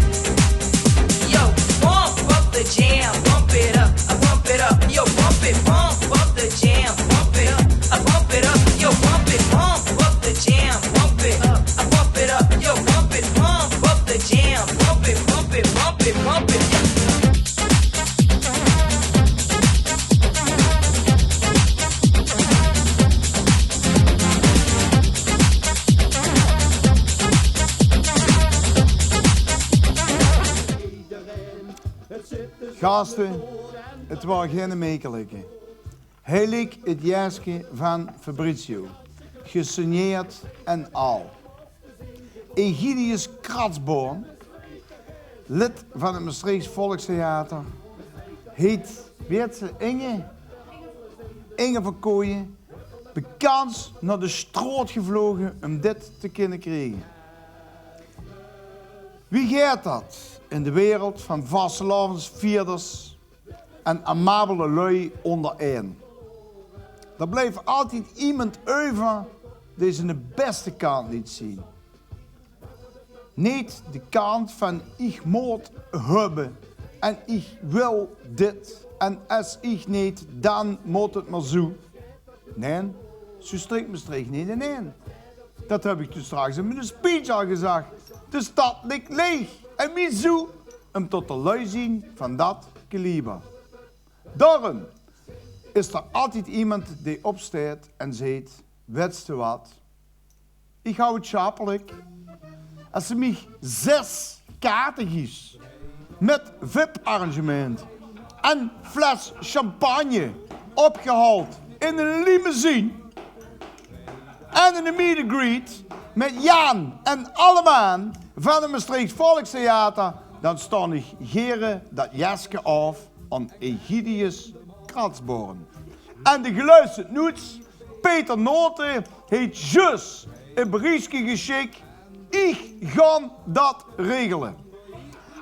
X: Yo, pump up the jam, pump it up, pump it up. Yo, pump up the jam, pump it up, pump it up. Yo, pump up the jam, pump it up, pump it up. Yo, pump up the jam, pump it, pump it, pump it, pump it.
A: Gasten, het was geen mekelijke. Hij leek het jasje van Fabrizio, gesigneerd en al. Egidius Kratsboom, lid van het Maastrichts Volkstheater, heet, weet ze, Inge van Kooijen, bekend naar de stroot gevlogen om dit te kunnen krijgen. Wie gaat dat in de wereld van vastelavondsvierders en amabele lui ondereen? Er blijft altijd iemand over die zijn de beste kant liet zien. Niet de kant van ik moet hebben en ik wil dit en als ik niet, dan moet het maar zo. Nee, zo strikt Maastricht niet in één. Dat heb ik toen straks in mijn speech al gezegd. De stad ligt leeg en wie zo om tot de lui zien van dat kaliber. Daarom is er altijd iemand die opstaat en zegt, weet je wat? Ik hou het schappelijk. Als ze mij 6 kaarten geeft met VIP-arrangement en fles champagne opgehaald in een limousine en een meet and greet met Jan en allemaal van het Maastrichts Volkstheater, dan sta ik geren dat jasje af aan Egidius Kratsboom. En de geluisterd noets, Peter Noten, heeft juist een berichtje geschikt. Ik ga dat regelen.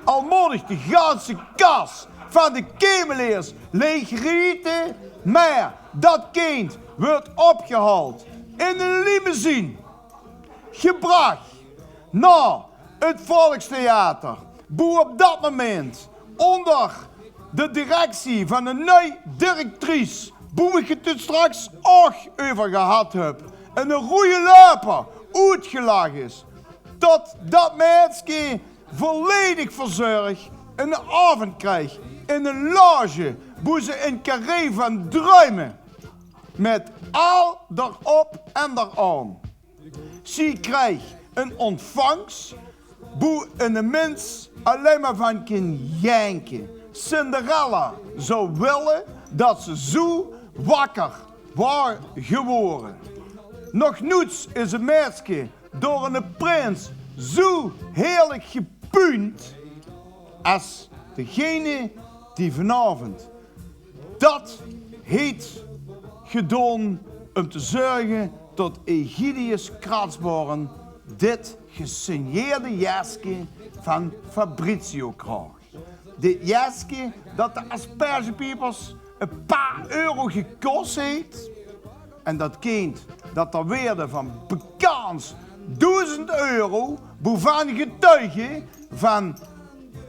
A: Al moet ik de ganse kas van de kemeleers leegrieten, maar dat kind wordt opgehaald in een limousine, gebracht naar het Volkstheater, boe op dat moment onder de directie van een nieuwe directrice, boe ik het er straks ook over gehad heb, en een goede loper uitgelachen is, tot dat meisje volledig verzorgd een avond krijgt in een loge, boe ze een carré van druimen, met al daarop en daaraan. Ze krijgt een ontvangst, boe een mens alleen maar van kan janken. Cinderella zou willen dat ze zo wakker was geworden. Nog nooit is een meisje door een prins zo heerlijk gepunt als degene die vanavond dat heeft gedaan om te zorgen dat Egidius Kratsboom dit gesigneerde jasje van Fabrizio krijgt. Dit jasje dat de aspergepiepers een paar euro gekost heeft. En dat kind dat ter waarde van bekans 1000 euro, boven getuige van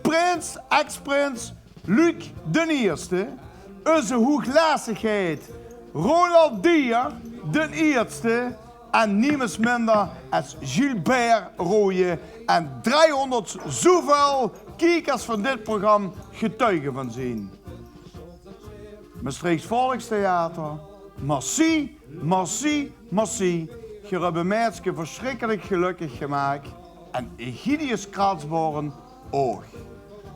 A: prins, ex-prins Luc den Eerste, onze hooglastigheid Ronald Dier den Eerste en niemand minder als Gilbert Rooyen en 300 zoveel kijkers van dit programma getuigen van zien. Maastrichts Volkstheater, merci, merci, merci. Je hebt een meisje verschrikkelijk gelukkig gemaakt en Egidius Kratsboom ook.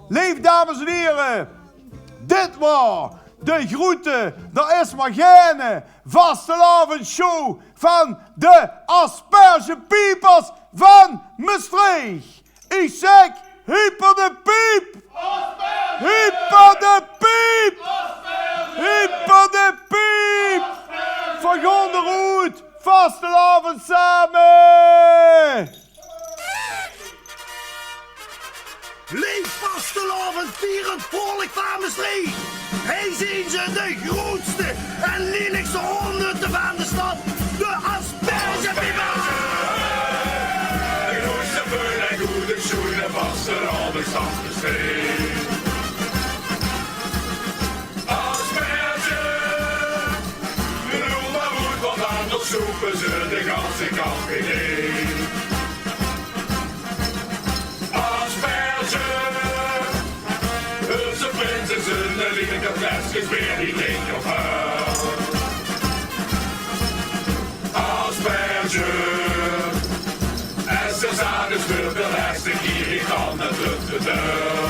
A: Leef dames en heren, Dit was de groeten, er is maar geen vastelavondshow van de aspergepiepers van Maastricht. Ik zeg, hyper de piep! Hyper de piep! Hyper de piep! Van Gonderoet, vastelavond samen!
D: Leef vastelavond, vierend vrolijk van Maastricht. Hij zien ze de grootste en lelijkste honderden van de stad, de aspergepiepers.
B: De grootste vuil en goede schoenen vastelavond van Maastricht. Asperge, noem maar goed, want anders zoeken ze de ganse kampioen. Ze prinsessen, de lieve flesjes weer niet leeg op haar. Asperge, en ze zagen de laatste keer, ik kan het lukken.